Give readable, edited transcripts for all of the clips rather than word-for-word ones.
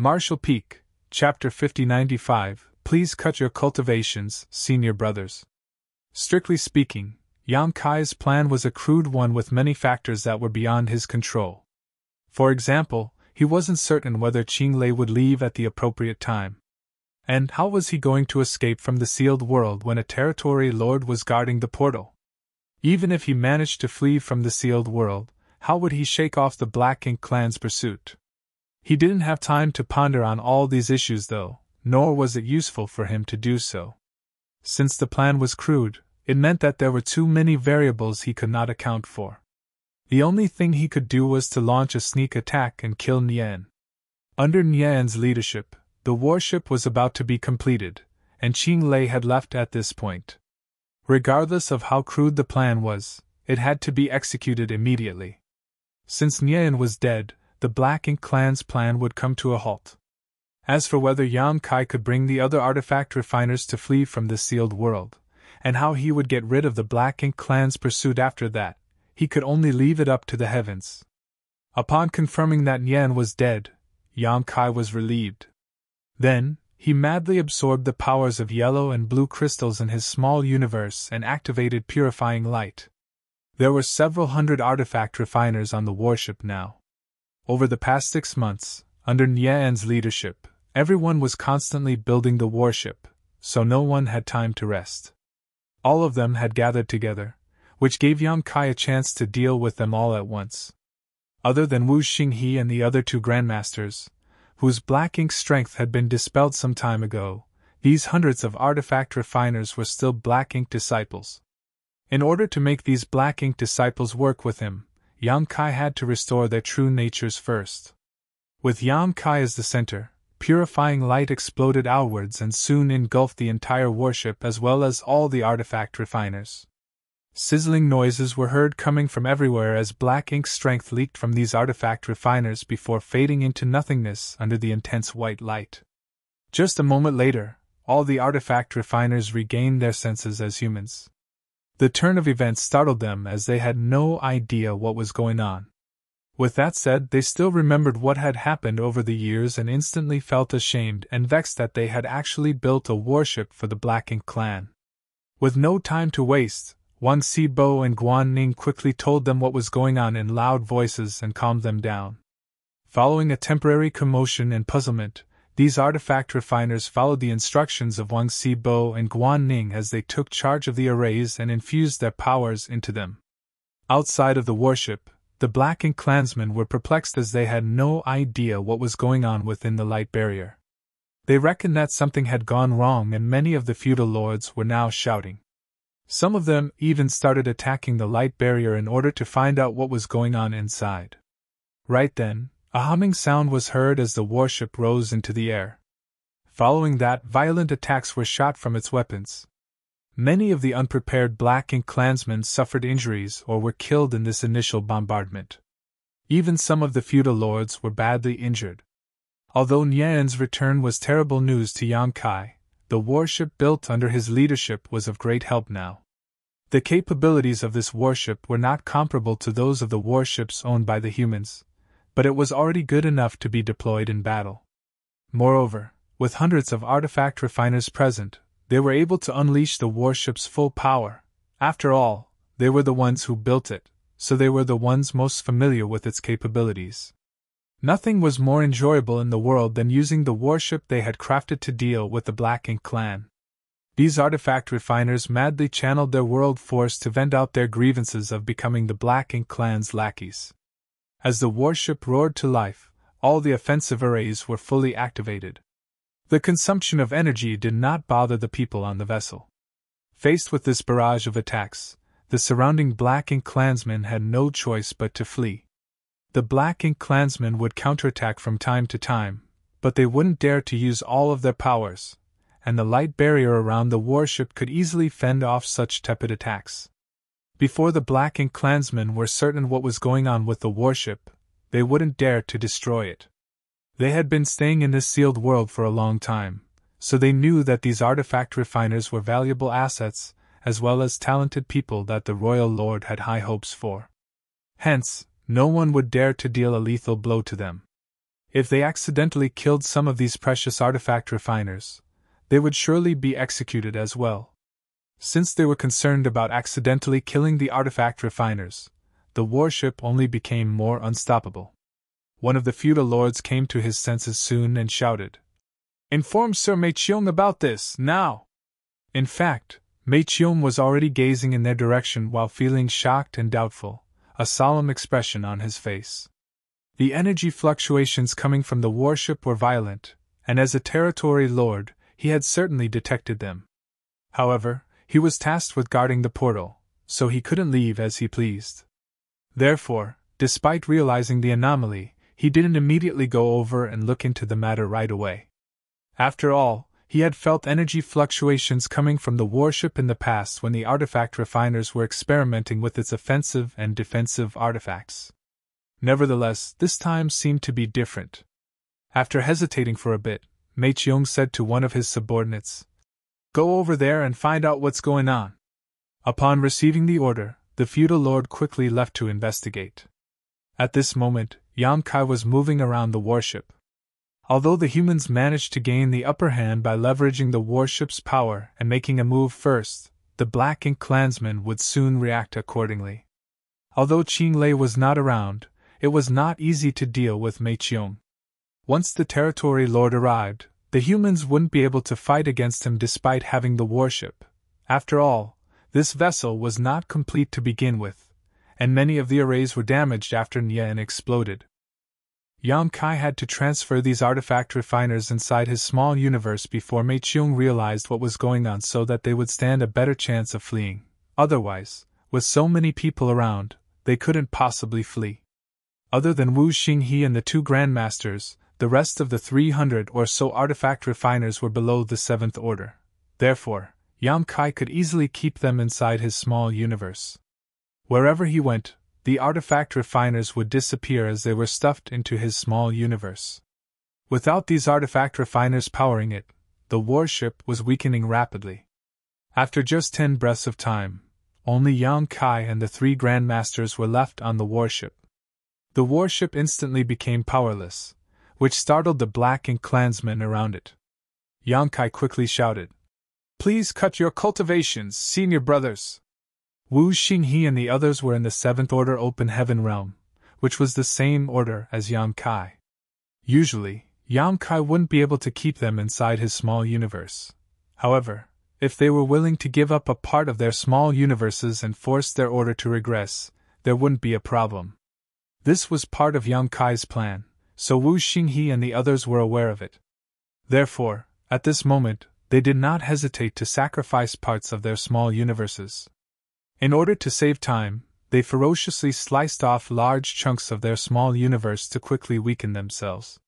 Marshall Peak, Chapter 5095. Please cut your cultivations, senior brothers. Strictly speaking, Yang Kai's plan was a crude one with many factors that were beyond his control. For example, he wasn't certain whether Qinglei would leave at the appropriate time. And how was he going to escape from the sealed world when a territory lord was guarding the portal? Even if he managed to flee from the sealed world, how would he shake off the Black Ink clan's pursuit? He didn't have time to ponder on all these issues though, nor was it useful for him to do so. Since the plan was crude, it meant that there were too many variables he could not account for. The only thing he could do was to launch a sneak attack and kill Nian. Under Nian's leadership, the warship was about to be completed, and Qinglei had left at this point. Regardless of how crude the plan was, it had to be executed immediately. Since Nian was dead, the Black Ink clan's plan would come to a halt. As for whether Yang Kai could bring the other artifact refiners to flee from the sealed world, and how he would get rid of the Black Ink clan's pursuit after that, he could only leave it up to the heavens. Upon confirming that Nian was dead, Yang Kai was relieved. Then, he madly absorbed the powers of yellow and blue crystals in his small universe and activated purifying light. There were several hundred artifact refiners on the warship now. Over the past 6 months, under Nian's leadership, everyone was constantly building the warship, so no one had time to rest. All of them had gathered together, which gave Yang Kai a chance to deal with them all at once. Other than Wu Xinghe and the other 2 grandmasters, whose Black Ink strength had been dispelled some time ago, these hundreds of artifact refiners were still Black Ink disciples. In order to make these Black Ink disciples work with him, Yang Kai had to restore their true natures first. With Yang Kai as the center, purifying light exploded outwards and soon engulfed the entire warship as well as all the artifact refiners. Sizzling noises were heard coming from everywhere as Black Ink strength leaked from these artifact refiners before fading into nothingness under the intense white light. Just a moment later, all the artifact refiners regained their senses as humans. The turn of events startled them as they had no idea what was going on. With that said, they still remembered what had happened over the years and instantly felt ashamed and vexed that they had actually built a warship for the Black Ink clan. With no time to waste, Wang Xibo and Guan Ning quickly told them what was going on in loud voices and calmed them down. Following a temporary commotion and puzzlement, these artifact refiners followed the instructions of Wang Xibo and Guan Ning as they took charge of the arrays and infused their powers into them. Outside of the warship, the Black Ink clansmen were perplexed as they had no idea what was going on within the light barrier. They reckoned that something had gone wrong and many of the feudal lords were now shouting. Some of them even started attacking the light barrier in order to find out what was going on inside. Right then, a humming sound was heard as the warship rose into the air. Following that, violent attacks were shot from its weapons. Many of the unprepared Black Ink clansmen suffered injuries or were killed in this initial bombardment. Even some of the feudal lords were badly injured. Although Nian's return was terrible news to Yang Kai, the warship built under his leadership was of great help now. The capabilities of this warship were not comparable to those of the warships owned by the humans, but it was already good enough to be deployed in battle. Moreover, with hundreds of artifact refiners present, they were able to unleash the warship's full power. After all, they were the ones who built it, so they were the ones most familiar with its capabilities. Nothing was more enjoyable in the world than using the warship they had crafted to deal with the Black Ink clan. These artifact refiners madly channeled their world force to vent out their grievances of becoming the Black Ink clan's lackeys. As the warship roared to life, all the offensive arrays were fully activated. The consumption of energy did not bother the people on the vessel. Faced with this barrage of attacks, the surrounding Black Ink clansmen had no choice but to flee. The Black Ink clansmen would counterattack from time to time, but they wouldn't dare to use all of their powers, and the light barrier around the warship could easily fend off such tepid attacks. Before the Black Ink clansmen were certain what was going on with the warship, they wouldn't dare to destroy it. They had been staying in this sealed world for a long time, so they knew that these artifact refiners were valuable assets, as well as talented people that the royal lord had high hopes for. Hence, no one would dare to deal a lethal blow to them. If they accidentally killed some of these precious artifact refiners, they would surely be executed as well. Since they were concerned about accidentally killing the artifact refiners, the warship only became more unstoppable. One of the feudal lords came to his senses soon and shouted, "Inform Sir Meicheong about this, now!" In fact, Meicheong was already gazing in their direction while feeling shocked and doubtful, a solemn expression on his face. The energy fluctuations coming from the warship were violent, and as a territory lord, he had certainly detected them. However, he was tasked with guarding the portal, so he couldn't leave as he pleased. Therefore, despite realizing the anomaly, he didn't immediately go over and look into the matter right away. After all, he had felt energy fluctuations coming from the warship in the past when the artifact refiners were experimenting with its offensive and defensive artifacts. Nevertheless, this time seemed to be different. After hesitating for a bit, Meicheong said to one of his subordinates, "Go over there and find out what's going on." Upon receiving the order, the feudal lord quickly left to investigate. At this moment, Yang Kai was moving around the warship. Although the humans managed to gain the upper hand by leveraging the warship's power and making a move first, the Black Ink clansmen would soon react accordingly. Although Qing Lei was not around, it was not easy to deal with Meicheong. Once the territory lord arrived, the humans wouldn't be able to fight against him despite having the warship. After all, this vessel was not complete to begin with, and many of the arrays were damaged after Nian exploded. Yang Kai had to transfer these artifact refiners inside his small universe before Meicheong realized what was going on so that they would stand a better chance of fleeing. Otherwise, with so many people around, they couldn't possibly flee. Other than Wu Xinghe and the two Grandmasters, the rest of the 300 or so artifact refiners were below the 7th order. Therefore, Yang Kai could easily keep them inside his small universe. Wherever he went, the artifact refiners would disappear as they were stuffed into his small universe. Without these artifact refiners powering it, the warship was weakening rapidly. After just 10 breaths of time, only Yang Kai and the 3 Grandmasters were left on the warship. The warship instantly became powerless, which startled the Black Ink clansmen around it. Yang Kai quickly shouted, "Please cut your cultivations, senior brothers!" Wu Xinghe and the others were in the 7th Order Open Heaven realm, which was the same order as Yang Kai. Usually, Yang Kai wouldn't be able to keep them inside his small universe. However, if they were willing to give up a part of their small universes and force their order to regress, there wouldn't be a problem. This was part of Yang Kai's plan, so Wu Xinghe and the others were aware of it. Therefore, at this moment, they did not hesitate to sacrifice parts of their small universes. In order to save time, they ferociously sliced off large chunks of their small universe to quickly weaken themselves.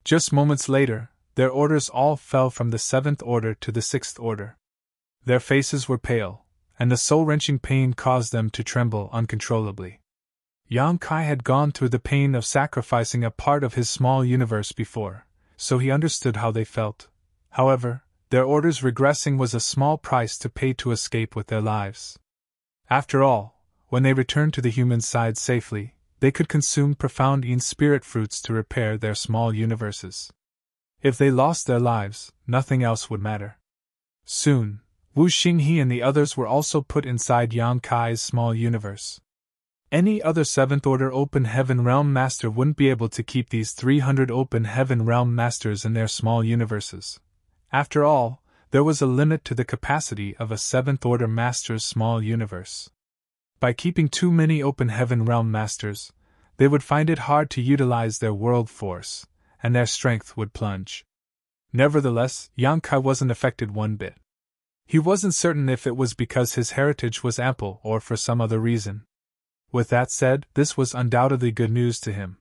Just moments later, their orders all fell from the 7th Order to the 6th Order. Their faces were pale, and the soul-wrenching pain caused them to tremble uncontrollably. Yang Kai had gone through the pain of sacrificing a part of his small universe before, so he understood how they felt. However, their orders regressing was a small price to pay to escape with their lives. After all, when they returned to the human side safely, they could consume profound Yin spirit fruits to repair their small universes. If they lost their lives, nothing else would matter. Soon, Wu Xinghe and the others were also put inside Yang Kai's small universe. Any other 7th Order Open Heaven Realm Master wouldn't be able to keep these 300 Open Heaven Realm Masters in their small universes. After all, there was a limit to the capacity of a 7th Order Master's small universe. By keeping too many Open Heaven Realm Masters, they would find it hard to utilize their world force, and their strength would plunge. Nevertheless, Yang Kai wasn't affected one bit. He wasn't certain if it was because his heritage was ample or for some other reason. With that said, this was undoubtedly good news to him.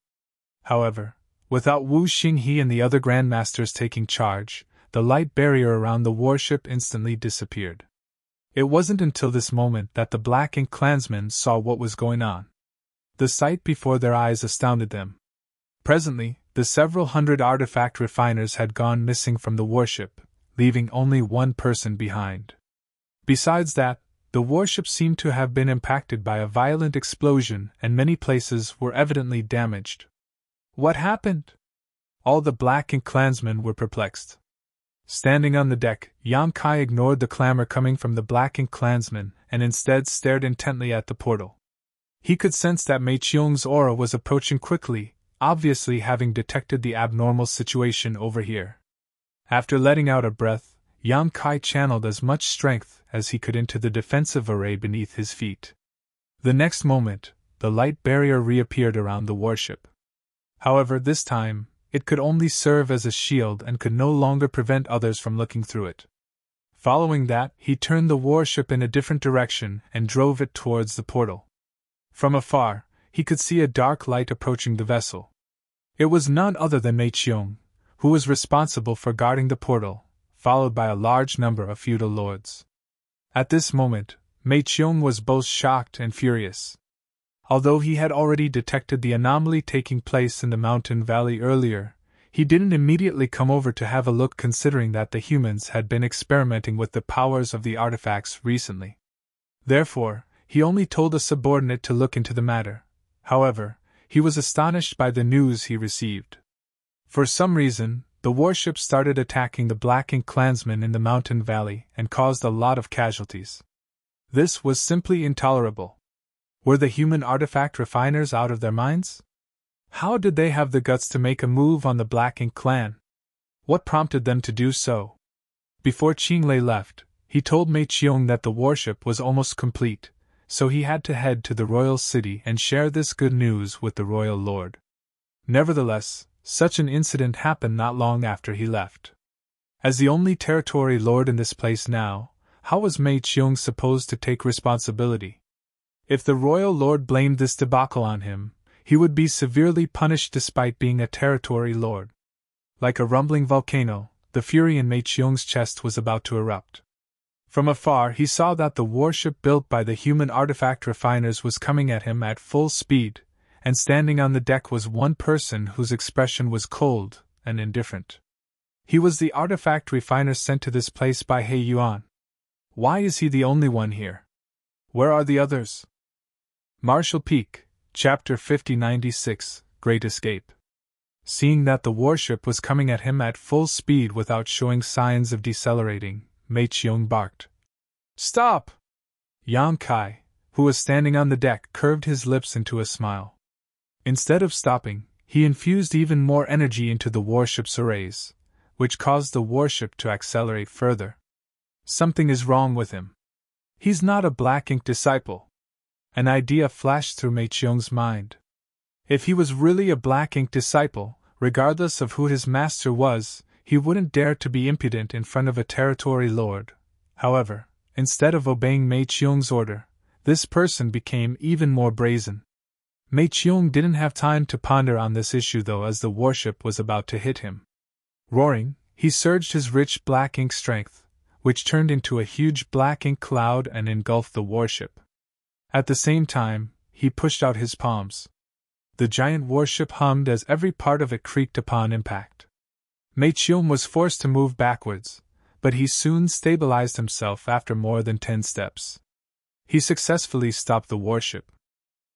However, without Wu Xinghe and the other Grandmasters taking charge, the light barrier around the warship instantly disappeared. It wasn't until this moment that the Black Ink clansmen saw what was going on. The sight before their eyes astounded them. Presently, the several hundred artifact refiners had gone missing from the warship, leaving only one person behind. Besides that, the warship seemed to have been impacted by a violent explosion and many places were evidently damaged. What happened? All the Black Ink clansmen were perplexed. Standing on the deck, Yang Kai ignored the clamor coming from the Black Ink clansmen and instead stared intently at the portal. He could sense that Mei Qiong's aura was approaching quickly, obviously having detected the abnormal situation over here. After letting out a breath, Yang Kai channeled as much strength as he could into the defensive array beneath his feet. The next moment, the light barrier reappeared around the warship. However, this time, it could only serve as a shield and could no longer prevent others from looking through it. Following that, he turned the warship in a different direction and drove it towards the portal. From afar, he could see a dark light approaching the vessel. It was none other than Mei Qiong, who was responsible for guarding the portal, followed by a large number of feudal lords. At this moment, Mei Qiong was both shocked and furious. Although he had already detected the anomaly taking place in the mountain valley earlier, he didn't immediately come over to have a look considering that the humans had been experimenting with the powers of the artifacts recently. Therefore, he only told a subordinate to look into the matter. However, he was astonished by the news he received. For some reason, the warship started attacking the Black Ink clansmen in the mountain valley and caused a lot of casualties. This was simply intolerable. Were the human artifact refiners out of their minds? How did they have the guts to make a move on the Black Ink clan? What prompted them to do so? Before Qinglei left, he told Mei Qiong that the warship was almost complete, so he had to head to the royal city and share this good news with the royal lord. Nevertheless, such an incident happened not long after he left. As the only territory lord in this place now, how was Mei Qiong supposed to take responsibility? If the royal lord blamed this debacle on him, he would be severely punished despite being a territory lord. Like a rumbling volcano, the fury in Mei Qiong's chest was about to erupt. From afar he saw that the warship built by the human artifact refiners was coming at him at full speed, and standing on the deck was one person whose expression was cold and indifferent. He was the artifact refiner sent to this place by He Yuan. Why is he the only one here? Where are the others? Marshall Peak, Chapter 5096, Great Escape. Seeing that the warship was coming at him at full speed without showing signs of decelerating, Mei Qiong barked. Stop! Yang Kai, who was standing on the deck, curved his lips into a smile. Instead of stopping, he infused even more energy into the warship's arrays, which caused the warship to accelerate further. Something is wrong with him. He's not a Black Ink disciple. An idea flashed through Mei Qiong's mind. If he was really a Black Ink disciple, regardless of who his master was, he wouldn't dare to be impudent in front of a territory lord. However, instead of obeying Mei Qiong's order, this person became even more brazen. Mei Qiong didn't have time to ponder on this issue though, as the warship was about to hit him. Roaring, he surged his rich Black Ink strength, which turned into a huge Black Ink cloud and engulfed the warship. At the same time, he pushed out his palms. The giant warship hummed as every part of it creaked upon impact. Mei Qiong was forced to move backwards, but he soon stabilized himself after more than 10 steps. He successfully stopped the warship.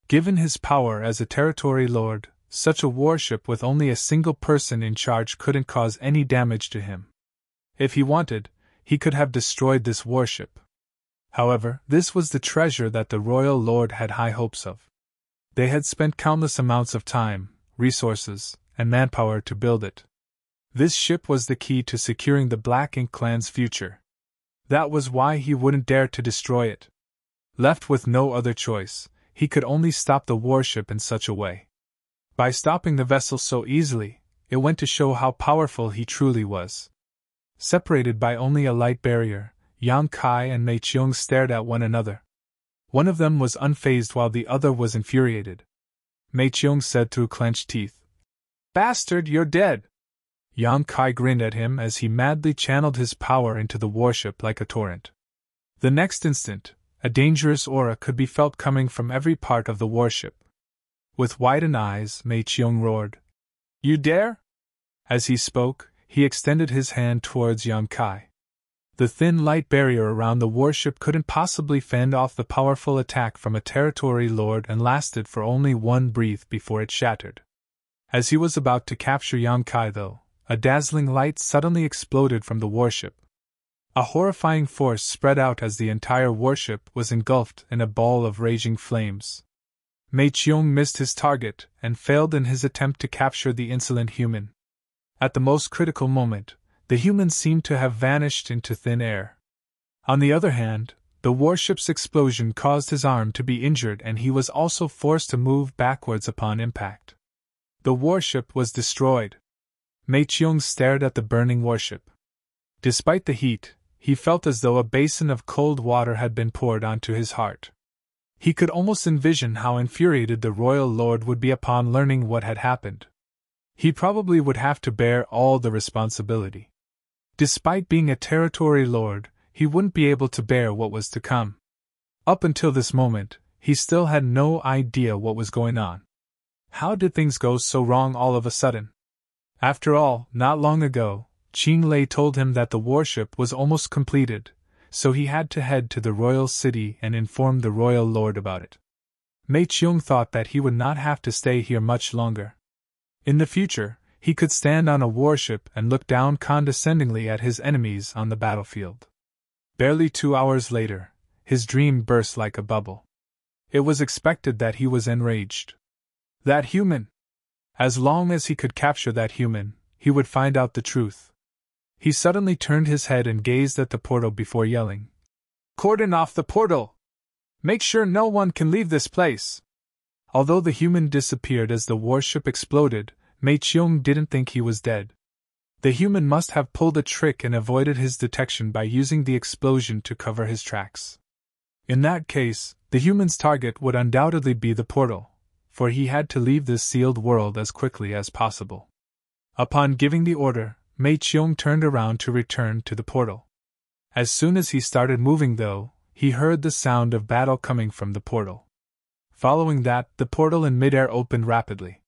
Given his power as a territory lord, such a warship with only a single person in charge couldn't cause any damage to him. If he wanted, he could have destroyed this warship. However, this was the treasure that the royal lord had high hopes of. They had spent countless amounts of time, resources, and manpower to build it. This ship was the key to securing the Black Ink clan's future. That was why he wouldn't dare to destroy it. Left with no other choice, he could only stop the warship in such a way. By stopping the vessel so easily, it went to show how powerful he truly was. Separated by only a light barrier, Yang Kai and Mei Qiong stared at one another. One of them was unfazed while the other was infuriated. Mei Qiong said through clenched teeth, "Bastard, you're dead!" Yang Kai grinned at him as he madly channeled his power into the warship like a torrent. The next instant, a dangerous aura could be felt coming from every part of the warship. With widened eyes, Mei Qiong roared, "You dare?" As he spoke, he extended his hand towards Yang Kai. The thin light barrier around the warship couldn't possibly fend off the powerful attack from a territory lord and lasted for only one breath before it shattered. As he was about to capture Yang Kai, though, a dazzling light suddenly exploded from the warship. A horrifying force spread out as the entire warship was engulfed in a ball of raging flames. Mei Qiong missed his target and failed in his attempt to capture the insolent human. At the most critical moment, the human seemed to have vanished into thin air. On the other hand, the warship's explosion caused his arm to be injured and he was also forced to move backwards upon impact. The warship was destroyed. Mei Qiong stared at the burning warship. Despite the heat, he felt as though a basin of cold water had been poured onto his heart. He could almost envision how infuriated the royal lord would be upon learning what had happened. He probably would have to bear all the responsibility. Despite being a territory lord, he wouldn't be able to bear what was to come. Up until this moment, he still had no idea what was going on. How did things go so wrong all of a sudden? After all, not long ago, Qing Lei told him that the warship was almost completed, so he had to head to the royal city and inform the royal lord about it. Mei Qiong thought that he would not have to stay here much longer. In the future, he could stand on a warship and look down condescendingly at his enemies on the battlefield. Barely 2 hours later, his dream burst like a bubble. It was expected that he was enraged. That human! As long as he could capture that human, he would find out the truth. He suddenly turned his head and gazed at the portal before yelling, "Cordon off the portal! Make sure no one can leave this place!" Although the human disappeared as the warship exploded, Mei Qiong didn't think he was dead. The human must have pulled a trick and avoided his detection by using the explosion to cover his tracks. In that case, the human's target would undoubtedly be the portal, for he had to leave this sealed world as quickly as possible. Upon giving the order, Mei Qiong turned around to return to the portal. As soon as he started moving, though, he heard the sound of battle coming from the portal. Following that, the portal in midair opened rapidly.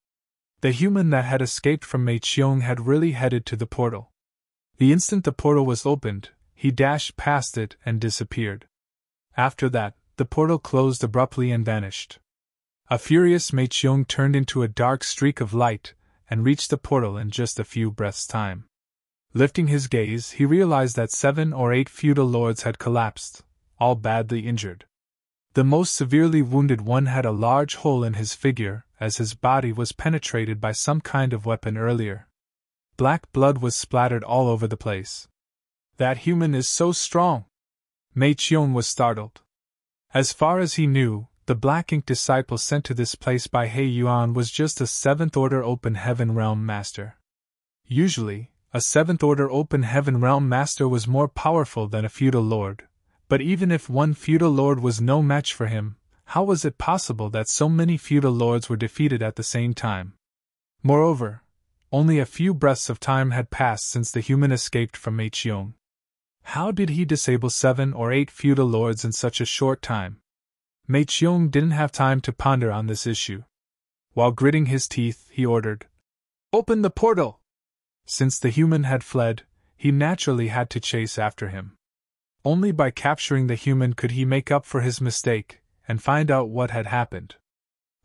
The human that had escaped from Mei Qiong had really headed to the portal. The instant the portal was opened, he dashed past it and disappeared. After that, the portal closed abruptly and vanished. A furious Mei Qiong turned into a dark streak of light and reached the portal in just a few breaths' time. Lifting his gaze, he realized that 7 or 8 feudal lords had collapsed, all badly injured. The most severely wounded one had a large hole in his figure, as his body was penetrated by some kind of weapon earlier. Black blood was splattered all over the place. That human is so strong! Mei Qiong was startled. As far as he knew, the Black Ink disciple sent to this place by He Yuan was just a 7th-order Open Heaven Realm Master. Usually, a 7th-order Open Heaven Realm Master was more powerful than a feudal lord, but even if one feudal lord was no match for him, how was it possible that so many feudal lords were defeated at the same time? Moreover, only a few breaths of time had passed since the human escaped from Mei Qiong. How did he disable 7 or 8 feudal lords in such a short time? Mei Qiong didn't have time to ponder on this issue. While gritting his teeth, he ordered, "Open the portal!" Since the human had fled, he naturally had to chase after him. Only by capturing the human could he make up for his mistake and find out what had happened.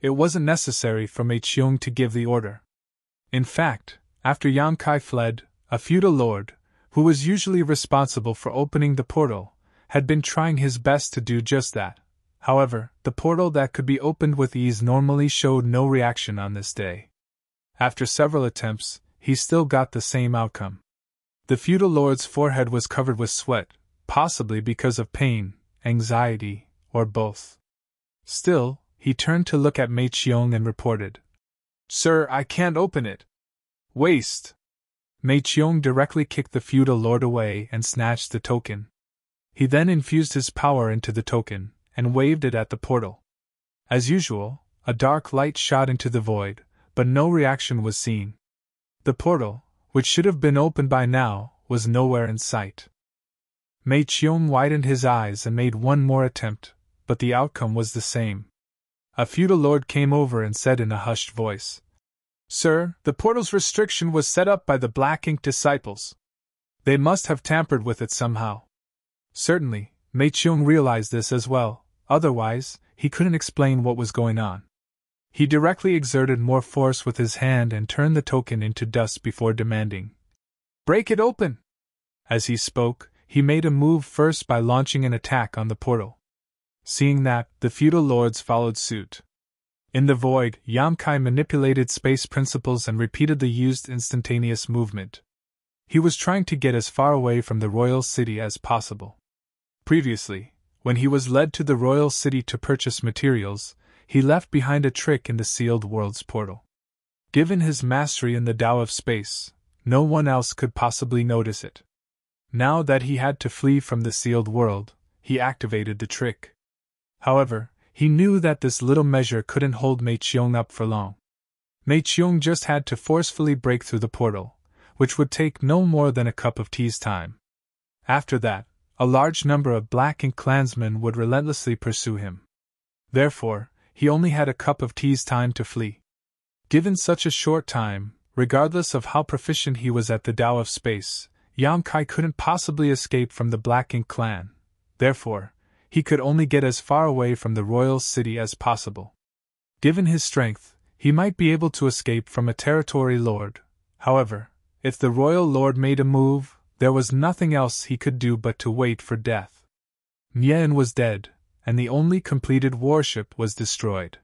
It wasn't necessary for Mei Qiong to give the order. In fact, after Yang Kai fled, a feudal lord, who was usually responsible for opening the portal, had been trying his best to do just that. However, the portal that could be opened with ease normally showed no reaction on this day. After several attempts, he still got the same outcome. The feudal lord's forehead was covered with sweat, possibly because of pain, anxiety, or both. Still, he turned to look at Mei Qiong and reported, "Sir, I can't open it." "Waste!" Mei Qiong directly kicked the feudal lord away and snatched the token. He then infused his power into the token and waved it at the portal. As usual, a dark light shot into the void, but no reaction was seen. The portal, which should have been opened by now, was nowhere in sight. Mei Qiong widened his eyes and made one more attempt, but the outcome was the same. A feudal lord came over and said in a hushed voice, "Sir, the portal's restriction was set up by the Black Ink disciples. They must have tampered with it somehow." Certainly, Mei Qiong realized this as well, otherwise, he couldn't explain what was going on. He directly exerted more force with his hand and turned the token into dust before demanding, "Break it open!" As he spoke, he made a move first by launching an attack on the portal. Seeing that, the feudal lords followed suit. In the void, Yamkai manipulated space principles and repeatedly used instantaneous movement. He was trying to get as far away from the royal city as possible. Previously, when he was led to the royal city to purchase materials, he left behind a trick in the sealed world's portal. Given his mastery in the Tao of space, no one else could possibly notice it. Now that he had to flee from the sealed world, he activated the trick. However, he knew that this little measure couldn't hold Mei Qiong up for long. Mei Qiong just had to forcefully break through the portal, which would take no more than a cup of tea's time. After that, a large number of Black Ink clansmen would relentlessly pursue him. Therefore, he only had a cup of tea's time to flee. Given such a short time, regardless of how proficient he was at the Tao of space, Yamkai couldn't possibly escape from the Black Ink clan. Therefore, he could only get as far away from the royal city as possible. Given his strength, he might be able to escape from a territory lord. However, if the royal lord made a move, there was nothing else he could do but to wait for death. Nian was dead, and the only completed warship was destroyed.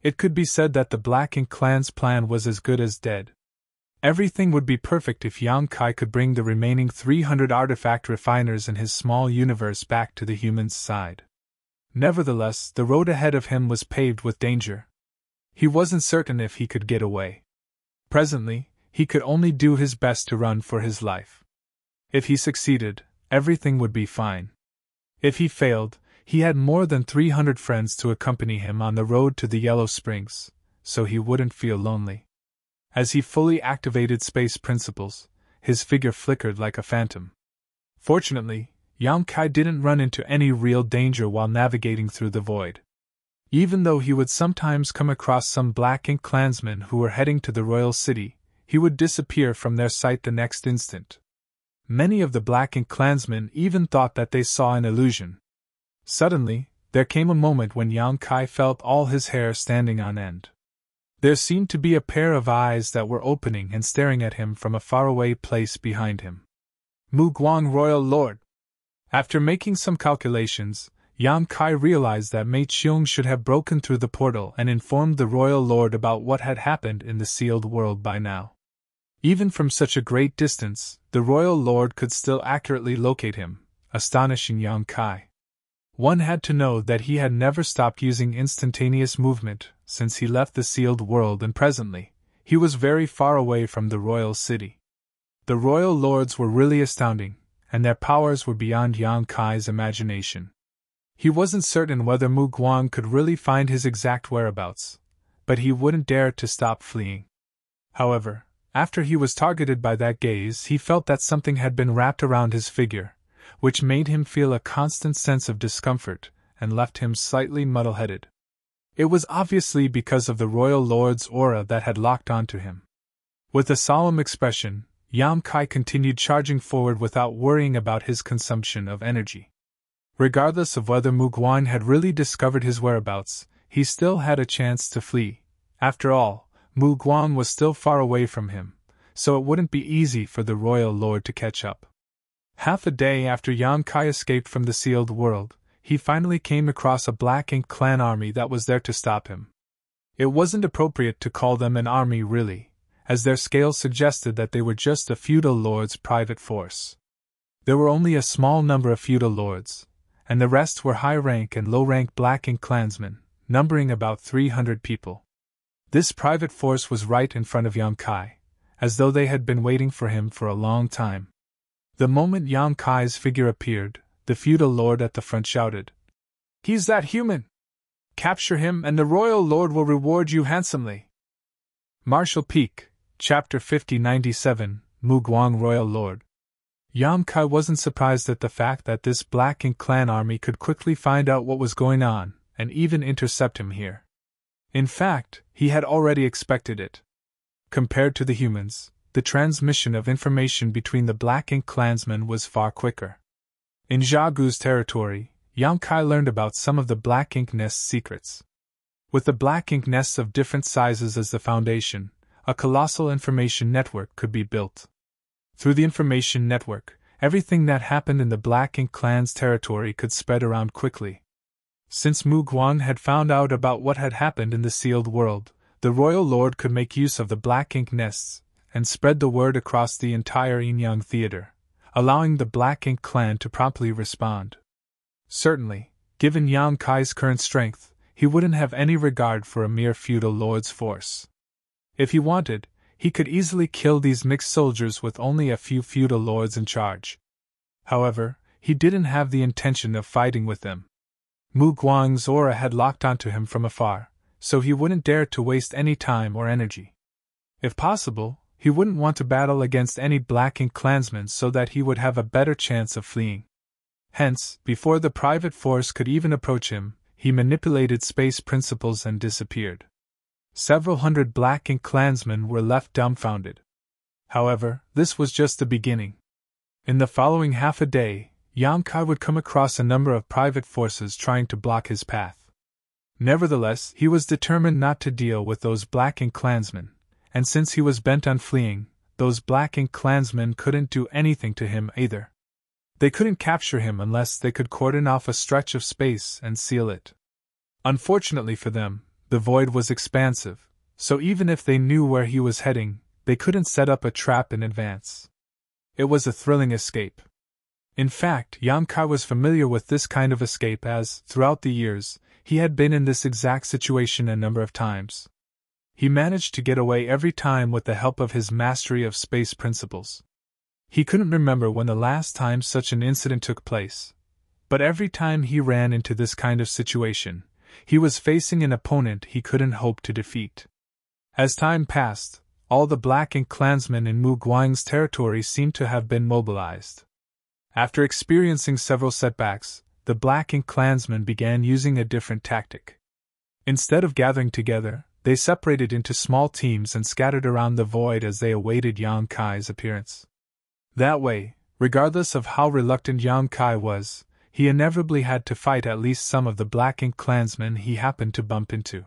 It could be said that the Black Ink clan's plan was as good as dead. Everything would be perfect if Yang Kai could bring the remaining 300 artifact refiners in his small universe back to the humans' side. Nevertheless, the road ahead of him was paved with danger. He wasn't certain if he could get away. Presently, he could only do his best to run for his life. If he succeeded, everything would be fine. If he failed, he had more than 300 friends to accompany him on the road to the Yellow Springs, so he wouldn't feel lonely. As he fully activated space principles, his figure flickered like a phantom. Fortunately, Yamkai didn't run into any real danger while navigating through the void. Even though he would sometimes come across some Black Ink clansmen who were heading to the royal city, he would disappear from their sight the next instant. Many of the Black Ink clansmen even thought that they saw an illusion. Suddenly, there came a moment when Yamkai felt all his hair standing on end. There seemed to be a pair of eyes that were opening and staring at him from a faraway place behind him. Mu Guang, Royal Lord! After making some calculations, Yamkai realized that Mei Qiong should have broken through the portal and informed the Royal Lord about what had happened in the sealed world by now. Even from such a great distance, the Royal Lord could still accurately locate him, astonishing Yamkai. One had to know that he had never stopped using instantaneous movement since he left the sealed world, and presently, he was very far away from the royal city. The royal lords were really astounding, and their powers were beyond Yamkai's imagination. He wasn't certain whether Mu Guang could really find his exact whereabouts, but he wouldn't dare to stop fleeing. However, after he was targeted by that gaze, he felt that something had been wrapped around his figure, which made him feel a constant sense of discomfort and left him slightly muddle-headed. It was obviously because of the royal lord's aura that had locked onto him. With a solemn expression, Yamkai continued charging forward without worrying about his consumption of energy. Regardless of whether Mu Guang had really discovered his whereabouts, he still had a chance to flee. After all, Mu Guang was still far away from him, so it wouldn't be easy for the royal lord to catch up. Half a day after Yamkai escaped from the sealed world, he finally came across a Black Ink clan army that was there to stop him. It wasn't appropriate to call them an army really, as their scale suggested that they were just a feudal lord's private force. There were only a small number of feudal lords, and the rest were high-rank and low-rank Black Ink clansmen, numbering about 300 people. This private force was right in front of Yamkai, as though they had been waiting for him for a long time. The moment Yamkai's figure appeared, the feudal lord at the front shouted, "He's that human! Capture him and the royal lord will reward you handsomely!" Marshal Peak, Chapter 5097, Mu Guang, Royal Lord. Yamkai wasn't surprised at the fact that this Black Ink clan army could quickly find out what was going on, and even intercept him here. In fact, he had already expected it. Compared to the humans, the transmission of information between the Black Ink clansmen was far quicker. In Zhagu's territory, Yamkai learned about some of the Black Ink Nest's secrets. With the black ink nests of different sizes as the foundation, a colossal information network could be built. Through the information network, everything that happened in the Black Ink clan's territory could spread around quickly. Since Mu Guang had found out about what had happened in the sealed world, the royal lord could make use of the black ink nests and spread the word across the entire Yinyang theater, allowing the Black Ink clan to promptly respond. Certainly, given Yang Kai's current strength, he wouldn't have any regard for a mere feudal lord's force. If he wanted, he could easily kill these mixed soldiers with only a few feudal lords in charge. However, he didn't have the intention of fighting with them. Mu Guang's aura had locked onto him from afar, so he wouldn't dare to waste any time or energy. If possible, he wouldn't want to battle against any Black Ink clansmen so that he would have a better chance of fleeing. Hence, before the private force could even approach him, he manipulated space principles and disappeared. Several hundred Black Ink clansmen were left dumbfounded. However, this was just the beginning. In the following half a day, Yang Kai would come across a number of private forces trying to block his path. Nevertheless, he was determined not to deal with those Black Ink clansmen, and since he was bent on fleeing, those Black Ink clansmen couldn't do anything to him either. They couldn't capture him unless they could cordon off a stretch of space and seal it. Unfortunately for them, the void was expansive, so even if they knew where he was heading, they couldn't set up a trap in advance. It was a thrilling escape. In fact, Yang Kai was familiar with this kind of escape as, throughout the years, he had been in this exact situation a number of times. He managed to get away every time with the help of his mastery of space principles. He couldn't remember when the last time such an incident took place, but every time he ran into this kind of situation, he was facing an opponent he couldn't hope to defeat. As time passed, all the Black Ink clansmen in Mu Guang's territory seemed to have been mobilized. After experiencing several setbacks, the Black Ink clansmen began using a different tactic. Instead of gathering together, they separated into small teams and scattered around the void as they awaited Yang Kai's appearance. That way, regardless of how reluctant Yang Kai was, he inevitably had to fight at least some of the Black Ink clansmen he happened to bump into.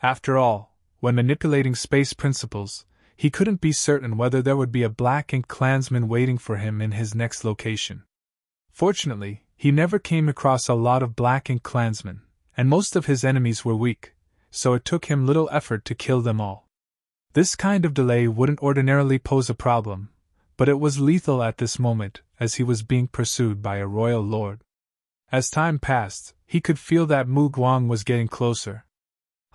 After all, when manipulating space principles, he couldn't be certain whether there would be a Black Ink clansman waiting for him in his next location. Fortunately, he never came across a lot of Black Ink clansmen, and most of his enemies were weak, so it took him little effort to kill them all. This kind of delay wouldn't ordinarily pose a problem, but it was lethal at this moment, as he was being pursued by a royal lord. As time passed, he could feel that Mu Guang was getting closer.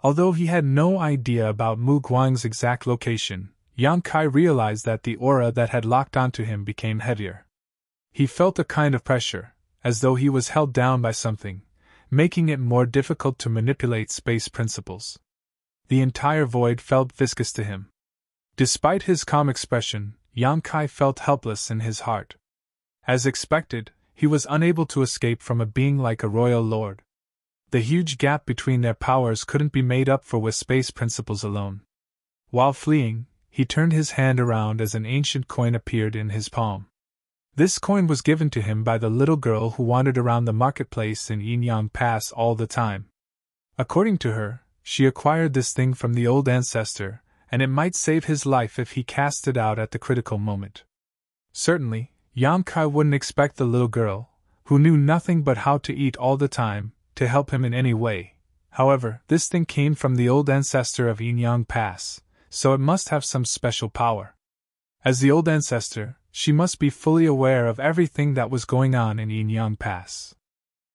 Although he had no idea about Mu Guang's exact location, Yang Kai realized that the aura that had locked onto him became heavier. He felt a kind of pressure, as though he was held down by something, making it more difficult to manipulate space principles. The entire void felt viscous to him. Despite his calm expression, Yang Kai felt helpless in his heart. As expected, he was unable to escape from a being like a royal lord. The huge gap between their powers couldn't be made up for with space principles alone. While fleeing, he turned his hand around as an ancient coin appeared in his palm. This coin was given to him by the little girl who wandered around the marketplace in Yinyang Pass all the time. According to her, she acquired this thing from the old ancestor, and it might save his life if he cast it out at the critical moment. Certainly, Yang Kai wouldn't expect the little girl, who knew nothing but how to eat all the time, to help him in any way. However, this thing came from the old ancestor of Yinyang Pass, so it must have some special power. As the old ancestor, she must be fully aware of everything that was going on in Yinyang Pass.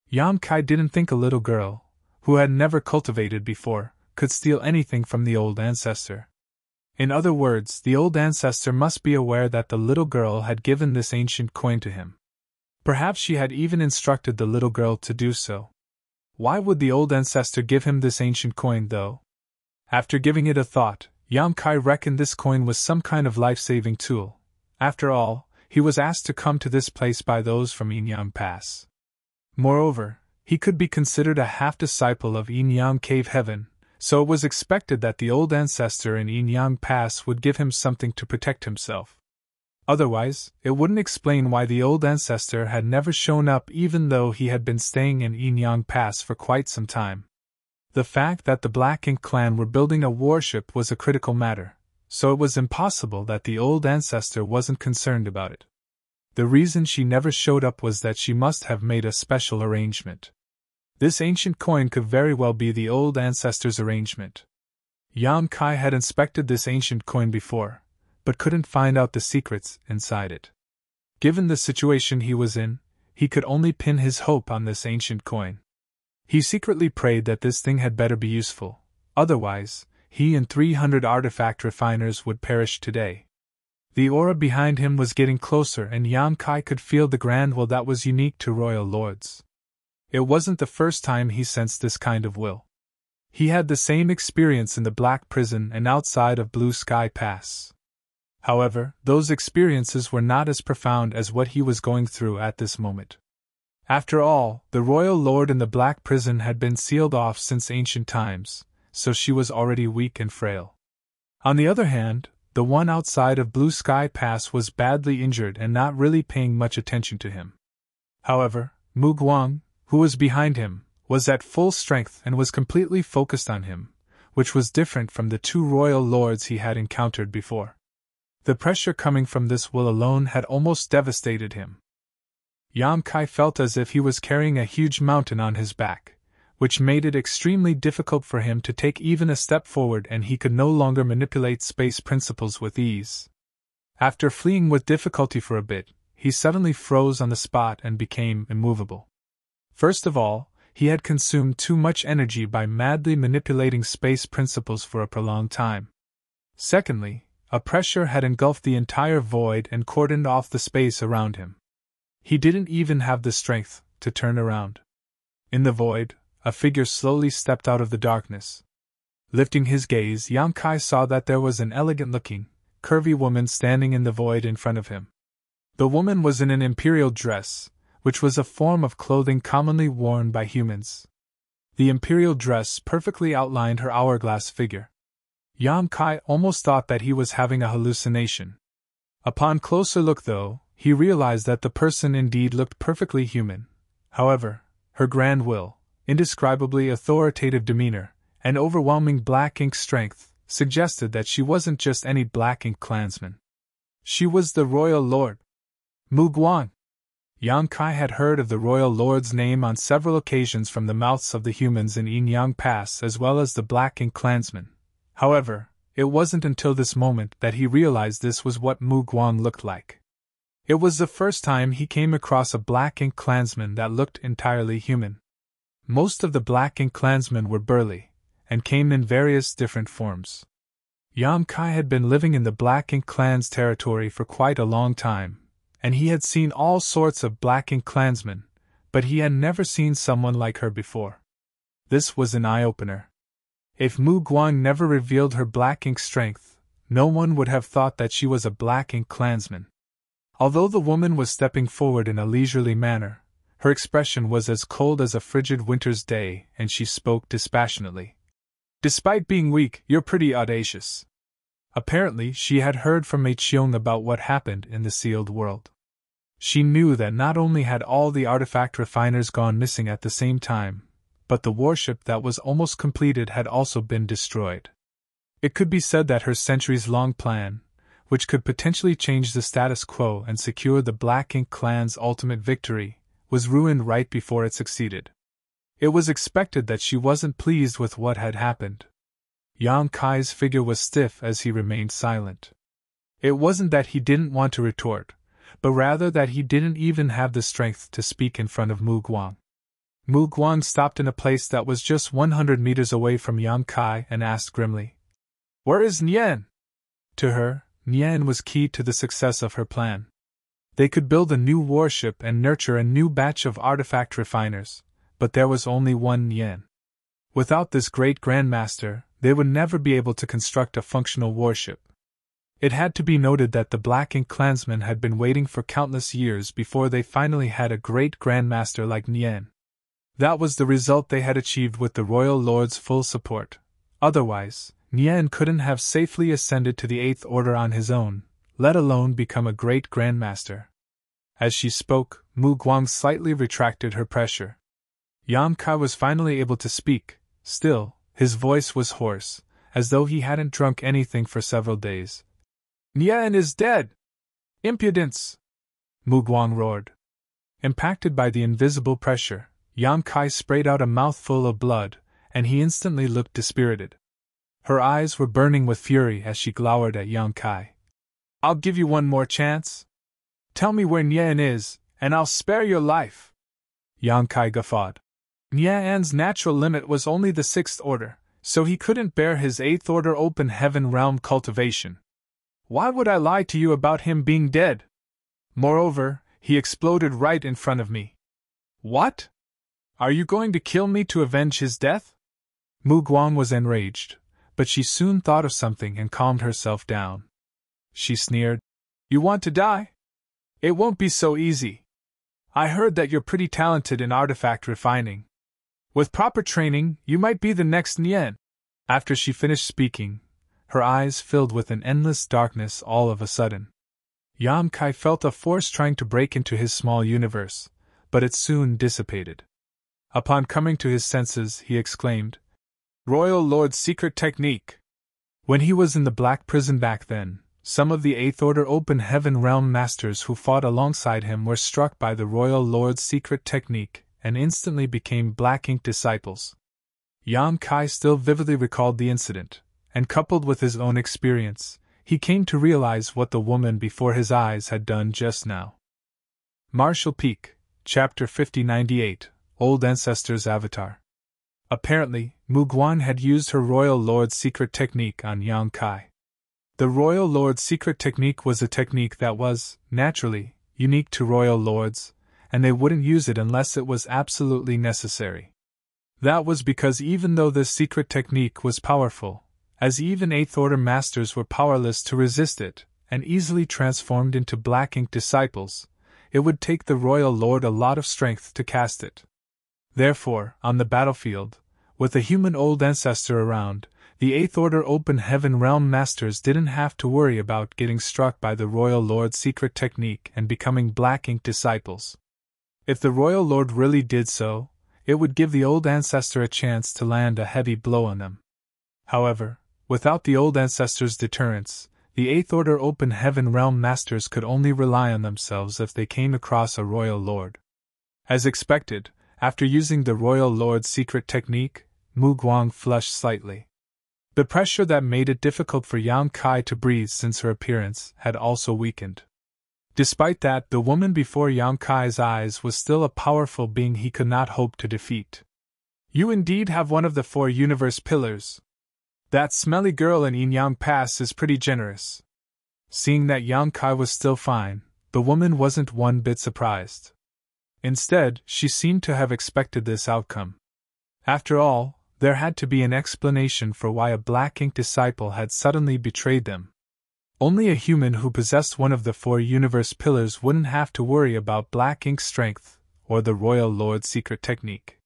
Yang Kai didn't think a little girl, who had never cultivated before, could steal anything from the old ancestor. In other words, the old ancestor must be aware that the little girl had given this ancient coin to him. Perhaps she had even instructed the little girl to do so. Why would the old ancestor give him this ancient coin, though? After giving it a thought, Yang Kai reckoned this coin was some kind of life-saving tool. After all, he was asked to come to this place by those from Yinyang Pass. Moreover, he could be considered a half-disciple of Yinyang Cave Heaven, so it was expected that the old ancestor in Yinyang Pass would give him something to protect himself. Otherwise, it wouldn't explain why the old ancestor had never shown up even though he had been staying in Yinyang Pass for quite some time. The fact that the Black Ink clan were building a warship was a critical matter, so it was impossible that the old ancestor wasn't concerned about it. The reason she never showed up was that she must have made a special arrangement. This ancient coin could very well be the old ancestor's arrangement. Yang Kai had inspected this ancient coin before, but couldn't find out the secrets inside it. Given the situation he was in, he could only pin his hope on this ancient coin. He secretly prayed that this thing had better be useful, otherwise, he and 300 artifact refiners would perish today. The aura behind him was getting closer, and Yang Kai could feel the grand will that was unique to royal lords. It wasn't the first time he sensed this kind of will. He had the same experience in the Black Prison and outside of Blue Sky Pass. However, those experiences were not as profound as what he was going through at this moment. After all, the royal lord in the Black Prison had been sealed off since ancient times, so she was already weak and frail. On the other hand, the one outside of Blue Sky Pass was badly injured and not really paying much attention to him. However, Mu Guang, who was behind him, was at full strength and was completely focused on him, which was different from the two royal lords he had encountered before. The pressure coming from this will alone had almost devastated him. Yang Kai felt as if he was carrying a huge mountain on his back, which made it extremely difficult for him to take even a step forward, and he could no longer manipulate space principles with ease. After fleeing with difficulty for a bit, he suddenly froze on the spot and became immovable. First of all, he had consumed too much energy by madly manipulating space principles for a prolonged time. Secondly, a pressure had engulfed the entire void and cordoned off the space around him. He didn't even have the strength to turn around. In the void, a figure slowly stepped out of the darkness. Lifting his gaze, Yang Kai saw that there was an elegant-looking, curvy woman standing in the void in front of him. The woman was in an imperial dress, which was a form of clothing commonly worn by humans. The imperial dress perfectly outlined her hourglass figure. Yang Kai almost thought that he was having a hallucination. Upon closer look, though, he realized that the person indeed looked perfectly human. However, her grand will, indescribably authoritative demeanor, and overwhelming Black Ink strength suggested that she wasn't just any Black Ink clansman. She was the royal lord, Mu Guang. Yang Kai had heard of the royal lord's name on several occasions from the mouths of the humans in Yin Yang Pass as well as the Black Ink clansmen. However, it wasn't until this moment that he realized this was what Mu Guang looked like. It was the first time he came across a Black Ink clansman that looked entirely human. Most of the Black Ink clansmen were burly, and came in various different forms. Yang Kai had been living in the Black Ink clan's territory for quite a long time, and he had seen all sorts of Black Ink clansmen, but he had never seen someone like her before. This was an eye-opener. If Mu Guang never revealed her Black Ink strength, no one would have thought that she was a Black Ink clansman. Although the woman was stepping forward in a leisurely manner, her expression was as cold as a frigid winter's day, and she spoke dispassionately. "Despite being weak, you're pretty audacious." Apparently, she had heard from Mei Qiong about what happened in the sealed world. She knew that not only had all the artifact refiners gone missing at the same time, but the warship that was almost completed had also been destroyed. It could be said that her centuries-long plan, which could potentially change the status quo and secure the Black Ink clan's ultimate victory, was ruined right before it succeeded. It was expected that she wasn't pleased with what had happened. Yang Kai's figure was stiff as he remained silent. It wasn't that he didn't want to retort, but rather that he didn't even have the strength to speak in front of Mu Guang. Mu Guang stopped in a place that was just 100 meters away from Yang Kai and asked grimly, "Where is Nian?" To her, Nian was key to the success of her plan. They could build a new warship and nurture a new batch of artifact refiners, but there was only one Nian. Without this great grandmaster, they would never be able to construct a functional warship. It had to be noted that the Black Ink clansmen had been waiting for countless years before they finally had a great grandmaster like Nian. That was the result they had achieved with the royal lord's full support. Otherwise, Nian couldn't have safely ascended to the Eighth Order on his own, let alone become a great grandmaster. As she spoke, Mu Guang slightly retracted her pressure. Yang Kai was finally able to speak, Still, his voice was hoarse, as though he hadn't drunk anything for several days. Nian is dead! Impudence! Mu Guang roared. Impacted by the invisible pressure, Yang Kai sprayed out a mouthful of blood, and he instantly looked dispirited. Her eyes were burning with fury as she glowered at Yang Kai. I'll give you one more chance. Tell me where Nian is, and I'll spare your life. Yang Kai guffawed. Nian's natural limit was only the 6th order, so he couldn't bear his 8th order open heaven realm cultivation. Why would I lie to you about him being dead? Moreover, he exploded right in front of me. What? Are you going to kill me to avenge his death? Mu Guang was enraged, but she soon thought of something and calmed herself down. She sneered. You want to die? It won't be so easy. I heard that you're pretty talented in artifact refining. With proper training, you might be the next Nian. After she finished speaking, her eyes filled with an endless darkness all of a sudden. Yang Kai felt a force trying to break into his small universe, but it soon dissipated. Upon coming to his senses, he exclaimed, Royal Lord's secret technique! When he was in the Black Prison back then, some of the 8th Order Open Heaven Realm Masters who fought alongside him were struck by the Royal Lord's secret technique and instantly became Black Ink disciples. Yang Kai still vividly recalled the incident, and coupled with his own experience, he came to realize what the woman before his eyes had done just now. Martial Peak, Chapter 5098, Old Ancestor's Avatar. Apparently, Mu Guan had used her Royal Lord's secret technique on Yang Kai. The Royal Lord's secret technique was a technique that was, naturally, unique to Royal Lords, and they wouldn't use it unless it was absolutely necessary. That was because even though this secret technique was powerful, as even 8th Order Masters were powerless to resist it, and easily transformed into Black Ink disciples, it would take the Royal Lord a lot of strength to cast it. Therefore, on the battlefield, with a human old ancestor around, the 8th Order Open Heaven Realm Masters didn't have to worry about getting struck by the Royal Lord's secret technique and becoming Black Ink disciples. If the Royal Lord really did so, it would give the old ancestor a chance to land a heavy blow on them. However, without the old ancestor's deterrence, the 8th Order Open Heaven Realm Masters could only rely on themselves if they came across a Royal Lord. As expected, after using the Royal Lord's secret technique, Mu Guang flushed slightly. The pressure that made it difficult for Yang Kai to breathe since her appearance had also weakened. Despite that, the woman before Yang Kai's eyes was still a powerful being he could not hope to defeat. You indeed have one of the 4 universe pillars. That smelly girl in Yin Yang Pass is pretty generous. Seeing that Yang Kai was still fine, the woman wasn't one bit surprised. Instead, she seemed to have expected this outcome. After all, there had to be an explanation for why a Black Ink disciple had suddenly betrayed them. Only a human who possessed one of the 4 universe pillars wouldn't have to worry about Black Ink's strength or the Royal Lord's secret technique.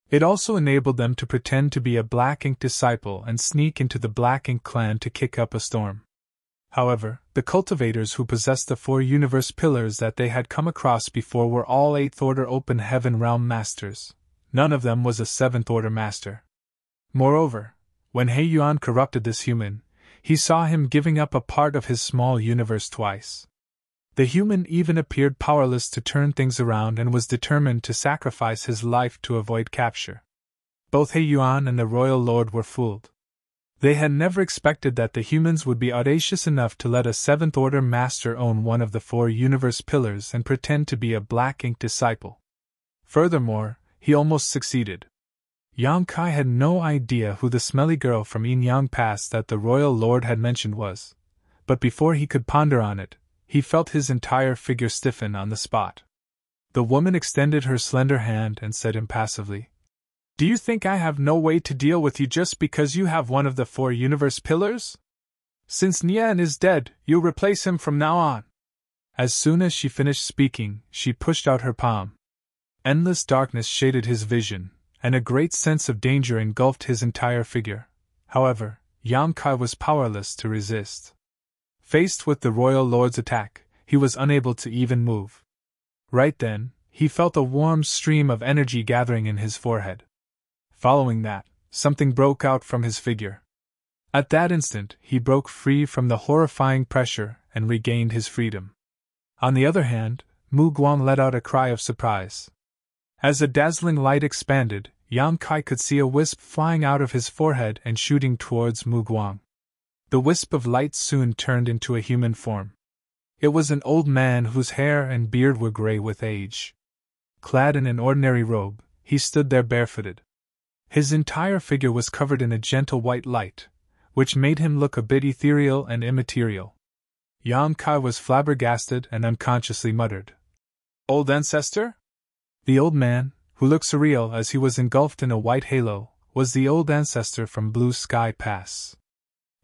It also enabled them to pretend to be a Black Ink disciple and sneak into the Black Ink clan to kick up a storm. However, the cultivators who possessed the 4 universe pillars that they had come across before were all 8th Order Open Heaven Realm Masters. None of them was a 7th Order Master. Moreover, when He Yuan corrupted this human, he saw him giving up a part of his small universe twice. The human even appeared powerless to turn things around and was determined to sacrifice his life to avoid capture. Both He Yuan and the Royal Lord were fooled. They had never expected that the humans would be audacious enough to let a 7th Order Master own one of the 4 universe pillars and pretend to be a Black Ink disciple. Furthermore, he almost succeeded. Yang Kai had no idea who the smelly girl from Yin Yang Pass that the Royal Lord had mentioned was, but before he could ponder on it, he felt his entire figure stiffen on the spot. The woman extended her slender hand and said impassively, "Do you think I have no way to deal with you just because you have one of the 4 universe pillars? Since Nian is dead, you'll replace him from now on." As soon as she finished speaking, she pushed out her palm. Endless darkness shaded his vision, and a great sense of danger engulfed his entire figure. However, Yang Kai was powerless to resist. Faced with the Royal Lord's attack, he was unable to even move. Right then, he felt a warm stream of energy gathering in his forehead. Following that, something broke out from his figure. At that instant, he broke free from the horrifying pressure and regained his freedom. On the other hand, Mu Guang let out a cry of surprise. As the dazzling light expanded, Yang Kai could see a wisp flying out of his forehead and shooting towards Mu Guang. The wisp of light soon turned into a human form. It was an old man whose hair and beard were gray with age. Clad in an ordinary robe, he stood there barefooted. His entire figure was covered in a gentle white light, which made him look a bit ethereal and immaterial. Yang Kai was flabbergasted and unconsciously muttered, "Old ancestor?" The old man, who looked surreal as he was engulfed in a white halo, was the old ancestor from Blue Sky Pass.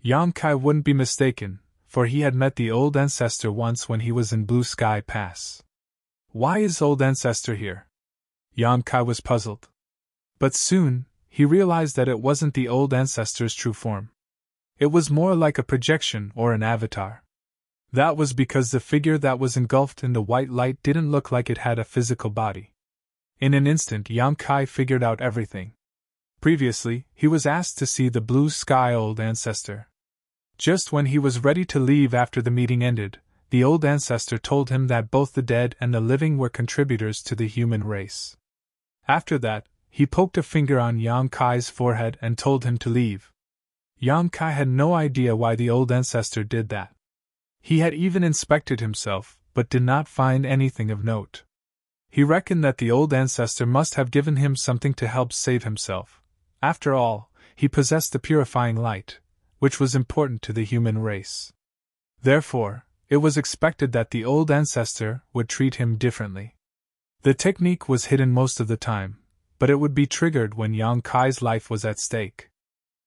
Yang Kai wouldn't be mistaken, for he had met the old ancestor once when he was in Blue Sky Pass. Why is old ancestor here? Yang Kai was puzzled. But soon, he realized that it wasn't the old ancestor's true form. It was more like a projection or an avatar. That was because the figure that was engulfed in the white light didn't look like it had a physical body. In an instant, Yang Kai figured out everything. Previously, he was asked to see the Blue Sky old ancestor. Just when he was ready to leave after the meeting ended, the old ancestor told him that both the dead and the living were contributors to the human race. After that, he poked a finger on Yang Kai's forehead and told him to leave. Yang Kai had no idea why the old ancestor did that. He had even inspected himself, but did not find anything of note. He reckoned that the old ancestor must have given him something to help save himself. After all, he possessed the purifying light, which was important to the human race. Therefore, it was expected that the old ancestor would treat him differently. The technique was hidden most of the time, but it would be triggered when Yang Kai's life was at stake.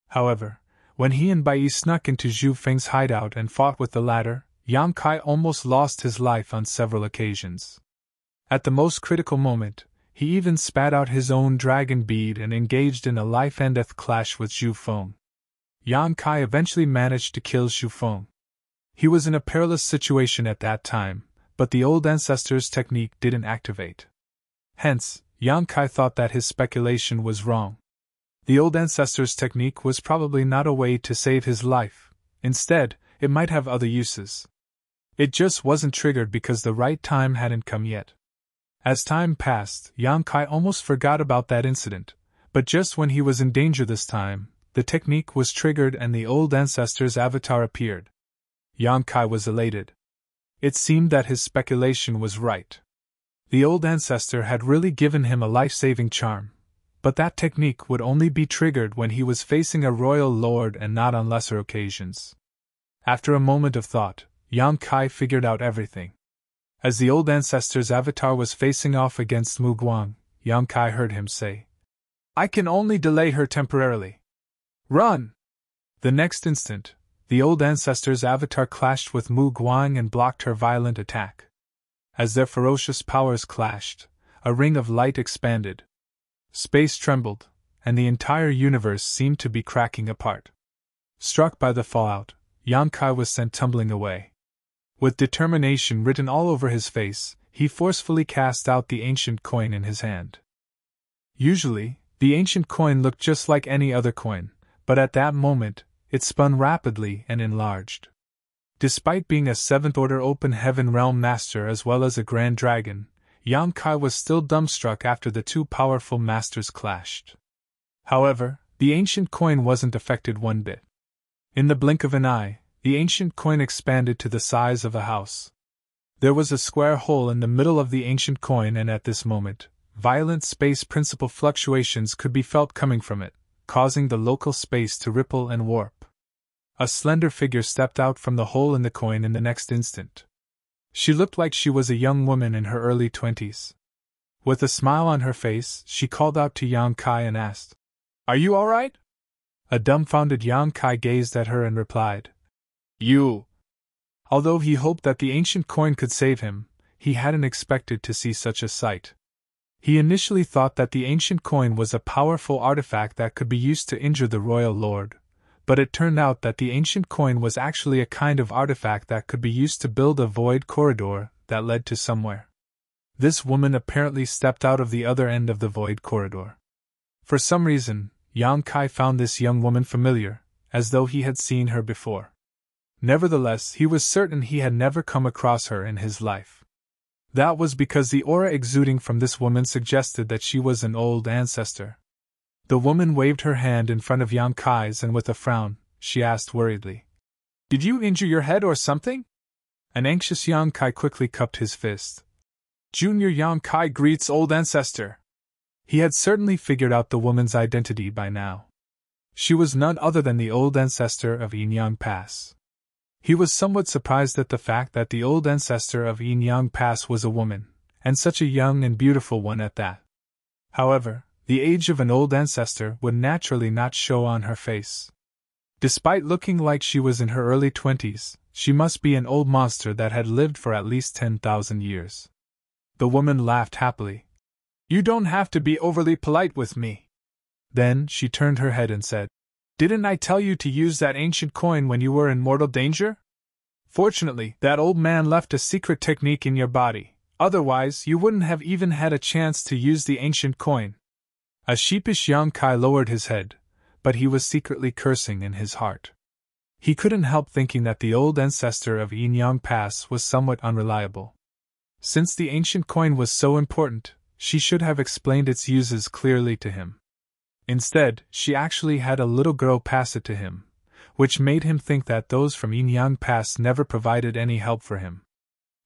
However, when he and Bai snuck into Zhu Feng's hideout and fought with the latter, Yang Kai almost lost his life on several occasions. At the most critical moment, he even spat out his own dragon bead and engaged in a life-and-death clash with Zhu Feng. Yang Kai eventually managed to kill Zhu Feng. He was in a perilous situation at that time, but the old ancestor's technique didn't activate. Hence, Yang Kai thought that his speculation was wrong. The old ancestor's technique was probably not a way to save his life. Instead, it might have other uses. It just wasn't triggered because the right time hadn't come yet. As time passed, Yang Kai almost forgot about that incident, but just when he was in danger this time, the technique was triggered and the old ancestor's avatar appeared. Yang Kai was elated. It seemed that his speculation was right. The old ancestor had really given him a life-saving charm, but that technique would only be triggered when he was facing a royal lord and not on lesser occasions. After a moment of thought, Yang Kai figured out everything. As the old ancestor's avatar was facing off against Mu Guang, Yang Kai heard him say, "I can only delay her temporarily. Run!" The next instant, the old ancestor's avatar clashed with Mu Guang and blocked her violent attack. As their ferocious powers clashed, a ring of light expanded. Space trembled, and the entire universe seemed to be cracking apart. Struck by the fallout, Yang Kai was sent tumbling away. With determination written all over his face, he forcefully cast out the ancient coin in his hand. Usually, the ancient coin looked just like any other coin, but at that moment, it spun rapidly and enlarged. Despite being a seventh-order open heaven realm master as well as a grand dragon, Yang Kai was still dumbstruck after the two powerful masters clashed. However, the ancient coin wasn't affected one bit. In the blink of an eye, the ancient coin expanded to the size of a house. There was a square hole in the middle of the ancient coin, and at this moment, violent space principle fluctuations could be felt coming from it, causing the local space to ripple and warp. A slender figure stepped out from the hole in the coin in the next instant. She looked like she was a young woman in her early 20s. With a smile on her face, she called out to Yang Kai and asked, "Are you all right?" A dumbfounded Yang Kai gazed at her and replied, "You." Although he hoped that the ancient coin could save him, he hadn't expected to see such a sight. He initially thought that the ancient coin was a powerful artifact that could be used to injure the royal lord, but it turned out that the ancient coin was actually a kind of artifact that could be used to build a void corridor that led to somewhere. This woman apparently stepped out of the other end of the void corridor. For some reason, Yang Kai found this young woman familiar, as though he had seen her before. Nevertheless, he was certain he had never come across her in his life. That was because the aura exuding from this woman suggested that she was an old ancestor. The woman waved her hand in front of Yang Kai's and with a frown, she asked worriedly, "Did you injure your head or something?" An anxious Yang Kai quickly cupped his fist. Junior Yang Kai greets old ancestor. He had certainly figured out the woman's identity by now. She was none other than the old ancestor of Yinyang Pass. He was somewhat surprised at the fact that the old ancestor of Yinyang Pass was a woman, and such a young and beautiful one at that. However, the age of an old ancestor would naturally not show on her face. Despite looking like she was in her early 20s, she must be an old monster that had lived for at least 10,000 years. The woman laughed happily. "You don't have to be overly polite with me." Then she turned her head and said, "Didn't I tell you to use that ancient coin when you were in mortal danger? Fortunately, that old man left a secret technique in your body, otherwise you wouldn't have even had a chance to use the ancient coin." A sheepish Yang Kai lowered his head, but he was secretly cursing in his heart. He couldn't help thinking that the old ancestor of Yinyang Pass was somewhat unreliable. Since the ancient coin was so important, she should have explained its uses clearly to him. Instead, she actually had a little girl pass it to him, which made him think that those from Yinyang Pass never provided any help for him.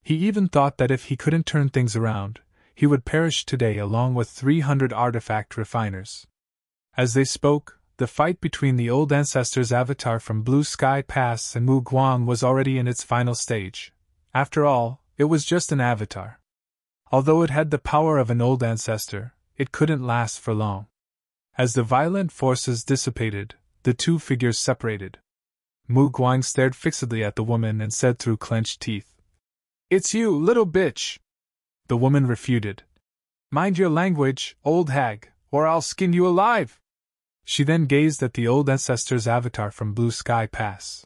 He even thought that if he couldn't turn things around, he would perish today along with 300 artifact refiners. As they spoke, the fight between the old ancestor's avatar from Blue Sky Pass and Mu Guang was already in its final stage. After all, it was just an avatar. Although it had the power of an old ancestor, it couldn't last for long. As the violent forces dissipated, the two figures separated. Mu Guang stared fixedly at the woman and said through clenched teeth, "It's you, little bitch!" The woman refuted. "Mind your language, old hag, or I'll skin you alive!" She then gazed at the old ancestor's avatar from Blue Sky Pass.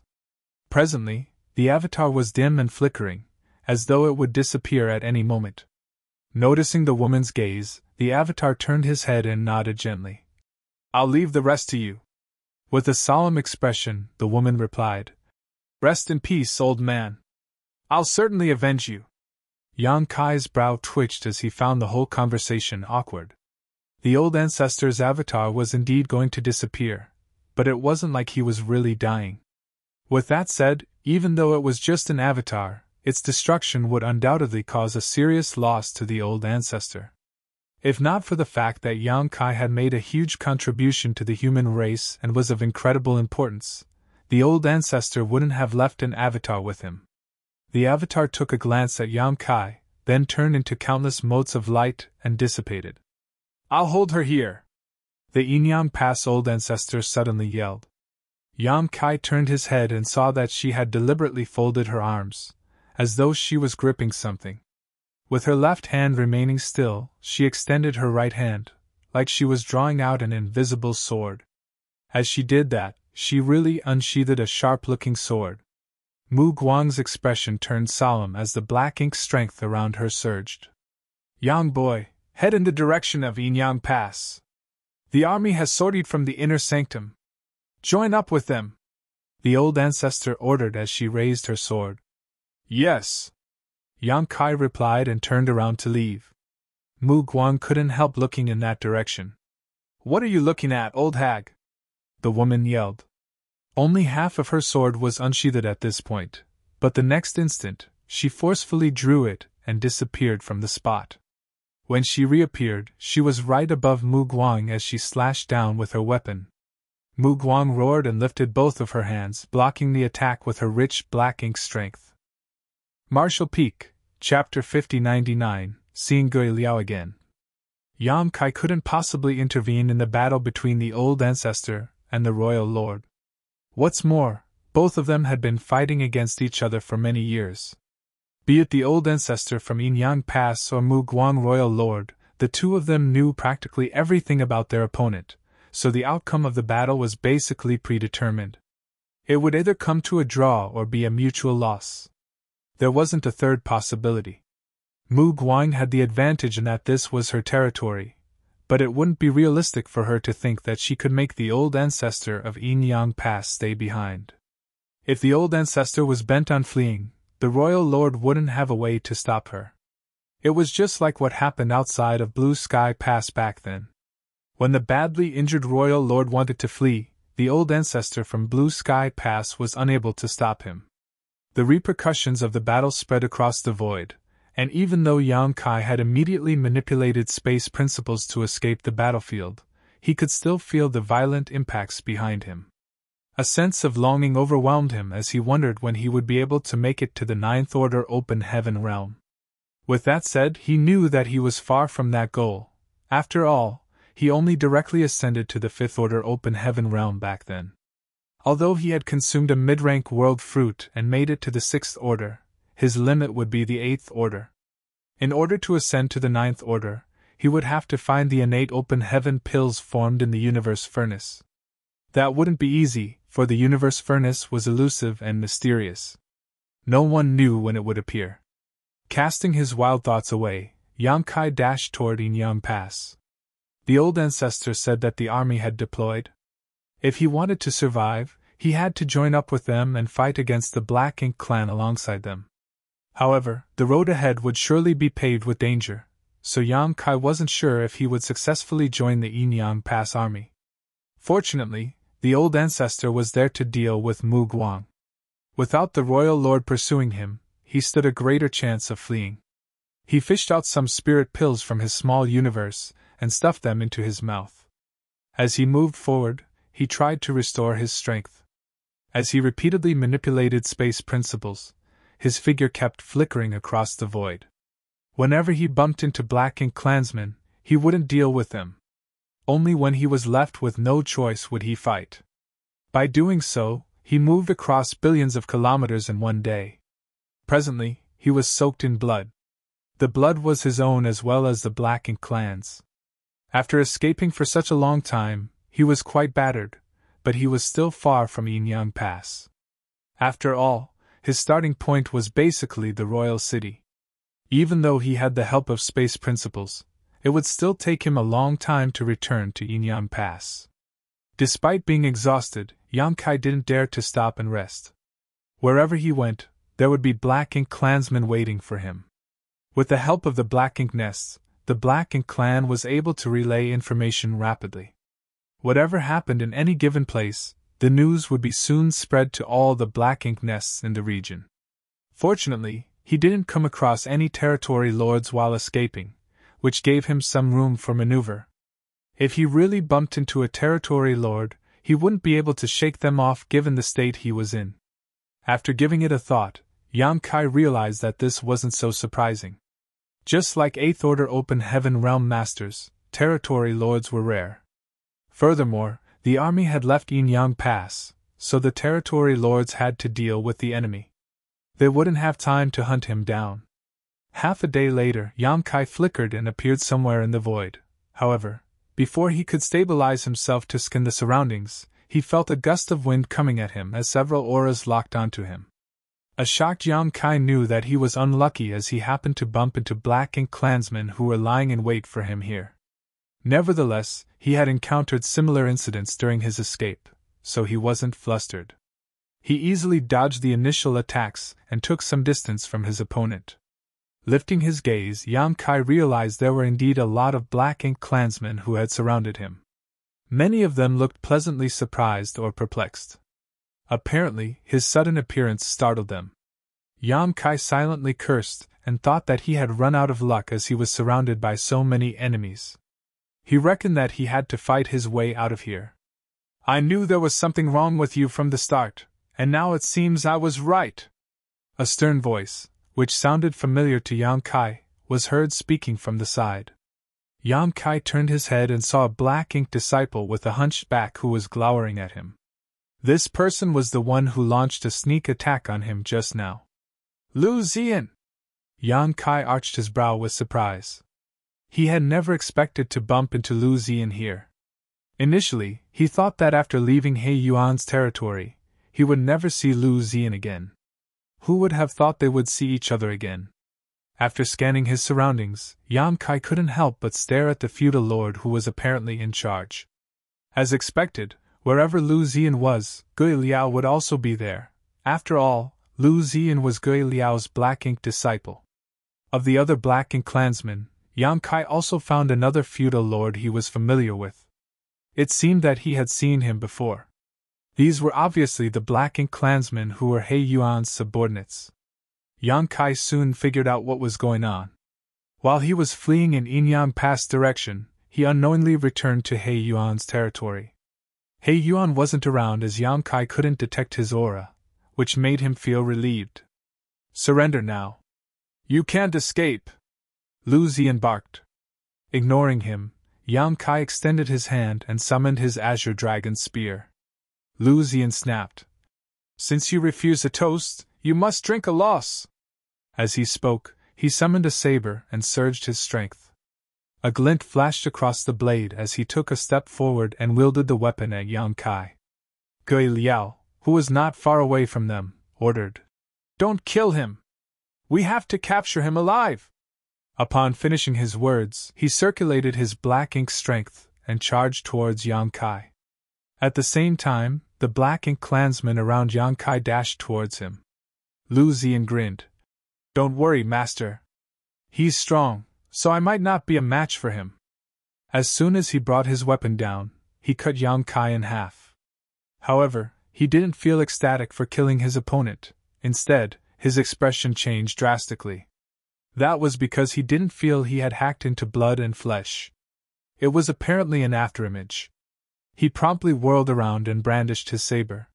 Presently, the avatar was dim and flickering, as though it would disappear at any moment. Noticing the woman's gaze, the avatar turned his head and nodded gently. "I'll leave the rest to you." With a solemn expression, the woman replied, "Rest in peace, old man. I'll certainly avenge you." Yang Kai's brow twitched as he found the whole conversation awkward. The old ancestor's avatar was indeed going to disappear, but it wasn't like he was really dying. With that said, even though it was just an avatar, its destruction would undoubtedly cause a serious loss to the old ancestor. If not for the fact that Yang Kai had made a huge contribution to the human race and was of incredible importance, the old ancestor wouldn't have left an avatar with him. The avatar took a glance at Yang Kai, then turned into countless motes of light and dissipated. "I'll hold her here!" The Yinyang Pass old ancestor suddenly yelled. Yang Kai turned his head and saw that she had deliberately folded her arms, as though she was gripping something. With her left hand remaining still, she extended her right hand, like she was drawing out an invisible sword. As she did that, she really unsheathed a sharp-looking sword. Mu Guang's expression turned solemn as the black ink strength around her surged. "Young boy, head in the direction of Yinyang Pass. The army has sortied from the inner sanctum. Join up with them," the old ancestor ordered as she raised her sword. "Yes," Yang Kai replied and turned around to leave. Mu Guang couldn't help looking in that direction. "What are you looking at, old hag?" the woman yelled. Only half of her sword was unsheathed at this point, but the next instant, she forcefully drew it and disappeared from the spot. When she reappeared, she was right above Mu Guang as she slashed down with her weapon. Mu Guang roared and lifted both of her hands, blocking the attack with her rich black ink strength. Martial Peak, Chapter 5099, Seeing Gui Liao again. Yang Kai couldn't possibly intervene in the battle between the old ancestor and the royal lord. What's more, both of them had been fighting against each other for many years. Be it the old ancestor from Yinyang Pass or Mu Guang royal lord, the two of them knew practically everything about their opponent, so the outcome of the battle was basically predetermined. It would either come to a draw or be a mutual loss. There wasn't a third possibility. Mu Guang had the advantage in that this was her territory, but it wouldn't be realistic for her to think that she could make the old ancestor of Yin Pass stay behind. If the old ancestor was bent on fleeing, the royal lord wouldn't have a way to stop her. It was just like what happened outside of Blue Sky Pass back then. When the badly injured royal lord wanted to flee, the old ancestor from Blue Sky Pass was unable to stop him. The repercussions of the battle spread across the void, and even though Yang Kai had immediately manipulated space principles to escape the battlefield, he could still feel the violent impacts behind him. A sense of longing overwhelmed him as he wondered when he would be able to make it to the Ninth Order Open Heaven realm. With that said, he knew that he was far from that goal. After all, he only directly ascended to the Fifth Order Open Heaven realm back then. Although he had consumed a mid-rank world fruit and made it to the Sixth Order, his limit would be the Eighth Order. In order to ascend to the Ninth Order, he would have to find the innate open heaven pills formed in the universe furnace. That wouldn't be easy, for the universe furnace was elusive and mysterious. No one knew when it would appear. Casting his wild thoughts away, Yang Kai dashed toward Yin Pass. The old ancestor said that the army had deployed. If he wanted to survive, he had to join up with them and fight against the Black Ink clan alongside them. However, the road ahead would surely be paved with danger, so Yang Kai wasn't sure if he would successfully join the Yin Pass army. Fortunately, the old ancestor was there to deal with Mu Guang. Without the royal lord pursuing him, he stood a greater chance of fleeing. He fished out some spirit pills from his small universe and stuffed them into his mouth. As he moved forward, he tried to restore his strength. As he repeatedly manipulated space principles, his figure kept flickering across the void. Whenever he bumped into Black Ink clansmen, he wouldn't deal with them. Only when he was left with no choice would he fight. By doing so, he moved across billions of kilometers in one day. Presently, he was soaked in blood. The blood was his own as well as the Black Ink clan's. After escaping for such a long time, he was quite battered, but he was still far from Yin Pass. After all, his starting point was basically the royal city. Even though he had the help of space principles, it would still take him a long time to return to Yin Pass. Despite being exhausted, Yang Kai didn't dare to stop and rest. Wherever he went, there would be Black Ink clansmen waiting for him. With the help of the Black Ink nests, the Black Ink clan was able to relay information rapidly. Whatever happened in any given place, the news would be soon spread to all the Black Ink nests in the region. Fortunately, he didn't come across any territory lords while escaping, which gave him some room for maneuver. If he really bumped into a territory lord, he wouldn't be able to shake them off given the state he was in. After giving it a thought, Yang Kai realized that this wasn't so surprising. Just like Eighth Order Open Heaven Realm Masters, territory lords were rare. Furthermore, the army had left Yin Pass, so the territory lords had to deal with the enemy. They wouldn't have time to hunt him down. Half a day later, Yang Kai flickered and appeared somewhere in the void. However, before he could stabilize himself to scan the surroundings, he felt a gust of wind coming at him as several auras locked onto him. A shocked Yang Kai knew that he was unlucky as he happened to bump into Black Ink clansmen who were lying in wait for him here. Nevertheless, he had encountered similar incidents during his escape, so he wasn't flustered. He easily dodged the initial attacks and took some distance from his opponent. Lifting his gaze, Yang Kai realized there were indeed a lot of Black Ink clansmen who had surrounded him. Many of them looked pleasantly surprised or perplexed. Apparently, his sudden appearance startled them. Yang Kai silently cursed and thought that he had run out of luck as he was surrounded by so many enemies. He reckoned that he had to fight his way out of here. "I knew there was something wrong with you from the start, and now it seems I was right." A stern voice, which sounded familiar to Yang Kai, was heard speaking from the side. Yang Kai turned his head and saw a Black Ink disciple with a hunched back who was glowering at him. This person was the one who launched a sneak attack on him just now. "Lu Zian!" Yang Kai arched his brow with surprise. He had never expected to bump into Lu Zian here. Initially, he thought that after leaving He Yuan's territory, he would never see Lu Zian again. Who would have thought they would see each other again? After scanning his surroundings, Yang Kai couldn't help but stare at the feudal lord who was apparently in charge. As expected, wherever Lu Ziyan was, Gui Liao would also be there. After all, Lu Ziyan was Gui Liao's Black Ink disciple. Of the other Black Ink clansmen, Yang Kai also found another feudal lord he was familiar with. It seemed that he had seen him before. These were obviously the Black Ink clansmen who were He Yuan's subordinates. Yang Kai soon figured out what was going on. While he was fleeing in Yinyang Pass direction, he unknowingly returned to He Yuan's territory. He Yuan wasn't around as Yang Kai couldn't detect his aura, which made him feel relieved. "Surrender now. You can't escape," Lu Ziyan barked. Ignoring him, Yang Kai extended his hand and summoned his azure dragon spear. Lu Ziyan snapped. "Since you refuse a toast, you must drink a loss." As he spoke, he summoned a saber and surged his strength. A glint flashed across the blade as he took a step forward and wielded the weapon at Yang Kai. Gui Liao, who was not far away from them, ordered, "Don't kill him! We have to capture him alive!" Upon finishing his words, he circulated his Black Ink strength and charged towards Yang Kai. At the same time, the Black Ink clansmen around Yang Kai dashed towards him. Lu Ziyan grinned. "Don't worry, master. He's strong, so I might not be a match for him." As soon as he brought his weapon down, he cut Yang Kai in half. However, he didn't feel ecstatic for killing his opponent. Instead, his expression changed drastically. That was because he didn't feel he had hacked into blood and flesh. It was apparently an afterimage. He promptly whirled around and brandished his saber.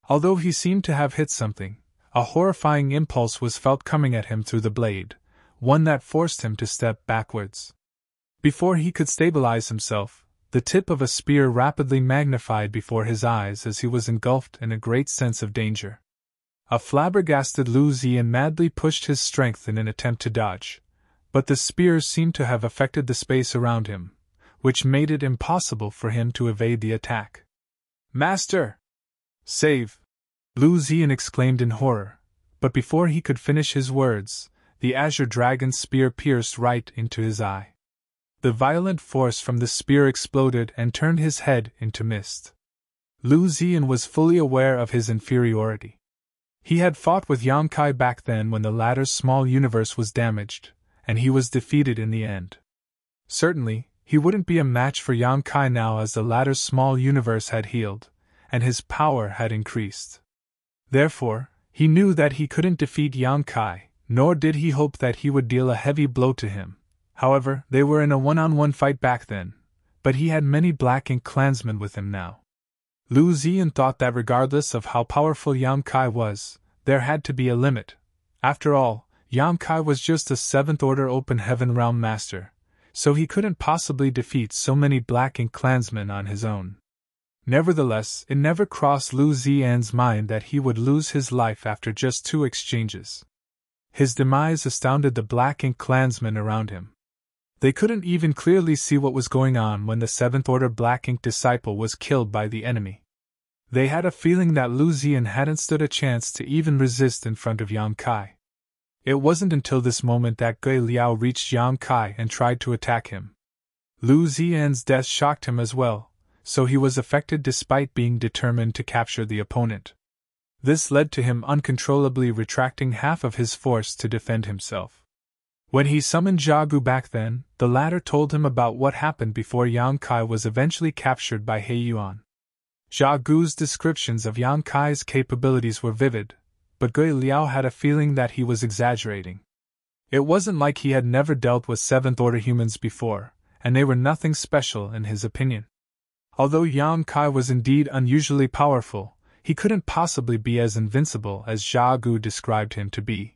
Although he seemed to have hit something, a horrifying impulse was felt coming at him through the blade, one that forced him to step backwards. Before he could stabilize himself, the tip of a spear rapidly magnified before his eyes as he was engulfed in a great sense of danger. A flabbergasted Lu Ziyan madly pushed his strength in an attempt to dodge, but the spear seemed to have affected the space around him, which made it impossible for him to evade the attack. "Master! Save!" Lu Ziyan exclaimed in horror, but before he could finish his words, the azure dragon's spear pierced right into his eye. The violent force from the spear exploded and turned his head into mist. Lu Ziyan was fully aware of his inferiority. He had fought with Yang Kai back then when the latter's small universe was damaged, and he was defeated in the end. Certainly, he wouldn't be a match for Yang Kai now as the latter's small universe had healed, and his power had increased. Therefore, he knew that he couldn't defeat Yang Kai, nor did he hope that he would deal a heavy blow to him. However, they were in a one-on-one fight back then, but he had many Black Ink clansmen with him now. Lu Ziyan thought that regardless of how powerful Yang Kai was, there had to be a limit. After all, Yang Kai was just a 7th Order Open Heaven Realm Master, so he couldn't possibly defeat so many Black Ink clansmen on his own. Nevertheless, it never crossed Lu Ziyan's mind that he would lose his life after just 2 exchanges. His demise astounded the Black Ink clansmen around him. They couldn't even clearly see what was going on when the 7th Order Black Ink disciple was killed by the enemy. They had a feeling that Lu Ziyan hadn't stood a chance to even resist in front of Yang Kai. It wasn't until this moment that Gui Liao reached Yang Kai and tried to attack him. Lu Ziyan's death shocked him as well, so he was affected despite being determined to capture the opponent. This led to him uncontrollably retracting half of his force to defend himself. When he summoned Jiagu back then, the latter told him about what happened before Yang Kai was eventually captured by He Yuan. Jiagu's descriptions of Yang Kai's capabilities were vivid, but Gui Liao had a feeling that he was exaggerating. It wasn't like he had never dealt with 7th Order humans before, and they were nothing special in his opinion. Although Yang Kai was indeed unusually powerful, he couldn't possibly be as invincible as Jiagu described him to be.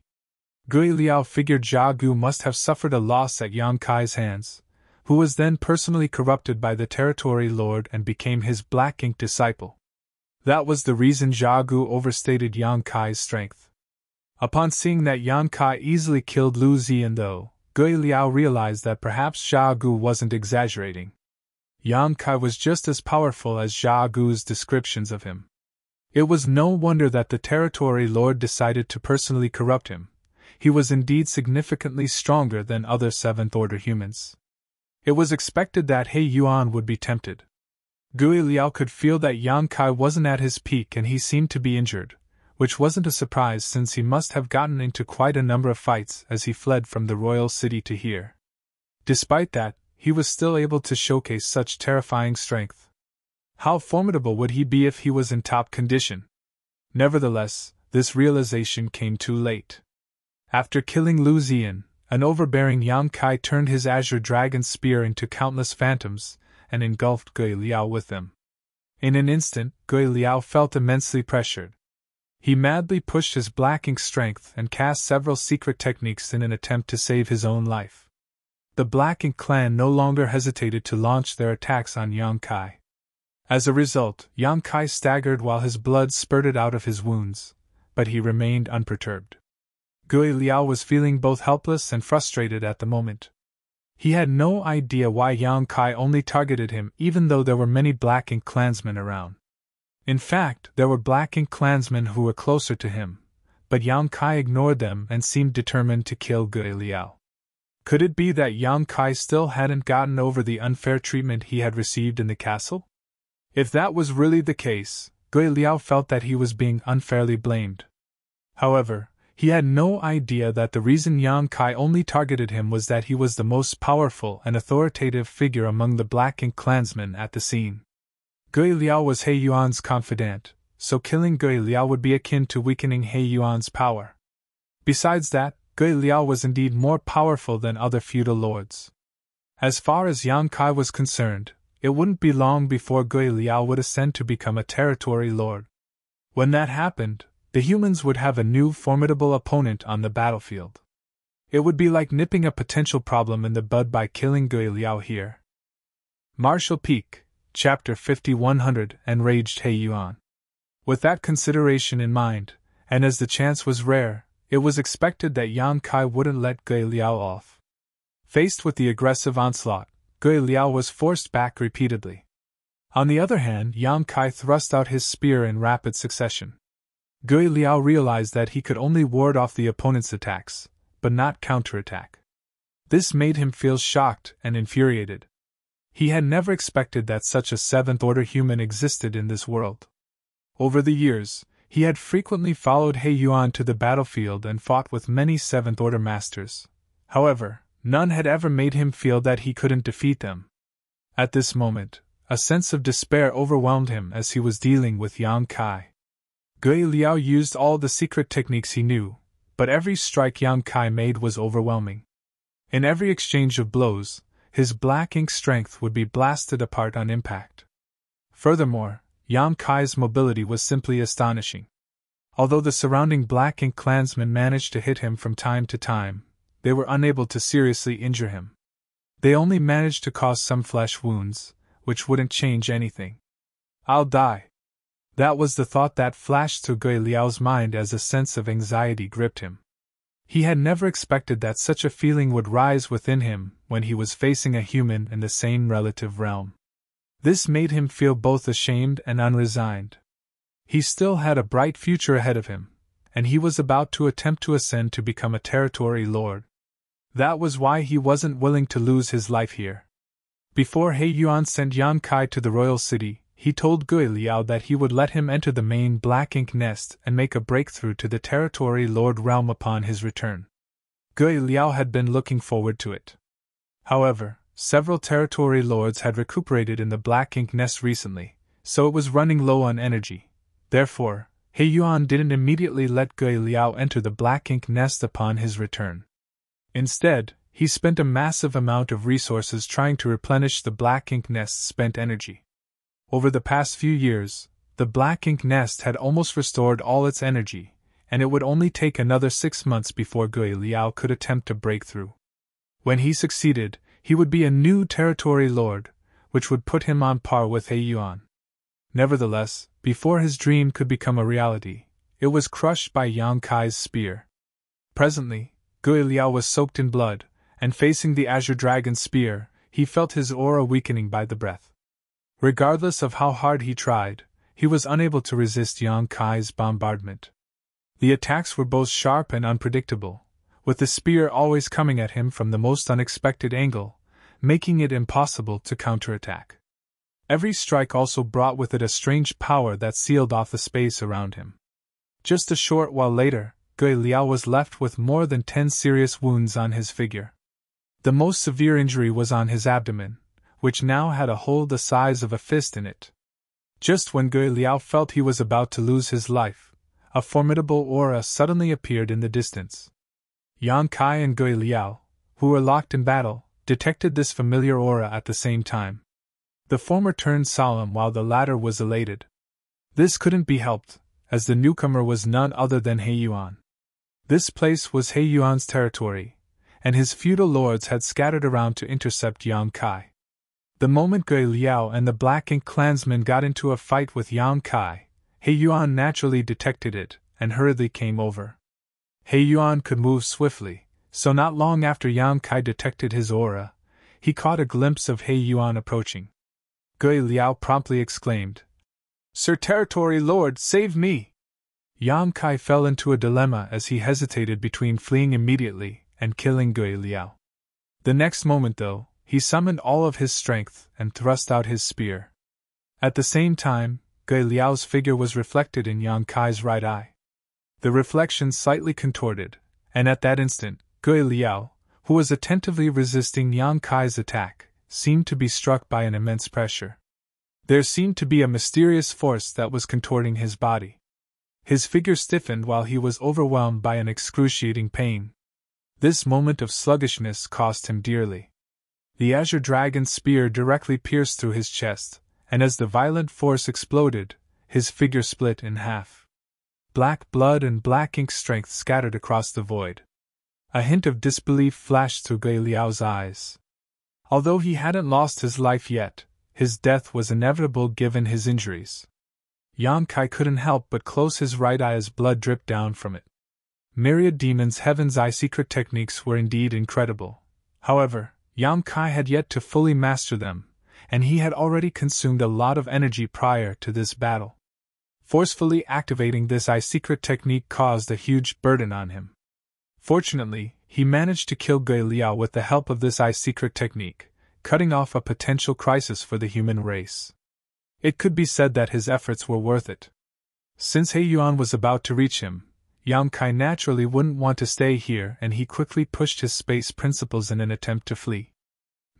Gui Liao figured Jiagu must have suffered a loss at Yang Kai's hands, who was then personally corrupted by the territory lord and became his Black Ink disciple. That was the reason Jiagu overstated Yang Kai's strength. Upon seeing that Yang Kai easily killed Lu Ziyan though, Gui Liao realized that perhaps Jiagu wasn't exaggerating. Yang Kai was just as powerful as Jiagu's descriptions of him. It was no wonder that the territory lord decided to personally corrupt him. he was indeed significantly stronger than other seventh-order humans. It was expected that He Yuan would be tempted. Gui Liao could feel that Yang Kai wasn't at his peak and he seemed to be injured, which wasn't a surprise since he must have gotten into quite a number of fights as he fled from the royal city to here. Despite that, he was still able to showcase such terrifying strength. How formidable would he be if he was in top condition? Nevertheless, this realization came too late. After killing Lu Ziyan, an overbearing Yang Kai turned his azure dragon spear into countless phantoms and engulfed Gui Liao with them. In an instant, Gui Liao felt immensely pressured. He madly pushed his black ink strength and cast several secret techniques in an attempt to save his own life. The Black Ink clan no longer hesitated to launch their attacks on Yang Kai. As a result, Yang Kai staggered while his blood spurted out of his wounds, but he remained unperturbed. Gui Liao was feeling both helpless and frustrated at the moment. He had no idea why Yang Kai only targeted him even though there were many Black Ink clansmen around. In fact, there were Black Ink clansmen who were closer to him, but Yang Kai ignored them and seemed determined to kill Gui Liao. Could it be that Yang Kai still hadn't gotten over the unfair treatment he had received in the castle? If that was really the case, Gui Liao felt that he was being unfairly blamed. However, he had no idea that the reason Yang Kai only targeted him was that he was the most powerful and authoritative figure among the Black Ink clansmen at the scene. Gui Liao was He Yuan's confidant, so killing Gui Liao would be akin to weakening He Yuan's power. Besides that, Gui Liao was indeed more powerful than other feudal lords. As far as Yang Kai was concerned, it wouldn't be long before Gui Liao would ascend to become a territory lord. When that happened, the humans would have a new formidable opponent on the battlefield. It would be like nipping a potential problem in the bud by killing Gui Liao here. Martial Peak, Chapter 5100 Enraged He Yuan. With that consideration in mind, and as the chance was rare, it was expected that Yang Kai wouldn't let Gui Liao off. Faced with the aggressive onslaught, Gui Liao was forced back repeatedly. On the other hand, Yang Kai thrust out his spear in rapid succession. Gui Liao realized that he could only ward off the opponent's attacks, but not counterattack. This made him feel shocked and infuriated. He had never expected that such a seventh-order human existed in this world. Over the years, he had frequently followed He Yuan to the battlefield and fought with many seventh-order masters. However, none had ever made him feel that he couldn't defeat them. At this moment, a sense of despair overwhelmed him as he was dealing with Yang Kai. Gui Liao used all the secret techniques he knew, but every strike Yang Kai made was overwhelming. In every exchange of blows, his Black Ink strength would be blasted apart on impact. Furthermore, Yang Kai's mobility was simply astonishing. Although the surrounding Black Ink clansmen managed to hit him from time to time, they were unable to seriously injure him. They only managed to cause some flesh wounds, which wouldn't change anything. I'll die. That was the thought that flashed through Gui Liao's mind as a sense of anxiety gripped him. He had never expected that such a feeling would rise within him when he was facing a human in the same relative realm. This made him feel both ashamed and unresigned. He still had a bright future ahead of him, and he was about to attempt to ascend to become a territory lord. That was why he wasn't willing to lose his life here. Before He Yuan sent Yang Kai to the royal city, he told Gui Liao that he would let him enter the main Black Ink nest and make a breakthrough to the territory lord realm upon his return. Gui Liao had been looking forward to it. However, several territory lords had recuperated in the Black Ink nest recently, so it was running low on energy. Therefore, He Yuan didn't immediately let Gui Liao enter the Black Ink nest upon his return. Instead, he spent a massive amount of resources trying to replenish the Black Ink nest's spent energy. Over the past few years, the Black Ink nest had almost restored all its energy, and it would only take another 6 months before Gui Liao could attempt a breakthrough. When he succeeded, he would be a new territory lord, which would put him on par with He Yuan. Nevertheless, before his dream could become a reality, it was crushed by Yang Kai's spear. Presently, Gui Liao was soaked in blood, and facing the azure dragon's spear, he felt his aura weakening by the breath. Regardless of how hard he tried, he was unable to resist Yang Kai's bombardment. The attacks were both sharp and unpredictable, with the spear always coming at him from the most unexpected angle, making it impossible to counterattack. Every strike also brought with it a strange power that sealed off the space around him. Just a short while later, Gui Liao was left with more than 10 serious wounds on his figure. The most severe injury was on his abdomen, which now had a hole the size of a fist in it. Just when Gui Liao felt he was about to lose his life, a formidable aura suddenly appeared in the distance. Yang Kai and Gui Liao, who were locked in battle, detected this familiar aura at the same time. The former turned solemn while the latter was elated. This couldn't be helped, as the newcomer was none other than He Yuan. This place was He Yuan's territory, and his feudal lords had scattered around to intercept Yang Kai. The moment Gui Liao and the Black Ink clansmen got into a fight with Yang Kai, He Yuan naturally detected it, and hurriedly came over. He Yuan could move swiftly, so not long after Yang Kai detected his aura, he caught a glimpse of He Yuan approaching. Gui Liao promptly exclaimed, "Sir Territory Lord, save me!" Yang Kai fell into a dilemma as he hesitated between fleeing immediately and killing Gui Liao. The next moment, though, he summoned all of his strength and thrust out his spear. At the same time, Gui Liao's figure was reflected in Yang Kai's right eye. The reflection slightly contorted, and at that instant, Gui Liao, who was attentively resisting Yang Kai's attack, seemed to be struck by an immense pressure. There seemed to be a mysterious force that was contorting his body. His figure stiffened while he was overwhelmed by an excruciating pain. This moment of sluggishness cost him dearly. The azure dragon's spear directly pierced through his chest, and as the violent force exploded, his figure split in half. Black blood and black ink strength scattered across the void. A hint of disbelief flashed through Gui Liao's eyes. Although he hadn't lost his life yet, his death was inevitable given his injuries. Yang Kai couldn't help but close his right eye as blood dripped down from it. Myriad Demons Heaven's Eye secret techniques were indeed incredible. However, Yang Kai had yet to fully master them, and he had already consumed a lot of energy prior to this battle. Forcefully activating this eye secret technique caused a huge burden on him. Fortunately, he managed to kill Gui Liao with the help of this eye secret technique, cutting off a potential crisis for the human race. It could be said that his efforts were worth it. Since He Yuan was about to reach him, Yang Kai naturally wouldn't want to stay here, and he quickly pushed his space principles in an attempt to flee.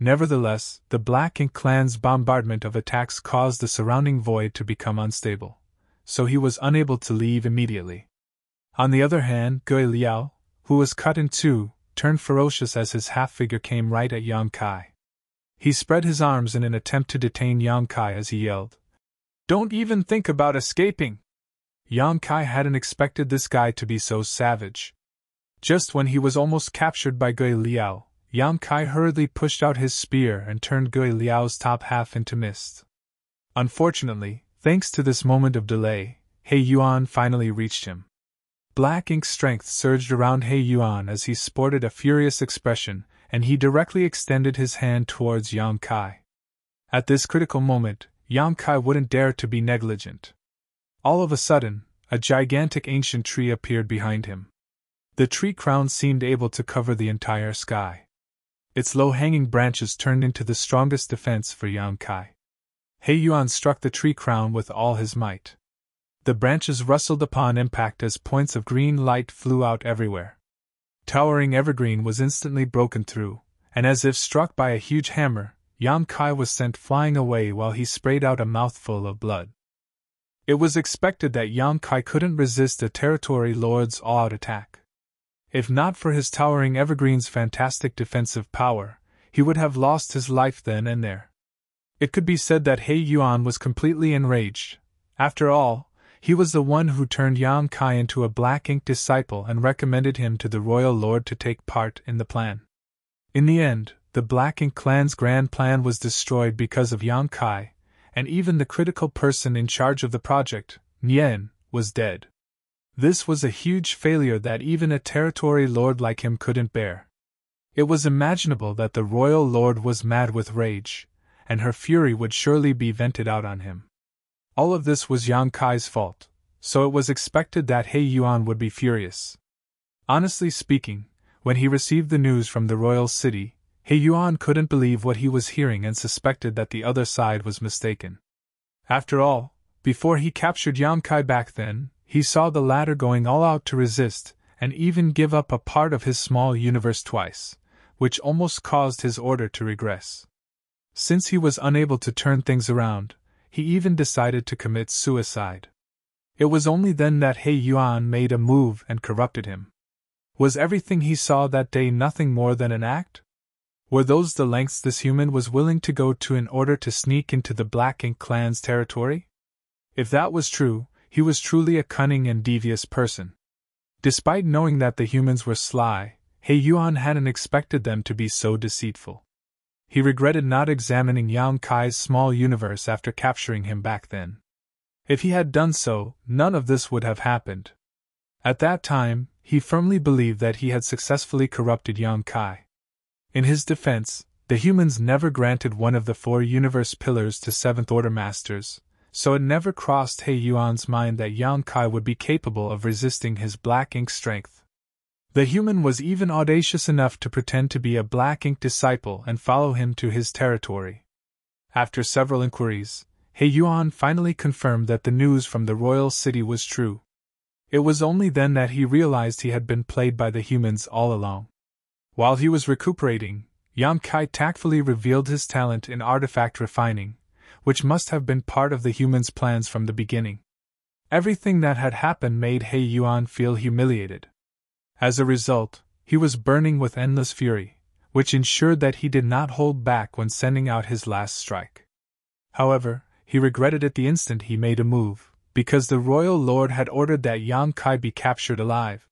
Nevertheless, the Black Ink clan's bombardment of attacks caused the surrounding void to become unstable, so he was unable to leave immediately. On the other hand, Gui Liao, who was cut in two, turned ferocious as his half-figure came right at Yang Kai. He spread his arms in an attempt to detain Yang Kai as he yelled, "Don't even think about escaping!" Yang Kai hadn't expected this guy to be so savage. Just when he was almost captured by Gui Liao, Yang Kai hurriedly pushed out his spear and turned Gui Liao's top half into mist. Unfortunately, thanks to this moment of delay, He Yuan finally reached him. Black ink strength surged around He Yuan as he sported a furious expression, and he directly extended his hand towards Yang Kai. At this critical moment, Yang Kai wouldn't dare to be negligent. All of a sudden, a gigantic ancient tree appeared behind him. The tree crown seemed able to cover the entire sky. Its low-hanging branches turned into the strongest defense for Yang Kai. He Yuan struck the tree crown with all his might. The branches rustled upon impact as points of green light flew out everywhere. Towering evergreen was instantly broken through, and as if struck by a huge hammer, Yang Kai was sent flying away while he sprayed out a mouthful of blood. It was expected that Yang Kai couldn't resist the territory lord's all-out attack. If not for his towering evergreen's fantastic defensive power, he would have lost his life then and there. It could be said that He Yuan was completely enraged. After all, he was the one who turned Yang Kai into a Black Ink disciple and recommended him to the royal lord to take part in the plan. In the end, the Black Ink clan's grand plan was destroyed because of Yang Kai, and even the critical person in charge of the project, Nian, was dead. This was a huge failure that even a territory lord like him couldn't bear. It was imaginable that the royal lord was mad with rage, and her fury would surely be vented out on him. All of this was Yang Kai's fault, so it was expected that He Yuan would be furious. Honestly speaking, When he received the news from the royal city, He Yuan couldn't believe what he was hearing and suspected that the other side was mistaken. After all, before he captured Yang Kai back then, he saw the latter going all out to resist, and even give up a part of his small universe twice, which almost caused his order to regress. Since he was unable to turn things around, he even decided to commit suicide. It was only then that He Yuan made a move and corrupted him. Was everything he saw that day nothing more than an act? Were those the lengths this human was willing to go to in order to sneak into the Black Ink clan's territory? If that was true, he was truly a cunning and devious person. Despite knowing that the humans were sly, He Yuan hadn't expected them to be so deceitful. He regretted not examining Yang Kai's small universe after capturing him back then. If he had done so, none of this would have happened. At that time, he firmly believed that he had successfully corrupted Yang Kai. In his defense, the humans never granted one of the 4 universe pillars to 7th Order Masters, so it never crossed He Yuan's mind that Yang Kai would be capable of resisting his Black Ink strength. The human was even audacious enough to pretend to be a Black Ink disciple and follow him to his territory. After several inquiries, He Yuan finally confirmed that the news from the royal city was true. It was only then that he realized he had been played by the humans all along. While he was recuperating, Yang Kai tactfully revealed his talent in artifact refining, which must have been part of the humans' plans from the beginning. Everything that had happened made He Yuan feel humiliated. As a result, he was burning with endless fury, which ensured that he did not hold back when sending out his last strike. However, he regretted it the instant he made a move, because the royal lord had ordered that Yang Kai be captured alive.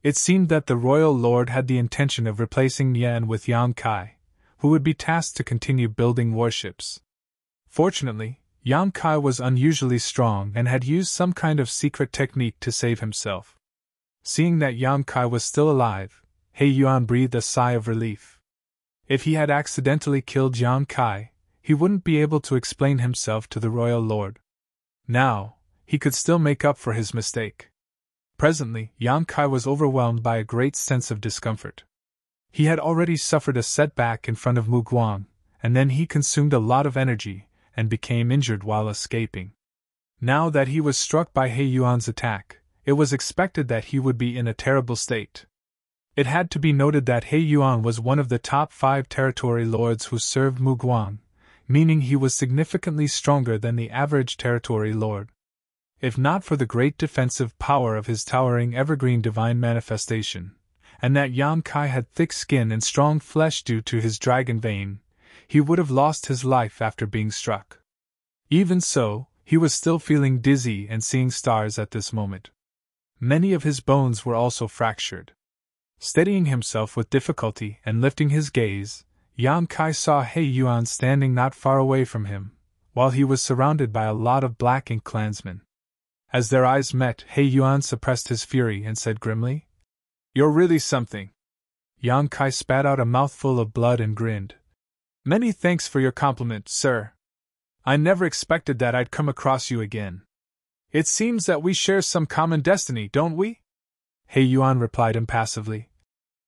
It seemed that the royal lord had the intention of replacing Yan with Yang Kai, who would be tasked to continue building warships. Fortunately, Yang Kai was unusually strong and had used some kind of secret technique to save himself. Seeing that Yang Kai was still alive, He Yuan breathed a sigh of relief. If he had accidentally killed Yang Kai, he wouldn't be able to explain himself to the royal lord. Now, he could still make up for his mistake. Presently, Yang Kai was overwhelmed by a great sense of discomfort. He had already suffered a setback in front of Mu Guang, and then he consumed a lot of energy and became injured while escaping. Now that he was struck by He Yuan's attack, it was expected that he would be in a terrible state. It had to be noted that He Yuan was one of the top 5 territory lords who served Mu Guang, meaning he was significantly stronger than the average territory lord. If not for the great defensive power of his towering evergreen divine manifestation, and that Yang Kai had thick skin and strong flesh due to his dragon vein, he would have lost his life after being struck. Even so, he was still feeling dizzy and seeing stars at this moment. Many of his bones were also fractured. Steadying himself with difficulty and lifting his gaze, Yang Kai saw He Yuan standing not far away from him, while he was surrounded by a lot of Black Ink clansmen. As their eyes met, He Yuan suppressed his fury and said grimly, "You're really something." Yang Kai spat out a mouthful of blood and grinned. "Many thanks for your compliment, sir. I never expected that I'd come across you again. It seems that we share some common destiny, don't we?" He Yuan replied impassively.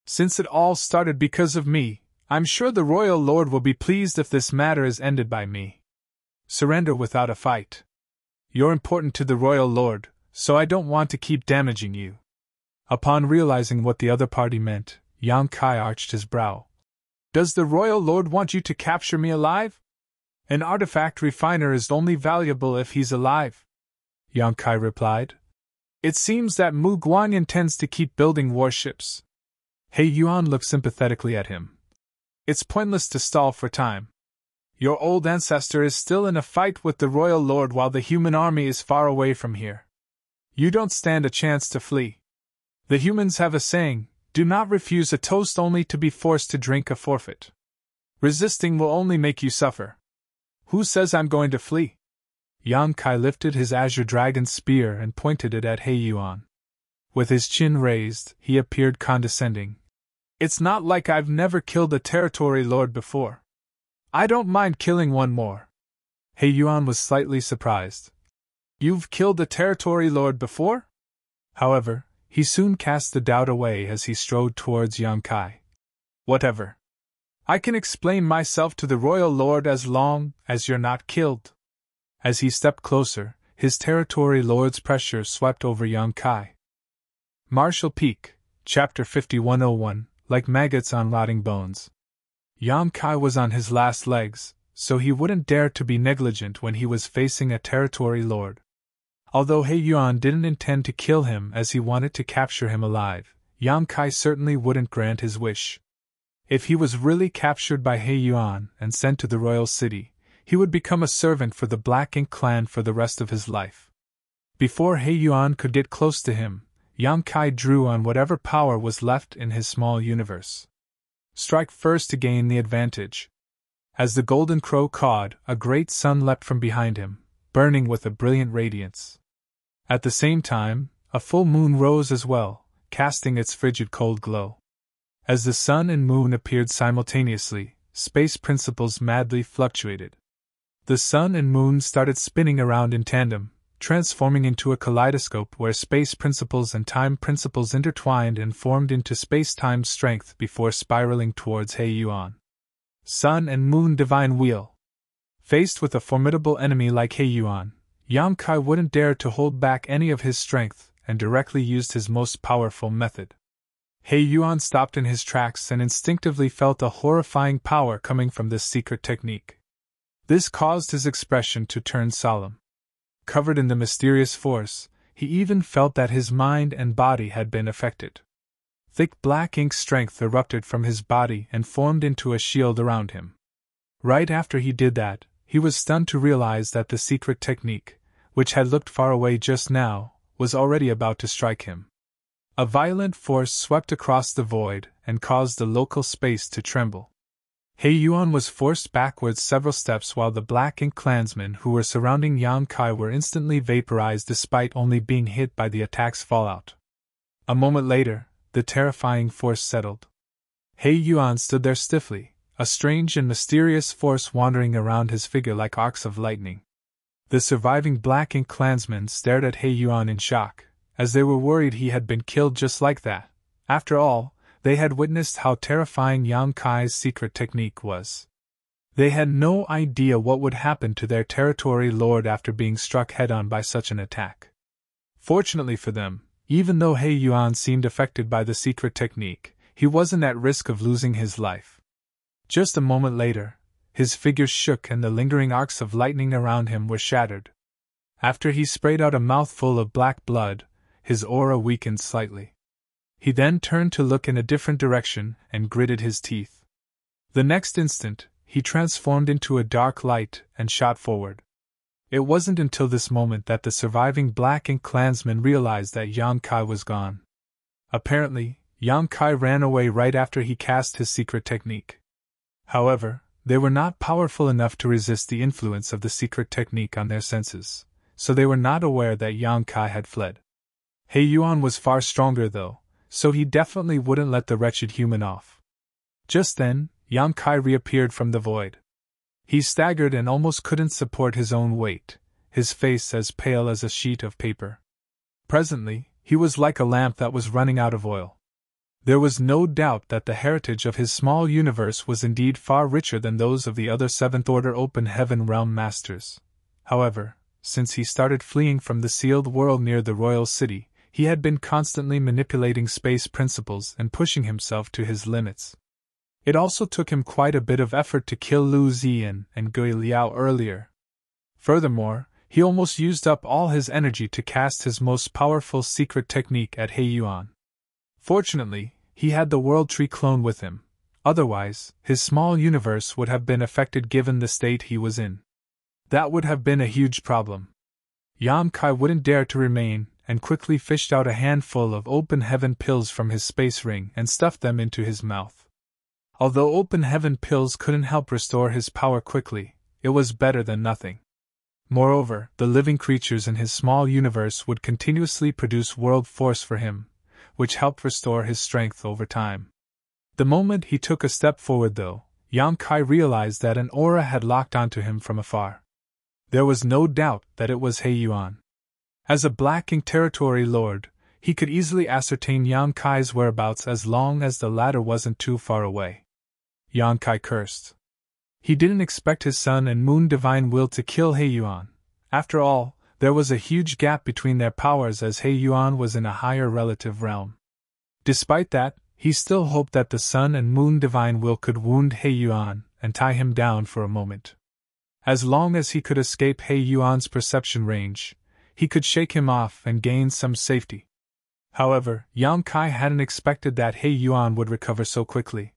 "Since it all started because of me, I'm sure the royal lord will be pleased if this matter is ended by me. Surrender without a fight. You're important to the royal lord, so I don't want to keep damaging you." Upon realizing what the other party meant, Yang Kai arched his brow. "Does the royal lord want you to capture me alive? An artifact refiner is only valuable if he's alive," Yang Kai replied. "It seems that Mu Guang intends to keep building warships." He Yuan looked sympathetically at him. "It's pointless to stall for time. Your old ancestor is still in a fight with the royal lord while the human army is far away from here. You don't stand a chance to flee. The humans have a saying, do not refuse a toast only to be forced to drink a forfeit. Resisting will only make you suffer. Who says I'm going to flee?" Yang Kai lifted his azure dragon spear and pointed it at He Yuan. With his chin raised, he appeared condescending. "It's not like I've never killed a territory lord before. I don't mind killing one more." He Yuan was slightly surprised. "You've killed a territory lord before?" However, he soon cast the doubt away as he strode towards Yang Kai. Whatever. I can explain myself to the royal lord as long as you're not killed. As he stepped closer, his territory lord's pressure swept over Yang Kai. Marshall Peak, Chapter 5101, like maggots on rotting bones. Yang Kai was on his last legs, so he wouldn't dare to be negligent when he was facing a territory lord. Although He Yuan didn't intend to kill him as he wanted to capture him alive, Yang Kai certainly wouldn't grant his wish. If he was really captured by He Yuan and sent to the royal city, he would become a servant for the Black Ink clan for the rest of his life. Before He Yuan could get close to him, Yang Kai drew on whatever power was left in his small universe. Strike first to gain the advantage. As the golden crow cawed, a great sun leapt from behind him, burning with a brilliant radiance. At the same time, a full moon rose as well, casting its frigid cold glow. As the sun and moon appeared simultaneously, space principles madly fluctuated. The sun and moon started spinning around in tandem, transforming into a kaleidoscope where space principles and time principles intertwined and formed into space-time strength before spiraling towards He Yuan. Sun and moon divine wheel. Faced with a formidable enemy like He Yuan, Yang Kai wouldn't dare to hold back any of his strength and directly used his most powerful method. He Yuan stopped in his tracks and instinctively felt a horrifying power coming from this secret technique. This caused his expression to turn solemn. Covered in the mysterious force, he even felt that his mind and body had been affected. Thick black ink strength erupted from his body and formed into a shield around him. Right after he did that, he was stunned to realize that the secret technique, which had looked far away just now, was already about to strike him. A violent force swept across the void and caused the local space to tremble. He Yuan was forced backwards several steps while the Black Ink clansmen who were surrounding Yang Kai were instantly vaporized despite only being hit by the attack's fallout. A moment later, the terrifying force settled. He Yuan stood there stiffly, a strange and mysterious force wandering around his figure like arcs of lightning. The surviving Black Ink clansmen stared at He Yuan in shock, as they were worried he had been killed just like that. After all, they had witnessed how terrifying Yang Kai's secret technique was. They had no idea what would happen to their territory lord after being struck head-on by such an attack. Fortunately for them, even though He Yuan seemed affected by the secret technique, he wasn't at risk of losing his life. Just a moment later, his figure shook and the lingering arcs of lightning around him were shattered. After he sprayed out a mouthful of black blood, his aura weakened slightly. He then turned to look in a different direction and gritted his teeth. The next instant, he transformed into a dark light and shot forward. It wasn't until this moment that the surviving Black Ink clansmen realized that Yang Kai was gone. Apparently, Yang Kai ran away right after he cast his secret technique. However, they were not powerful enough to resist the influence of the secret technique on their senses, so they were not aware that Yang Kai had fled. He Yuan was far stronger though, so he definitely wouldn't let the wretched human off. Just then, Yang Kai reappeared from the void. He staggered and almost couldn't support his own weight, his face as pale as a sheet of paper. Presently, he was like a lamp that was running out of oil. There was no doubt that the heritage of his small universe was indeed far richer than those of the other Seventh-Order Open Heaven Realm Masters. However, since he started fleeing from the sealed world near the royal city, he had been constantly manipulating space principles and pushing himself to his limits. It also took him quite a bit of effort to kill Lu Ziyan and Gui Liao earlier. Furthermore, he almost used up all his energy to cast his most powerful secret technique at He Yuan. Fortunately, he had the World Tree clone with him, otherwise, his small universe would have been affected given the state he was in. That would have been a huge problem. Yang Kai wouldn't dare to remain, and quickly fished out a handful of open heaven pills from his space ring and stuffed them into his mouth. Although open heaven pills couldn't help restore his power quickly, it was better than nothing. Moreover, the living creatures in his small universe would continuously produce world force for him, which helped restore his strength over time. The moment he took a step forward though, Yang Kai realized that an aura had locked onto him from afar. There was no doubt that it was He Yuan. As a Black Ink territory lord, he could easily ascertain Yang Kai's whereabouts as long as the latter wasn't too far away. Yang Kai cursed. He didn't expect his sun and moon divine will to kill He Yuan. After all, there was a huge gap between their powers as He Yuan was in a higher relative realm. Despite that, he still hoped that the sun and moon divine will could wound He Yuan and tie him down for a moment. As long as he could escape He Yuan's perception range, he could shake him off and gain some safety. However, Yang Kai hadn't expected that He Yuan would recover so quickly.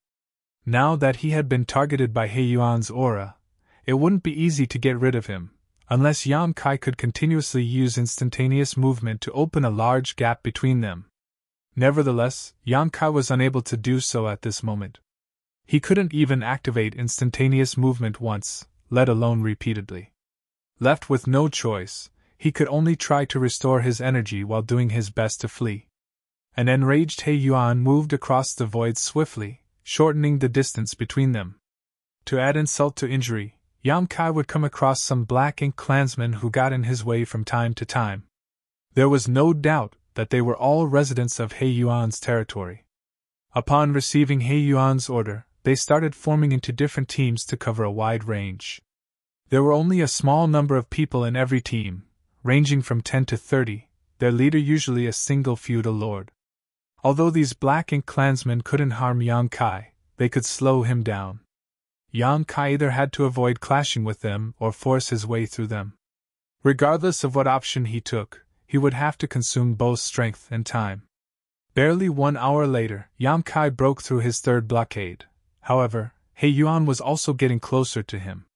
Now that he had been targeted by He Yuan's aura, it wouldn't be easy to get rid of him, unless Yang Kai could continuously use instantaneous movement to open a large gap between them. Nevertheless, Yang Kai was unable to do so at this moment. He couldn't even activate instantaneous movement once, let alone repeatedly. Left with no choice, he could only try to restore his energy while doing his best to flee. An enraged He Yuan moved across the void swiftly, shortening the distance between them. To add insult to injury, Yang Kai would come across some Black Ink clansmen who got in his way from time to time. There was no doubt that they were all residents of He Yuan's territory. Upon receiving He Yuan's order, they started forming into different teams to cover a wide range. There were only a small number of people in every team, ranging from 10 to 30, their leader usually a single feudal lord. Although these Black Ink clansmen couldn't harm Yang Kai, they could slow him down. Yang Kai either had to avoid clashing with them or force his way through them. Regardless of what option he took, he would have to consume both strength and time. Barely 1 hour later, Yang Kai broke through his third blockade. However, He Yuan was also getting closer to him.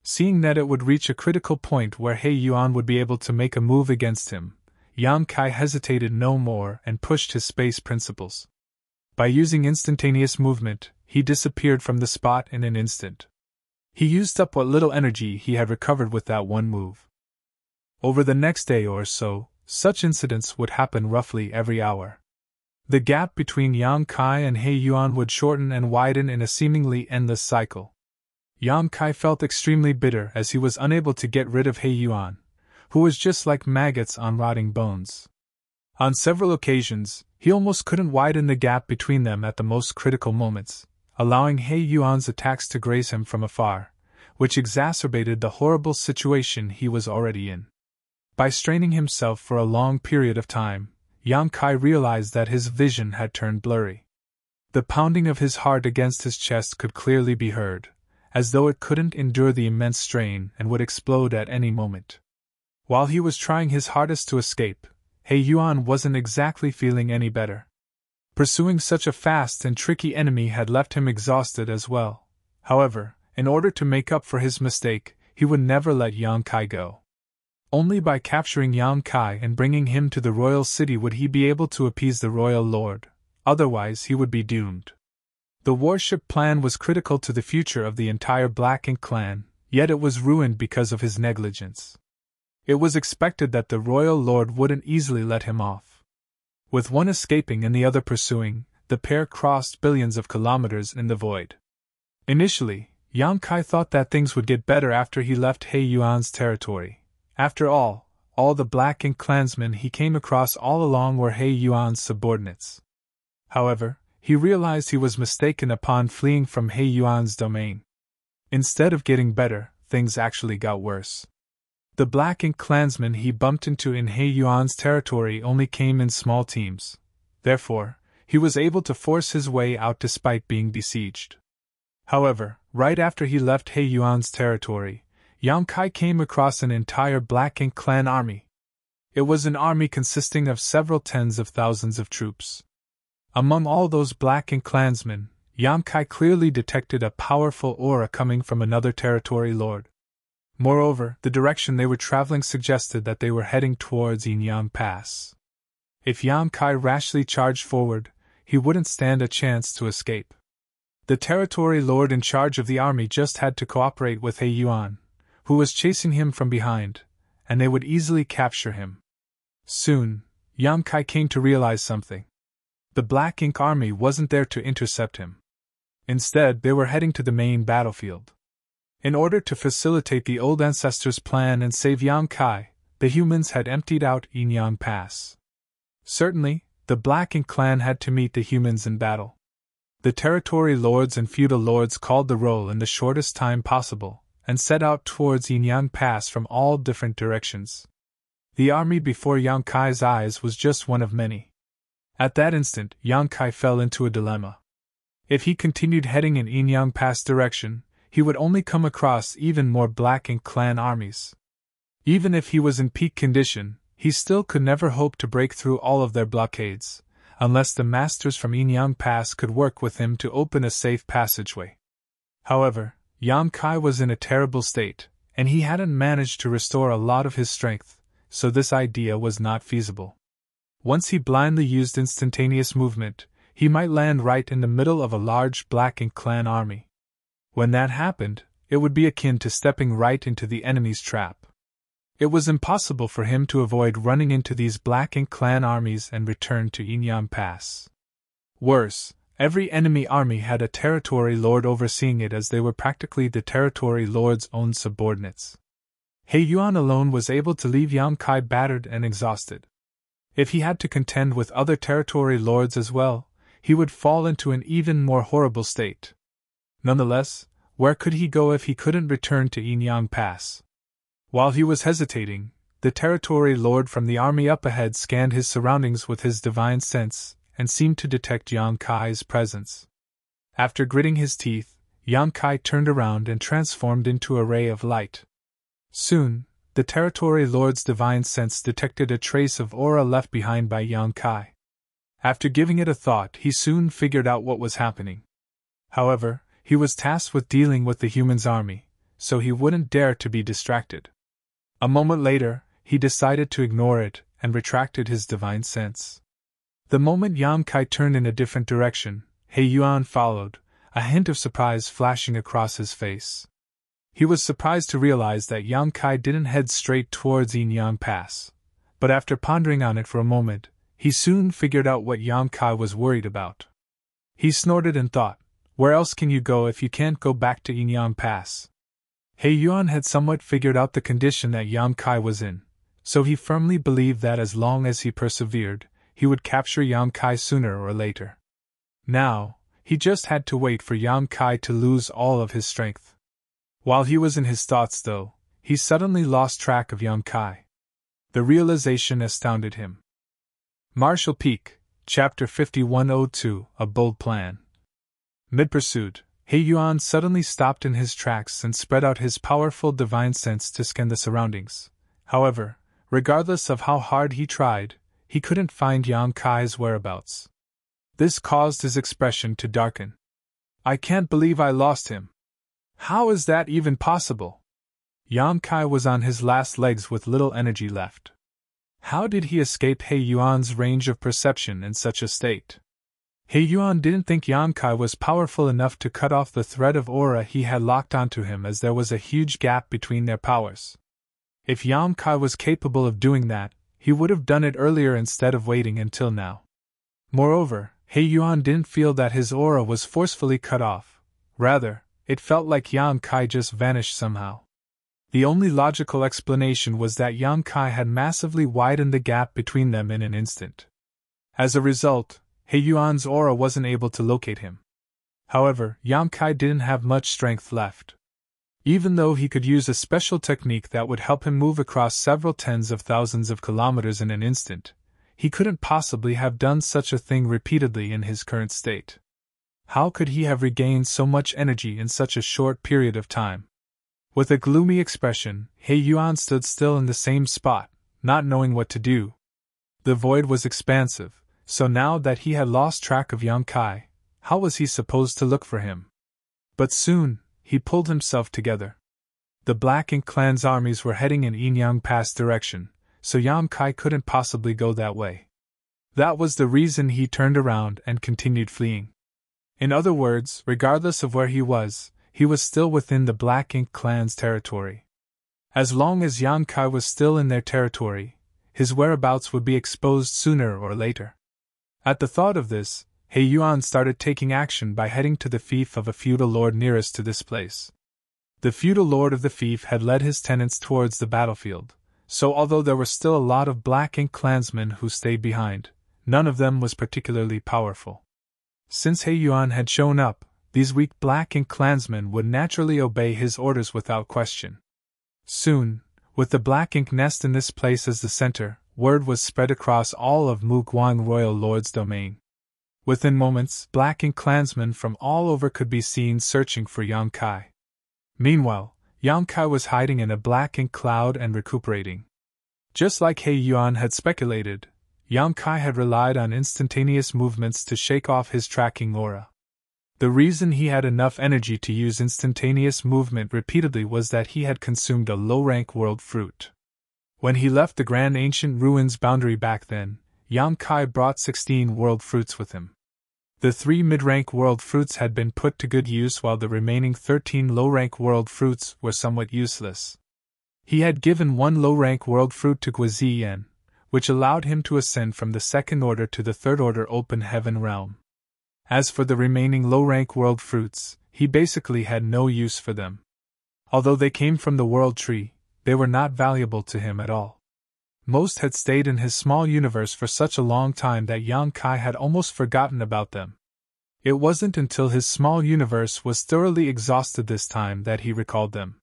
Seeing that it would reach a critical point where He Yuan would be able to make a move against him, Yang Kai hesitated no more and pushed his space principles. By using instantaneous movement, he disappeared from the spot in an instant. He used up what little energy he had recovered with that one move. Over the next day or so, such incidents would happen roughly every hour. The gap between Yang Kai and He Yuan would shorten and widen in a seemingly endless cycle. Yang Kai felt extremely bitter as he was unable to get rid of He Yuan, who was just like maggots on rotting bones. On several occasions, he almost couldn't widen the gap between them at the most critical moments, allowing He Yuan's attacks to graze him from afar, which exacerbated the horrible situation he was already in. By straining himself for a long period of time, Yang Kai realized that his vision had turned blurry. The pounding of his heart against his chest could clearly be heard, as though it couldn't endure the immense strain and would explode at any moment. While he was trying his hardest to escape, He Yuan wasn't exactly feeling any better. Pursuing such a fast and tricky enemy had left him exhausted as well. However, in order to make up for his mistake, he would never let Yang Kai go. Only by capturing Yang Kai and bringing him to the royal city would he be able to appease the royal lord, otherwise he would be doomed. The warship plan was critical to the future of the entire Black Ink clan, yet it was ruined because of his negligence. It was expected that the royal lord wouldn't easily let him off. With one escaping and the other pursuing, the pair crossed billions of kilometers in the void. Initially, Yang Kai thought that things would get better after he left He Yuan's territory. After all the Black Ink clansmen he came across all along were He Yuan's subordinates. However, he realized he was mistaken upon fleeing from He Yuan's domain. Instead of getting better, things actually got worse. The Black Ink clansmen he bumped into in He Yuan's territory only came in small teams. Therefore, he was able to force his way out despite being besieged. However, right after he left He Yuan's territory, Yang Kai came across an entire Black Ink clan army. It was an army consisting of several tens of thousands of troops. Among all those Black Ink clansmen, Yang Kai clearly detected a powerful aura coming from another territory lord. Moreover, the direction they were traveling suggested that they were heading towards Yin Yang Pass. If Yang Kai rashly charged forward, he wouldn't stand a chance to escape. The territory lord in charge of the army just had to cooperate with He Yuan, who was chasing him from behind, and they would easily capture him. Soon, Yang Kai came to realize something. The Black Ink army wasn't there to intercept him. Instead, they were heading to the main battlefield. In order to facilitate the old ancestors' plan and save Yang Kai, the humans had emptied out Yin Yang Pass. Certainly, the Black Ink clan had to meet the humans in battle. The territory lords and feudal lords called the roll in the shortest time possible, and set out towards Yinyang Pass from all different directions. The army before Yang Kai's eyes was just one of many. At that instant, Yang Kai fell into a dilemma. If he continued heading in Yinyang Pass direction, he would only come across even more Black Ink clan armies. Even if he was in peak condition, he still could never hope to break through all of their blockades, unless the masters from Yinyang Pass could work with him to open a safe passageway. However, Yang Kai was in a terrible state, and he hadn't managed to restore a lot of his strength, so this idea was not feasible. Once he blindly used instantaneous movement, he might land right in the middle of a large Black Ink clan army. When that happened, it would be akin to stepping right into the enemy's trap. It was impossible for him to avoid running into these Black Ink clan armies and return to Yinyang Pass. Worse, every enemy army had a territory lord overseeing it, as they were practically the territory lord's own subordinates. He Yuan alone was able to leave Yang Kai battered and exhausted. If he had to contend with other territory lords as well, he would fall into an even more horrible state. Nonetheless, where could he go if he couldn't return to Yinyang Pass? While he was hesitating, the territory lord from the army up ahead scanned his surroundings with his divine sense and seemed to detect Yang Kai's presence. After gritting his teeth, Yang Kai turned around and transformed into a ray of light. Soon, the territory lord's divine sense detected a trace of aura left behind by Yang Kai. After giving it a thought, he soon figured out what was happening. However, he was tasked with dealing with the humans' army, so he wouldn't dare to be distracted. A moment later, he decided to ignore it and retracted his divine sense. The moment Yang Kai turned in a different direction, He Yuan followed, a hint of surprise flashing across his face. He was surprised to realize that Yang Kai didn't head straight towards Yinyang Pass, but after pondering on it for a moment, he soon figured out what Yang Kai was worried about. He snorted and thought, "Where else can you go if you can't go back to Yinyang Pass?" He Yuan had somewhat figured out the condition that Yang Kai was in, so he firmly believed that as long as he persevered, he would capture Yang Kai sooner or later. Now, he just had to wait for Yang Kai to lose all of his strength. While he was in his thoughts, though, he suddenly lost track of Yang Kai. The realization astounded him. Marshall Peak, Chapter 5102, A Bold Plan. Mid-pursuit, He Yuan suddenly stopped in his tracks and spread out his powerful divine sense to scan the surroundings. However, regardless of how hard he tried, he couldn't find Yang Kai's whereabouts. This caused his expression to darken. "I can't believe I lost him. How is that even possible?" Yang Kai was on his last legs with little energy left. How did he escape He Yuan's range of perception in such a state? He Yuan didn't think Yang Kai was powerful enough to cut off the thread of aura he had locked onto him, as there was a huge gap between their powers. If Yang Kai was capable of doing that, he would have done it earlier instead of waiting until now. Moreover, He Yuan didn't feel that his aura was forcefully cut off. Rather, it felt like Yang Kai just vanished somehow. The only logical explanation was that Yang Kai had massively widened the gap between them in an instant. As a result, He Yuan's aura wasn't able to locate him. However, Yang Kai didn't have much strength left. Even though he could use a special technique that would help him move across several tens of thousands of kilometers in an instant, he couldn't possibly have done such a thing repeatedly in his current state. How could he have regained so much energy in such a short period of time? With a gloomy expression, He Yuan stood still in the same spot, not knowing what to do. The void was expansive, so now that he had lost track of Yang Kai, how was he supposed to look for him? But soon, he pulled himself together. The Black Ink clan's armies were heading in Yinyang Pass direction, so Yang Kai couldn't possibly go that way. That was the reason he turned around and continued fleeing. In other words, regardless of where he was still within the Black Ink clan's territory. As long as Yang Kai was still in their territory, his whereabouts would be exposed sooner or later. At the thought of this, He Yuan started taking action by heading to the fief of a feudal lord nearest to this place. The feudal lord of the fief had led his tenants towards the battlefield, So although there were still a lot of Black Ink clansmen who stayed behind, none of them was particularly powerful. Since He Yuan had shown up, these weak Black Ink clansmen would naturally obey his orders without question. Soon, with the Black Ink nest in this place as the center, word was spread across all of Mu Guang royal lord's domain. Within moments, Black Ink clansmen from all over could be seen searching for Yang Kai. Meanwhile, Yang Kai was hiding in a Black Ink cloud and recuperating. Just like He Yuan had speculated, Yang Kai had relied on instantaneous movements to shake off his tracking aura. The reason he had enough energy to use instantaneous movement repeatedly was that he had consumed a low-rank world fruit. When he left the Grand Ancient Ruins boundary back then, Yang Kai brought 16 world fruits with him. The 3 mid-rank world fruits had been put to good use while the remaining 13 low-rank world fruits were somewhat useless. He had given 1 low-rank world fruit to Guiziyan, which allowed him to ascend from the second order to the third order open heaven realm. As for the remaining low-rank world fruits, he basically had no use for them. Although they came from the world tree, they were not valuable to him at all. Most had stayed in his small universe for such a long time that Yang Kai had almost forgotten about them. It wasn't until his small universe was thoroughly exhausted this time that he recalled them.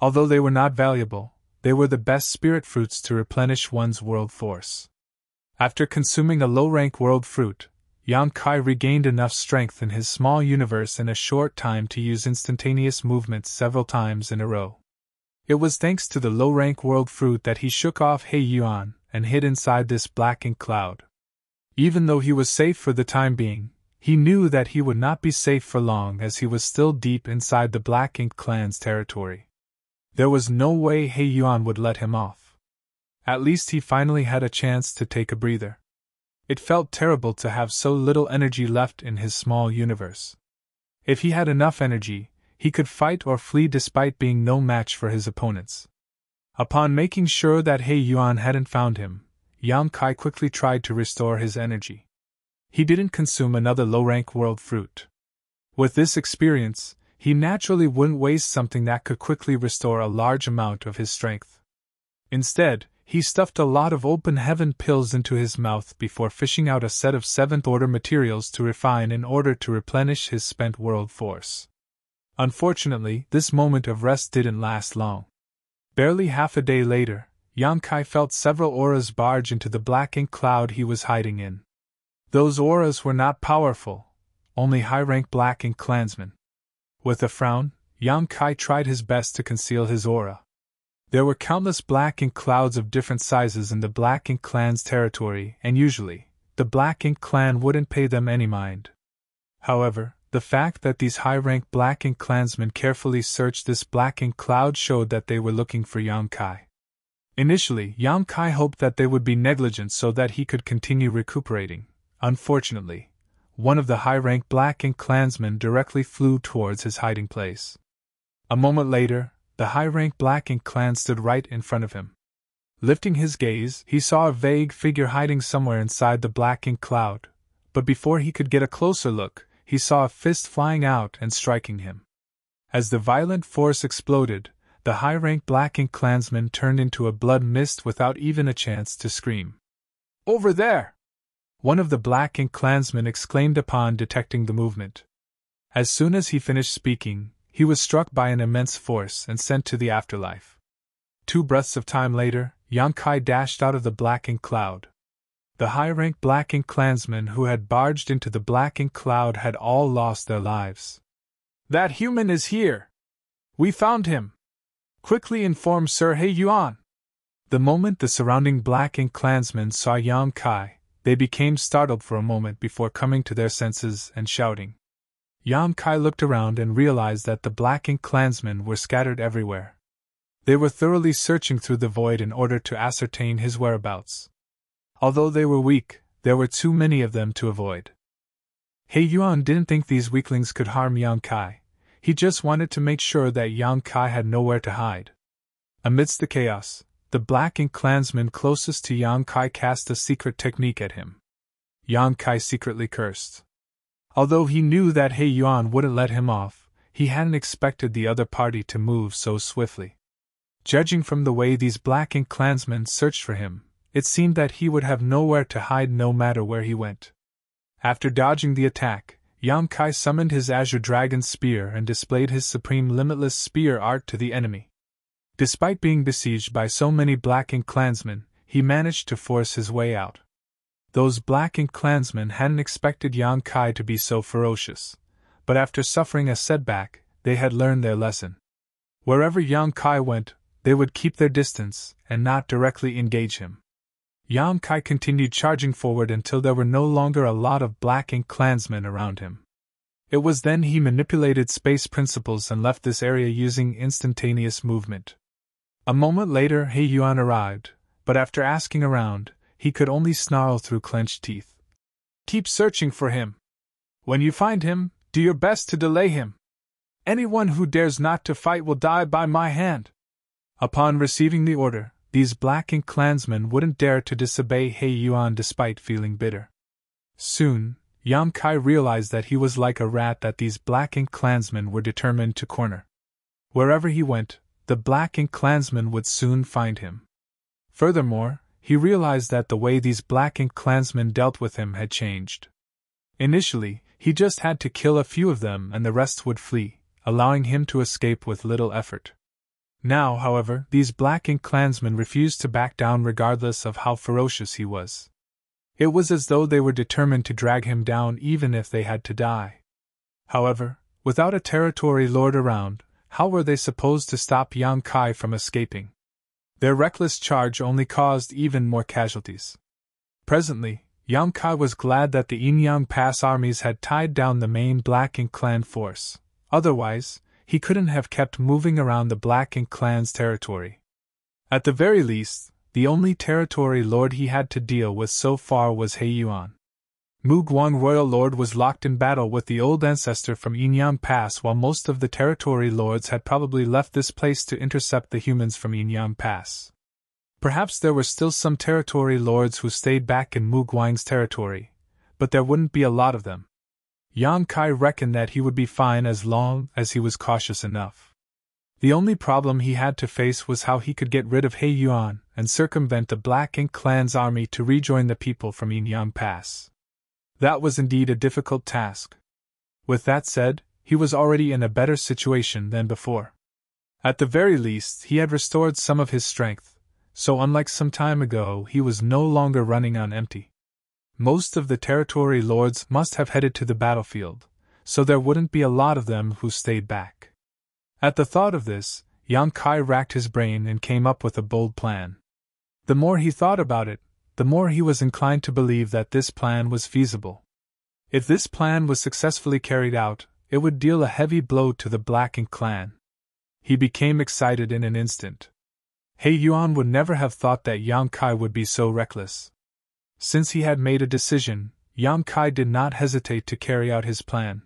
Although they were not valuable, they were the best spirit fruits to replenish one's world force. After consuming a low-rank world fruit, Yang Kai regained enough strength in his small universe in a short time to use instantaneous movements several times in a row. It was thanks to the low-rank world fruit that he shook off He Yuan and hid inside this Black Ink cloud. Even though he was safe for the time being, he knew that he would not be safe for long as he was still deep inside the Black Ink clan's territory. There was no way He Yuan would let him off. At least he finally had a chance to take a breather. It felt terrible to have so little energy left in his small universe. If he had enough energy, he could fight or flee despite being no match for his opponents. Upon making sure that He Yuan hadn't found him, Yang Kai quickly tried to restore his energy. He didn't consume another low-rank world fruit. With this experience, he naturally wouldn't waste something that could quickly restore a large amount of his strength. Instead, he stuffed a lot of open heaven pills into his mouth before fishing out a set of 7th-order materials to refine in order to replenish his spent world force. Unfortunately, this moment of rest didn't last long. Barely half a day later, Yang Kai felt several auras barge into the Black Ink cloud he was hiding in. Those auras were not powerful, only high-rank Black Ink clansmen. With a frown, Yang Kai tried his best to conceal his aura. There were countless Black Ink clouds of different sizes in the Black Ink clan's territory, and usually, the Black Ink clan wouldn't pay them any mind. However, the fact that these high-rank Black Ink clansmen carefully searched this Black Ink cloud showed that they were looking for Yang Kai. Initially, Yang Kai hoped that they would be negligent so that he could continue recuperating. Unfortunately, one of the high-rank Black Ink clansmen directly flew towards his hiding place. A moment later, the high-rank Black Ink clan stood right in front of him. Lifting his gaze, he saw a vague figure hiding somewhere inside the Black Ink cloud, but before he could get a closer look, he saw a fist flying out and striking him. As the violent force exploded, the high-rank Black Ink clansman turned into a blood mist without even a chance to scream. "Over there!" one of the Black Ink clansmen exclaimed upon detecting the movement. As soon as he finished speaking, he was struck by an immense force and sent to the afterlife. 2 breaths of time later, Yang Kai dashed out of the Black Ink cloud. The high-rank Black Ink clansmen who had barged into the Black Ink cloud had all lost their lives. "That human is here! We found him! Quickly inform Sir He Yuan!" The moment the surrounding Black Ink clansmen saw Yang Kai, they became startled for a moment before coming to their senses and shouting. Yang Kai looked around and realized that the Black Ink clansmen were scattered everywhere. They were thoroughly searching through the void in order to ascertain his whereabouts. Although they were weak, there were too many of them to avoid. He Yuan didn't think these weaklings could harm Yang Kai. He just wanted to make sure that Yang Kai had nowhere to hide. Amidst the chaos, the Black Ink clansman closest to Yang Kai cast a secret technique at him. Yang Kai secretly cursed. Although he knew that He Yuan wouldn't let him off, he hadn't expected the other party to move so swiftly. Judging from the way these Black Ink clansmen searched for him, it seemed that he would have nowhere to hide no matter where he went. After dodging the attack, Yang Kai summoned his Azure Dragon Spear and displayed his supreme limitless spear art to the enemy. Despite being besieged by so many Black Ink clansmen, he managed to force his way out. Those Black Ink clansmen hadn't expected Yang Kai to be so ferocious, but after suffering a setback, they had learned their lesson. Wherever Yang Kai went, they would keep their distance and not directly engage him. Yang Kai continued charging forward until there were no longer a lot of Black Ink clansmen around him. It was then he manipulated space principles and left this area using instantaneous movement. A moment later, He Yuan arrived, but after asking around, he could only snarl through clenched teeth. "Keep searching for him. When you find him, do your best to delay him. Anyone who dares not to fight will die by my hand." Upon receiving the order, these Black Ink clansmen wouldn't dare to disobey He Yuan despite feeling bitter. Soon, Yang Kai realized that he was like a rat that these Black Ink clansmen were determined to corner. Wherever he went, the Black Ink clansmen would soon find him. Furthermore, he realized that the way these Black Ink clansmen dealt with him had changed. Initially, he just had to kill a few of them and the rest would flee, allowing him to escape with little effort. Now, however, these Black Ink clansmen refused to back down regardless of how ferocious he was. It was as though they were determined to drag him down even if they had to die. However, without a territory lord around, how were they supposed to stop Yang Kai from escaping? Their reckless charge only caused even more casualties. Presently, Yang Kai was glad that the Yinyang Pass armies had tied down the main Black Ink clan force. Otherwise, he couldn't have kept moving around the Black Ink clan's territory. At the very least, the only territory lord he had to deal with so far was He Yuan. Mu Guang Royal Lord was locked in battle with the old ancestor from Yinyang Pass, while most of the territory lords had probably left this place to intercept the humans from Yinyang Pass. Perhaps there were still some territory lords who stayed back in Mu Guang's territory, but there wouldn't be a lot of them. Yang Kai reckoned that he would be fine as long as he was cautious enough. The only problem he had to face was how he could get rid of He Yuan and circumvent the Black Ink clan's army to rejoin the people from Yinyang Pass. That was indeed a difficult task. With that said, he was already in a better situation than before. At the very least, he had restored some of his strength, so unlike some time ago, he was no longer running on empty. Most of the territory lords must have headed to the battlefield, so there wouldn't be a lot of them who stayed back. At the thought of this, Yang Kai racked his brain and came up with a bold plan. The more he thought about it, the more he was inclined to believe that this plan was feasible. If this plan was successfully carried out, it would deal a heavy blow to the Black Ink clan. He became excited in an instant. He Yuan would never have thought that Yang Kai would be so reckless. Since he had made a decision, Yang Kai did not hesitate to carry out his plan.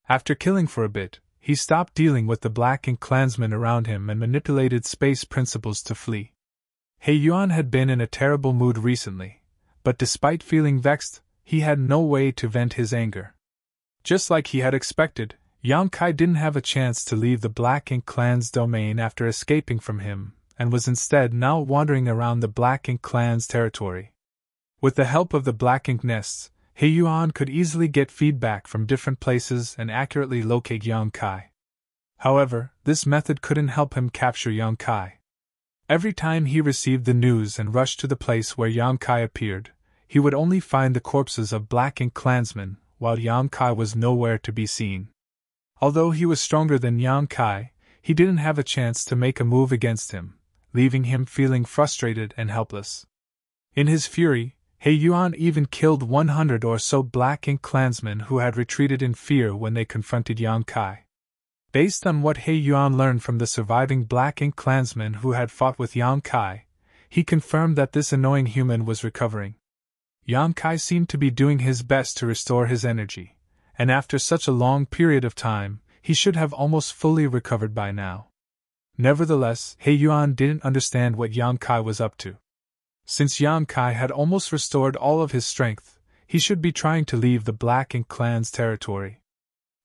After killing for a bit, he stopped dealing with the Black Ink clansmen around him and manipulated space principles to flee. He Yuan had been in a terrible mood recently, but despite feeling vexed, he had no way to vent his anger. Just like he had expected, Yang Kai didn't have a chance to leave the Black Ink clan's domain after escaping from him, and was instead now wandering around the Black Ink clan's territory. With the help of the Black Ink nests, He Yuan could easily get feedback from different places and accurately locate Yang Kai. However, this method couldn't help him capture Yang Kai. Every time he received the news and rushed to the place where Yang Kai appeared, he would only find the corpses of Black Ink clansmen, while Yang Kai was nowhere to be seen. Although he was stronger than Yang Kai, he didn't have a chance to make a move against him, leaving him feeling frustrated and helpless. In his fury, He Yuan even killed 100 or so Black Ink clansmen who had retreated in fear when they confronted Yang Kai. Based on what He Yuan learned from the surviving Black Ink clansmen who had fought with Yang Kai, he confirmed that this annoying human was recovering. Yang Kai seemed to be doing his best to restore his energy, and after such a long period of time, he should have almost fully recovered by now. Nevertheless, He Yuan didn't understand what Yang Kai was up to. Since Yang Kai had almost restored all of his strength, he should be trying to leave the Black Ink clan's territory.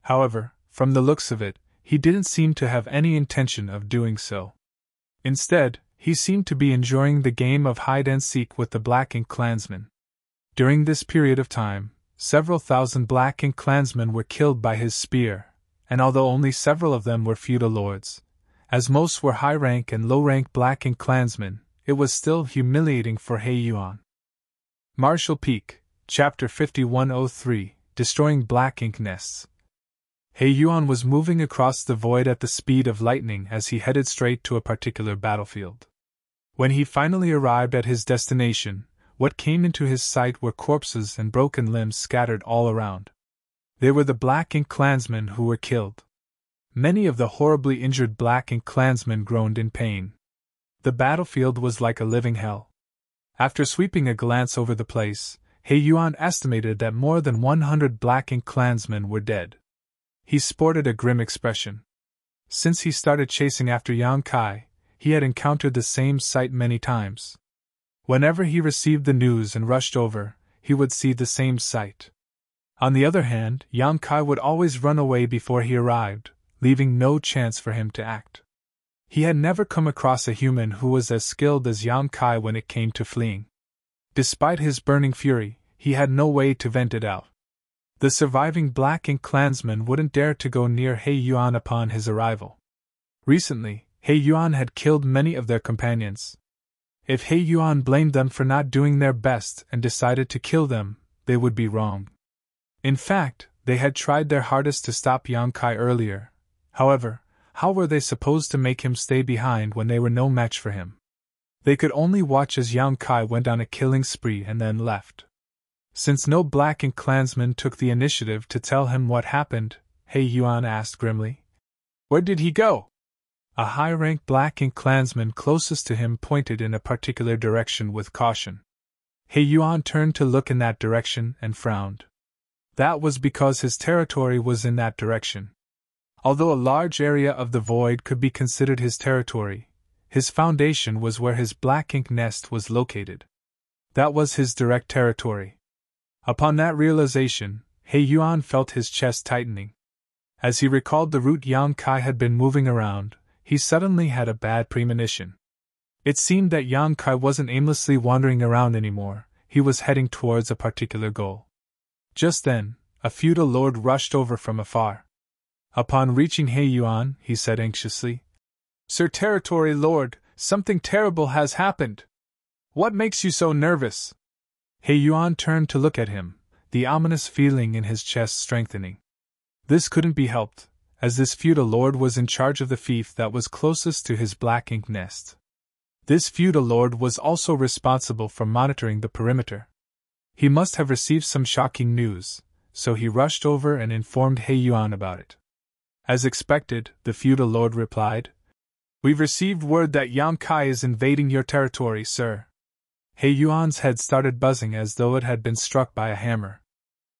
However, from the looks of it, he didn't seem to have any intention of doing so. Instead, he seemed to be enjoying the game of hide-and-seek with the Black Ink clansmen. During this period of time, several thousand Black Ink clansmen were killed by his spear, and although only several of them were feudal lords, as most were high-rank and low-rank Black Ink clansmen, it was still humiliating for He Yuan. Marshall Peak, Chapter 5103, Destroying Black Ink Nests. He Yuan was moving across the void at the speed of lightning as he headed straight to a particular battlefield. When he finally arrived at his destination, what came into his sight were corpses and broken limbs scattered all around. They were the Black Ink clansmen who were killed. Many of the horribly injured Black Ink clansmen groaned in pain. The battlefield was like a living hell. After sweeping a glance over the place, He Yuan estimated that more than 100 Black Ink clansmen were dead. He sported a grim expression. Since he started chasing after Yang Kai, he had encountered the same sight many times. Whenever he received the news and rushed over, he would see the same sight. On the other hand, Yang Kai would always run away before he arrived, leaving no chance for him to act. He had never come across a human who was as skilled as Yang Kai when it came to fleeing. Despite his burning fury, he had no way to vent it out. The surviving Black Ink clansmen wouldn't dare to go near He Yuan upon his arrival. Recently, He Yuan had killed many of their companions. If He Yuan blamed them for not doing their best and decided to kill them, they would be wrong. In fact, they had tried their hardest to stop Yang Kai earlier. However, how were they supposed to make him stay behind when they were no match for him? They could only watch as Yang Kai went on a killing spree and then left. Since no Black Ink clansman took the initiative to tell him what happened, He Yuan asked grimly, "Where did he go?" A high-rank Black Ink clansman closest to him pointed in a particular direction with caution. He Yuan turned to look in that direction and frowned. That was because his territory was in that direction. Although a large area of the void could be considered his territory, his foundation was where his Black Ink nest was located. That was his direct territory. Upon that realization, He Yuan felt his chest tightening. As he recalled the route Yang Kai had been moving around, he suddenly had a bad premonition. It seemed that Yang Kai wasn't aimlessly wandering around anymore, he was heading towards a particular goal. Just then, a feudal lord rushed over from afar. Upon reaching He Yuan, he said anxiously, "Sir Territory Lord, something terrible has happened. What makes you so nervous?" He Yuan turned to look at him, the ominous feeling in his chest strengthening. This couldn't be helped, as this feudal lord was in charge of the fief that was closest to his Black Ink nest. This feudal lord was also responsible for monitoring the perimeter. He must have received some shocking news, so he rushed over and informed He Yuan about it. As expected, the feudal lord replied, "We've received word that Yang Kai is invading your territory, sir." He Yuan's head started buzzing as though it had been struck by a hammer.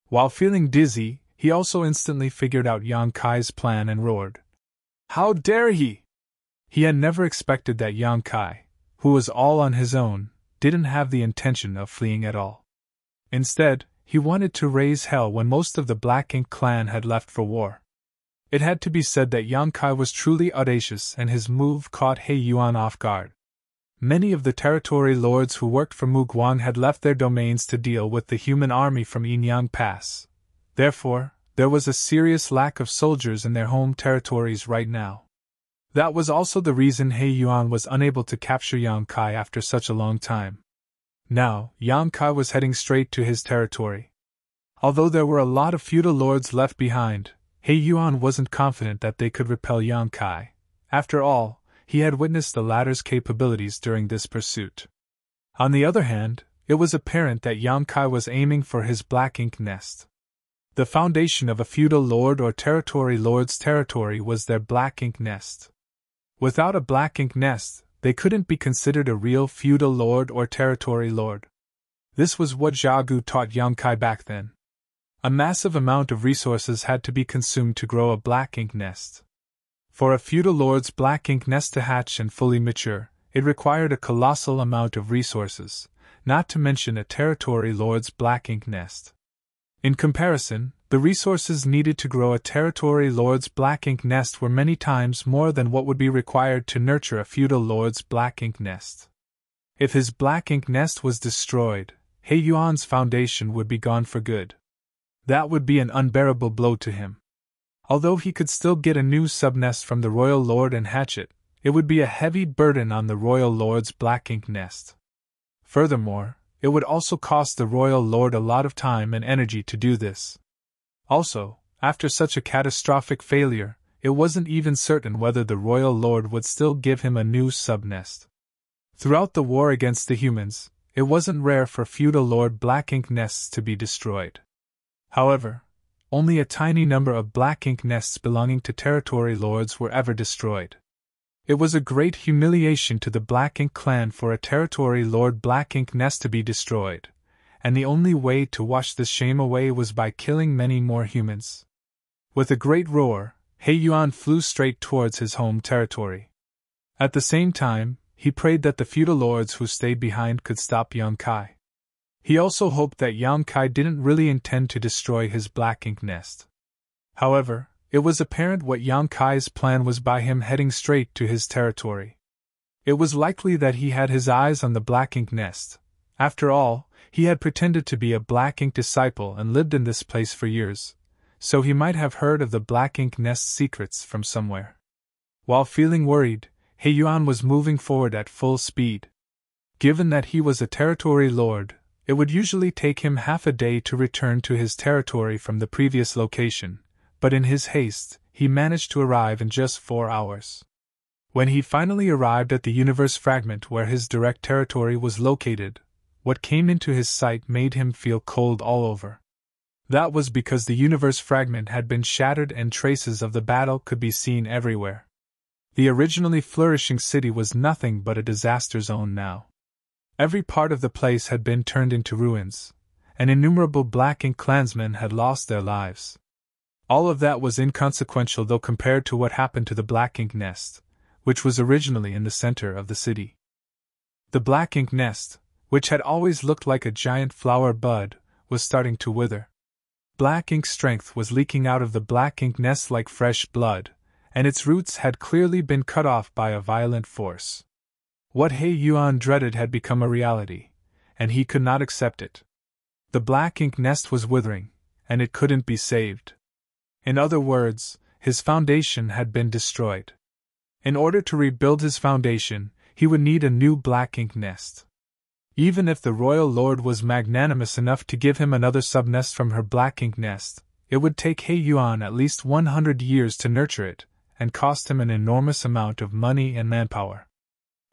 While feeling dizzy, he also instantly figured out Yang Kai's plan and roared, "How dare he!" He had never expected that Yang Kai, who was all on his own, didn't have the intention of fleeing at all. Instead, he wanted to raise hell when most of the Black Ink clan had left for war. It had to be said that Yang Kai was truly audacious, and his move caught He Yuan off guard. Many of the territory lords who worked for Mu Guang had left their domains to deal with the human army from Yinyang Pass. Therefore, there was a serious lack of soldiers in their home territories right now. That was also the reason He Yuan was unable to capture Yang Kai after such a long time. Now, Yang Kai was heading straight to his territory. Although there were a lot of feudal lords left behind, He Yuan wasn't confident that they could repel Yang Kai. After all, he had witnessed the latter's capabilities during this pursuit. On the other hand, it was apparent that Yang Kai was aiming for his Black Ink nest. The foundation of a feudal lord or territory lord's territory was their Black Ink nest. Without a Black Ink nest, they couldn't be considered a real feudal lord or territory lord. This was what Xiaogu taught Yang Kai back then. A massive amount of resources had to be consumed to grow a Black Ink nest. For a feudal lord's Black Ink nest to hatch and fully mature, it required a colossal amount of resources, not to mention a territory lord's Black Ink nest. In comparison, the resources needed to grow a territory lord's black ink nest were many times more than what would be required to nurture a feudal lord's black ink nest. If his black ink nest was destroyed, He Yuan's foundation would be gone for good. That would be an unbearable blow to him. Although he could still get a new subnest from the royal lord and hatch it, it would be a heavy burden on the royal lord's black ink nest. Furthermore, it would also cost the royal lord a lot of time and energy to do this. Also, after such a catastrophic failure, it wasn't even certain whether the royal lord would still give him a new subnest. Throughout the war against the humans, it wasn't rare for feudal lord black ink nests to be destroyed. However, only a tiny number of black ink nests belonging to territory lords were ever destroyed. It was a great humiliation to the Black Ink clan for a territory lord black ink nest to be destroyed, and the only way to wash this shame away was by killing many more humans. With a great roar, He Yuan flew straight towards his home territory. At the same time, he prayed that the feudal lords who stayed behind could stop Yang Kai. He also hoped that Yang Kai didn't really intend to destroy his black ink nest. However, it was apparent what Yang Kai's plan was by him heading straight to his territory. It was likely that he had his eyes on the black ink nest. After all, he had pretended to be a black ink disciple and lived in this place for years, so he might have heard of the black ink nest's secrets from somewhere. While feeling worried, He Yuan was moving forward at full speed. Given that he was a territory lord, it would usually take him half a day to return to his territory from the previous location, but in his haste, he managed to arrive in just 4 hours. When he finally arrived at the universe fragment where his direct territory was located, what came into his sight made him feel cold all over. That was because the universe fragment had been shattered and traces of the battle could be seen everywhere. The originally flourishing city was nothing but a disaster zone now. Every part of the place had been turned into ruins, and innumerable Black Ink clansmen had lost their lives. All of that was inconsequential though compared to what happened to the Black Ink nest, which was originally in the center of the city. The Black Ink nest, which had always looked like a giant flower bud, was starting to wither. Black Ink strength was leaking out of the Black Ink nest like fresh blood, and its roots had clearly been cut off by a violent force. What He Yuan dreaded had become a reality, and he could not accept it. The Black Ink nest was withering, and it couldn't be saved. In other words, his foundation had been destroyed. In order to rebuild his foundation, he would need a new Black Ink nest. Even if the royal lord was magnanimous enough to give him another subnest from her Black Ink nest, it would take He Yuan at least 100 years to nurture it, and cost him an enormous amount of money and manpower.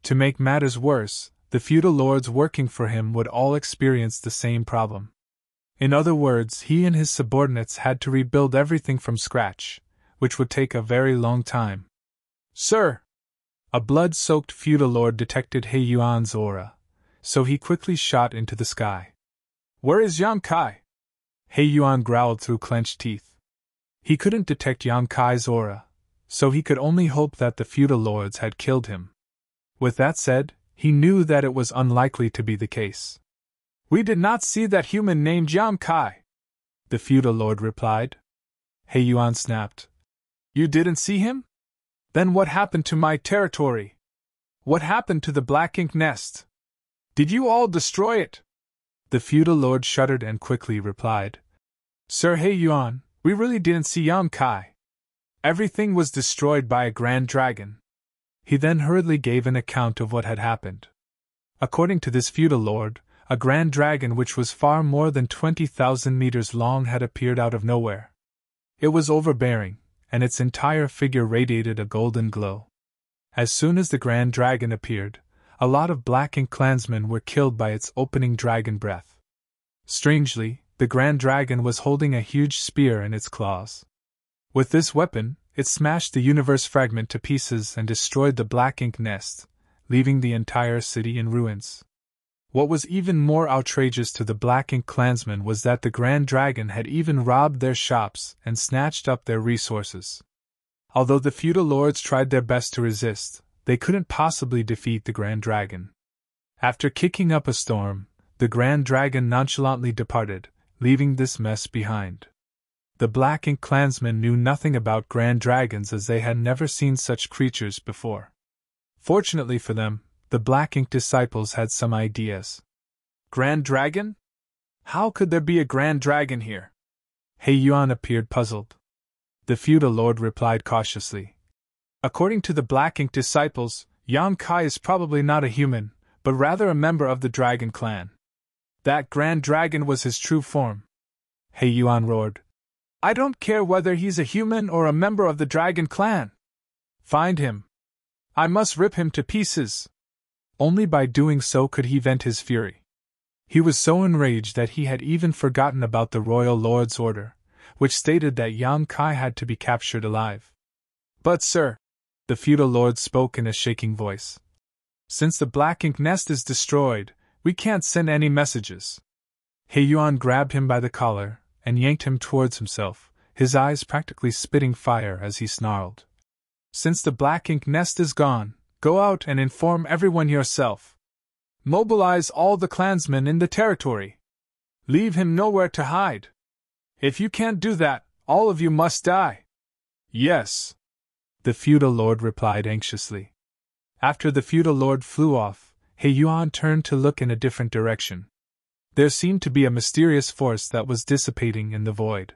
To make matters worse, the feudal lords working for him would all experience the same problem. In other words, he and his subordinates had to rebuild everything from scratch, which would take a very long time. "Sir!" A blood-soaked feudal lord detected He Yuan's aura, so he quickly shot into the sky. "Where is Yang Kai?" He Yuan growled through clenched teeth. He couldn't detect Yang Kai's aura, so he could only hope that the feudal lords had killed him. With that said, he knew that it was unlikely to be the case. "We did not see that human named Yang Kai," the feudal lord replied. He Yuan snapped. "You didn't see him? Then what happened to my territory? What happened to the Black Ink nest? Did you all destroy it?" The feudal lord shuddered and quickly replied. "Sir He Yuan, we really didn't see Yang Kai. Everything was destroyed by a grand dragon." He then hurriedly gave an account of what had happened. According to this feudal lord, a grand dragon which was far more than 20,000 meters long had appeared out of nowhere. It was overbearing, and its entire figure radiated a golden glow. As soon as the grand dragon appeared, a lot of Black Ink clansmen were killed by its opening dragon breath. Strangely, the grand dragon was holding a huge spear in its claws. With this weapon, it smashed the universe fragment to pieces and destroyed the Black Ink nest, leaving the entire city in ruins. What was even more outrageous to the Black Ink clansmen was that the Grand Dragon had even robbed their shops and snatched up their resources. Although the feudal lords tried their best to resist, they couldn't possibly defeat the Grand Dragon. After kicking up a storm, the Grand Dragon nonchalantly departed, leaving this mess behind. The Black Ink clansmen knew nothing about grand dragons, as they had never seen such creatures before. Fortunately for them, the Black Ink disciples had some ideas. Grand dragon? How could there be a grand dragon here? He Yuan appeared puzzled. The feudal lord replied cautiously. According to the Black Ink disciples, Yang Kai is probably not a human, but rather a member of the dragon clan. That grand dragon was his true form. He Yuan roared. I don't care whether he's a human or a member of the dragon clan. Find him. I must rip him to pieces. Only by doing so could he vent his fury. He was so enraged that he had even forgotten about the royal lord's order, which stated that Yang Kai had to be captured alive. But sir, the feudal lord spoke in a shaking voice. Since the Black Ink nest is destroyed, we can't send any messages. He Yuan grabbed him by the collar and yanked him towards himself, his eyes practically spitting fire as he snarled. Since the Black Ink nest is gone, go out and inform everyone yourself. Mobilize all the clansmen in the territory. Leave him nowhere to hide. If you can't do that, all of you must die. Yes, the feudal lord replied anxiously. After the feudal lord flew off, He Yuan turned to look in a different direction. There seemed to be a mysterious force that was dissipating in the void.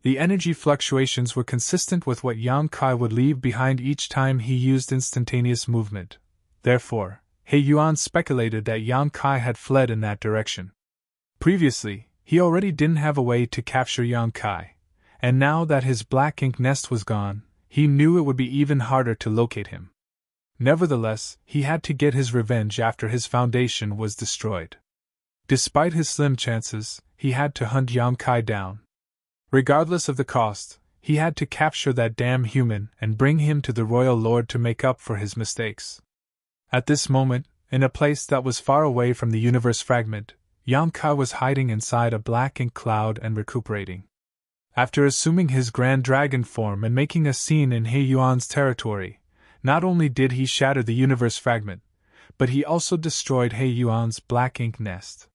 The energy fluctuations were consistent with what Yang Kai would leave behind each time he used instantaneous movement. Therefore, He Yuan speculated that Yang Kai had fled in that direction. Previously, he already didn't have a way to capture Yang Kai, and now that his Black Ink nest was gone, he knew it would be even harder to locate him. Nevertheless, he had to get his revenge after his foundation was destroyed. Despite his slim chances, he had to hunt Yang Kai down. Regardless of the cost, he had to capture that damn human and bring him to the royal lord to make up for his mistakes. At this moment, in a place that was far away from the universe fragment, Yang Kai was hiding inside a Black Ink cloud and recuperating. After assuming his grand dragon form and making a scene in He Yuan's territory, not only did he shatter the universe fragment, but he also destroyed He Yuan's Black Ink nest.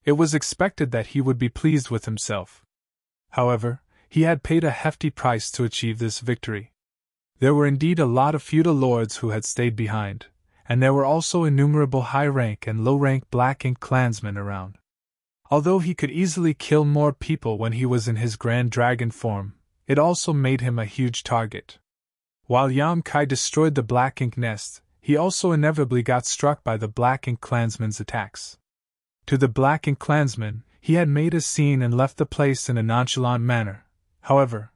It was expected that he would be pleased with himself. However, he had paid a hefty price to achieve this victory. There were indeed a lot of feudal lords who had stayed behind, and there were also innumerable high-rank and low-rank Black Ink clansmen around. Although he could easily kill more people when he was in his grand dragon form, it also made him a huge target. While Yang Kai destroyed the Black Ink nest, he also inevitably got struck by the Black Ink clansmen's attacks. To the Black Ink clansmen, he had made a scene and left the place in a nonchalant manner. However,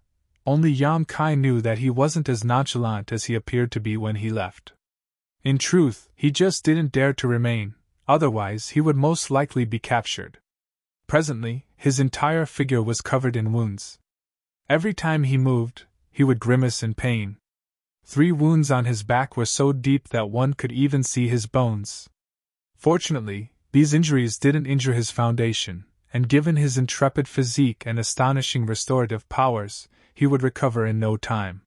only Yang Kai knew that he wasn't as nonchalant as he appeared to be when he left. In truth, he just didn't dare to remain, otherwise he would most likely be captured. Presently, his entire figure was covered in wounds. Every time he moved, he would grimace in pain. 3 wounds on his back were so deep that one could even see his bones. Fortunately, these injuries didn't injure his foundation, and given his intrepid physique and astonishing restorative powers, he would recover in no time.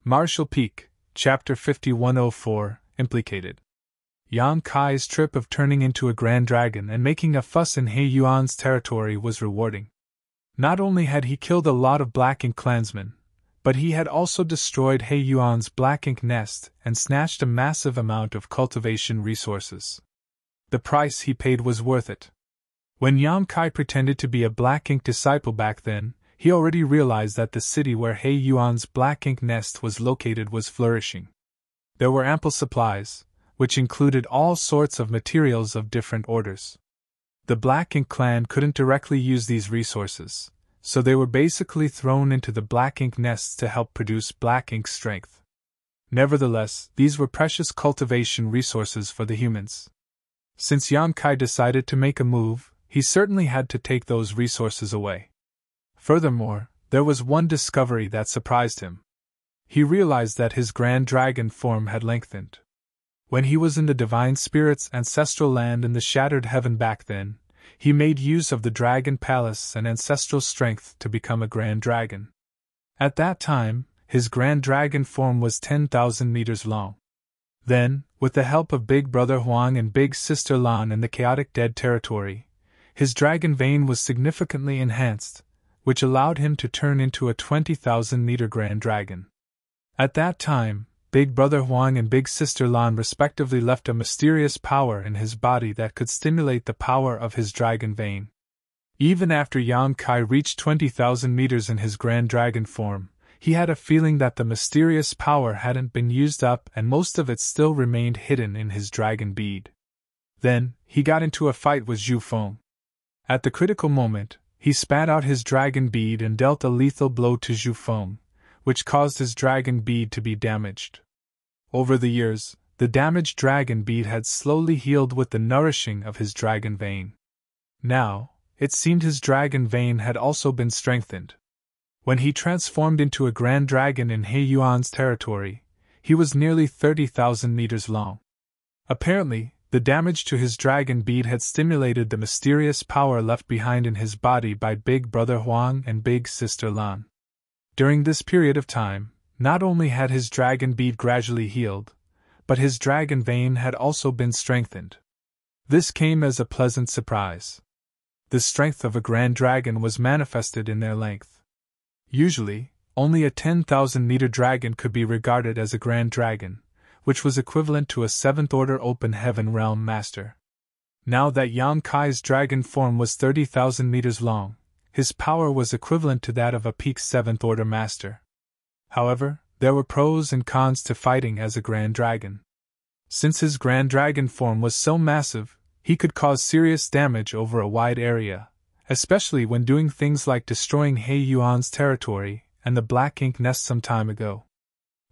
Martial Peak, Chapter 5104, Implicated. Yang Kai's trip of turning into a grand dragon and making a fuss in He Yuan's territory was rewarding. Not only had he killed a lot of Black Ink clansmen, but he had also destroyed He Yuan's Black Ink nest and snatched a massive amount of cultivation resources. The price he paid was worth it. When Yang Kai pretended to be a Black Ink disciple back then, he already realized that the city where He Yuan's Black Ink nest was located was flourishing. There were ample supplies, which included all sorts of materials of different orders. The Black Ink clan couldn't directly use these resources, so they were basically thrown into the Black Ink nests to help produce Black Ink strength. Nevertheless, these were precious cultivation resources for the humans. Since Yang Kai decided to make a move, he certainly had to take those resources away. Furthermore, there was one discovery that surprised him. He realized that his grand dragon form had lengthened. When he was in the Divine Spirit's ancestral land in the Shattered Heaven back then, he made use of the Dragon Palace and ancestral strength to become a grand dragon. At that time, his grand dragon form was 10,000 meters long. Then, with the help of Big Brother Huang and Big Sister Lan in the chaotic Dead Territory, his dragon vein was significantly enhanced, which allowed him to turn into a 20,000-meter grand dragon. At that time, Big Brother Huang and Big Sister Lan respectively left a mysterious power in his body that could stimulate the power of his dragon vein. Even after Yang Kai reached 20,000 meters in his grand dragon form, he had a feeling that the mysterious power hadn't been used up and most of it still remained hidden in his dragon bead. Then, he got into a fight with Zhu Feng. At the critical moment, he spat out his dragon bead and dealt a lethal blow to Zhu Feng, which caused his dragon bead to be damaged. Over the years, the damaged dragon bead had slowly healed with the nourishing of his dragon vein. Now, it seemed his dragon vein had also been strengthened. When he transformed into a grand dragon in He Yuan's territory, he was nearly 30,000 meters long. Apparently, the damage to his dragon bead had stimulated the mysterious power left behind in his body by Big Brother Huang and Big Sister Lan. During this period of time, not only had his dragon bead gradually healed, but his dragon vein had also been strengthened. This came as a pleasant surprise. The strength of a grand dragon was manifested in their length. Usually, only a 10,000-meter dragon could be regarded as a grand dragon, which was equivalent to a 7th-order open heaven realm master. Now that Yang Kai's dragon form was 30,000 meters long, his power was equivalent to that of a peak 7th-order master. However, there were pros and cons to fighting as a grand dragon. Since his grand dragon form was so massive, he could cause serious damage over a wide area, especially when doing things like destroying He Yuan's territory and the Black Ink Nest some time ago.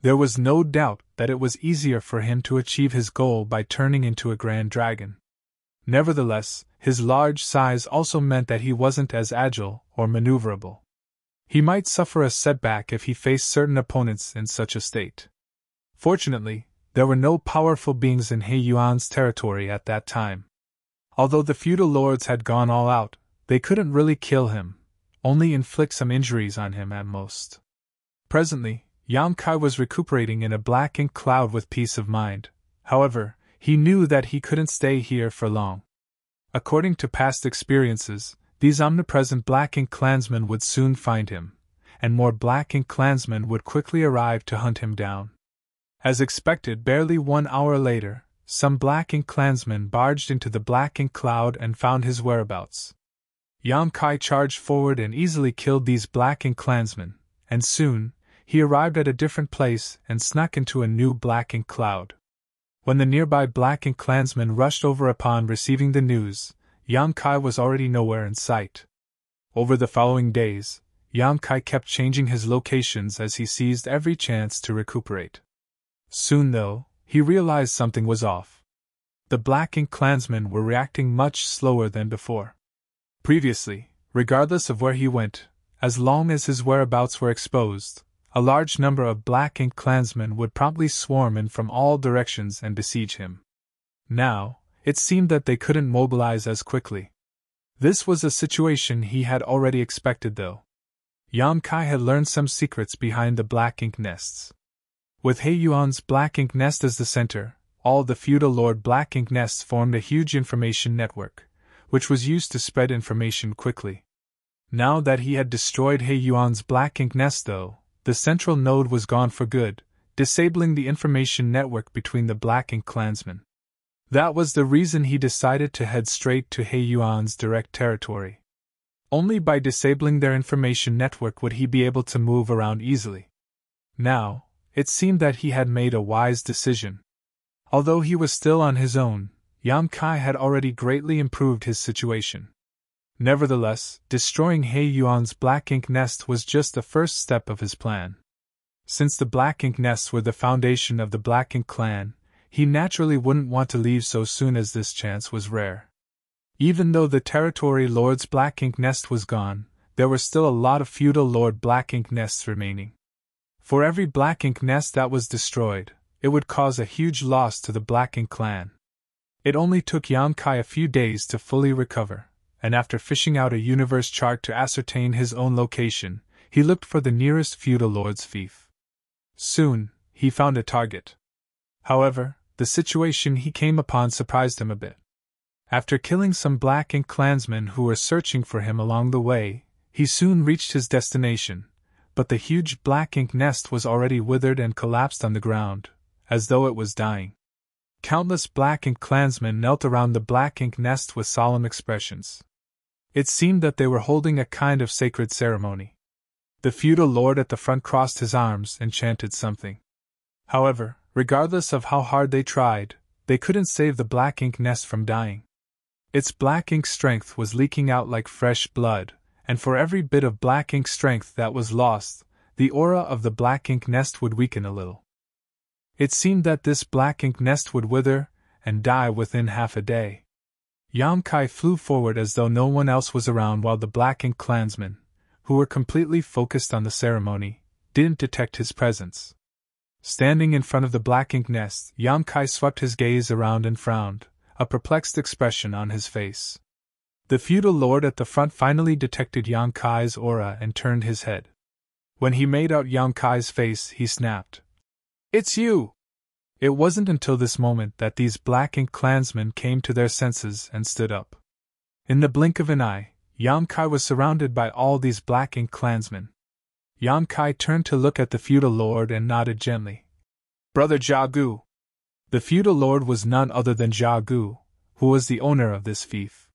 There was no doubt that it was easier for him to achieve his goal by turning into a grand dragon. Nevertheless, his large size also meant that he wasn't as agile or maneuverable. He might suffer a setback if he faced certain opponents in such a state. Fortunately, there were no powerful beings in He Yuan's territory at that time. Although the feudal lords had gone all out, they couldn't really kill him, only inflict some injuries on him at most. Presently, Yang Kai was recuperating in a black ink cloud with peace of mind. However, he knew that he couldn't stay here for long. According to past experiences, these omnipresent Black Ink clansmen would soon find him, and more Black Ink clansmen would quickly arrive to hunt him down. As expected, barely 1 hour later, some Black Ink clansmen barged into the Black Ink cloud and found his whereabouts. Yang Kai charged forward and easily killed these Black Ink clansmen, and soon, he arrived at a different place and snuck into a new Black Ink cloud. When the nearby Black Ink clansmen rushed over upon receiving the news, Yang Kai was already nowhere in sight. Over the following days, Yang Kai kept changing his locations as he seized every chance to recuperate. Soon, though, he realized something was off. The Black Ink clansmen were reacting much slower than before. Previously, regardless of where he went, as long as his whereabouts were exposed, a large number of Black Ink clansmen would promptly swarm in from all directions and besiege him. Now, it seemed that they couldn't mobilize as quickly. This was a situation he had already expected, though. Yang Kai had learned some secrets behind the Black Ink nests. With He Yuan's Black Ink Nest as the center, all the feudal lord Black Ink nests formed a huge information network, which was used to spread information quickly. Now that he had destroyed He Yuan's Black Ink Nest, though, the central node was gone for good, disabling the information network between the Black Ink clansmen. That was the reason he decided to head straight to He Yuan's direct territory. Only by disabling their information network would he be able to move around easily. Now, it seemed that he had made a wise decision. Although he was still on his own, Yang Kai had already greatly improved his situation. Nevertheless, destroying He Yuan's Black Ink Nest was just the first step of his plan. Since the Black Ink Nests were the foundation of the Black Ink clan, he naturally wouldn't want to leave so soon as this chance was rare. Even though the territory lord's Black Ink Nest was gone, there were still a lot of feudal lord Black Ink Nests remaining. For every Black Ink Nest that was destroyed, it would cause a huge loss to the Black Ink clan. It only took Yang Kai a few days to fully recover, and after fishing out a universe chart to ascertain his own location, he looked for the nearest feudal lord's fief. Soon, he found a target. However, the situation he came upon surprised him a bit. After killing some Black Ink clansmen who were searching for him along the way, he soon reached his destination, but the huge Black Ink nest was already withered and collapsed on the ground, as though it was dying. Countless Black Ink clansmen knelt around the Black Ink nest with solemn expressions. It seemed that they were holding a kind of sacred ceremony. The feudal lord at the front crossed his arms and chanted something. However, regardless of how hard they tried, they couldn't save the Black Ink nest from dying. Its Black Ink strength was leaking out like fresh blood, and for every bit of Black Ink strength that was lost, the aura of the Black Ink nest would weaken a little. It seemed that this Black Ink nest would wither and die within half a day. Yamkai flew forward as though no one else was around while the Black Ink clansmen, who were completely focused on the ceremony, didn't detect his presence. Standing in front of the Black Ink nest, Yamkai swept his gaze around and frowned, a perplexed expression on his face. The feudal lord at the front finally detected Yamkai's aura and turned his head. When he made out Yamkai's face, he snapped, "It's you!" It wasn't until this moment that these Black Ink clansmen came to their senses and stood up. In the blink of an eye, Yamkai was surrounded by all these Black Ink clansmen. Yamkai turned to look at the feudal lord and nodded gently. "Brother Jagu." The feudal lord was none other than Jagu, who was the owner of this fief.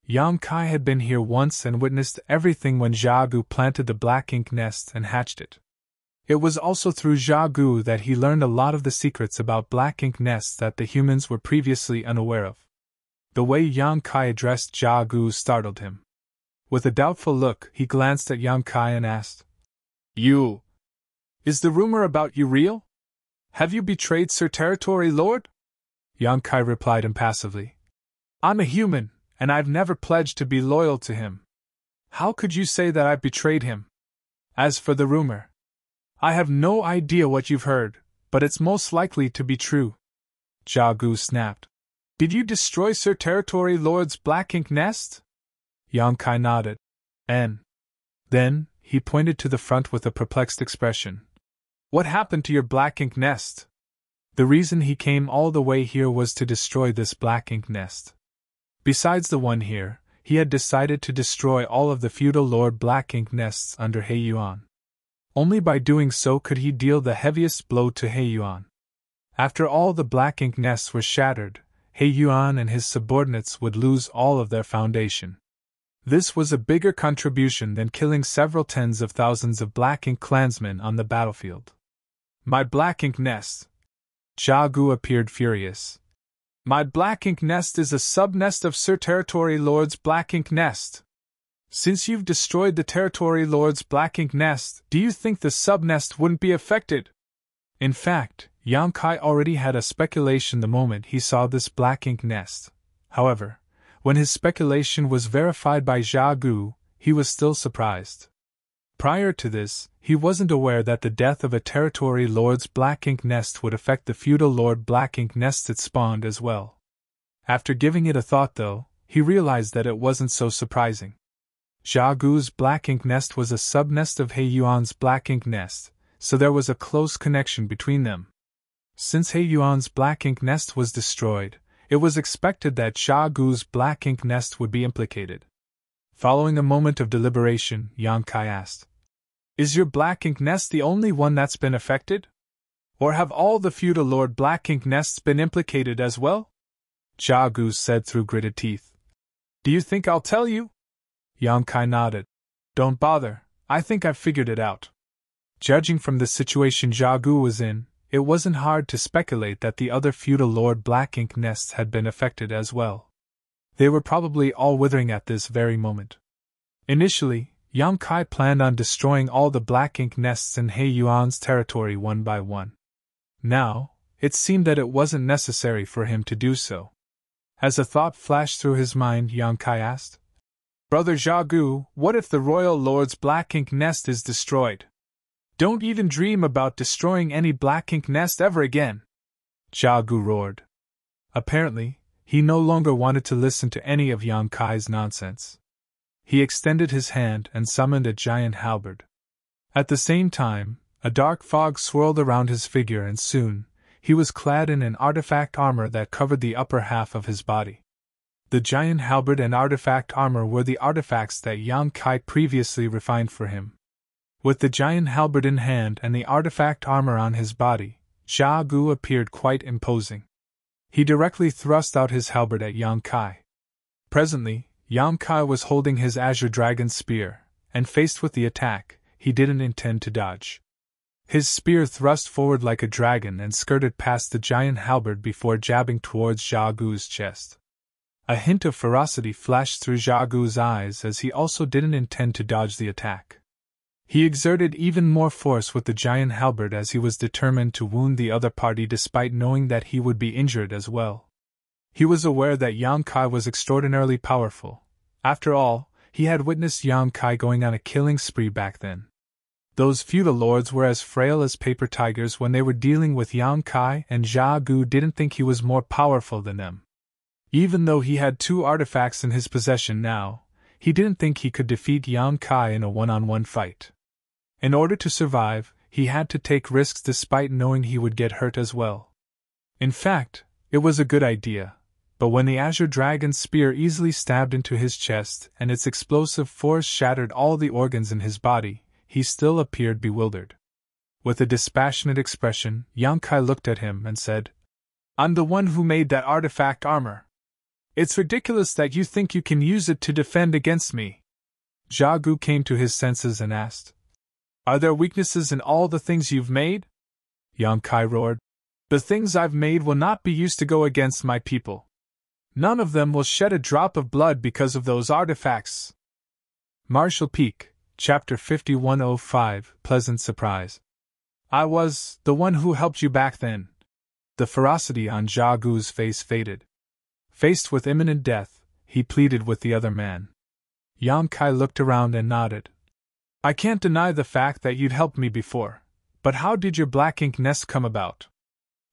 Yamkai had been here once and witnessed everything when Jagu planted the Black Ink nest and hatched it. It was also through Jagu that he learned a lot of the secrets about Black Ink nests that the humans were previously unaware of. The way Yamkai addressed Jagu startled him. With a doubtful look, he glanced at Yamkai and asked, "You? Is the rumor about you real? Have you betrayed Sir Territory Lord?" Yamkai replied impassively, "I'm a human, and I've never pledged to be loyal to him. How could you say that I betrayed him? As for the rumor, I have no idea what you've heard, but it's most likely to be true." Jagu snapped. "Did you destroy Sir Territory Lord's Black Ink nest?" Yamkai nodded. "And then," he pointed to the front with a perplexed expression, "what happened to your Black Ink nest?" The reason he came all the way here was to destroy this Black Ink nest. Besides the one here, he had decided to destroy all of the feudal lord Black Ink nests under Heiyuan. Only by doing so could he deal the heaviest blow to Heiyuan. After all the Black Ink nests were shattered, Heiyuan and his subordinates would lose all of their foundation. This was a bigger contribution than killing several tens of thousands of Black Ink clansmen on the battlefield. "My Black Ink nest!" Jagu appeared furious. "My Black Ink nest is a sub-nest of Sir Territory Lord's Black Ink nest. Since you've destroyed the Territory Lord's Black Ink nest, do you think the sub-nest wouldn't be affected?" In fact, Yamkai already had a speculation the moment he saw this Black Ink nest. However, when his speculation was verified by Jagu, he was still surprised. Prior to this, he wasn't aware that the death of a Territory Lord's Black Ink nest would affect the feudal Lord Black Ink nest it spawned as well. After giving it a thought though, he realized that it wasn't so surprising. Jagu's Black Ink nest was a sub-nest of Heiyuan's Black Ink nest, so there was a close connection between them. Since Heiyuan's Black Ink nest was destroyed, it was expected that Jagu's Black Ink nest would be implicated. Following a moment of deliberation, Yamkai asked, "Is your Black Ink nest the only one that's been affected? Or have all the feudal lord Black Ink nests been implicated as well?" Jagu said through gritted teeth, "Do you think I'll tell you?" Yamkai nodded. "Don't bother, I think I've figured it out." Judging from the situation Jagu was in, it wasn't hard to speculate that the other feudal lord Black Ink nests had been affected as well. They were probably all withering at this very moment. Initially, Yamkai planned on destroying all the Black Ink nests in Heiyuan's territory one by one. Now, it seemed that it wasn't necessary for him to do so. As a thought flashed through his mind, Yamkai asked, "Brother Jagu, what if the royal lord's Black Ink nest is destroyed? Don't even dream about destroying any Black Ink nest ever again!" Jagu roared. Apparently, he no longer wanted to listen to any of Yamkai's nonsense. He extended his hand and summoned a giant halberd. At the same time, a dark fog swirled around his figure and soon, he was clad in an artifact armor that covered the upper half of his body. The giant halberd and artifact armor were the artifacts that Yang Kai previously refined for him. With the giant halberd in hand and the artifact armor on his body, Jia Gu appeared quite imposing. He directly thrust out his halberd at Yang Kai. Presently, Yang Kai was holding his azure dragon spear, and faced with the attack, he didn't intend to dodge. His spear thrust forward like a dragon and skirted past the giant halberd before jabbing towards Jia Gu's chest. A hint of ferocity flashed through Jia Gu's eyes as he also didn't intend to dodge the attack. He exerted even more force with the giant halberd as he was determined to wound the other party despite knowing that he would be injured as well. He was aware that Yang Kai was extraordinarily powerful. After all, he had witnessed Yang Kai going on a killing spree back then. Those feudal lords were as frail as paper tigers when they were dealing with Yang Kai, and Jia Gu didn't think he was more powerful than them. Even though he had 2 artifacts in his possession now, he didn't think he could defeat Yang Kai in a one-on-one fight. In order to survive, he had to take risks despite knowing he would get hurt as well. In fact, it was a good idea, but when the azure dragon's spear easily stabbed into his chest and its explosive force shattered all the organs in his body, he still appeared bewildered. With a dispassionate expression, Yang Kai looked at him and said, "I'm the one who made that artifact armor. It's ridiculous that you think you can use it to defend against me." Jia Gu came to his senses and asked, "Are there weaknesses in all the things you've made?" Yang Kai roared, "The things I've made will not be used to go against my people. None of them will shed a drop of blood because of those artifacts." Martial Peak, Chapter 5105, Pleasant Surprise. "I was the one who helped you back then." The ferocity on Jia Gu's face faded. Faced with imminent death, he pleaded with the other man. Yang Kai looked around and nodded. "I can't deny the fact that you'd helped me before, but how did your black ink nest come about?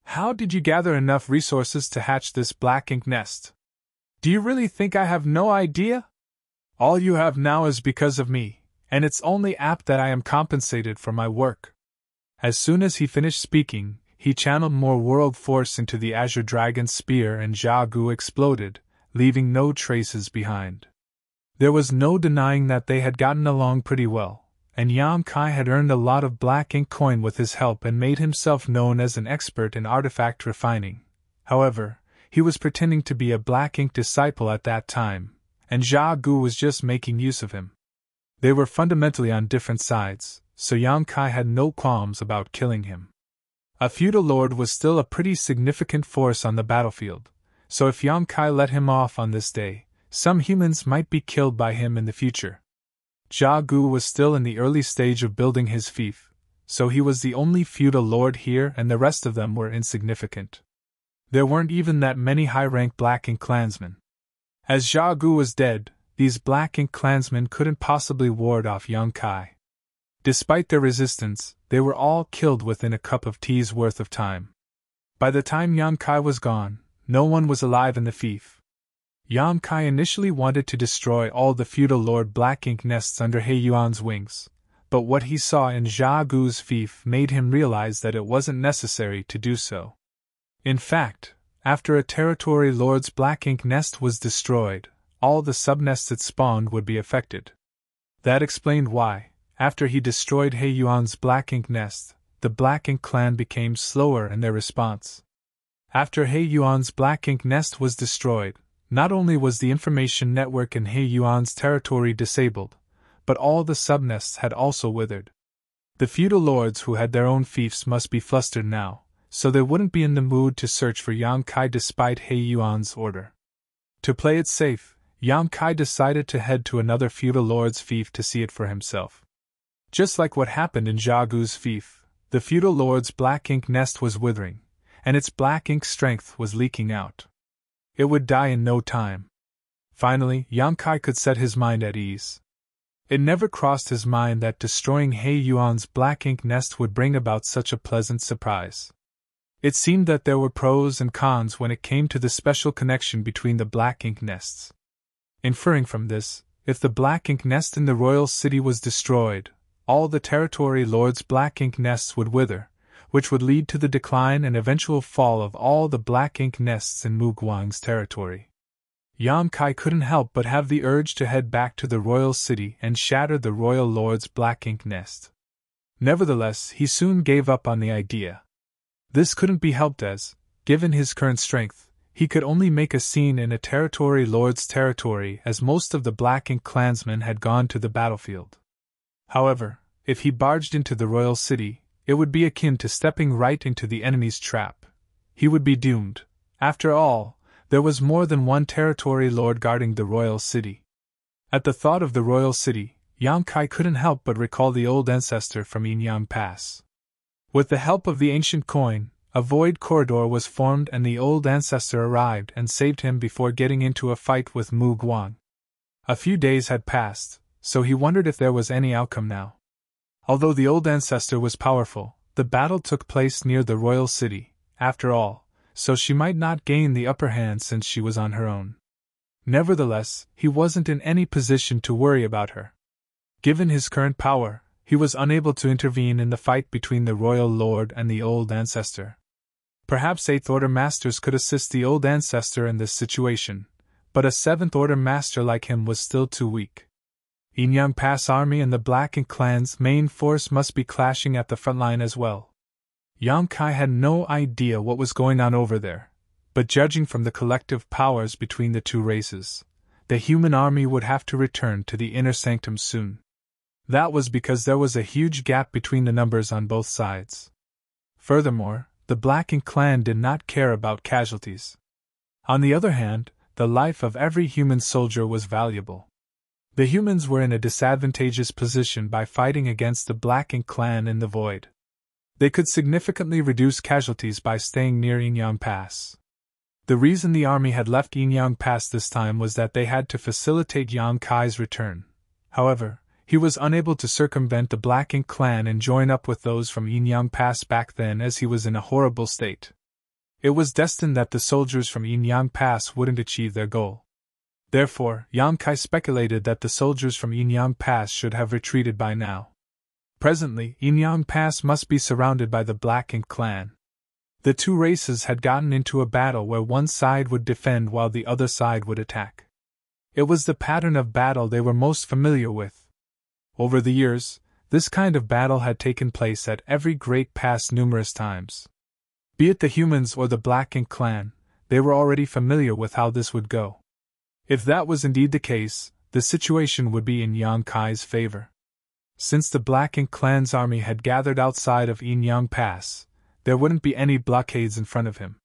How did you gather enough resources to hatch this black ink nest? Do you really think I have no idea? All you have now is because of me, and it's only apt that I am compensated for my work." As soon as he finished speaking, he channeled more world force into the azure dragon's spear and Jia Gu exploded, leaving no traces behind. There was no denying that they had gotten along pretty well, and Yang Kai had earned a lot of black ink coin with his help and made himself known as an expert in artifact refining. However, he was pretending to be a black ink disciple at that time, and Jia Gu was just making use of him. They were fundamentally on different sides, so Yang Kai had no qualms about killing him. A feudal lord was still a pretty significant force on the battlefield, so if Yang Kai let him off on this day, some humans might be killed by him in the future. Jia Gu was still in the early stage of building his fief, so he was the only feudal lord here and the rest of them were insignificant. There weren't even that many high-ranked Black Ink clansmen. As Jia Gu was dead, these Black Ink clansmen couldn't possibly ward off Yang Kai. Despite their resistance, they were all killed within a cup of tea's worth of time. By the time Yang Kai was gone, no one was alive in the fief. Yang Kai initially wanted to destroy all the feudal lord Black Ink nests under He Yuan's wings, but what he saw in Jia Gu's fief made him realize that it wasn't necessary to do so. In fact, after a territory lord's Black Ink nest was destroyed, all the subnests it spawned would be affected. That explained why, after he destroyed He Yuan's Black Ink nest, the Black Ink clan became slower in their response. After He Yuan's Black Ink nest was destroyed, not only was the information network in He Yuan's territory disabled, but all the subnests had also withered. The feudal lords who had their own fiefs must be flustered now, so they wouldn't be in the mood to search for Yang Kai despite He Yuan's order. To play it safe, Yang Kai decided to head to another feudal lord's fief to see it for himself. Just like what happened in Jia Gu's fief, the feudal lord's Black Ink nest was withering, and its Black Ink strength was leaking out. It would die in no time. Finally, Yang Kai could set his mind at ease. It never crossed his mind that destroying He Yuan's Black Ink nest would bring about such a pleasant surprise. It seemed that there were pros and cons when it came to the special connection between the Black Ink nests. Inferring from this, if the Black Ink nest in the royal city was destroyed, all the territory lords' Black Ink nests would wither, which would lead to the decline and eventual fall of all the Black Ink nests in Mu Guang's territory. Yang Kai couldn't help but have the urge to head back to the royal city and shatter the royal lord's black ink nest. Nevertheless, he soon gave up on the idea. This couldn't be helped as, given his current strength, he could only make a scene in a territory lord's territory as most of the black ink clansmen had gone to the battlefield. However, if he barged into the royal city, it would be akin to stepping right into the enemy's trap. He would be doomed. After all, there was more than one territory lord guarding the royal city. At the thought of the royal city, Yang Kai couldn't help but recall the old ancestor from Yinyang Pass. With the help of the ancient coin, a void corridor was formed and the old ancestor arrived and saved him before getting into a fight with Mu Guang. A few days had passed, so he wondered if there was any outcome now. Although the old ancestor was powerful, the battle took place near the royal city, after all, so she might not gain the upper hand since she was on her own. Nevertheless, he wasn't in any position to worry about her. Given his current power, he was unable to intervene in the fight between the royal lord and the old ancestor. Perhaps 8th Order masters could assist the old ancestor in this situation, but a 7th Order master like him was still too weak. Yinyang Pass army and the Black Ink clan's main force must be clashing at the front line as well. Yang Kai had no idea what was going on over there, but judging from the collective powers between the two races, the human army would have to return to the inner sanctum soon. That was because there was a huge gap between the numbers on both sides. Furthermore, the Black Ink clan did not care about casualties. On the other hand, the life of every human soldier was valuable. The humans were in a disadvantageous position by fighting against the Black Ink clan in the void. They could significantly reduce casualties by staying near Yinyang Pass. The reason the army had left Yinyang Pass this time was that they had to facilitate Yang Kai's return. However, he was unable to circumvent the Black Ink clan and join up with those from Yinyang Pass back then as he was in a horrible state. It was destined that the soldiers from Yinyang Pass wouldn't achieve their goal. Therefore, Yang Kai speculated that the soldiers from Yinyang Pass should have retreated by now. Presently, Yinyang Pass must be surrounded by the Black Ink clan. The two races had gotten into a battle where one side would defend while the other side would attack. It was the pattern of battle they were most familiar with. Over the years, this kind of battle had taken place at every great pass numerous times. Be it the humans or the Black Ink clan, they were already familiar with how this would go. If that was indeed the case, the situation would be in Yang Kai's favor. Since the Black Ink clan's army had gathered outside of Yinyang Pass, there wouldn't be any blockades in front of him.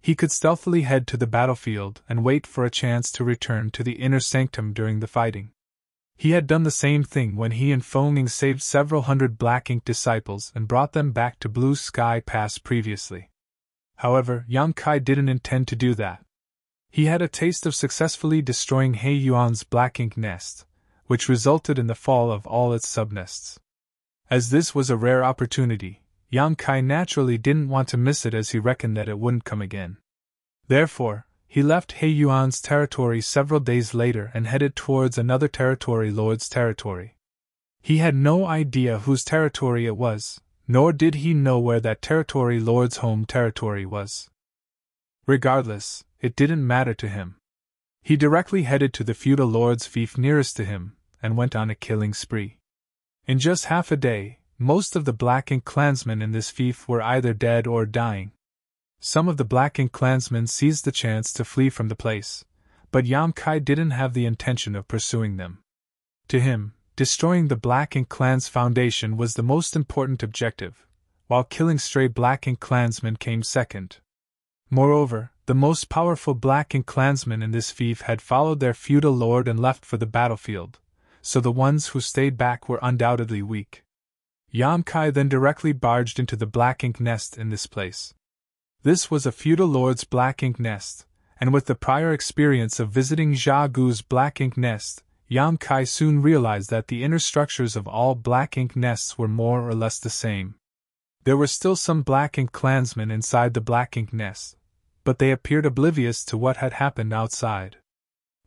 He could stealthily head to the battlefield and wait for a chance to return to the inner sanctum during the fighting. He had done the same thing when he and Fengling saved several hundred Black Ink disciples and brought them back to Blue Sky Pass previously. However, Yang Kai didn't intend to do that. He had a taste of successfully destroying He Yuan's Black Ink nest, which resulted in the fall of all its subnests. As this was a rare opportunity, Yang Kai naturally didn't want to miss it as he reckoned that it wouldn't come again. Therefore, he left He Yuan's territory several days later and headed towards another territory lord's territory. He had no idea whose territory it was, nor did he know where that territory lord's home territory was. Regardless, it didn't matter to him. He directly headed to the feudal lord's fief nearest to him, and went on a killing spree. In just half a day, most of the Black Ink clansmen in this fief were either dead or dying. Some of the Black Ink clansmen seized the chance to flee from the place, but Yang Kai didn't have the intention of pursuing them. To him, destroying the Black Ink clan's foundation was the most important objective, while killing stray Black Ink clansmen came second. Moreover, the most powerful Black Ink clansmen in this fief had followed their feudal lord and left for the battlefield, so the ones who stayed back were undoubtedly weak. Yang Kai then directly barged into the Black Ink nest in this place. This was a feudal lord's Black Ink nest, and with the prior experience of visiting Jia Gu's Black Ink nest, Yang Kai soon realized that the inner structures of all Black Ink nests were more or less the same. There were still some Black Ink clansmen inside the Black Ink nest, but they appeared oblivious to what had happened outside.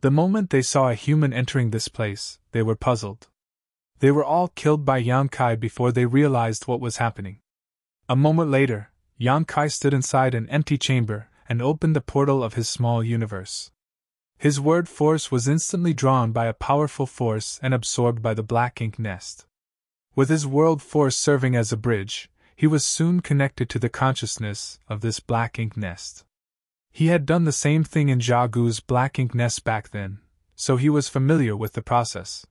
The moment they saw a human entering this place, they were puzzled. They were all killed by Yang Kai before they realized what was happening. A moment later, Yang Kai stood inside an empty chamber and opened the portal of his small universe. His word force was instantly drawn by a powerful force and absorbed by the black ink nest. With his world force serving as a bridge, he was soon connected to the consciousness of this black ink nest. He had done the same thing in Jagu's black ink nest back then, so he was familiar with the process.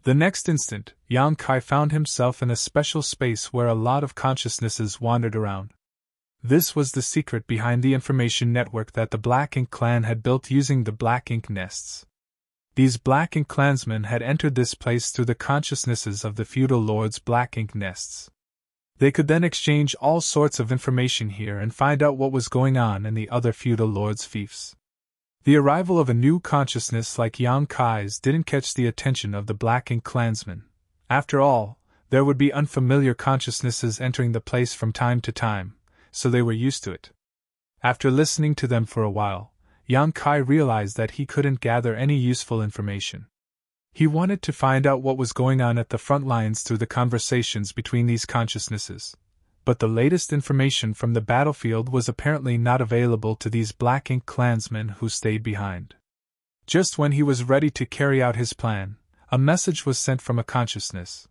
The next instant, Yang Kai found himself in a special space where a lot of consciousnesses wandered around. This was the secret behind the information network that the Black Ink clan had built using the Black Ink nests. These Black Ink clansmen had entered this place through the consciousnesses of the feudal lords' Black Ink nests. They could then exchange all sorts of information here and find out what was going on in the other feudal lords' fiefs. The arrival of a new consciousness like Yang Kai's didn't catch the attention of the Black Ink clansmen. After all, there would be unfamiliar consciousnesses entering the place from time to time, so they were used to it. After listening to them for a while, Yang Kai realized that he couldn't gather any useful information. He wanted to find out what was going on at the front lines through the conversations between these consciousnesses, but the latest information from the battlefield was apparently not available to these Black Ink clansmen who stayed behind. Just when he was ready to carry out his plan, a message was sent from a consciousness.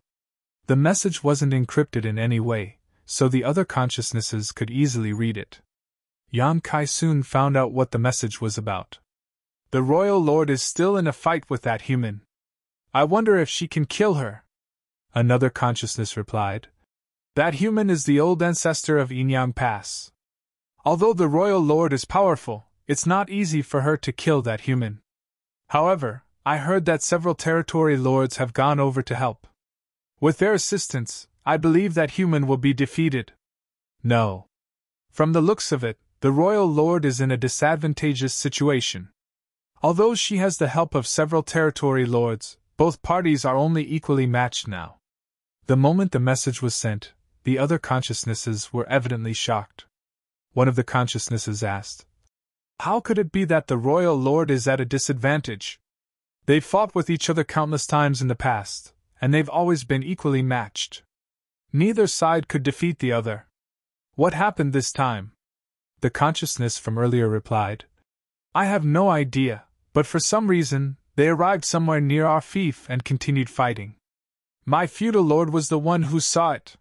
The message wasn't encrypted in any way, so the other consciousnesses could easily read it. Yang Kai soon found out what the message was about. "The royal lord is still in a fight with that human. I wonder if she can kill her." Another consciousness replied, "That human is the old ancestor of Inyang Pass. Although the royal lord is powerful, it's not easy for her to kill that human. However, I heard that several territory lords have gone over to help. With their assistance, I believe that human will be defeated. No. From the looks of it, the royal lord is in a disadvantageous situation. Although she has the help of several territory lords, both parties are only equally matched now." The moment the message was sent, the other consciousnesses were evidently shocked. One of the consciousnesses asked, "How could it be that the royal lord is at a disadvantage? They've fought with each other countless times in the past, and they've always been equally matched. Neither side could defeat the other. What happened this time?" The consciousness from earlier replied, "I have no idea, but for some reason, they arrived somewhere near our fief and continued fighting. My feudal lord was the one who saw it.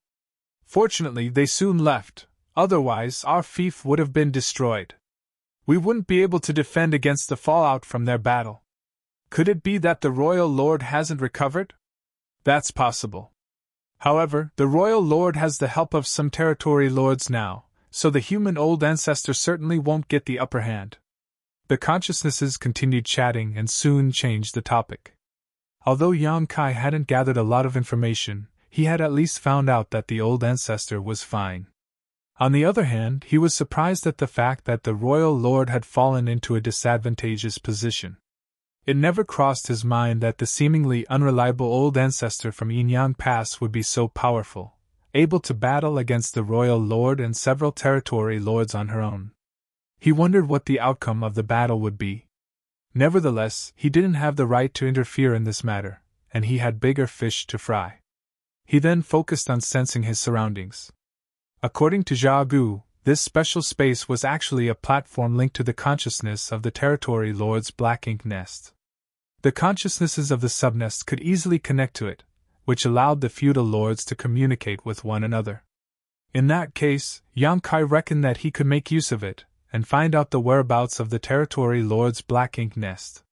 Fortunately, they soon left, otherwise our fief would have been destroyed. We wouldn't be able to defend against the fallout from their battle. Could it be that the royal lord hasn't recovered? That's possible. However, the royal lord has the help of some territory lords now, so the human old ancestor certainly won't get the upper hand." The consciousnesses continued chatting and soon changed the topic. Although Yang Kai hadn't gathered a lot of information, he had at least found out that the old ancestor was fine. On the other hand, he was surprised at the fact that the royal lord had fallen into a disadvantageous position. It never crossed his mind that the seemingly unreliable old ancestor from Inyang Pass would be so powerful, able to battle against the royal lord and several territory lords on her own. He wondered what the outcome of the battle would be. Nevertheless, he didn't have the right to interfere in this matter, and he had bigger fish to fry. He then focused on sensing his surroundings. According to Jagu, this special space was actually a platform linked to the consciousness of the territory lord's Black Ink nest. The consciousnesses of the subnest could easily connect to it, which allowed the feudal lords to communicate with one another. In that case, Yang Kai reckoned that he could make use of it, and find out the whereabouts of the territory lord's Black Ink nest.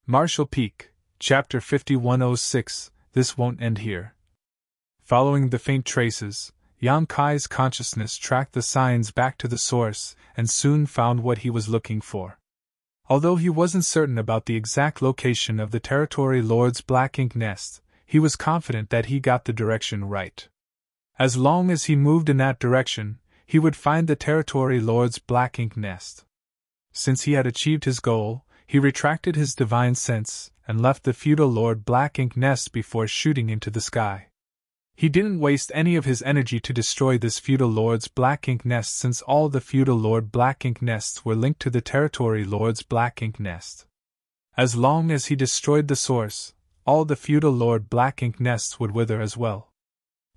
Marshall Peak, Chapter 5106, This Won't End Here. Following the faint traces, Yang Kai's consciousness tracked the signs back to the source, and soon found what he was looking for. Although he wasn't certain about the exact location of the territory lord's Black Ink nest, he was confident that he got the direction right. As long as he moved in that direction, he would find the territory lord's Black Ink nest. Since he had achieved his goal, he retracted his divine sense and left the feudal lord Black Ink nest before shooting into the sky. He didn't waste any of his energy to destroy this feudal lord's Black Ink nest, since all the feudal lord Black Ink nests were linked to the territory lord's Black Ink nest. As long as he destroyed the source, all the feudal lord Black Ink nests would wither as well.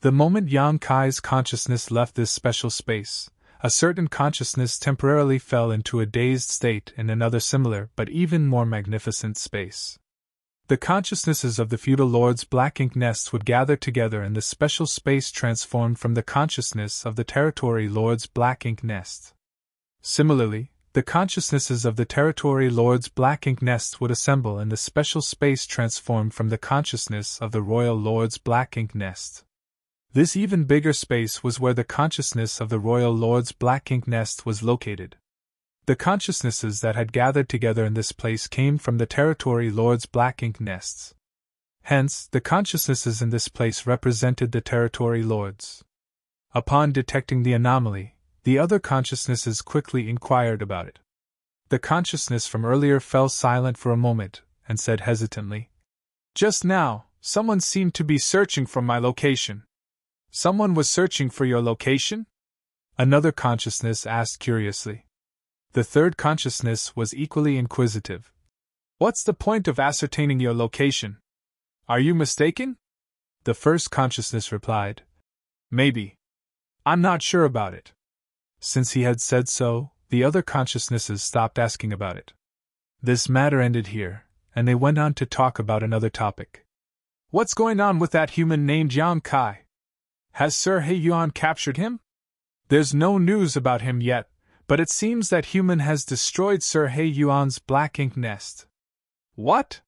The moment Yang Kai's consciousness left this special space, a certain consciousness temporarily fell into a dazed state in another similar but even more magnificent space. The consciousnesses of the feudal lord's black ink nests would gather together in this special space transformed from the consciousness of the territory lord's black ink nest. Similarly, the consciousnesses of the territory lord's black ink nest would assemble in the special space transformed from the consciousness of the royal lord's black ink nest. This even bigger space was where the consciousness of the royal lord's black ink nest was located. The consciousnesses that had gathered together in this place came from the territory lord's black ink nests. Hence, the consciousnesses in this place represented the territory lords. Upon detecting the anomaly, the other consciousnesses quickly inquired about it. The consciousness from earlier fell silent for a moment, and said hesitantly, "Just now, someone seemed to be searching for my location." "Someone was searching for your location?" Another consciousness asked curiously. The third consciousness was equally inquisitive. "What's the point of ascertaining your location? Are you mistaken?" The first consciousness replied, "Maybe. I'm not sure about it." Since he had said so, the other consciousnesses stopped asking about it. This matter ended here, and they went on to talk about another topic. "What's going on with that human named Yang Kai? Has Sir He Yuan captured him? There's no news about him yet, but it seems that human has destroyed Sir He Yuan's black ink nest." "What?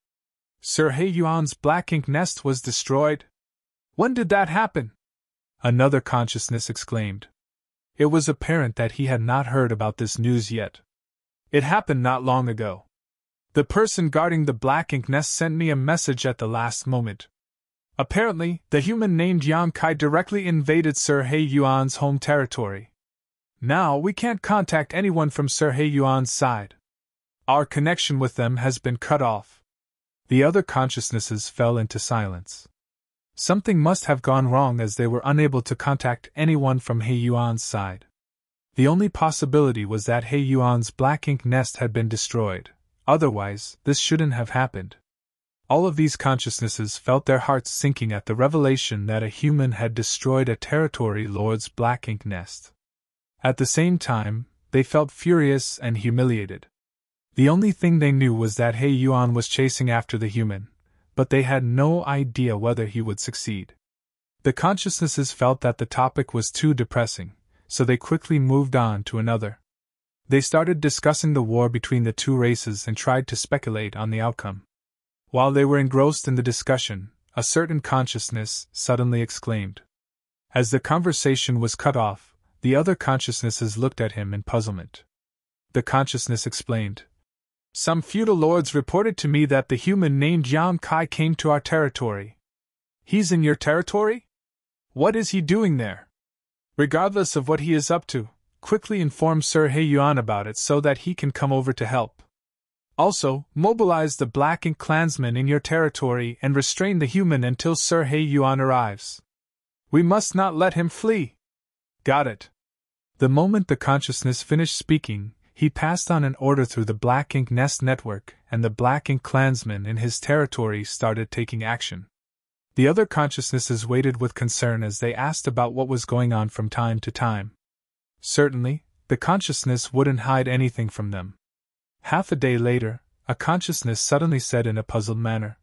Sir He Yuan's black ink nest was destroyed? When did that happen?" Another consciousness exclaimed. It was apparent that he had not heard about this news yet. "It happened not long ago. The person guarding the black ink nest sent me a message at the last moment. Apparently, the human named Yang Kai directly invaded Sir He Yuan's home territory. Now we can't contact anyone from Sir He Yuan's side. Our connection with them has been cut off." The other consciousnesses fell into silence. Something must have gone wrong as they were unable to contact anyone from He Yuan's side. The only possibility was that He Yuan's black ink nest had been destroyed, otherwise, this shouldn't have happened. All of these consciousnesses felt their hearts sinking at the revelation that a human had destroyed a territory lord's black ink nest. At the same time, they felt furious and humiliated. The only thing they knew was that He Yuan was chasing after the human, but they had no idea whether he would succeed. The consciousnesses felt that the topic was too depressing, so they quickly moved on to another. They started discussing the war between the two races and tried to speculate on the outcome. While they were engrossed in the discussion, a certain consciousness suddenly exclaimed. As the conversation was cut off, the other consciousnesses looked at him in puzzlement. The consciousness explained. "Some feudal lords reported to me that the human named Yang Kai came to our territory." "He's in your territory? What is he doing there?" "Regardless of what he is up to, quickly inform Sir He Yuan about it so that he can come over to help. Also, mobilize the Black Ink clansmen in your territory and restrain the human until Sir He Yuan arrives. We must not let him flee." "Got it." The moment the consciousness finished speaking, he passed on an order through the Black Ink Nest network, and the Black Ink clansmen in his territory started taking action. The other consciousnesses waited with concern as they asked about what was going on from time to time. Certainly, the consciousness wouldn't hide anything from them. Half a day later, a consciousness suddenly said in a puzzled manner,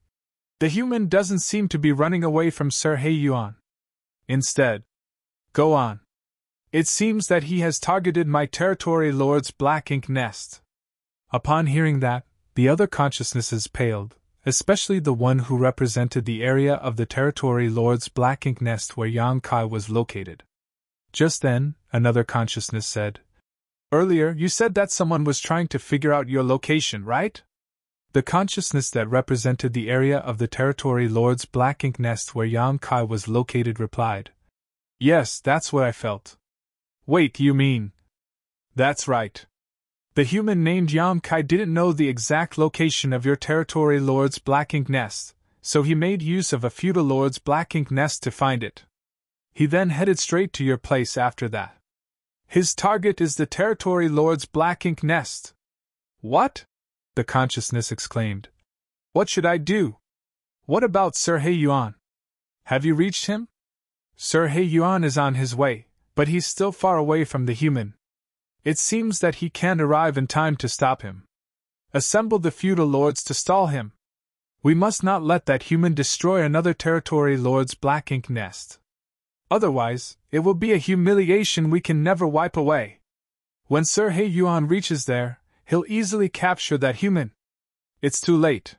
"The human doesn't seem to be running away from Sir He Yuan. Instead, go on. It seems that he has targeted my territory lord's black ink nest." Upon hearing that, the other consciousnesses paled, especially the one who represented the area of the territory lord's black ink nest where Yang Kai was located. Just then, another consciousness said, "Earlier you said that someone was trying to figure out your location, right?" The consciousness that represented the area of the territory lord's black ink nest where Yang Kai was located replied, "Yes, that's what I felt." "Wait, you mean?" "That's right. The human named Yang Kai didn't know the exact location of your territory lord's black ink nest, so he made use of a feudal lord's black ink nest to find it. He then headed straight to your place after that. His target is the territory lord's black ink nest." "What?" the consciousness exclaimed. "What should I do? What about Sir He Yuan? Have you reached him?" "Sir He Yuan is on his way, but he's still far away from the human," It seems that he can't arrive in time to stop him. Assemble the feudal lords to stall him. We must not let that human destroy another territory lord's black ink nest. Otherwise, it will be a humiliation we can never wipe away. When Sir He Yuan reaches there, he'll easily capture that human. It's too late.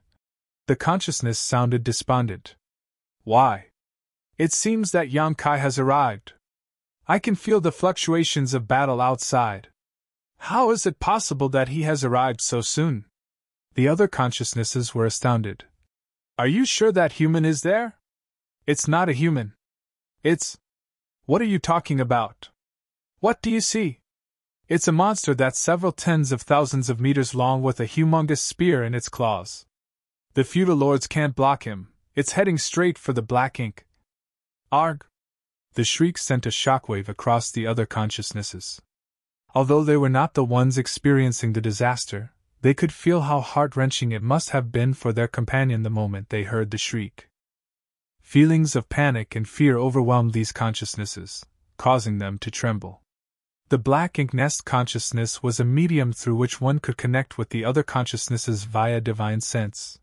The consciousness sounded despondent. Why? It seems that Yang Kai has arrived. I can feel the fluctuations of battle outside. How is it possible that he has arrived so soon? The other consciousnesses were astounded. Are you sure that human is there? It's not a human. It's... What are you talking about? What do you see? It's a monster that's several tens of thousands of meters long with a humongous spear in its claws. The feudal lords can't block him. It's heading straight for the black ink. Arg! The shriek sent a shockwave across the other consciousnesses. Although they were not the ones experiencing the disaster, they could feel how heart-wrenching it must have been for their companion the moment they heard the shriek. Feelings of panic and fear overwhelmed these consciousnesses, causing them to tremble. The black ink nest consciousness was a medium through which one could connect with the other consciousnesses via divine sense.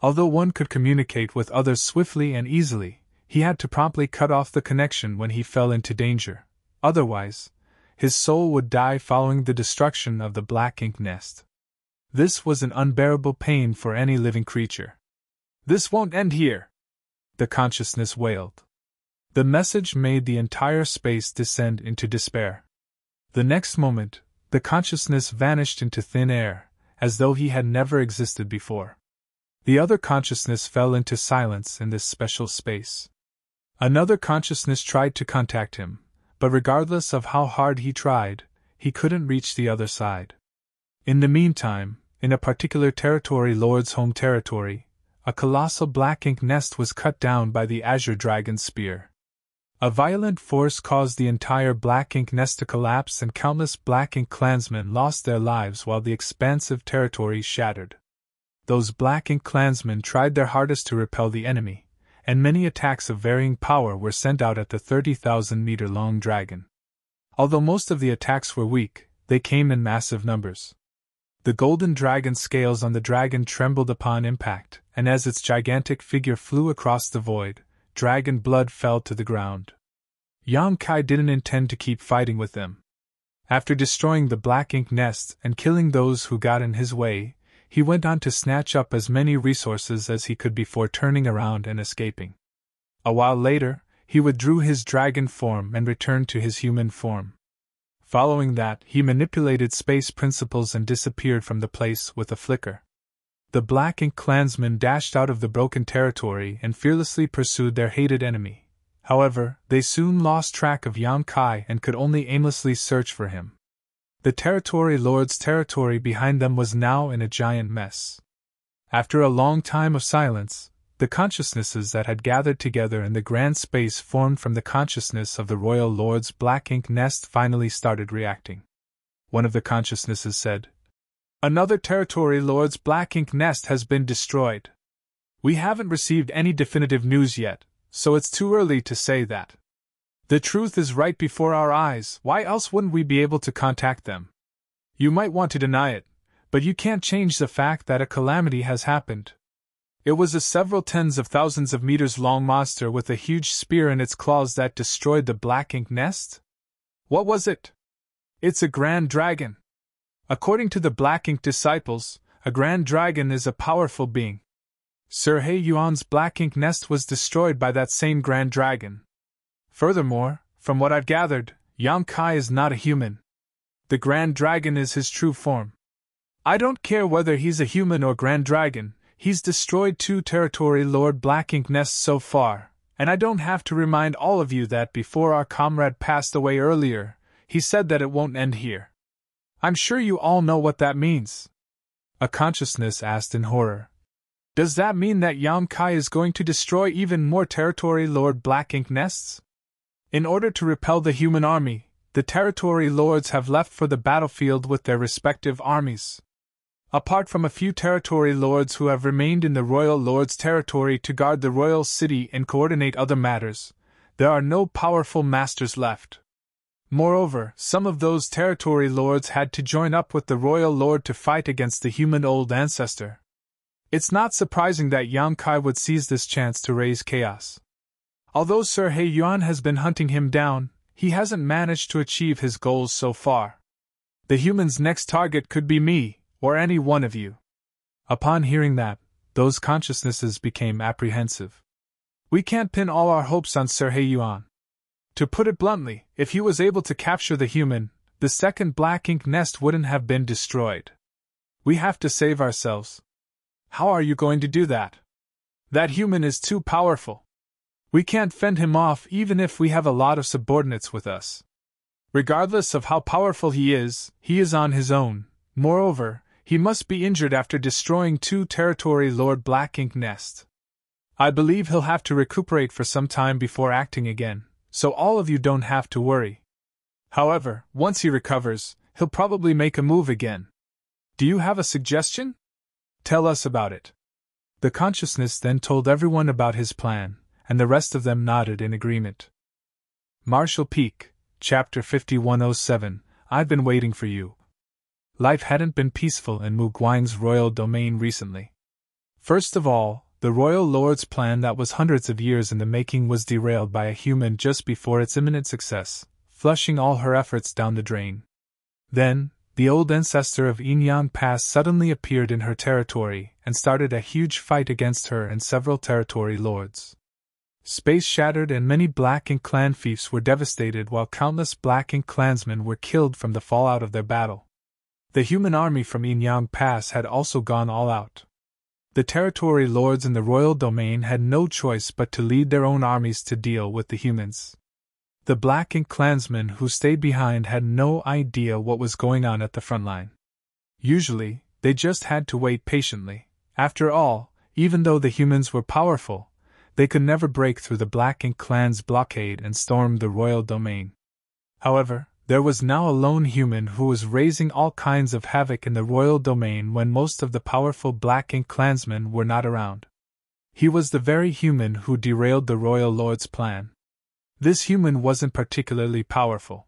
Although one could communicate with others swiftly and easily, he had to promptly cut off the connection when he fell into danger. Otherwise, his soul would die following the destruction of the black ink nest. This was an unbearable pain for any living creature. This won't end here, the consciousness wailed. The message made the entire space descend into despair. The next moment, the consciousness vanished into thin air, as though he had never existed before. The other consciousness fell into silence in this special space. Another consciousness tried to contact him, but regardless of how hard he tried, he couldn't reach the other side. In the meantime, in a particular territory lord's home territory, a colossal black ink nest was cut down by the azure dragon's spear. A violent force caused the entire black ink nest to collapse and countless black ink clansmen lost their lives while the expansive territory shattered. Those black ink clansmen tried their hardest to repel the enemy, and many attacks of varying power were sent out at the 30,000-meter-long dragon. Although most of the attacks were weak, they came in massive numbers. The golden dragon scales on the dragon trembled upon impact, and as its gigantic figure flew across the void, dragon blood fell to the ground. Yang Kai didn't intend to keep fighting with them. After destroying the black ink nest and killing those who got in his way, he went on to snatch up as many resources as he could before turning around and escaping. A while later, he withdrew his dragon form and returned to his human form. Following that, he manipulated space principles and disappeared from the place with a flicker. The black ink clansmen dashed out of the broken territory and fearlessly pursued their hated enemy. However, they soon lost track of Yang Kai and could only aimlessly search for him. The territory lord's territory behind them was now in a giant mess. After a long time of silence, the consciousnesses that had gathered together in the grand space formed from the consciousness of the royal lord's black ink nest finally started reacting. One of the consciousnesses said, "Another territory lord's black ink nest has been destroyed. We haven't received any definitive news yet, so it's too early to say that. The truth is right before our eyes, why else wouldn't we be able to contact them? You might want to deny it, but you can't change the fact that a calamity has happened. It was a several tens of thousands of meters long monster with a huge spear in its claws that destroyed the black ink nest? What was it? It's a grand dragon. According to the black ink disciples, a grand dragon is a powerful being. Sir He Yuan's black ink nest was destroyed by that same grand dragon. Furthermore, from what I've gathered, Yang Kai is not a human. The grand dragon is his true form. I don't care whether he's a human or grand dragon, he's destroyed 2 territory lord black ink nests so far, and I don't have to remind all of you that before our comrade passed away earlier, he said that it won't end here. I'm sure you all know what that means." A consciousness asked in horror. "Does that mean that Yang Kai is going to destroy even more territory lord black ink nests? In order to repel the human army, the territory lords have left for the battlefield with their respective armies. Apart from a few territory lords who have remained in the royal lord's territory to guard the royal city and coordinate other matters, there are no powerful masters left. Moreover, some of those territory lords had to join up with the royal lord to fight against the human old ancestor. It's not surprising that Yang Kai would seize this chance to raise chaos. Although Sir He Yuan has been hunting him down, he hasn't managed to achieve his goals so far. The human's next target could be me, or any one of you. Upon hearing that, those consciousnesses became apprehensive. We can't pin all our hopes on Sir He Yuan. To put it bluntly, if he was able to capture the human, the second black ink nest wouldn't have been destroyed. We have to save ourselves. How are you going to do that? That human is too powerful. We can't fend him off even if we have a lot of subordinates with us. Regardless of how powerful he is on his own. Moreover, he must be injured after destroying 2 territory Lord Black Ink Nest. I believe he'll have to recuperate for some time before acting again, so all of you don't have to worry. However, once he recovers, he'll probably make a move again. Do you have a suggestion? Tell us about it. The consciousness then told everyone about his plan, and the rest of them nodded in agreement. Marshall Peak, Chapter 5107, I've been waiting for you. Life hadn't been peaceful in Mu Guang's royal domain recently. First of all, the royal lord's plan that was hundreds of years in the making was derailed by a human just before its imminent success, flushing all her efforts down the drain. Then, the old ancestor of Yinyang Pass suddenly appeared in her territory and started a huge fight against her and several territory lords. Space shattered and many Black Ink clan fiefs were devastated while countless Black Ink clansmen were killed from the fallout of their battle. The human army from Yinyang Pass had also gone all out. The territory lords in the royal domain had no choice but to lead their own armies to deal with the humans. The Black Ink clansmen who stayed behind had no idea what was going on at the front line. Usually, they just had to wait patiently. After all, even though the humans were powerful, they could never break through the Black Ink clan's blockade and storm the royal domain. However, there was now a lone human who was raising all kinds of havoc in the royal domain when most of the powerful Black Ink clansmen were not around. He was the very human who derailed the royal lord's plan. This human wasn't particularly powerful.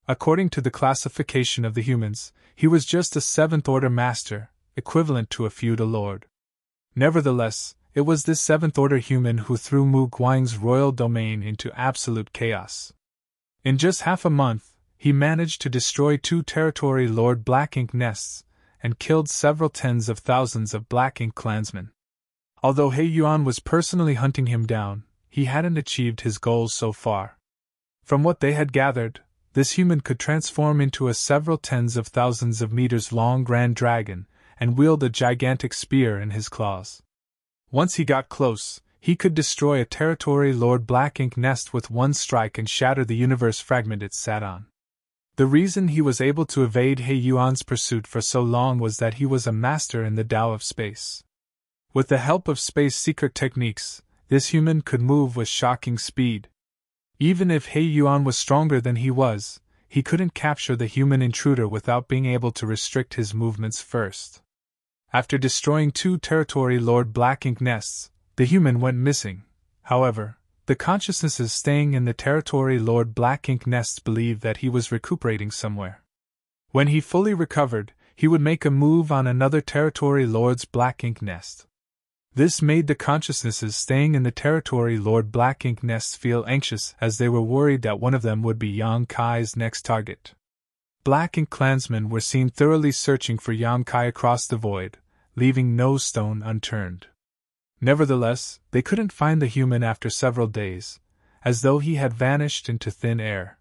According to the classification of the humans, he was just a 7th-order master, equivalent to a feudal lord. Nevertheless, it was this 7th-order human who threw Mu Guang's royal domain into absolute chaos. In just half a month, he managed to destroy 2 territory Lord Black Ink nests, and killed several tens of thousands of Black Ink clansmen. Although He Yuan was personally hunting him down, he hadn't achieved his goals so far. From what they had gathered, this human could transform into a several tens of thousands of meters long grand dragon, and wield a gigantic spear in his claws. Once he got close, he could destroy a territory Lord Black Ink nest with one strike and shatter the universe fragment it sat on. The reason he was able to evade He Yuan's pursuit for so long was that he was a master in the Tao of space. With the help of space secret techniques, this human could move with shocking speed. Even if He Yuan was stronger than he couldn't capture the human intruder without being able to restrict his movements first. After destroying 2 territory Lord Black Ink nests, the human went missing. However, the consciousnesses staying in the territory Lord Black Ink nests believed that he was recuperating somewhere. When he fully recovered, he would make a move on another territory Lord's Black Ink nest. This made the consciousnesses staying in the territory Lord Black Ink nests feel anxious as they were worried that one of them would be Yang Kai's next target. Black Ink clansmen were seen thoroughly searching for Yang Kai across the void, leaving no stone unturned. Nevertheless, they couldn't find the human after several days, as though he had vanished into thin air.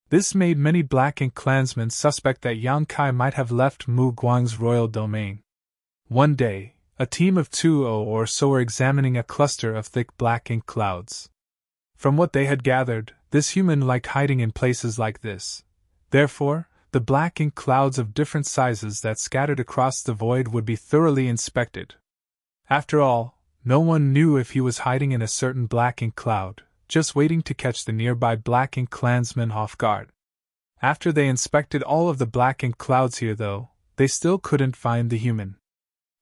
This made many Black Ink clansmen suspect that Yang Kai might have left Mu Guang's royal domain. One day, a team of 2 or so were examining a cluster of thick Black Ink clouds. From what they had gathered, this human liked hiding in places like this. Therefore, the Black Ink clouds of different sizes that scattered across the void would be thoroughly inspected. After all, no one knew if he was hiding in a certain Black Ink cloud, just waiting to catch the nearby Black Ink clansmen off guard. After they inspected all of the Black Ink clouds here though, they still couldn't find the human.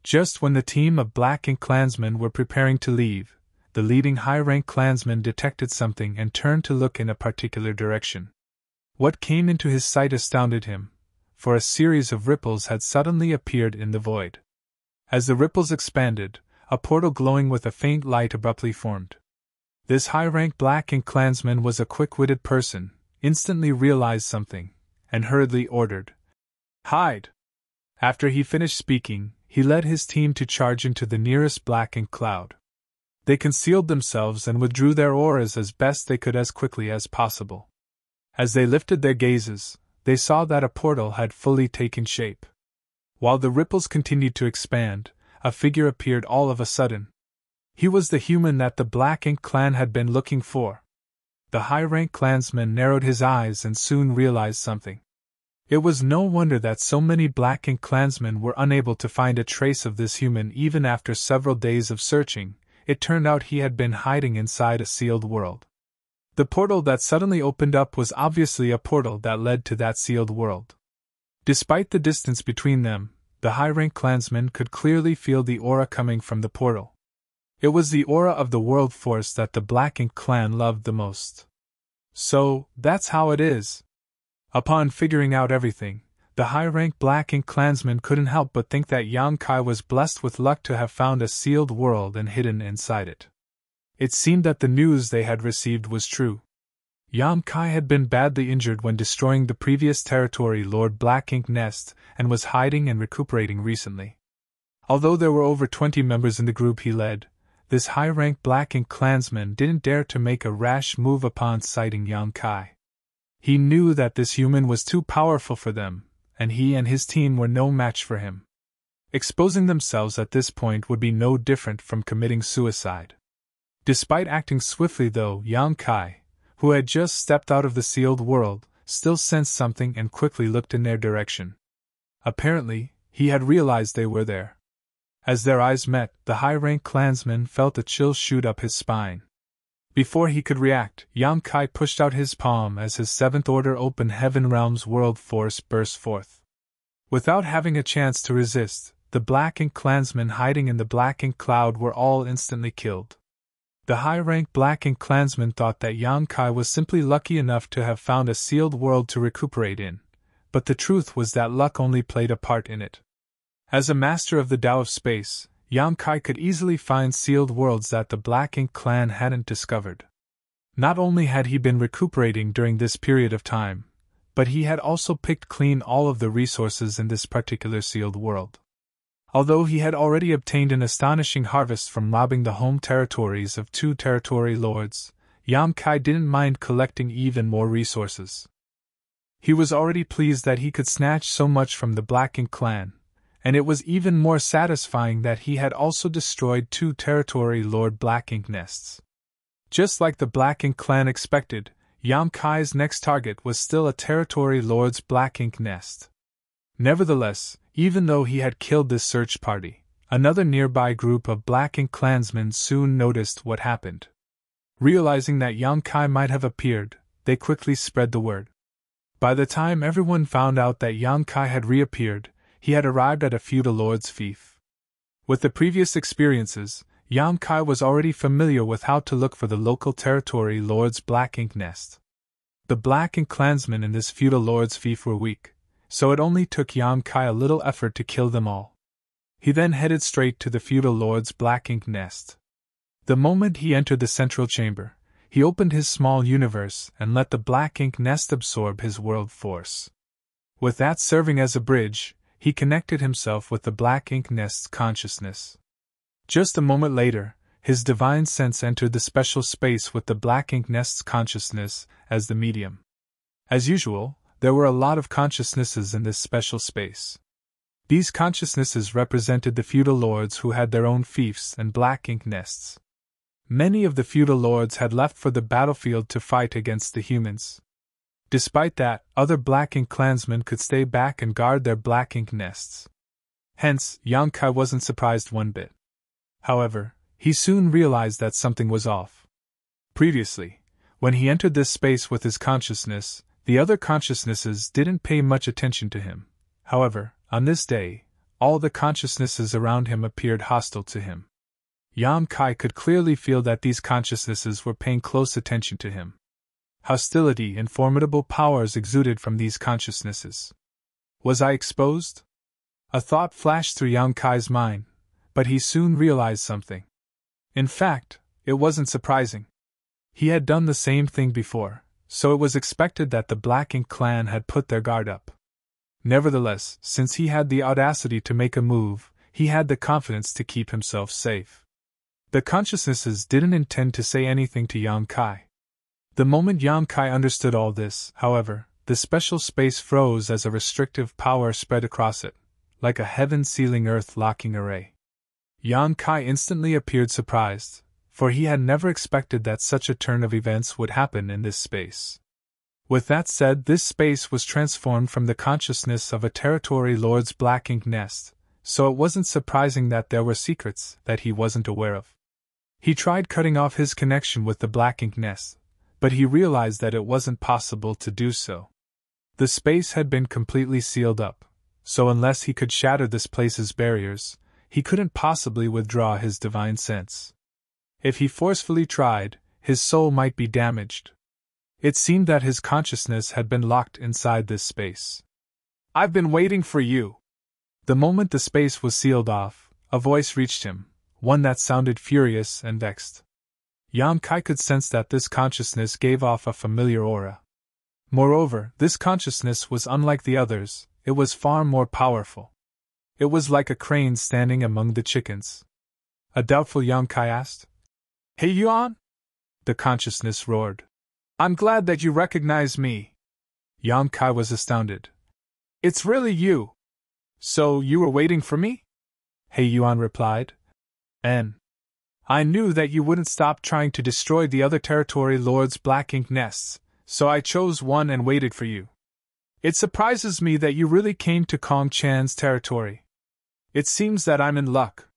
Just when the team of Black Ink clansmen were preparing to leave, the leading high-rank clansman detected something and turned to look in a particular direction. What came into his sight astounded him, for a series of ripples had suddenly appeared in the void. As the ripples expanded, a portal glowing with a faint light abruptly formed. This high-rank black-ink clansman was a quick-witted person, instantly realized something, and hurriedly ordered, "Hide!" After he finished speaking, he led his team to charge into the nearest black-ink cloud. They concealed themselves and withdrew their auras as best they could as quickly as possible. As they lifted their gazes, they saw that a portal had fully taken shape. While the ripples continued to expand, a figure appeared all of a sudden. He was the human that the Black Ink clan had been looking for. The high-rank clansman narrowed his eyes and soon realized something. It was no wonder that so many Black Ink clansmen were unable to find a trace of this human even after several days of searching. It turned out he had been hiding inside a sealed world. The portal that suddenly opened up was obviously a portal that led to that sealed world. Despite the distance between them, the high-rank clansman could clearly feel the aura coming from the portal. It was the aura of the world force that the Black Ink clan loved the most. So, that's how it is. Upon figuring out everything, the high-rank Black Ink clansman couldn't help but think that Yang Kai was blessed with luck to have found a sealed world and hidden inside it. It seemed that the news they had received was true. Yang Kai had been badly injured when destroying the previous territory Lord Black Ink nest and was hiding and recuperating recently. Although there were over 20 members in the group he led, this high-rank Black Ink clansman didn't dare to make a rash move upon sighting Yang Kai. He knew that this human was too powerful for them, and he and his team were no match for him. Exposing themselves at this point would be no different from committing suicide. Despite acting swiftly though, Yang Kai, who had just stepped out of the sealed world, still sensed something and quickly looked in their direction. Apparently, he had realized they were there. As their eyes met, the high-rank clansman felt a chill shoot up his spine. Before he could react, Yang Kai pushed out his palm as his Seventh Order Open Heaven Realms world force burst forth. Without having a chance to resist, the Black Ink clansmen hiding in the Black Ink cloud were all instantly killed. The high-rank Black Ink clansman thought that Yang Kai was simply lucky enough to have found a sealed world to recuperate in, but the truth was that luck only played a part in it. As a master of the Tao of Space, Yang Kai could easily find sealed worlds that the Black Ink clan hadn't discovered. Not only had he been recuperating during this period of time, but he had also picked clean all of the resources in this particular sealed world. Although he had already obtained an astonishing harvest from robbing the home territories of 2 territory lords, Yang Kai didn't mind collecting even more resources. He was already pleased that he could snatch so much from the Black Ink clan, and it was even more satisfying that he had also destroyed 2 territory Lord Black Ink nests. Just like the Black Ink clan expected, Yang Kai's next target was still a territory Lord's Black Ink nest. Nevertheless, even though he had killed this search party, another nearby group of Black Ink clansmen soon noticed what happened. Realizing that Yang Kai might have appeared, they quickly spread the word. By the time everyone found out that Yang Kai had reappeared, he had arrived at a feudal lord's fief. With the previous experiences, Yang Kai was already familiar with how to look for the local territory lord's Black Ink nest. The Black Ink clansmen in this feudal lord's fief were weak, so it only took Yang Kai a little effort to kill them all. He then headed straight to the feudal lord's Black Ink nest. The moment he entered the central chamber, he opened his small universe and let the Black Ink nest absorb his world force. With that serving as a bridge, he connected himself with the Black Ink nest's consciousness. Just a moment later, his divine sense entered the special space with the Black Ink nest's consciousness as the medium. As usual, there were a lot of consciousnesses in this special space. These consciousnesses represented the feudal lords who had their own fiefs and Black Ink nests. Many of the feudal lords had left for the battlefield to fight against the humans. Despite that, other Black Ink clansmen could stay back and guard their Black Ink nests. Hence, Yang Kai wasn't surprised one bit. However, he soon realized that something was off. Previously, when he entered this space with his consciousness, the other consciousnesses didn't pay much attention to him. However, on this day, all the consciousnesses around him appeared hostile to him. Yang Kai could clearly feel that these consciousnesses were paying close attention to him. Hostility and formidable powers exuded from these consciousnesses. Was I exposed? A thought flashed through Yang Kai's mind, but he soon realized something. In fact, it wasn't surprising. He had done the same thing before, so it was expected that the Black Ink clan had put their guard up. Nevertheless, since he had the audacity to make a move, he had the confidence to keep himself safe. The consciousnesses didn't intend to say anything to Yang Kai. The moment Yang Kai understood all this, however, the special space froze as a restrictive power spread across it, like a heaven-sealing earth-locking array. Yang Kai instantly appeared surprised, for he had never expected that such a turn of events would happen in this space. With that said, this space was transformed from the consciousness of a territory lord's Black Ink nest, so it wasn't surprising that there were secrets that he wasn't aware of. He tried cutting off his connection with the Black Ink nest, but he realized that it wasn't possible to do so. The space had been completely sealed up, so unless he could shatter this place's barriers, he couldn't possibly withdraw his divine sense. If he forcefully tried, his soul might be damaged. It seemed that his consciousness had been locked inside this space. "I've been waiting for you." The moment the space was sealed off, a voice reached him, one that sounded furious and vexed. Yang Kai could sense that this consciousness gave off a familiar aura. Moreover, this consciousness was unlike the others, it was far more powerful. It was like a crane standing among the chickens. A doubtful Yang Kai asked, "Hey Yuan?" The consciousness roared. "I'm glad that you recognize me." Yang Kai was astounded. "It's really you. So you were waiting for me?" Hey Yuan replied. "And I knew that you wouldn't stop trying to destroy the other territory lord's Black Ink nests, so I chose one and waited for you. It surprises me that you really came to Kong Chan's territory. It seems that I'm in luck."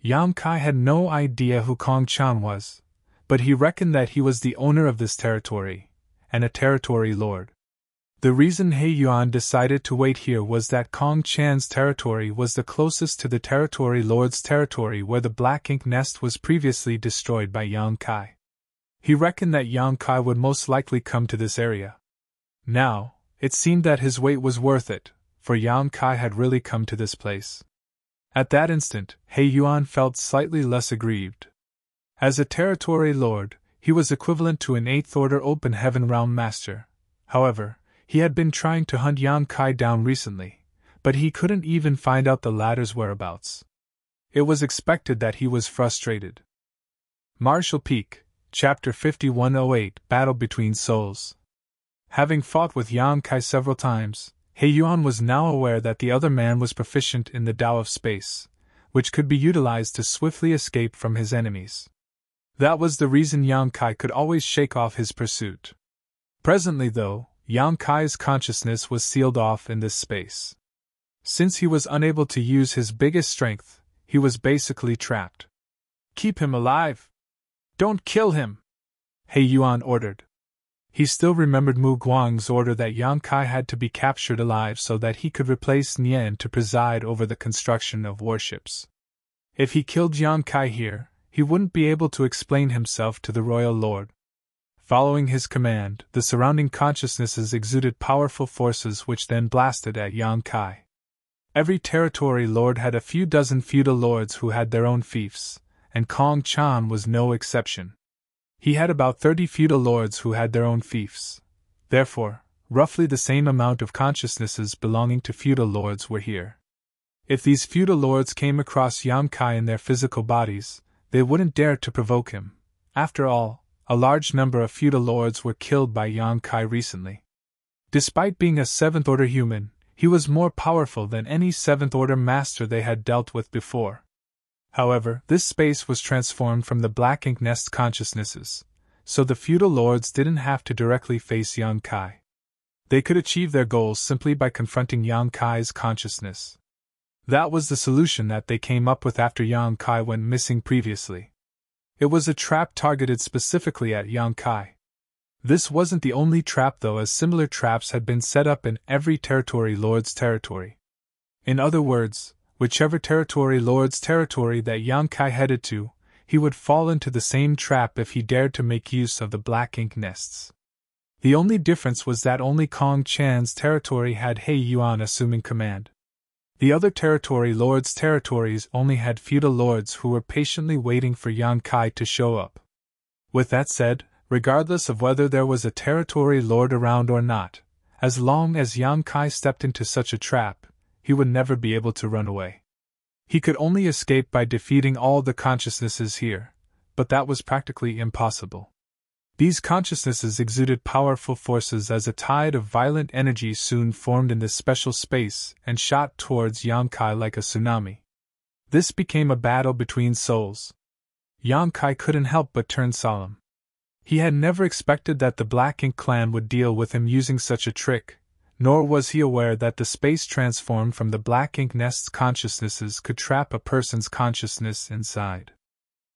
Yang Kai had no idea who Kong Chan was, but he reckoned that he was the owner of this territory, and a territory lord. The reason He Yuan decided to wait here was that Kong Chan's territory was the closest to the territory lord's territory where the Black Ink nest was previously destroyed by Yang Kai. He reckoned that Yang Kai would most likely come to this area. Now, it seemed that his wait was worth it, for Yang Kai had really come to this place. At that instant, He Yuan felt slightly less aggrieved. As a territory lord, he was equivalent to an 8th Order Open Heaven Realm Master. However, he had been trying to hunt Yang Kai down recently, but he couldn't even find out the latter's whereabouts. It was expected that he was frustrated. Marshall Peak, Chapter 5108, Battle Between Souls. Having fought with Yang Kai several times, He Yuan was now aware that the other man was proficient in the Tao of Space, which could be utilized to swiftly escape from his enemies. That was the reason Yang Kai could always shake off his pursuit. Presently, though, Yang Kai's consciousness was sealed off in this space. Since he was unable to use his biggest strength, he was basically trapped. "Keep him alive! Don't kill him!" He Yuan ordered. He still remembered Mu Guang's order that Yang Kai had to be captured alive so that he could replace Nian to preside over the construction of warships. If he killed Yang Kai here, he wouldn't be able to explain himself to the royal lord. Following his command, the surrounding consciousnesses exuded powerful forces which then blasted at Yang Kai. Every territory lord had a few dozen feudal lords who had their own fiefs, and Kong Chan was no exception. He had about 30 feudal lords who had their own fiefs. Therefore, roughly the same amount of consciousnesses belonging to feudal lords were here. If these feudal lords came across Yang Kai in their physical bodies, they wouldn't dare to provoke him. After all, a large number of feudal lords were killed by Yang Kai recently. Despite being a 7th Order human, he was more powerful than any 7th Order master they had dealt with before. However, this space was transformed from the Black Ink Nest consciousnesses, so the feudal lords didn't have to directly face Yang Kai. They could achieve their goals simply by confronting Yang Kai's consciousness. That was the solution that they came up with after Yang Kai went missing previously. It was a trap targeted specifically at Yang Kai. This wasn't the only trap though, as similar traps had been set up in every territory lord's territory. In other words, whichever territory lord's territory that Yang Kai headed to, he would fall into the same trap if he dared to make use of the Black Ink nests. The only difference was that only Kong Chan's territory had He Yuan assuming command. The other territory lords' territories only had feudal lords who were patiently waiting for Yang Kai to show up. With that said, regardless of whether there was a territory lord around or not, as long as Yang Kai stepped into such a trap, he would never be able to run away. He could only escape by defeating all the consciousnesses here, but that was practically impossible. These consciousnesses exuded powerful forces as a tide of violent energy soon formed in this special space and shot towards Yang Kai like a tsunami. This became a battle between souls. Yang Kai couldn't help but turn solemn. He had never expected that the Black Ink clan would deal with him using such a trick, nor was he aware that the space transformed from the Black Ink nest's consciousnesses could trap a person's consciousness inside.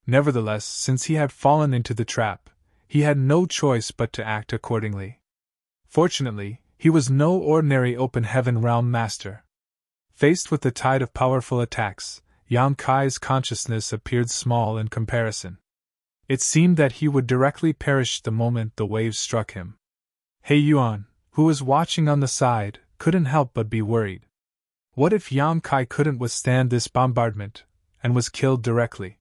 Nevertheless, since he had fallen into the trap, he had no choice but to act accordingly. Fortunately, he was no ordinary open heaven realm master. Faced with the tide of powerful attacks, Yang Kai's consciousness appeared small in comparison. It seemed that he would directly perish the moment the waves struck him. He Yuan, who was watching on the side, couldn't help but be worried. What if Yang Kai couldn't withstand this bombardment, and was killed directly?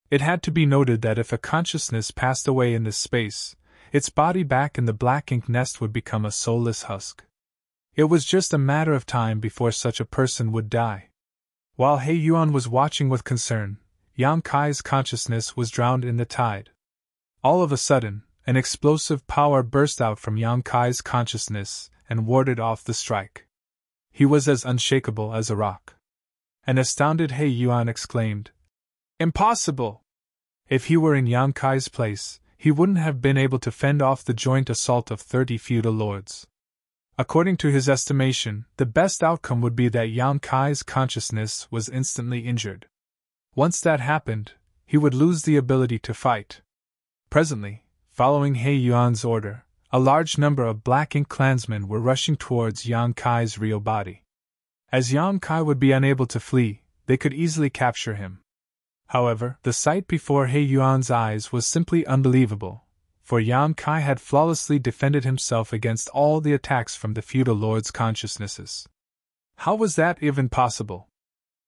It had to be noted that if a consciousness passed away in this space, its body back in the Black Ink nest would become a soulless husk. It was just a matter of time before such a person would die. While He Yuan was watching with concern, Yang Kai's consciousness was drowned in the tide. All of a sudden, an explosive power burst out from Yang Kai's consciousness and warded off the strike. He was as unshakable as a rock. An astounded He Yuan exclaimed, "Impossible!" If he were in Yang Kai's place, he wouldn't have been able to fend off the joint assault of 30 feudal lords. According to his estimation, the best outcome would be that Yang Kai's consciousness was instantly injured. Once that happened, he would lose the ability to fight. Presently, following He Yuan's order, a large number of Black Ink clansmen were rushing towards Yang Kai's real body. As Yang Kai would be unable to flee, they could easily capture him. However, the sight before He Yuan's eyes was simply unbelievable, for Yang Kai had flawlessly defended himself against all the attacks from the feudal lords' consciousnesses. How was that even possible?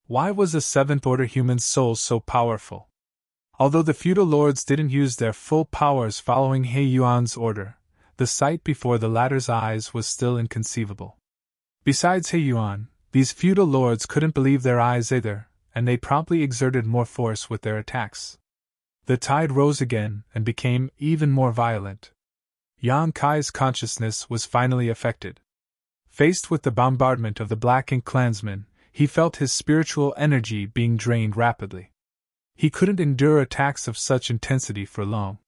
Why was a seventh-order human soul so powerful? Although the feudal lords didn't use their full powers following He Yuan's order, the sight before the latter's eyes was still inconceivable. Besides He Yuan, these feudal lords couldn't believe their eyes either, and they promptly exerted more force with their attacks. The tide rose again and became even more violent. Yang Kai's consciousness was finally affected. Faced with the bombardment of the Black Ink clansmen, he felt his spiritual energy being drained rapidly. He couldn't endure attacks of such intensity for long.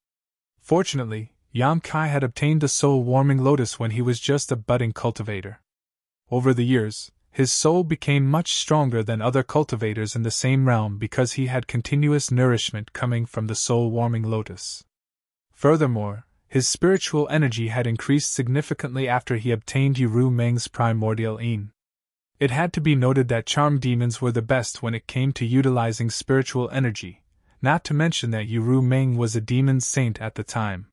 Fortunately, Yang Kai had obtained the soul-warming lotus when he was just a budding cultivator. Over the years, his soul became much stronger than other cultivators in the same realm because he had continuous nourishment coming from the soul-warming lotus. Furthermore, his spiritual energy had increased significantly after he obtained Yu Meng's primordial yin. It had to be noted that charm demons were the best when it came to utilizing spiritual energy, not to mention that Yu Meng was a demon saint at the time.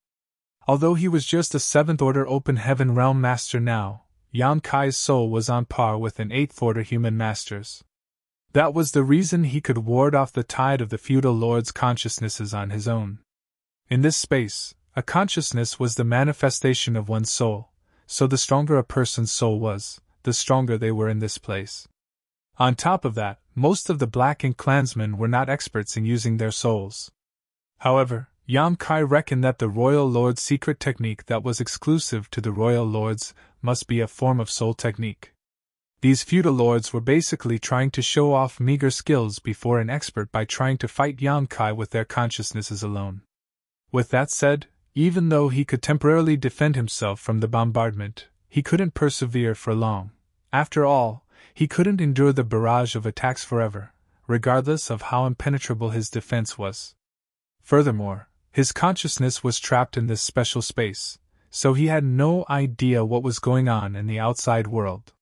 Although he was just a 7th-order open heaven realm master now, Yang Kai's soul was on par with an 8th-order human master's. That was the reason he could ward off the tide of the feudal lords' consciousnesses on his own. In this space, a consciousness was the manifestation of one's soul, so the stronger a person's soul was, the stronger they were in this place. On top of that, most of the Black Ink clansmen were not experts in using their souls. However, Yang Kai reckoned that the Royal Lord's secret technique that was exclusive to the Royal Lords must be a form of soul technique. These feudal lords were basically trying to show off meager skills before an expert by trying to fight Yang Kai with their consciousnesses alone. With that said, even though he could temporarily defend himself from the bombardment, he couldn't persevere for long. After all, he couldn't endure the barrage of attacks forever, regardless of how impenetrable his defense was. Furthermore, his consciousness was trapped in this special space, so he had no idea what was going on in the outside world.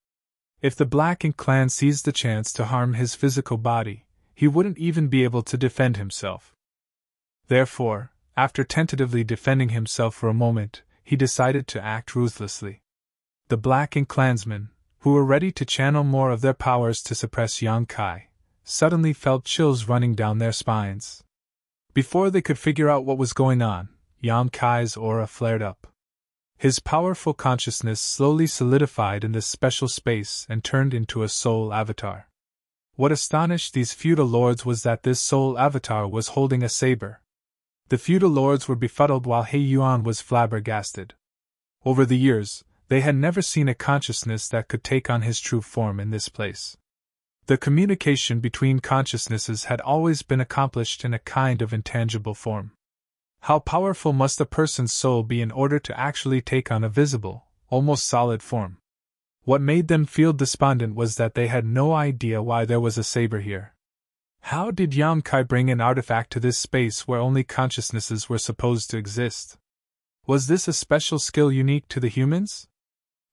If the Black Ink clan seized the chance to harm his physical body, he wouldn't even be able to defend himself. Therefore, after tentatively defending himself for a moment, he decided to act ruthlessly. The Black Ink clansmen, who were ready to channel more of their powers to suppress Yang Kai, suddenly felt chills running down their spines. Before they could figure out what was going on, Yang Kai's aura flared up. His powerful consciousness slowly solidified in this special space and turned into a soul avatar. What astonished these feudal lords was that this soul avatar was holding a saber. The feudal lords were befuddled while He Yuan was flabbergasted. Over the years, they had never seen a consciousness that could take on his true form in this place. The communication between consciousnesses had always been accomplished in a kind of intangible form. How powerful must a person's soul be in order to actually take on a visible, almost solid form? What made them feel despondent was that they had no idea why there was a saber here. How did Yang Kai bring an artifact to this space where only consciousnesses were supposed to exist? Was this a special skill unique to the humans?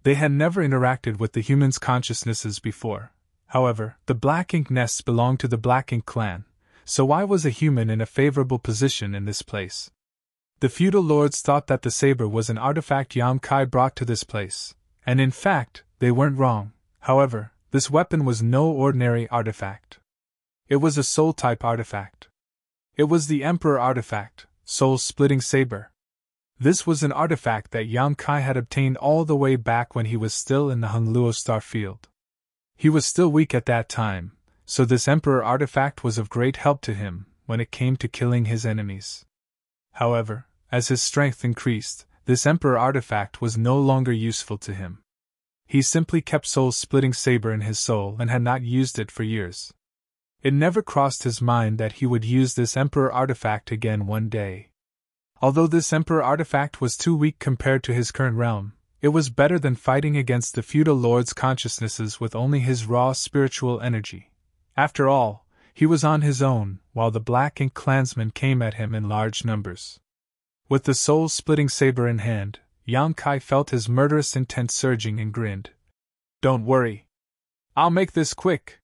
They had never interacted with the humans' consciousnesses before. However, the Black Ink nests belonged to the Black Ink clan, so why was a human in a favorable position in this place? The feudal lords thought that the saber was an artifact Yang Kai brought to this place, and in fact, they weren't wrong. However, this weapon was no ordinary artifact. It was a soul-type artifact. It was the Emperor artifact, soul-splitting saber. This was an artifact that Yang Kai had obtained all the way back when he was still in the Hongluo star field. He was still weak at that time, so this Emperor artifact was of great help to him when it came to killing his enemies. However, as his strength increased, this Emperor artifact was no longer useful to him. He simply kept soul-splitting saber in his soul and had not used it for years. It never crossed his mind that he would use this Emperor artifact again one day. Although this Emperor artifact was too weak compared to his current realm, it was better than fighting against the feudal lord's consciousnesses with only his raw spiritual energy. After all, he was on his own, while the Black Ink clansmen came at him in large numbers. With the soul-splitting saber in hand, Yang Kai felt his murderous intent surging and grinned. "Don't worry. I'll make this quick."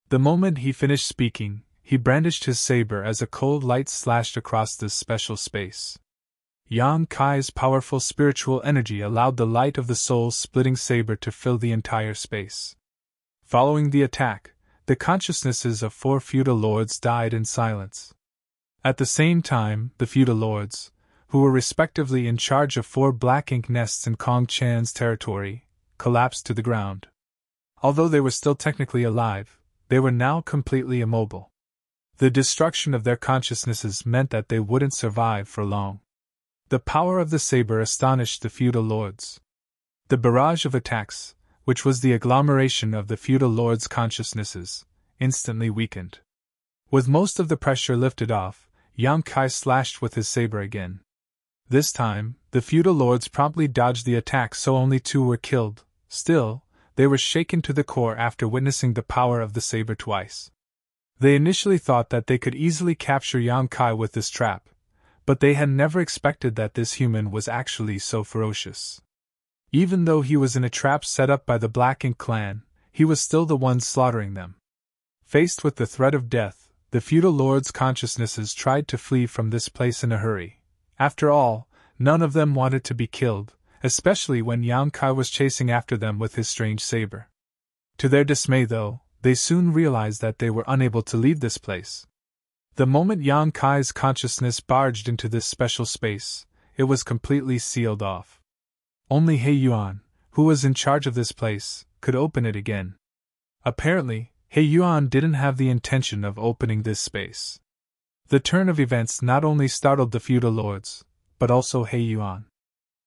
The moment he finished speaking, he brandished his saber as a cold light slashed across this special space. Yang Kai's powerful spiritual energy allowed the light of the soul-splitting saber to fill the entire space. Following the attack, the consciousnesses of 4 feudal lords died in silence. At the same time, the feudal lords, who were respectively in charge of 4 Black Ink nests in Kong Chan's territory, collapsed to the ground. Although they were still technically alive, they were now completely immobile. The destruction of their consciousnesses meant that they wouldn't survive for long. The power of the saber astonished the feudal lords. The barrage of attacks, which was the agglomeration of the feudal lords' consciousnesses, instantly weakened. With most of the pressure lifted off, Yang Kai slashed with his saber again. This time, the feudal lords promptly dodged the attack, so only 2 were killed. Still, they were shaken to the core after witnessing the power of the saber twice. They initially thought that they could easily capture Yang Kai with this trap, but they had never expected that this human was actually so ferocious. Even though he was in a trap set up by the Black Ink clan, he was still the one slaughtering them. Faced with the threat of death, the feudal lords' consciousnesses tried to flee from this place in a hurry. After all, none of them wanted to be killed, especially when Yang Kai was chasing after them with his strange saber. To their dismay, though, they soon realized that they were unable to leave this place. The moment Yang Kai's consciousness barged into this special space, it was completely sealed off. Only He Yuan, who was in charge of this place, could open it again. Apparently, He Yuan didn't have the intention of opening this space. The turn of events not only startled the feudal lords, but also He Yuan.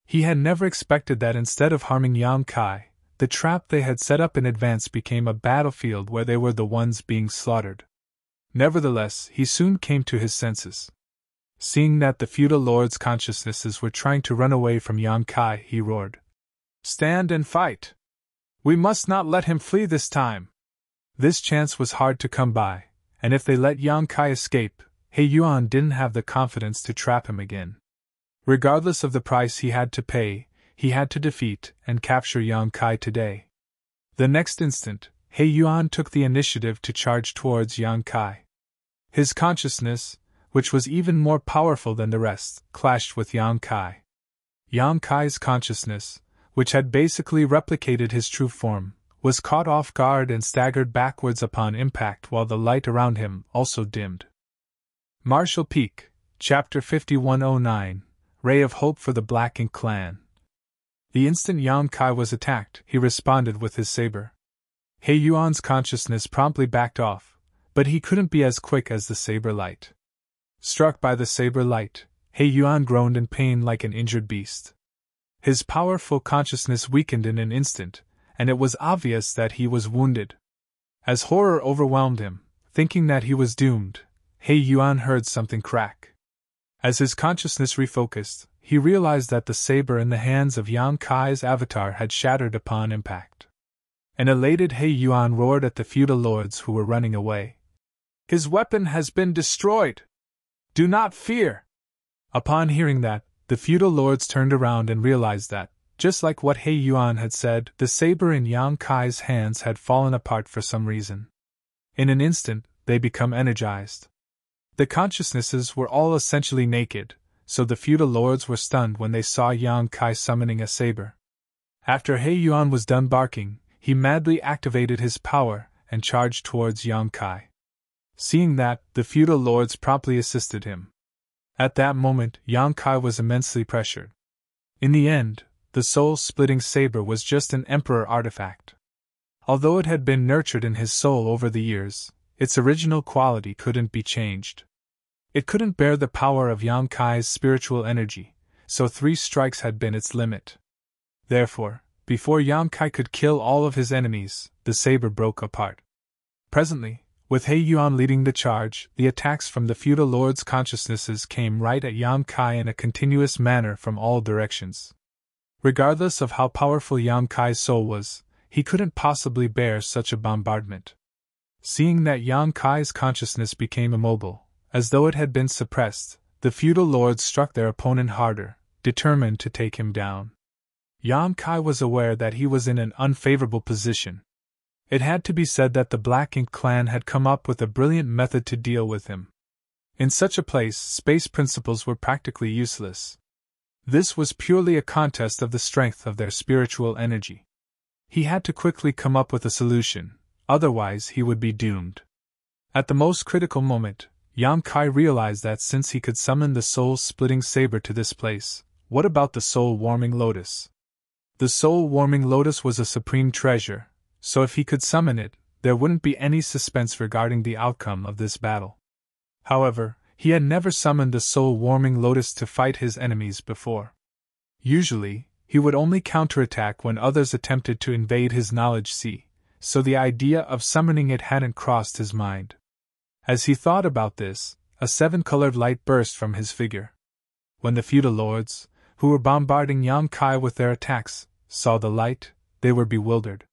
He had never expected that instead of harming Yang Kai, the trap they had set up in advance became a battlefield where they were the ones being slaughtered. Nevertheless, he soon came to his senses. Seeing that the feudal lords' consciousnesses were trying to run away from Yang Kai, he roared, "Stand and fight! We must not let him flee this time!" This chance was hard to come by, and if they let Yang Kai escape, He Yuan didn't have the confidence to trap him again. Regardless of the price he had to pay, he had to defeat and capture Yang Kai today. The next instant, He Yuan took the initiative to charge towards Yang Kai. His consciousness, which was even more powerful than the rest, clashed with Yang Kai. Yang Kai's consciousness, which had basically replicated his true form, was caught off guard and staggered backwards upon impact while the light around him also dimmed. Marshall Peak, Chapter 5109, Ray of Hope for the Black Ink Clan. The instant Yang Kai was attacked, he responded with his saber. He Yuan's consciousness promptly backed off, but he couldn't be as quick as the saber light. Struck by the saber light, He Yuan groaned in pain like an injured beast. His powerful consciousness weakened in an instant, and it was obvious that he was wounded. As horror overwhelmed him, thinking that he was doomed, He Yuan heard something crack. As his consciousness refocused, he realized that the saber in the hands of Yang Kai's avatar had shattered upon impact. An elated He Yuan roared at the feudal lords who were running away. His weapon has been destroyed! Do not fear! Upon hearing that, the feudal lords turned around and realized that, just like what He Yuan had said, the saber in Yang Kai's hands had fallen apart for some reason. In an instant, they become energized. The consciousnesses were all essentially naked, so the feudal lords were stunned when they saw Yang Kai summoning a saber. After He Yuan was done barking, he madly activated his power and charged towards Yang Kai. Seeing that, the feudal lords promptly assisted him. At that moment, Yang Kai was immensely pressured. In the end, the soul-splitting saber was just an emperor artifact. Although it had been nurtured in his soul over the years, its original quality couldn't be changed. It couldn't bear the power of Yang Kai's spiritual energy, so 3 strikes had been its limit. Therefore, before Yang Kai could kill all of his enemies, the saber broke apart. Presently, with He Yuan leading the charge, the attacks from the feudal lords' consciousnesses came right at Yang Kai in a continuous manner from all directions. Regardless of how powerful Yang Kai's soul was, he couldn't possibly bear such a bombardment. Seeing that Yang Kai's consciousness became immobile, as though it had been suppressed, the feudal lords struck their opponent harder, determined to take him down. Yang Kai was aware that he was in an unfavorable position. It had to be said that the Black Ink clan had come up with a brilliant method to deal with him. In such a place, space principles were practically useless. This was purely a contest of the strength of their spiritual energy. He had to quickly come up with a solution, otherwise he would be doomed. At the most critical moment, Yang Kai realized that since he could summon the soul-splitting saber to this place, what about the soul-warming lotus? The soul-warming lotus was a supreme treasure, so if he could summon it, there wouldn't be any suspense regarding the outcome of this battle. However, he had never summoned the soul-warming lotus to fight his enemies before. Usually, he would only counterattack when others attempted to invade his knowledge sea, so the idea of summoning it hadn't crossed his mind. As he thought about this, a 7-colored light burst from his figure. When the feudal lords, who were bombarding Yang Kai with their attacks, saw the light, they were bewildered.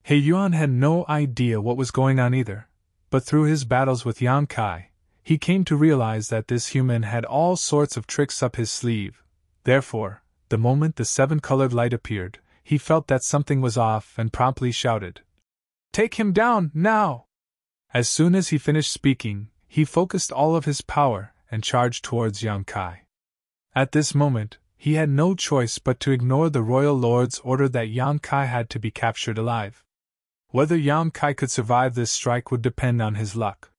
He Yuan had no idea what was going on either, but through his battles with Yang Kai, he came to realize that this human had all sorts of tricks up his sleeve. Therefore, the moment the 7-colored light appeared, he felt that something was off and promptly shouted, "Take him down, now!" As soon as he finished speaking, he focused all of his power and charged towards Yang Kai. At this moment, he had no choice but to ignore the royal lord's order that Yang Kai had to be captured alive. Whether Yang Kai could survive this strike would depend on his luck.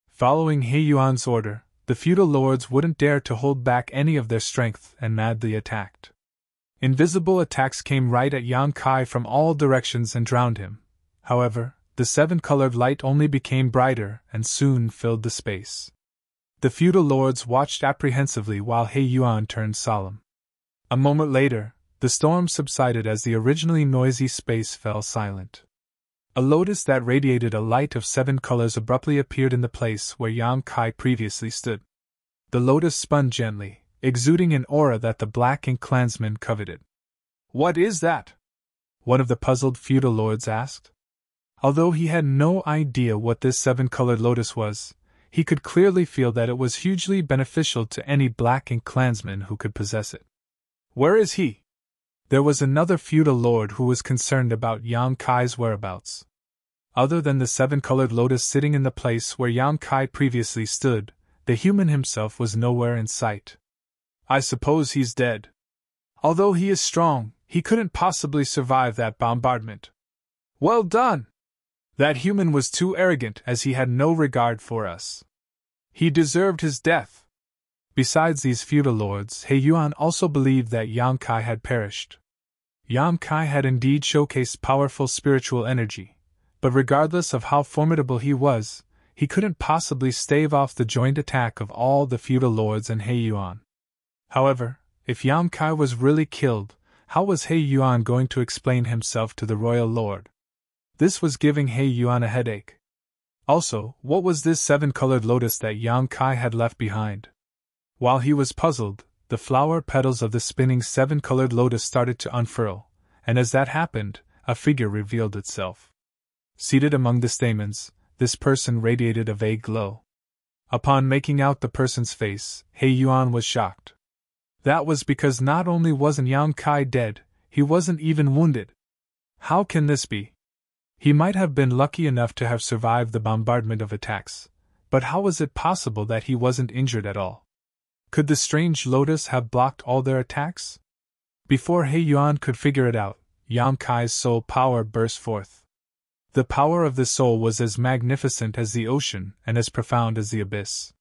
Following He Yuan's order, the feudal lords wouldn't dare to hold back any of their strength and madly attacked. Invisible attacks came right at Yang Kai from all directions and drowned him. However, the 7-colored light only became brighter and soon filled the space. The feudal lords watched apprehensively while He Yuan turned solemn. A moment later, the storm subsided as the originally noisy space fell silent. A lotus that radiated a light of 7 colors abruptly appeared in the place where Yang Kai previously stood. The lotus spun gently, exuding an aura that the Black Ink clansmen coveted. "What is that?" one of the puzzled feudal lords asked. Although he had no idea what this 7-colored lotus was, he could clearly feel that it was hugely beneficial to any Black Ink clansman who could possess it. "Where is he?" There was another feudal lord who was concerned about Yang Kai's whereabouts. Other than the 7-colored lotus sitting in the place where Yang Kai previously stood, the human himself was nowhere in sight. "I suppose he's dead." Although he is strong, he couldn't possibly survive that bombardment. Well done! That human was too arrogant as he had no regard for us. He deserved his death. Besides these feudal lords, He Yuan also believed that Yang Kai had perished. Yang Kai had indeed showcased powerful spiritual energy, but regardless of how formidable he was, he couldn't possibly stave off the joint attack of all the feudal lords and He Yuan. However, if Yang Kai was really killed, how was He Yuan going to explain himself to the royal lord? This was giving He Yuan a headache. Also, what was this seven-colored lotus that Yang Kai had left behind? While he was puzzled, the flower petals of the spinning seven-colored lotus started to unfurl, and as that happened, a figure revealed itself. Seated among the stamens, this person radiated a vague glow. Upon making out the person's face, He Yuan was shocked. That was because not only wasn't Yang Kai dead, he wasn't even wounded. How can this be? He might have been lucky enough to have survived the bombardment of attacks, but how was it possible that he wasn't injured at all? Could the strange lotus have blocked all their attacks? Before He Yuan could figure it out, Yang Kai's soul power burst forth. The power of the soul was as magnificent as the ocean and as profound as the abyss.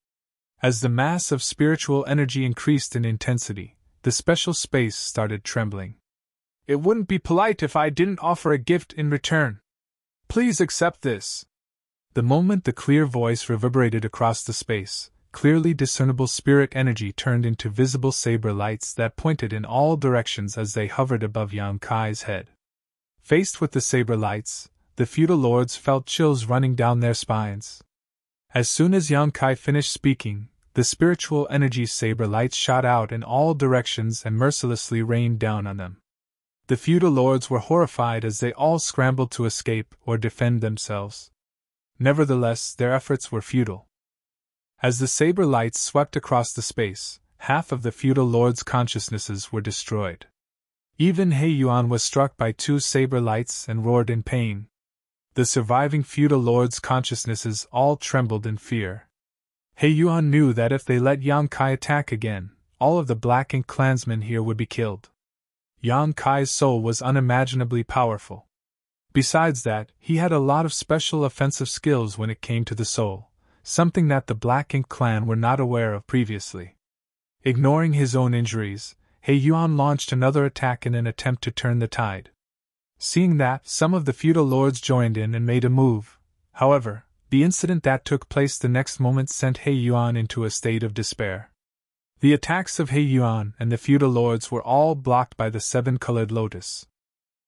As the mass of spiritual energy increased in intensity, the special space started trembling. It wouldn't be polite if I didn't offer a gift in return. Please accept this. The moment the clear voice reverberated across the space, clearly discernible spirit energy turned into visible saber lights that pointed in all directions as they hovered above Yang Kai's head. Faced with the saber lights, the feudal lords felt chills running down their spines. As soon as Yang Kai finished speaking, the spiritual energy saber lights shot out in all directions and mercilessly rained down on them. The feudal lords were horrified as they all scrambled to escape or defend themselves. Nevertheless, their efforts were futile. As the saber lights swept across the space, half of the feudal lords' consciousnesses were destroyed. Even He Yuan was struck by two saber lights and roared in pain. The surviving feudal lords' consciousnesses all trembled in fear. He Yuan knew that if they let Yang Kai attack again, all of the Black Ink clansmen here would be killed. Yang Kai's soul was unimaginably powerful. Besides that, he had a lot of special offensive skills when it came to the soul, something that the Black Ink clan were not aware of previously. Ignoring his own injuries, He Yuan launched another attack in an attempt to turn the tide. Seeing that, some of the feudal lords joined in and made a move. However, the incident that took place the next moment sent He Yuan into a state of despair. The attacks of He Yuan and the feudal lords were all blocked by the seven-colored lotus.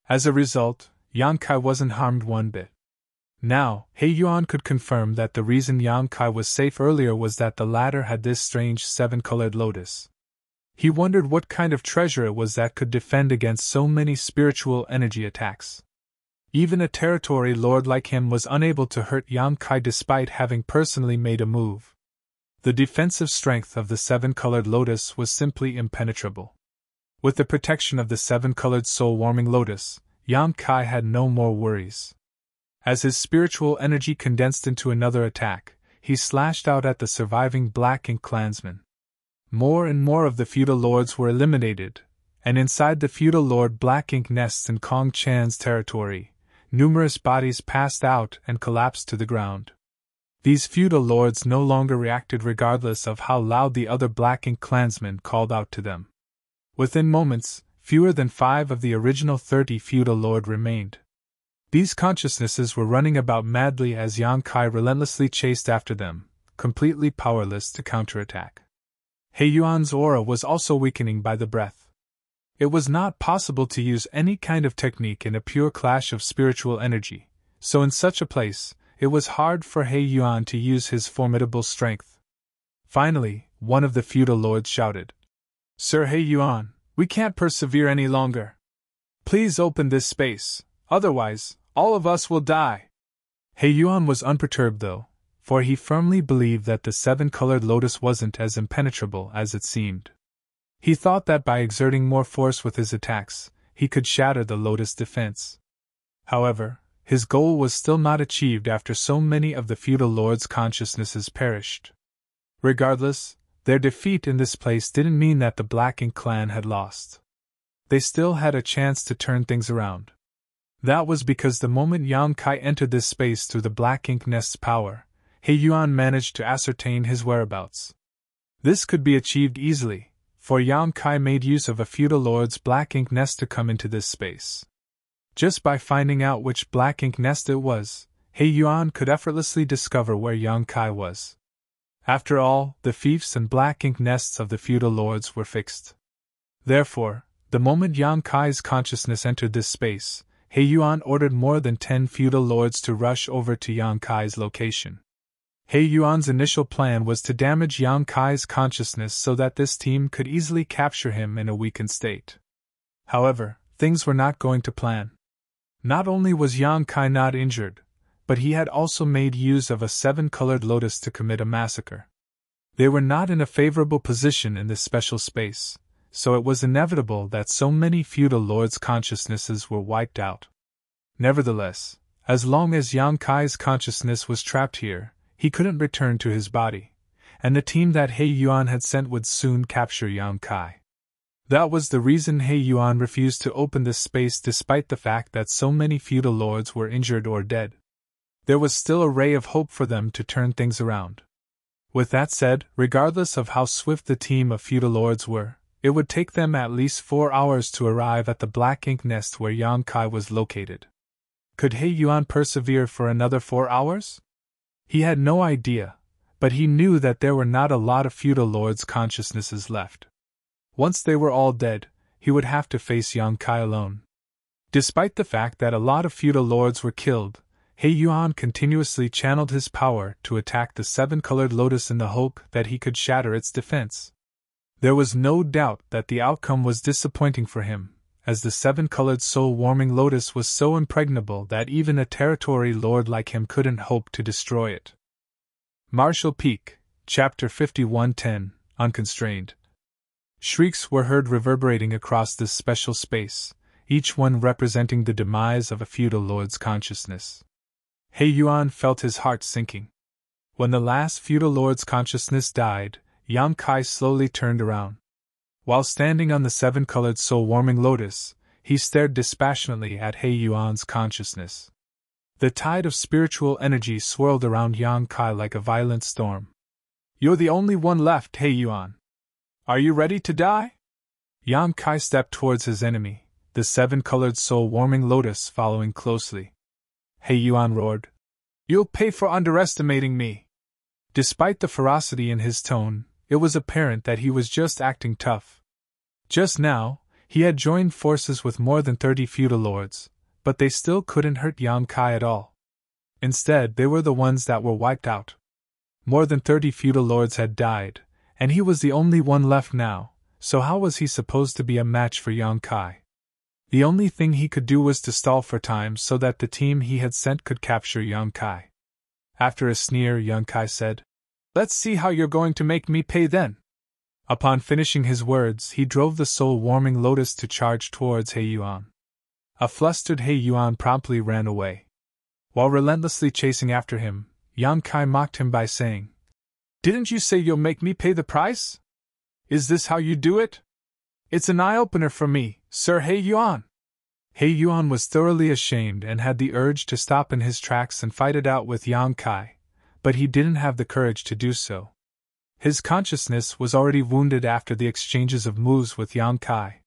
As a result, Yang Kai wasn't harmed one bit. Now, He Yuan could confirm that the reason Yang Kai was safe earlier was that the latter had this strange seven-colored lotus. He wondered what kind of treasure it was that could defend against so many spiritual energy attacks. Even a territory lord like him was unable to hurt Yang Kai despite having personally made a move. The defensive strength of the seven-colored lotus was simply impenetrable. With the protection of the seven-colored soul-warming lotus, Yang Kai had no more worries. As his spiritual energy condensed into another attack, he slashed out at the surviving Black Ink clansmen. More and more of the feudal lords were eliminated, and inside the feudal lord Black Ink nests in Kong Chan's territory, numerous bodies passed out and collapsed to the ground. These feudal lords no longer reacted regardless of how loud the other Black Ink clansmen called out to them. Within moments, fewer than 5 of the original 30 feudal lord remained. These consciousnesses were running about madly as Yang Kai relentlessly chased after them, completely powerless to counterattack. He Yuan's aura was also weakening by the breath. It was not possible to use any kind of technique in a pure clash of spiritual energy, so in such a place, it was hard for He Yuan to use his formidable strength. Finally, one of the feudal lords shouted, "Sir He Yuan, we can't persevere any longer. Please open this space, otherwise, all of us will die." He Yuan was unperturbed though, for he firmly believed that the seven-colored lotus wasn't as impenetrable as it seemed. He thought that by exerting more force with his attacks, he could shatter the lotus defense. However, his goal was still not achieved after so many of the feudal lords' consciousnesses perished. Regardless, their defeat in this place didn't mean that the Black Ink clan had lost. they still had a chance to turn things around. That was because the moment Yang Kai entered this space through the black ink nest's power, He Yuan managed to ascertain his whereabouts. This could be achieved easily, for Yang Kai made use of a feudal lord's black ink nest to come into this space. Just by finding out which black ink nest it was, He Yuan could effortlessly discover where Yang Kai was. After all, the fiefs and black ink nests of the feudal lords were fixed. Therefore, the moment Yang Kai's consciousness entered this space, He Yuan ordered more than 10 feudal lords to rush over to Yang Kai's location. He Yuan's initial plan was to damage Yang Kai's consciousness so that this team could easily capture him in a weakened state. However, things were not going to plan. Not only was Yang Kai not injured, but he had also made use of a 7-colored lotus to commit a massacre. They were not in a favorable position in this special space, so it was inevitable that so many feudal lords' consciousnesses were wiped out. Nevertheless, as long as Yang Kai's consciousness was trapped here, he couldn't return to his body, and the team that He Yuan had sent would soon capture Yang Kai. That was the reason He Yuan refused to open this space despite the fact that so many feudal lords were injured or dead. There was still a ray of hope for them to turn things around. With that said, regardless of how swift the team of feudal lords were, it would take them at least 4 hours to arrive at the black ink nest where Yang Kai was located. Could He Yuan persevere for another 4 hours? He had no idea, but he knew that there were not a lot of feudal lords' consciousnesses left. Once they were all dead, he would have to face Yang Kai alone. Despite the fact that a lot of feudal lords were killed, He Yuan continuously channeled his power to attack the 7-colored lotus in the hope that he could shatter its defense. There was no doubt that the outcome was disappointing for him, as the 7-colored soul-warming lotus was so impregnable that even a territory lord like him couldn't hope to destroy it. Martial Peak, Chapter 5110, Unconstrained. Shrieks were heard reverberating across this special space, each one representing the demise of a feudal lord's consciousness. He Yuan felt his heart sinking. When the last feudal lord's consciousness died, Yang Kai slowly turned around. While standing on the 7-colored soul-warming lotus, he stared dispassionately at He Yuan's consciousness. The tide of spiritual energy swirled around Yang Kai like a violent storm. "You're the only one left, He Yuan. Are you ready to die?" Yang Kai stepped towards his enemy, the 7-colored soul-warming lotus following closely. He Yuan roared, "You'll pay for underestimating me." Despite the ferocity in his tone, it was apparent that he was just acting tough. Just now, he had joined forces with more than 30 feudal lords, but they still couldn't hurt Yang Kai at all. Instead, they were the ones that were wiped out. More than 30 feudal lords had died, and he was the only one left now, so how was he supposed to be a match for Yang Kai? The only thing he could do was to stall for time so that the team he had sent could capture Yang Kai. After a sneer, Yang Kai said, "Let's see how you're going to make me pay then." Upon finishing his words, he drove the soul-warming lotus to charge towards He Yuan. A flustered He Yuan promptly ran away. While relentlessly chasing after him, Yang Kai mocked him by saying, "Didn't you say you'll make me pay the price? Is this how you do it? It's an eye-opener for me, Sir He Yuan." He Yuan was thoroughly ashamed and had the urge to stop in his tracks and fight it out with Yang Kai, but he didn't have the courage to do so. His consciousness was already wounded after the exchanges of moves with Yang Kai.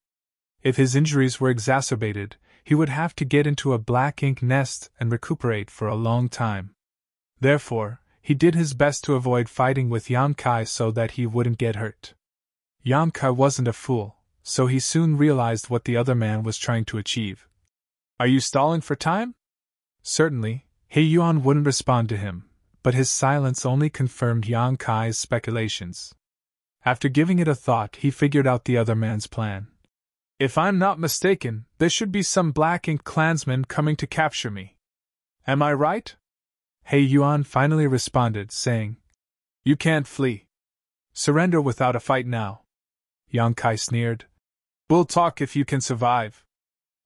If his injuries were exacerbated, he would have to get into a black ink nest and recuperate for a long time. Therefore, he did his best to avoid fighting with Yang Kai so that he wouldn't get hurt. Yang Kai wasn't a fool, so he soon realized what the other man was trying to achieve. "Are you stalling for time?" Certainly, He Yuan wouldn't respond to him, but his silence only confirmed Yang Kai's speculations. After giving it a thought, he figured out the other man's plan. "If I'm not mistaken, there should be some black ink clansmen coming to capture me. Am I right?" He Yuan finally responded, saying, "You can't flee. Surrender without a fight now." Yang Kai sneered, "We'll talk if you can survive."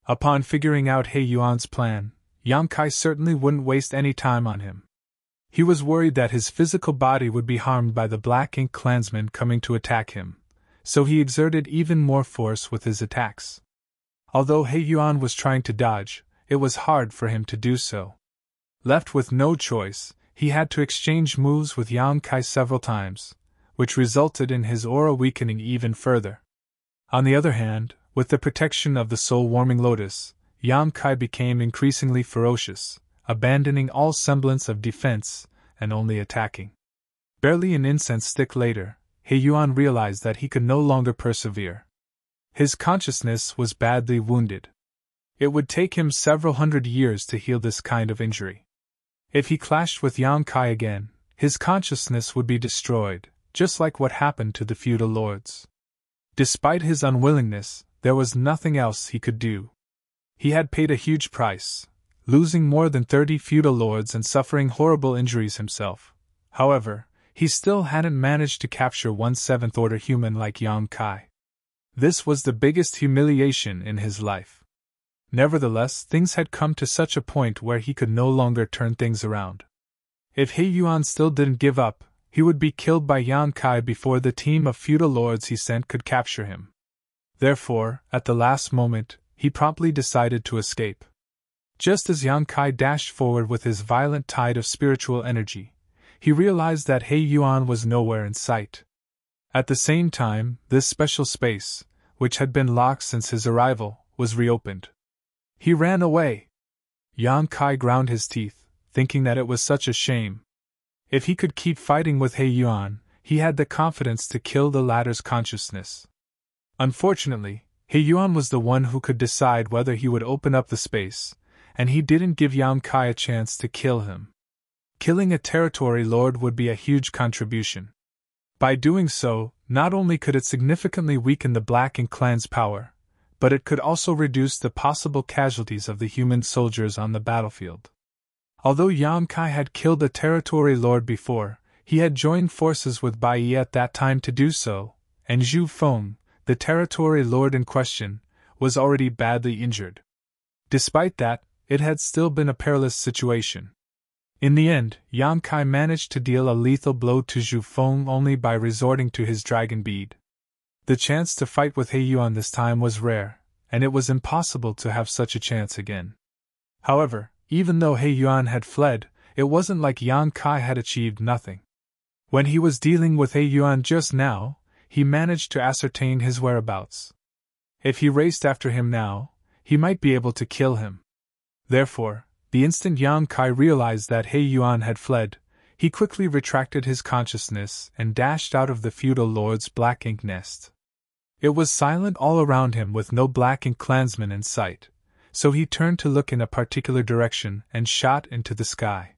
Upon figuring out He Yuan's plan, Yang Kai certainly wouldn't waste any time on him. He was worried that his physical body would be harmed by the black ink clansmen coming to attack him, so he exerted even more force with his attacks. Although He Yuan was trying to dodge, it was hard for him to do so. Left with no choice, he had to exchange moves with Yang Kai several times, which resulted in his aura weakening even further. On the other hand, with the protection of the soul-warming lotus, Yang Kai became increasingly ferocious, abandoning all semblance of defense and only attacking. Barely an incense stick later, He Yuan realized that he could no longer persevere. His consciousness was badly wounded. It would take him several hundred years to heal this kind of injury. If he clashed with Yang Kai again, his consciousness would be destroyed, just like what happened to the feudal lords. Despite his unwillingness, there was nothing else he could do. He had paid a huge price, losing more than 30 feudal lords and suffering horrible injuries himself. However, he still hadn't managed to capture one seventh-order human like Yang Kai. This was the biggest humiliation in his life. Nevertheless, things had come to such a point where he could no longer turn things around. If He Yuan still didn't give up, he would be killed by Yang Kai before the team of feudal lords he sent could capture him. Therefore, at the last moment, he promptly decided to escape. Just as Yang Kai dashed forward with his violent tide of spiritual energy, he realized that He Yuan was nowhere in sight. At the same time, this special space, which had been locked since his arrival, was reopened. He ran away. Yang Kai ground his teeth, thinking that it was such a shame. If he could keep fighting with He Yuan, he had the confidence to kill the latter's consciousness. Unfortunately, He Yuan was the one who could decide whether he would open up the space, and he didn't give Yang Kai a chance to kill him. Killing a territory lord would be a huge contribution. By doing so, not only could it significantly weaken the Black Ink clan's power, but it could also reduce the possible casualties of the human soldiers on the battlefield. Although Yang Kai had killed a territory lord before, he had joined forces with Bai Yi at that time to do so, and Zhu Feng, the territory lord in question, was already badly injured. Despite that, it had still been a perilous situation. In the end, Yang Kai managed to deal a lethal blow to Zhu Feng only by resorting to his dragon bead. The chance to fight with He Yuan this time was rare, and it was impossible to have such a chance again. However, even though He Yuan had fled, it wasn't like Yang Kai had achieved nothing. When he was dealing with He Yuan just now, he managed to ascertain his whereabouts. If he raced after him now, he might be able to kill him. Therefore, the instant Yang Kai realized that He Yuan had fled, he quickly retracted his consciousness and dashed out of the feudal lord's Black Ink nest. It was silent all around him with no Black Ink clansmen in sight, so he turned to look in a particular direction and shot into the sky.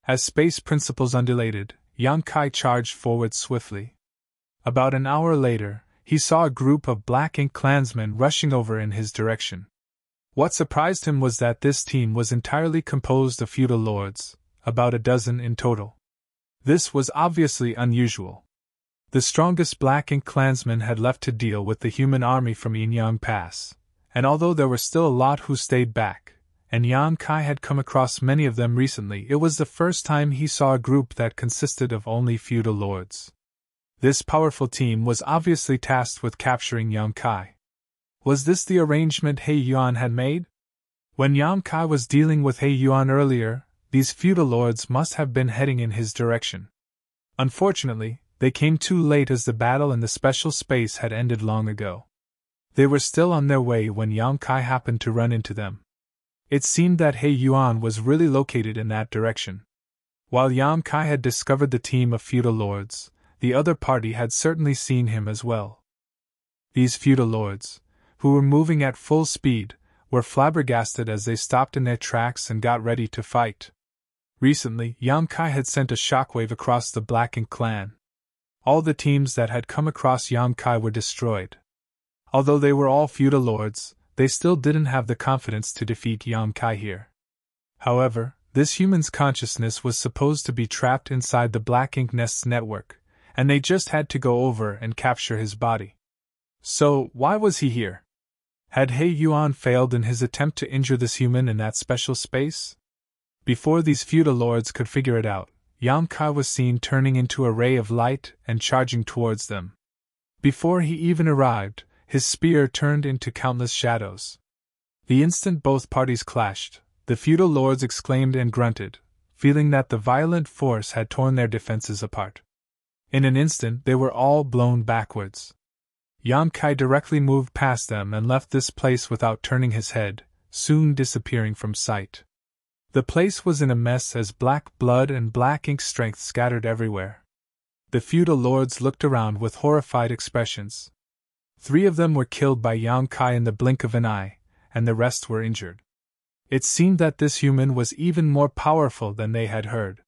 As space principles undulated, Yang Kai charged forward swiftly. About an hour later, he saw a group of Black Ink clansmen rushing over in his direction. What surprised him was that this team was entirely composed of feudal lords, about a dozen in total. This was obviously unusual. The strongest Black Ink clansmen had left to deal with the human army from Yinyang Pass, and although there were still a lot who stayed back, and Yang Kai had come across many of them recently, it was the first time he saw a group that consisted of only feudal lords. This powerful team was obviously tasked with capturing Yang Kai. Was this the arrangement He Yuan had made? When Yang Kai was dealing with He Yuan earlier, these feudal lords must have been heading in his direction. Unfortunately, they came too late as the battle in the special space had ended long ago. They were still on their way when Yang Kai happened to run into them. It seemed that He Yuan was really located in that direction. While Yang Kai had discovered the team of feudal lords, the other party had certainly seen him as well. These feudal lords, who were moving at full speed, were flabbergasted as they stopped in their tracks and got ready to fight. Recently, Yang Kai had sent a shockwave across the Black Ink clan. All the teams that had come across Yang Kai were destroyed. Although they were all feudal lords, they still didn't have the confidence to defeat Yang Kai here. However, this human's consciousness was supposed to be trapped inside the Black Ink nest's network, and they just had to go over and capture his body. So, why was he here? Had He Yuan failed in his attempt to injure this human in that special space? Before these feudal lords could figure it out, Yang Kai was seen turning into a ray of light and charging towards them. Before he even arrived, his spear turned into countless shadows. The instant both parties clashed, the feudal lords exclaimed and grunted, feeling that the violent force had torn their defenses apart. In an instant they were all blown backwards. Yan Kai directly moved past them and left this place without turning his head, soon disappearing from sight. The place was in a mess as black blood and black ink strength scattered everywhere. The feudal lords looked around with horrified expressions. 3 of them were killed by Yan Kai in the blink of an eye, and the rest were injured. It seemed that this human was even more powerful than they had heard.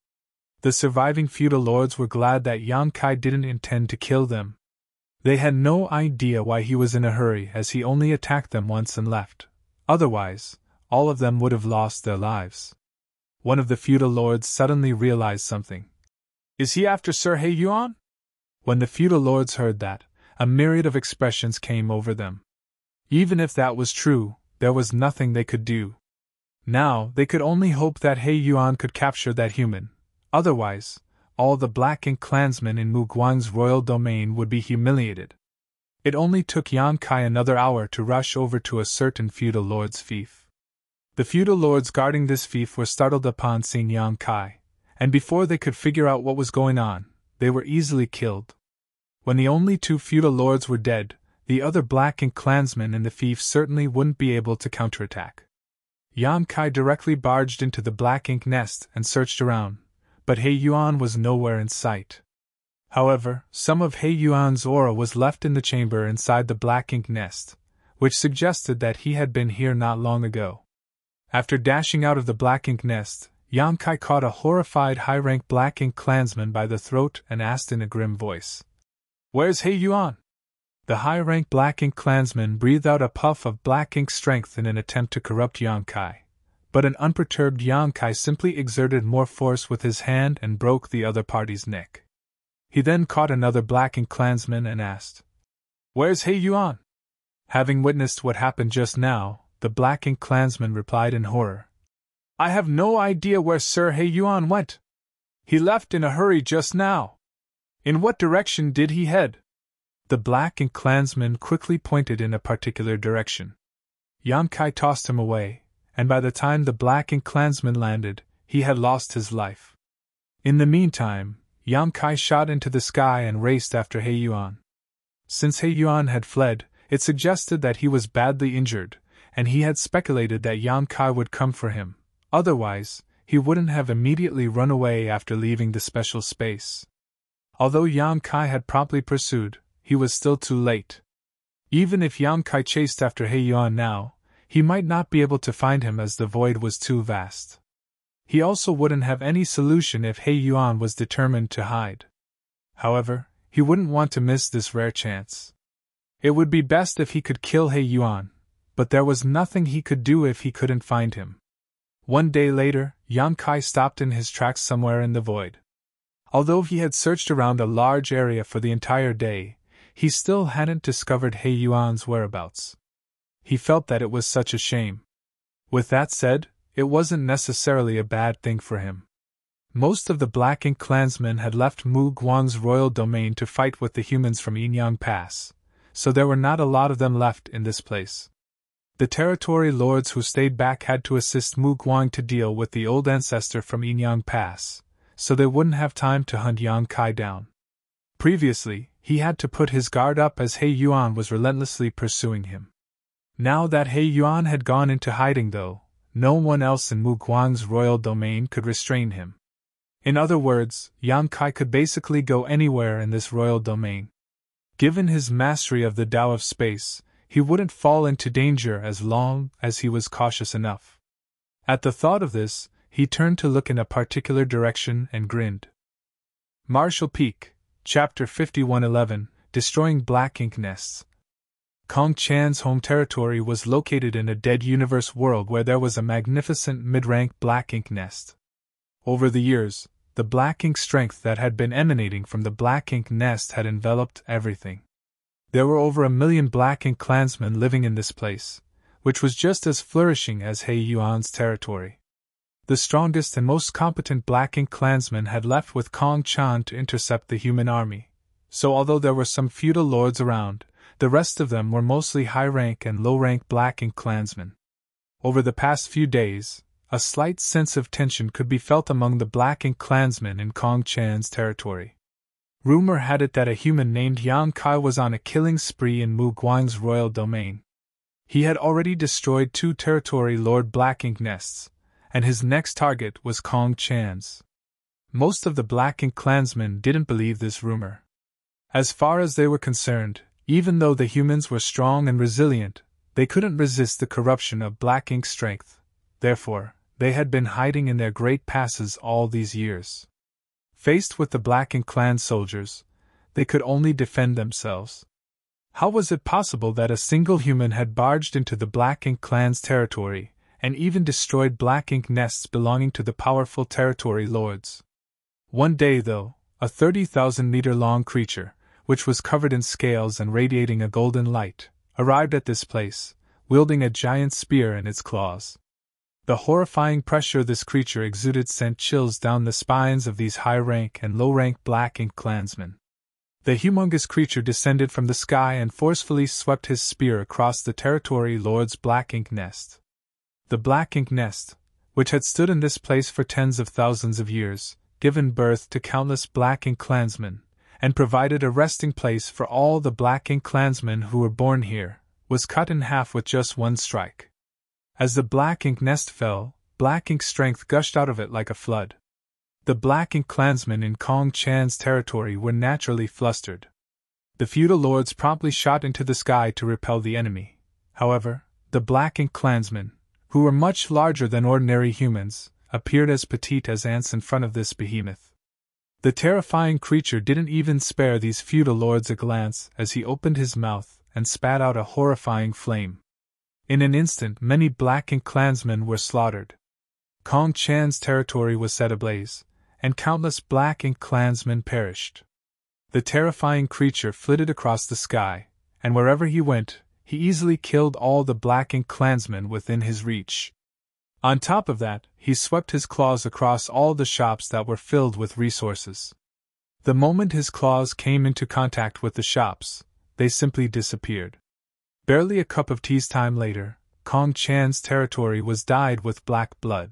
The surviving feudal lords were glad that Yan Kai didn't intend to kill them. They had no idea why he was in a hurry, as he only attacked them once and left. Otherwise, all of them would have lost their lives. One of the feudal lords suddenly realized something. "Is he after Sir He Yuan?" When the feudal lords heard that, a myriad of expressions came over them. Even if that was true, there was nothing they could do. Now, they could only hope that He Yuan could capture that human. Otherwise, all the Black Ink clansmen in Mu Guang's royal domain would be humiliated. It only took Yan Kai another hour to rush over to a certain feudal lord's fief. The feudal lords guarding this fief were startled upon seeing Yan Kai, and before they could figure out what was going on, they were easily killed. When the only 2 feudal lords were dead, the other Black Ink clansmen in the fief certainly wouldn't be able to counterattack. Yan Kai directly barged into the Black Ink nest and searched around, but He Yuan was nowhere in sight. However, some of He Yuan's aura was left in the chamber inside the Black Ink nest, which suggested that he had been here not long ago. After dashing out of the Black Ink nest, Yan Kai caught a horrified high-rank Black Ink clansman by the throat and asked in a grim voice, "Where's He Yuan?" The high-rank Black Ink clansman breathed out a puff of Black Ink strength in an attempt to corrupt Yan Kai. But an unperturbed Yan Kai simply exerted more force with his hand and broke the other party's neck. He then caught another Black Ink clansman and asked, "Where's He Yuan?" Having witnessed what happened just now, the Black Ink clansman replied in horror, "I have no idea where Sir He Yuan went. He left in a hurry just now. In what direction did he head?" The Black Ink clansman quickly pointed in a particular direction. Yan Kai tossed him away, and by the time the Black Ink clansman landed, he had lost his life. In the meantime, Yan Kai shot into the sky and raced after He Yuan. Since He Yuan had fled, it suggested that he was badly injured, and he had speculated that Yan Kai would come for him. Otherwise, he wouldn't have immediately run away after leaving the special space. Although Yan Kai had promptly pursued, he was still too late. Even if Yan Kai chased after He Yuan now, he might not be able to find him as the void was too vast. He also wouldn't have any solution if He Yuan was determined to hide. However, he wouldn't want to miss this rare chance. It would be best if he could kill He Yuan, but there was nothing he could do if he couldn't find him. One day later, Yan Kai stopped in his tracks somewhere in the void. Although he had searched around a large area for the entire day, he still hadn't discovered He Yuan's whereabouts. He felt that it was such a shame. With that said, it wasn't necessarily a bad thing for him. Most of the Black Ink clansmen had left Mu Guang's royal domain to fight with the humans from Yinyang Pass, so there were not a lot of them left in this place. The territory lords who stayed back had to assist Mu Guang to deal with the old ancestor from Yinyang Pass, so they wouldn't have time to hunt Yan Kai down. Previously, he had to put his guard up as He Yuan was relentlessly pursuing him. Now that He Yuan had gone into hiding though, no one else in Mu Guang's royal domain could restrain him. In other words, Yan Kai could basically go anywhere in this royal domain. Given his mastery of the Tao of space, he wouldn't fall into danger as long as he was cautious enough. At the thought of this, he turned to look in a particular direction and grinned. Marshall Peak, Chapter 5111, Destroying Black Ink Nests. Kong Chan's home territory was located in a dead universe world where there was a magnificent mid-rank black ink nest. Over the years, the black ink strength that had been emanating from the black ink nest had enveloped everything. There were over 1 million black ink clansmen living in this place, which was just as flourishing as He Yuan's territory. The strongest and most competent black ink clansmen had left with Kong Chan to intercept the human army, so although there were some feudal lords around, the rest of them were mostly high-rank and low-rank black ink clansmen. over the past few days, a slight sense of tension could be felt among the Black Ink clansmen in Kong Chan's territory. Rumor had it that a human named Yang Kai was on a killing spree in Mu Guang's royal domain. He had already destroyed 2 territory Lord Black Ink nests, and his next target was Kong Chan's. Most of the Black Ink clansmen didn't believe this rumor. As far as they were concerned, even though the humans were strong and resilient, they couldn't resist the corruption of Black Ink's strength. Therefore, they had been hiding in their great passes all these years. Faced with the Black Ink clan soldiers, they could only defend themselves. How was it possible that a single human had barged into the Black Ink clan's territory, and even destroyed Black Ink nests belonging to the powerful territory lords? One day, though, a 30,000-meter-long creature, which was covered in scales and radiating a golden light, arrived at this place, wielding a giant spear in its claws. The horrifying pressure this creature exuded sent chills down the spines of these high-rank and low-rank Black Ink clansmen. The humongous creature descended from the sky and forcefully swept his spear across the territory lord's Black Ink nest. The Black Ink nest, which had stood in this place for tens of thousands of years, given birth to countless Black Ink clansmen, and provided a resting place for all the Black Ink clansmen who were born here, was cut in half with just one strike. As the Black Ink nest fell, Black Ink strength gushed out of it like a flood. The Black Ink clansmen in Kong Chan's territory were naturally flustered. The feudal lords promptly shot into the sky to repel the enemy. However, the Black Ink clansmen, who were much larger than ordinary humans, appeared as petite as ants in front of this behemoth. The terrifying creature didn't even spare these feudal lords a glance as he opened his mouth and spat out a horrifying flame. In an instant, many Black Ink clansmen were slaughtered. Kong Chan's territory was set ablaze, and countless Black Ink clansmen perished. The terrifying creature flitted across the sky, and wherever he went, he easily killed all the Black Ink clansmen within his reach. On top of that, he swept his claws across all the shops that were filled with resources. The moment his claws came into contact with the shops, they simply disappeared. Barely a cup of tea's time later, Kong Chan's territory was dyed with black blood.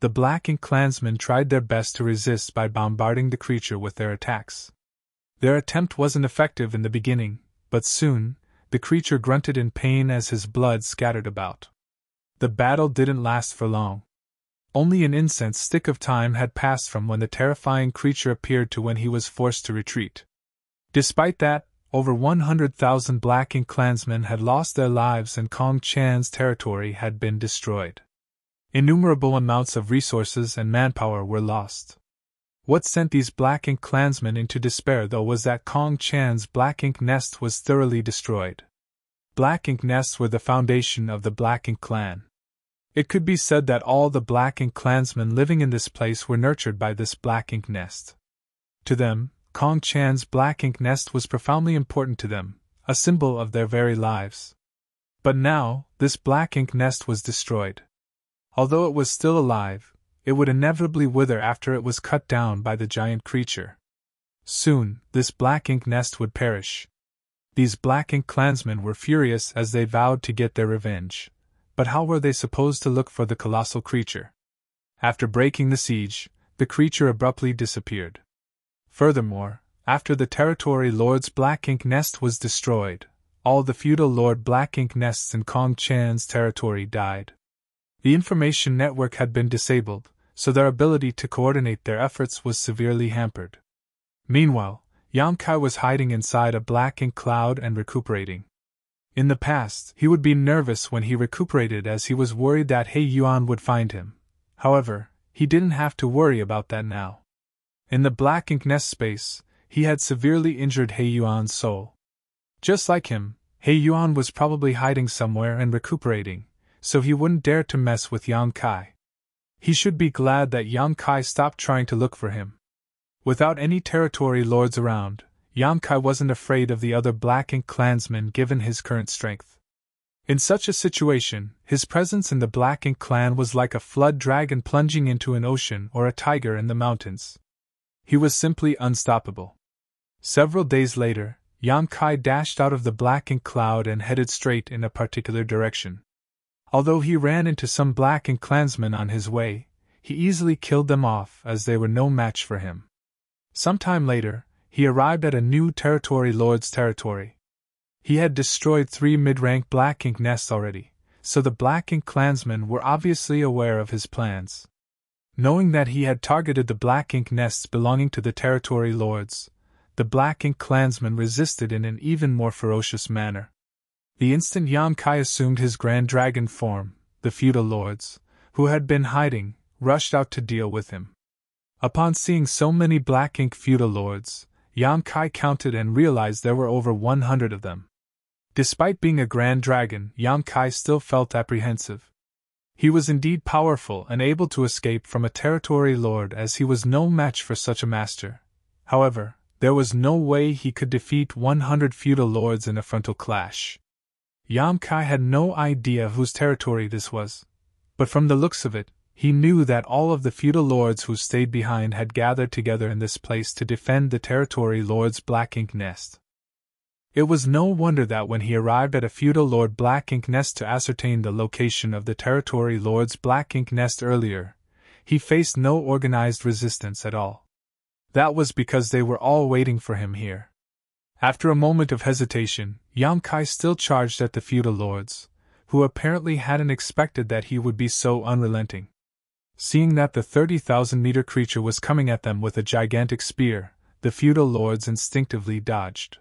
The Black Ink clansmen tried their best to resist by bombarding the creature with their attacks. Their attempt wasn't effective in the beginning, but soon, the creature grunted in pain as his blood scattered about. The battle didn't last for long. Only an incense stick of time had passed from when the terrifying creature appeared to when he was forced to retreat. Despite that, over 100,000 Black Ink clansmen had lost their lives and Kong Chan's territory had been destroyed. Innumerable amounts of resources and manpower were lost. What sent these Black Ink clansmen into despair, though, was that Kong Chan's Black Ink nest was thoroughly destroyed. Black Ink nests were the foundation of the Black Ink clan. It could be said that all the Black Ink clansmen living in this place were nurtured by this Black Ink nest. To them, Kong Chan's Black Ink nest was profoundly important to them, a symbol of their very lives. But now, this Black Ink nest was destroyed. Although it was still alive, it would inevitably wither after it was cut down by the giant creature. Soon, this Black Ink nest would perish. These Black Ink clansmen were furious as they vowed to get their revenge. But how were they supposed to look for the colossal creature? After breaking the siege, the creature abruptly disappeared. Furthermore, after the territory lord's Black Ink nest was destroyed, all the feudal lord Black Ink nests in Kong Chan's territory died. The information network had been disabled, so their ability to coordinate their efforts was severely hampered. Meanwhile, Yang Kai was hiding inside a Black Ink cloud and recuperating. In the past, he would be nervous when he recuperated as he was worried that He Yuan would find him. However, he didn't have to worry about that now. In the Black Ink nest space, he had severely injured He Yuan's soul. Just like him, He Yuan was probably hiding somewhere and recuperating, so he wouldn't dare to mess with Yang Kai. He should be glad that Yang Kai stopped trying to look for him. Without any territory lords around, Yang Kai wasn't afraid of the other Black Ink clansmen given his current strength. In such a situation, his presence in the Black Ink clan was like a flood dragon plunging into an ocean or a tiger in the mountains. He was simply unstoppable. Several days later, Yang Kai dashed out of the Black Ink cloud and headed straight in a particular direction. Although he ran into some Black Ink clansmen on his way, he easily killed them off as they were no match for him. Some time later, he arrived at a new territory lord's territory. He had destroyed 3 mid-rank Black Ink nests already, so the Black Ink clansmen were obviously aware of his plans. Knowing that he had targeted the Black Ink nests belonging to the territory lords, the Black Ink clansmen resisted in an even more ferocious manner. The instant Yam-Kai assumed his Grand Dragon form, the feudal lords, who had been hiding, rushed out to deal with him. Upon seeing so many Black Ink feudal lords, Yam-Kai counted and realized there were over 100 of them. Despite being a Grand Dragon, Yam-Kai still felt apprehensive. He was indeed powerful and able to escape from a territory lord as he was no match for such a master. However, there was no way he could defeat 100 feudal lords in a frontal clash. Yam-Kai had no idea whose territory this was, but from the looks of it, he knew that all of the feudal lords who stayed behind had gathered together in this place to defend the territory lord's Black Ink nest. It was no wonder that when he arrived at a feudal lord Black Ink nest to ascertain the location of the territory lord's Black Ink nest earlier, he faced no organized resistance at all. That was because they were all waiting for him here. After a moment of hesitation, Yam-Kai still charged at the feudal lords, who apparently hadn't expected that he would be so unrelenting. Seeing that the 30,000-meter creature was coming at them with a gigantic spear, the feudal lords instinctively dodged.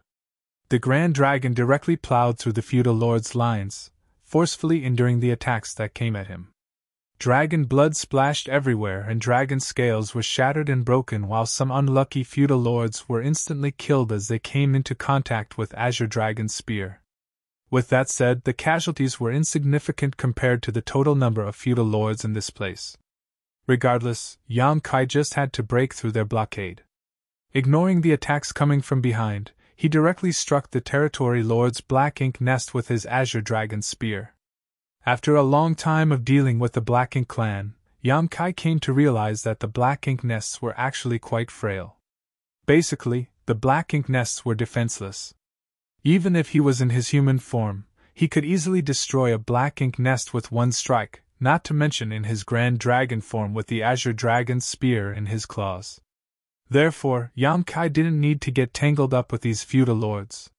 The Grand Dragon directly plowed through the feudal lord's lines, forcefully enduring the attacks that came at him. Dragon blood splashed everywhere and dragon scales were shattered and broken, while some unlucky feudal lords were instantly killed as they came into contact with Azure Dragon's spear. With that said, the casualties were insignificant compared to the total number of feudal lords in this place. Regardless, Yam-Kai just had to break through their blockade. Ignoring the attacks coming from behind, he directly struck the territory lord's Black Ink nest with his Azure Dragon spear. After a long time of dealing with the Black Ink clan, Yam-Kai came to realize that the Black Ink nests were actually quite frail. Basically, the Black Ink nests were defenseless. Even if he was in his human form, he could easily destroy a Black Ink nest with one strike, not to mention in his Grand Dragon form with the Azure Dragon's spear in his claws. Therefore, Yam-Kai didn't need to get tangled up with these feudal lords.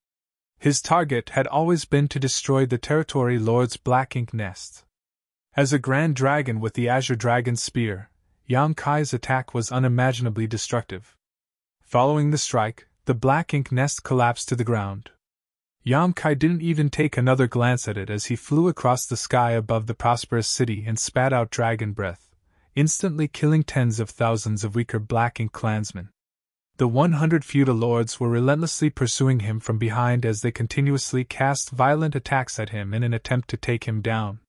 His target had always been to destroy the territory lord's Black Ink nest. As a Grand Dragon with the Azure Dragon's spear, Yam-Kai's attack was unimaginably destructive. Following the strike, the Black Ink nest collapsed to the ground. Yam-Kai didn't even take another glance at it as he flew across the sky above the prosperous city and spat out dragon breath, instantly killing tens of thousands of weaker Black Ink clansmen. The 100 feudal lords were relentlessly pursuing him from behind as they continuously cast violent attacks at him in an attempt to take him down.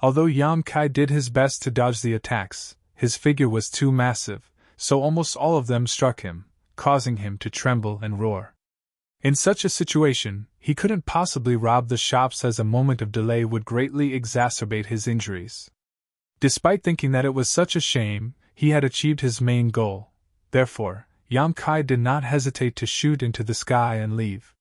Although Yam-Kai did his best to dodge the attacks, his figure was too massive, so almost all of them struck him, causing him to tremble and roar. In such a situation, he couldn't possibly rob the shops as a moment of delay would greatly exacerbate his injuries. Despite thinking that it was such a shame, he had achieved his main goal. Therefore, Yam-Kai did not hesitate to shoot into the sky and leave.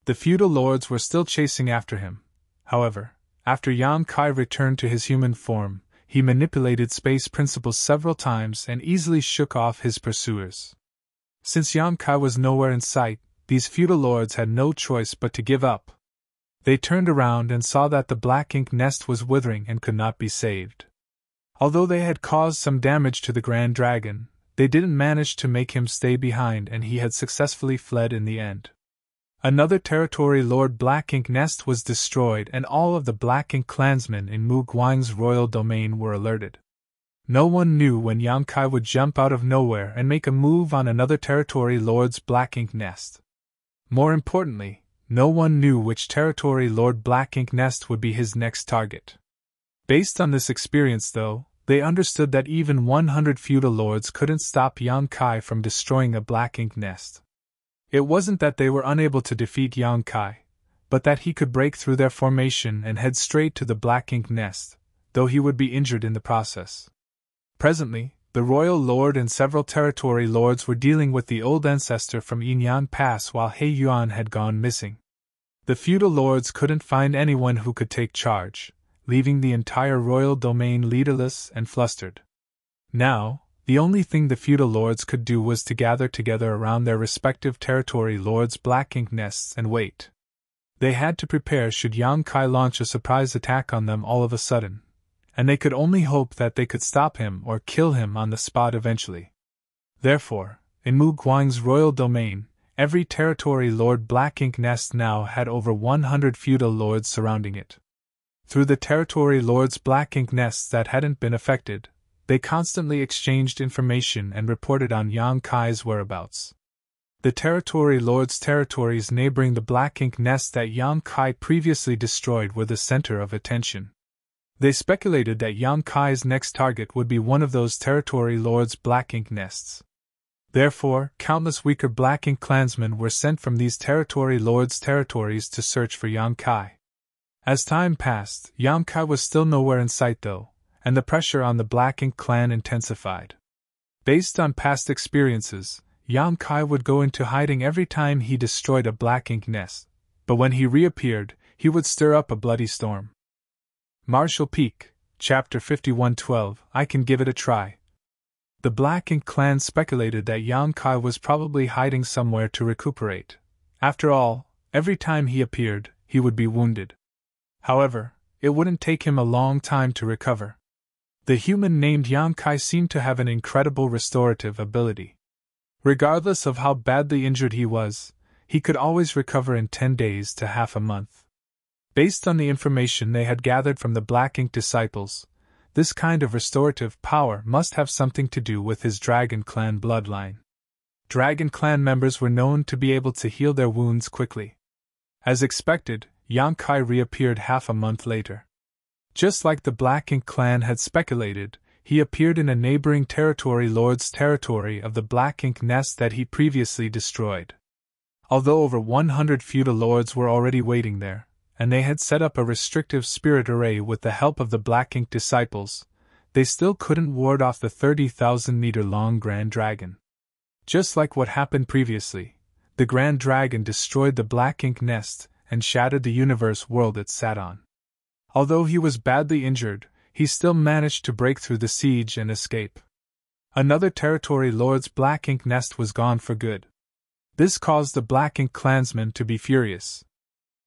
The feudal lords were still chasing after him. However, after Yam-Kai returned to his human form, he manipulated space principles several times and easily shook off his pursuers. Since Yam-Kai was nowhere in sight, these feudal lords had no choice but to give up. They turned around and saw that the Black Ink nest was withering and could not be saved. Although they had caused some damage to the Grand Dragon, they didn't manage to make him stay behind and he had successfully fled in the end. Another territory lord Black Ink nest was destroyed and all of the Black Ink clansmen in Mu Guang's royal domain were alerted. No one knew when Yam-Kai would jump out of nowhere and make a move on another territory lord's Black Ink nest. More importantly, no one knew which territory lord Black Ink nest would be his next target. Based on this experience though, they understood that even 100 feudal lords couldn't stop Yam-Kai from destroying a Black Ink nest. It wasn't that they were unable to defeat Yam-Kai, but that he could break through their formation and head straight to the Black Ink nest, though he would be injured in the process. Presently, the royal lord and several territory lords were dealing with the old ancestor from Yinyan Pass while He Yuan had gone missing. The feudal lords couldn't find anyone who could take charge, leaving the entire royal domain leaderless and flustered. Now, the only thing the feudal lords could do was to gather together around their respective territory lords' black ink nests and wait. They had to prepare should Yang Kai launch a surprise attack on them all of a sudden, and they could only hope that they could stop him or kill him on the spot eventually. Therefore, in Mu Guang's royal domain, every territory lord black ink nest now had over 100 feudal lords surrounding it. Through the territory lords' black ink nests that hadn't been affected, they constantly exchanged information and reported on Yang Kai's whereabouts. The territory lords' territories neighboring the black ink nest that Yang Kai previously destroyed were the center of attention. They speculated that Yang Kai's next target would be one of those territory lords' black ink nests. Therefore, countless weaker black ink clansmen were sent from these territory lords' territories to search for Yang Kai. As time passed, Yang Kai was still nowhere in sight though, and the pressure on the black ink clan intensified. Based on past experiences, Yang Kai would go into hiding every time he destroyed a black ink nest, but when he reappeared, he would stir up a bloody storm. Marshall Peak, Chapter 51:12. I can give it a try. The Black Ink clan speculated that Yang Kai was probably hiding somewhere to recuperate. After all, every time he appeared, he would be wounded. However, it wouldn't take him a long time to recover. The human named Yang Kai seemed to have an incredible restorative ability. Regardless of how badly injured he was, he could always recover in 10 days to half a month. Based on the information they had gathered from the Black Ink disciples, this kind of restorative power must have something to do with his Dragon Clan bloodline. Dragon Clan members were known to be able to heal their wounds quickly. As expected, Yang Kai reappeared half a month later. Just like the Black Ink clan had speculated, he appeared in a neighboring territory lord's territory of the Black Ink nest that he previously destroyed. Although over 100 feudal lords were already waiting there, and they had set up a restrictive spirit array with the help of the Black Ink disciples, they still couldn't ward off the 30,000-meter-long Grand Dragon. Just like what happened previously, the Grand Dragon destroyed the Black Ink nest and shattered the universe world it sat on. Although he was badly injured, he still managed to break through the siege and escape. Another territory lord's Black Ink nest was gone for good. This caused the Black Ink clansmen to be furious.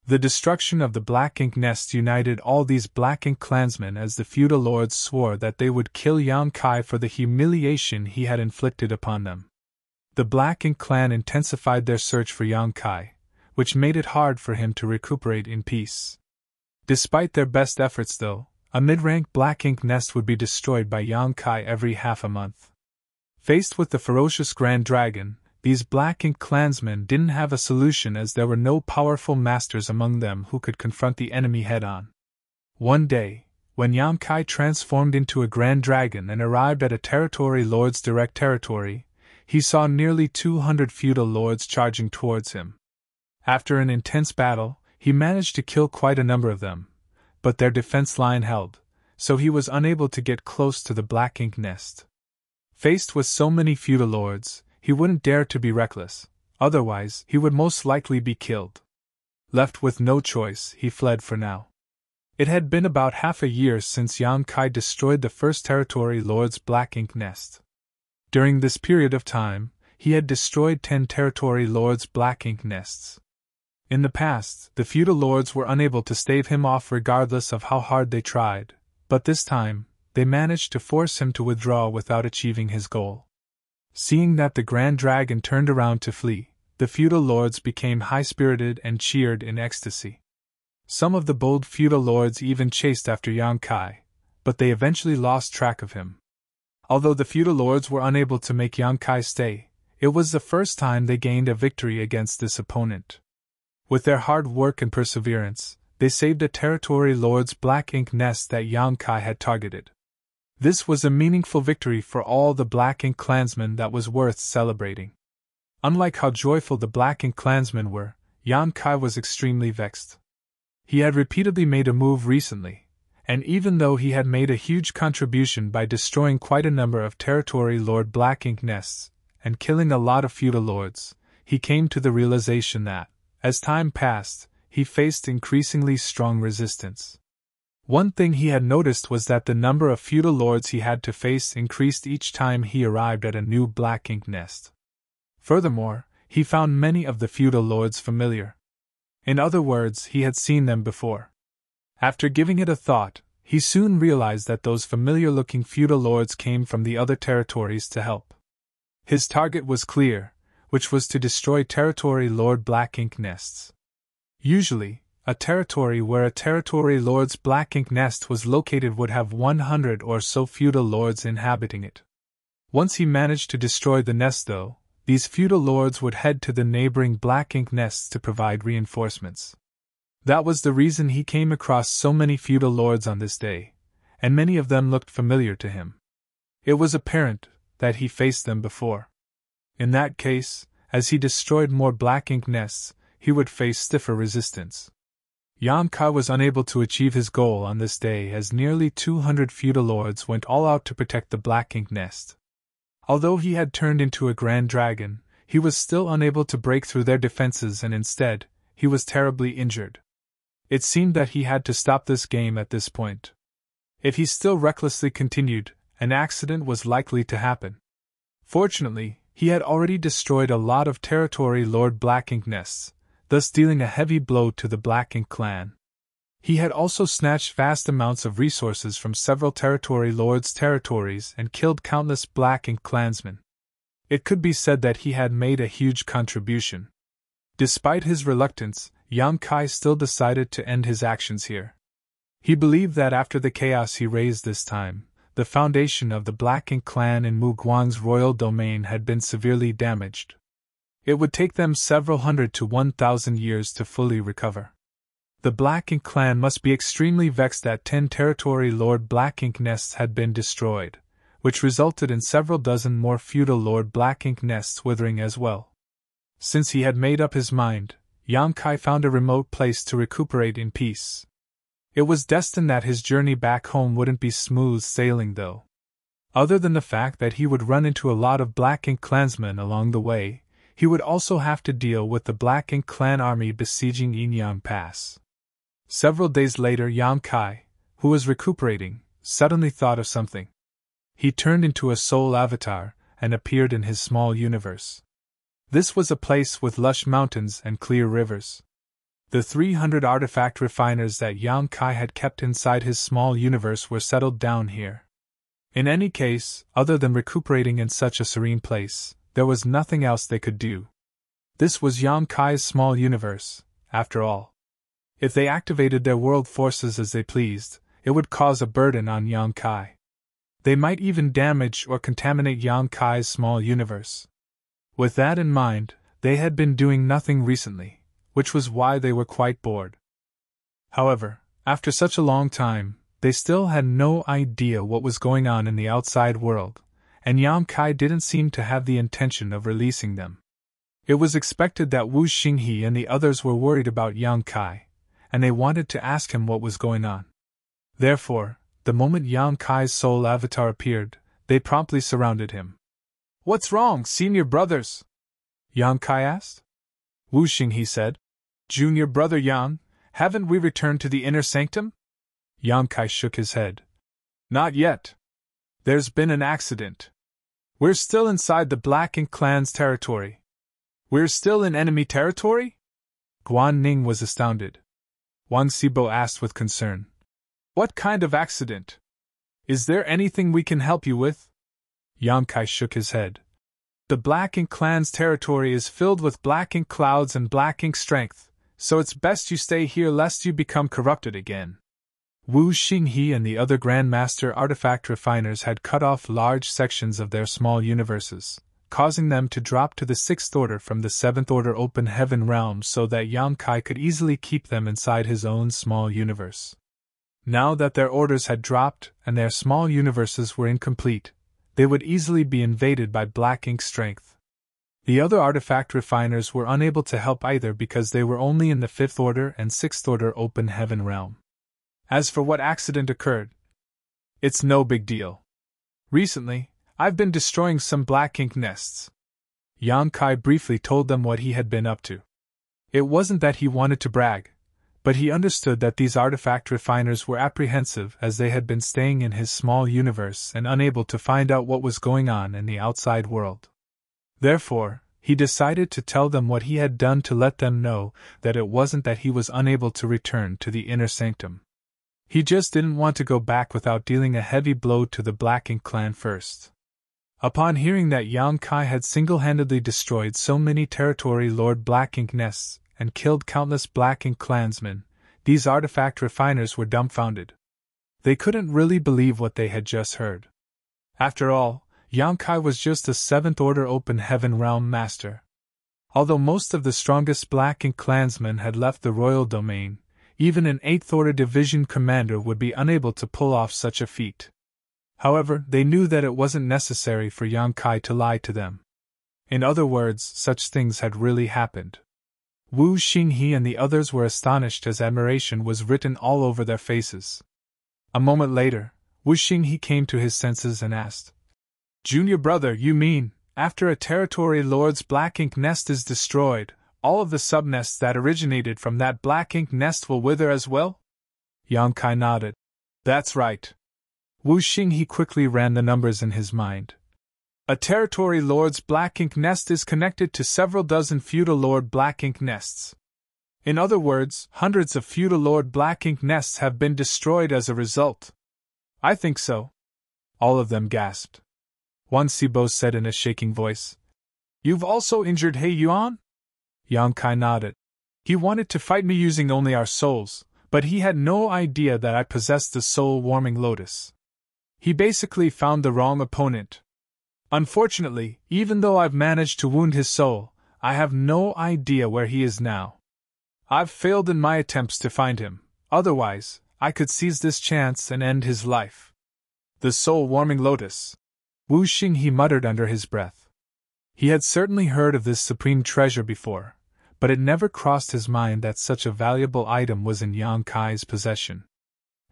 The destruction of the Black Ink nest united all these Black Ink clansmen as the feudal lords swore that they would kill Yang Kai for the humiliation he had inflicted upon them. The Black Ink clan intensified their search for Yang Kai, which made it hard for him to recuperate in peace. Despite their best efforts though, a mid-rank Black Ink nest would be destroyed by Yang Kai every half a month. Faced with the ferocious Grand Dragon, these Black Ink clansmen didn't have a solution as there were no powerful masters among them who could confront the enemy head-on. One day, when Yang Kai transformed into a Grand Dragon and arrived at a territory lord's direct territory, he saw nearly 200 feudal lords charging towards him. After an intense battle, he managed to kill quite a number of them, but their defense line held, so he was unable to get close to the Black Ink nest. Faced with so many feudal lords, he wouldn't dare to be reckless, otherwise he would most likely be killed. Left with no choice, he fled for now. It had been about half a year since Yang Kai destroyed the first territory lord's Black Ink nest. During this period of time, he had destroyed 10 territory lords' Black Ink nests. In the past, the feudal lords were unable to stave him off regardless of how hard they tried, but this time, they managed to force him to withdraw without achieving his goal. Seeing that the Grand Dragon turned around to flee, the feudal lords became high-spirited and cheered in ecstasy. Some of the bold feudal lords even chased after Yang Kai, but they eventually lost track of him. Although the feudal lords were unable to make Yang Kai stay, it was the first time they gained a victory against this opponent. With their hard work and perseverance, they saved a territory lord's Black Ink nest that Yang Kai had targeted. This was a meaningful victory for all the Black Ink clansmen that was worth celebrating. Unlike how joyful the Black Ink clansmen were, Yang Kai was extremely vexed. He had repeatedly made a move recently, and even though he had made a huge contribution by destroying quite a number of territory lord Black Ink nests and killing a lot of feudal lords, he came to the realization that, as time passed, he faced increasingly strong resistance. One thing he had noticed was that the number of feudal lords he had to face increased each time he arrived at a new black ink nest. Furthermore, he found many of the feudal lords familiar. In other words, he had seen them before. After giving it a thought, he soon realized that those familiar-looking feudal lords came from the other territories to help. His target was clear, which was to destroy territory lord black ink nests. Usually, a territory where a territory lord's black ink nest was located would have 100 or so feudal lords inhabiting it. Once he managed to destroy the nest, though, these feudal lords would head to the neighboring black ink nests to provide reinforcements. That was the reason he came across so many feudal lords on this day, and many of them looked familiar to him. It was apparent that he faced them before. In that case, as he destroyed more black ink nests, he would face stiffer resistance. Yan Kai was unable to achieve his goal on this day as nearly 200 feudal lords went all out to protect the black ink nest. Although he had turned into a grand dragon, he was still unable to break through their defenses, and instead, he was terribly injured. It seemed that he had to stop this game at this point. If he still recklessly continued, an accident was likely to happen. Fortunately, he had already destroyed a lot of territory lord black ink nests, thus dealing a heavy blow to the Black Ink clan. He had also snatched vast amounts of resources from several territory lords' territories and killed countless Black Ink clansmen. It could be said that he had made a huge contribution. Despite his reluctance, Yan Kai still decided to end his actions here. He believed that after the chaos he raised this time, the foundation of the Black Ink clan in Mu Guang's royal domain had been severely damaged. It would take them several hundred to 1,000 years to fully recover. The Black Ink clan must be extremely vexed that 10 territory lord Black Ink nests had been destroyed, which resulted in several dozen more feudal lord Black Ink nests withering as well. Since he had made up his mind, Yan Kai found a remote place to recuperate in peace. It was destined that his journey back home wouldn't be smooth sailing, though. Other than the fact that he would run into a lot of Black Ink clansmen along the way, he would also have to deal with the Black Ink clan army besieging Yinyang Pass. Several days later, Yan Kai, who was recuperating, suddenly thought of something. He turned into a soul avatar and appeared in his small universe. This was a place with lush mountains and clear rivers. The 300 artifact refiners that Yan Kai had kept inside his small universe were settled down here. In any case, other than recuperating in such a serene place, there was nothing else they could do. This was Yan Kai's small universe, after all. If they activated their world forces as they pleased, it would cause a burden on Yan Kai. They might even damage or contaminate Yan Kai's small universe. With that in mind, they had been doing nothing recently, which was why they were quite bored. However, after such a long time, they still had no idea what was going on in the outside world, and Yan Kai didn't seem to have the intention of releasing them. It was expected that Wu Xinghe and the others were worried about Yan Kai, and they wanted to ask him what was going on. Therefore, the moment Yan Kai's soul avatar appeared, they promptly surrounded him. "What's wrong, senior brothers?" Yan Kai asked. Wu Xinghe said, "Junior brother Yan, haven't we returned to the inner sanctum?" Yan Kai shook his head. "Not yet. There's been an accident. We're still inside the Black Ink clan's territory." "We're still in enemy territory?" Guan Ning was astounded. Wang Sibo asked with concern. "What kind of accident? Is there anything we can help you with?" Yan Kai shook his head. "The Black Ink clan's territory is filled with Black Ink clouds and Black Ink strength, so it's best you stay here lest you become corrupted again." Wu Xinghe and the other Grandmaster artifact refiners had cut off large sections of their small universes, causing them to drop to the 6th order from the 7th order open heaven realm so that Yan Kai could easily keep them inside his own small universe. Now that their orders had dropped and their small universes were incomplete, they would easily be invaded by Black Ink strength. The other artifact refiners were unable to help either because they were only in the 5th order and 6th order open heaven realm. As for what accident occurred, it's no big deal. Recently, I've been destroying some Black Ink nests. Yan Kai briefly told them what he had been up to. It wasn't that he wanted to brag, but he understood that these artifact refiners were apprehensive as they had been staying in his small universe and unable to find out what was going on in the outside world. Therefore, he decided to tell them what he had done to let them know that it wasn't that he was unable to return to the inner sanctum. He just didn't want to go back without dealing a heavy blow to the Black Ink clan first. Upon hearing that Yang Kai had single-handedly destroyed so many Territory Lord Black Ink nests and killed countless Black Ink clansmen, these artifact refiners were dumbfounded. They couldn't really believe what they had just heard. After all, Yang Kai was just a 7th Order Open Heaven Realm Master. Although most of the strongest Black Ink clansmen had left the royal domain, even an 8th Order Division commander would be unable to pull off such a feat. However, they knew that it wasn't necessary for Yang Kai to lie to them. In other words, such things had really happened. Wu Xinghe and the others were astonished as admiration was written all over their faces. A moment later, Wu Xinghe came to his senses and asked, "Junior brother, you mean, after a Territory Lord's Black Ink nest is destroyed, all of the subnests that originated from that Black Ink nest will wither as well?" Yang Kai nodded. "That's right." Wu Xinghe quickly ran the numbers in his mind. A Territory Lord's Black Ink nest is connected to several dozen Feudal Lord Black Ink nests. In other words, hundreds of Feudal Lord Black Ink nests have been destroyed as a result. "I think so." All of them gasped. Wan Sibo said in a shaking voice, "You've also injured He Yuan?" Yang Kai nodded. "He wanted to fight me using only our souls, but he had no idea that I possessed the soul-warming lotus. He basically found the wrong opponent. Unfortunately, even though I've managed to wound his soul, I have no idea where he is now. I've failed in my attempts to find him, otherwise, I could seize this chance and end his life." The soul-warming lotus, Wu Xinghe muttered under his breath. He had certainly heard of this supreme treasure before, but it never crossed his mind that such a valuable item was in Yang Kai's possession.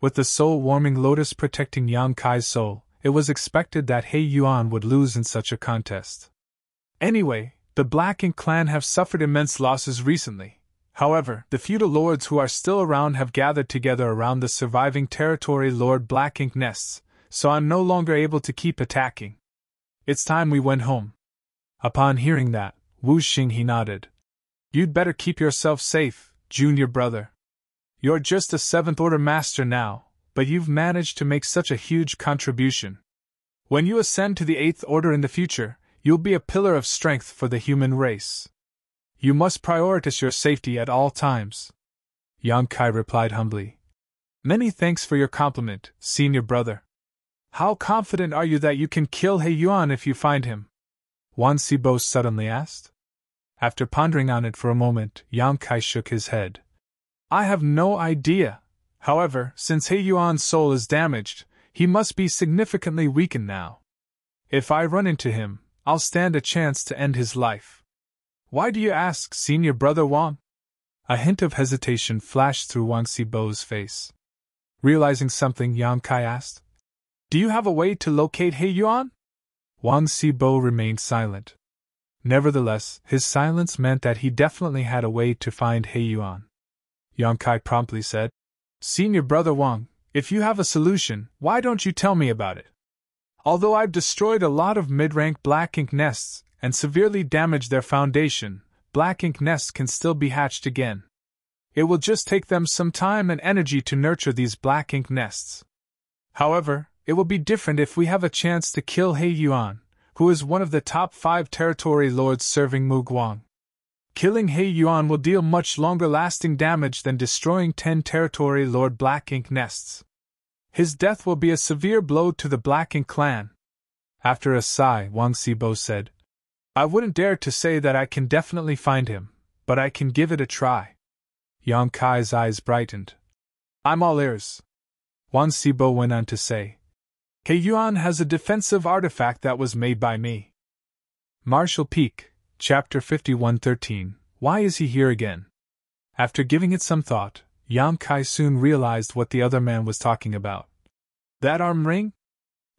With the soul-warming lotus protecting Yang Kai's soul, it was expected that He Yuan would lose in such a contest. Anyway, the Black Ink clan have suffered immense losses recently. However, the feudal lords who are still around have gathered together around the surviving Territory Lord Black Ink nests, so I'm no longer able to keep attacking. It's time we went home." Upon hearing that, Wu Xinghe nodded. "You'd better keep yourself safe, junior brother. You're just a 7th Order Master now, but you've managed to make such a huge contribution. When you ascend to the 8th Order in the future, you'll be a pillar of strength for the human race. You must prioritize your safety at all times." Yang Kai replied humbly. "Many thanks for your compliment, senior brother. How confident are you that you can kill He Yuan if you find him?" Wan Sibo suddenly asked. After pondering on it for a moment, Yang Kai shook his head. "I have no idea. However, since He Yuan's soul is damaged, he must be significantly weakened now. If I run into him, I'll stand a chance to end his life." "Why do you ask, senior brother Wang?" A hint of hesitation flashed through Wang Sibo's face. Realizing something, Yang Kai asked, "Do you have a way to locate He Yuan?" Wang Sibo remained silent. Nevertheless, his silence meant that he definitely had a way to find He Yuan. Yang Kai promptly said, "Senior brother Wang, if you have a solution, why don't you tell me about it? Although I've destroyed a lot of mid-rank Black Ink nests and severely damaged their foundation, Black Ink nests can still be hatched again. It will just take them some time and energy to nurture these Black Ink nests. However, it will be different if we have a chance to kill He Yuan, who is one of the top 5 territory lords serving Mu Guang. Killing He Yuan will deal much longer-lasting damage than destroying 10 Territory Lord Black Ink nests. His death will be a severe blow to the Black Ink clan." After a sigh, Wang Sibo said, "I wouldn't dare to say that I can definitely find him, but I can give it a try." Yang Kai's eyes brightened. "I'm all ears." Wan Sibo went on to say, "He Yuan has a defensive artifact that was made by me." Marshall Peak, Chapter 5113, Why is he here again? After giving it some thought, Yang Kai soon realized what the other man was talking about. That arm ring?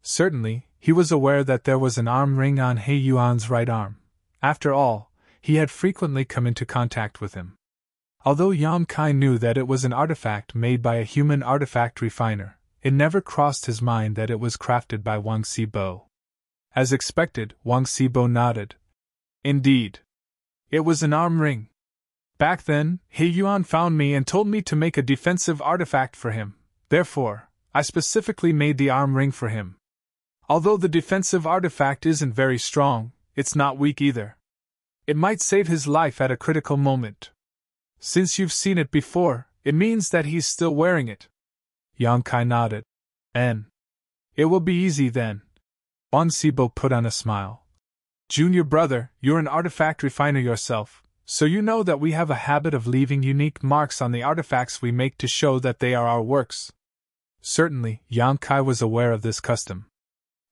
Certainly, he was aware that there was an arm ring on He Yuan's right arm. After all, he had frequently come into contact with him. Although Yang Kai knew that it was an artifact made by a human artifact refiner, it never crossed his mind that it was crafted by Wang Xibo. As expected, Wang Xibo nodded. Indeed. It was an arm ring. Back then, He Yuan found me and told me to make a defensive artifact for him. Therefore, I specifically made the arm ring for him. Although the defensive artifact isn't very strong, it's not weak either. It might save his life at a critical moment. Since you've seen it before, it means that he's still wearing it. Yang Kai nodded. And it will be easy then. Wang Xibo put on a smile. Junior brother, you're an artifact refiner yourself, so you know that we have a habit of leaving unique marks on the artifacts we make to show that they are our works. Certainly, Yang Kai was aware of this custom.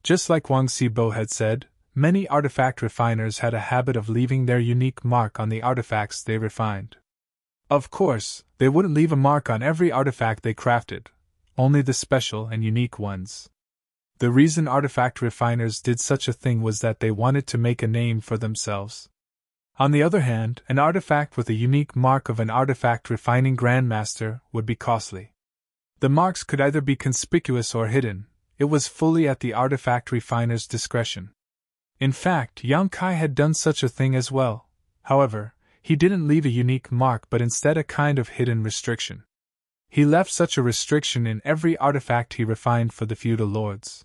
Just like Wang Xibo had said, many artifact refiners had a habit of leaving their unique mark on the artifacts they refined. Of course, they wouldn't leave a mark on every artifact they crafted, only the special and unique ones. The reason artifact refiners did such a thing was that they wanted to make a name for themselves. On the other hand, an artifact with a unique mark of an artifact refining grandmaster would be costly. The marks could either be conspicuous or hidden. It was fully at the artifact refiner's discretion. In fact, Yang Kai had done such a thing as well. However, he didn't leave a unique mark but instead a kind of hidden restriction. He left such a restriction in every artifact he refined for the feudal lords.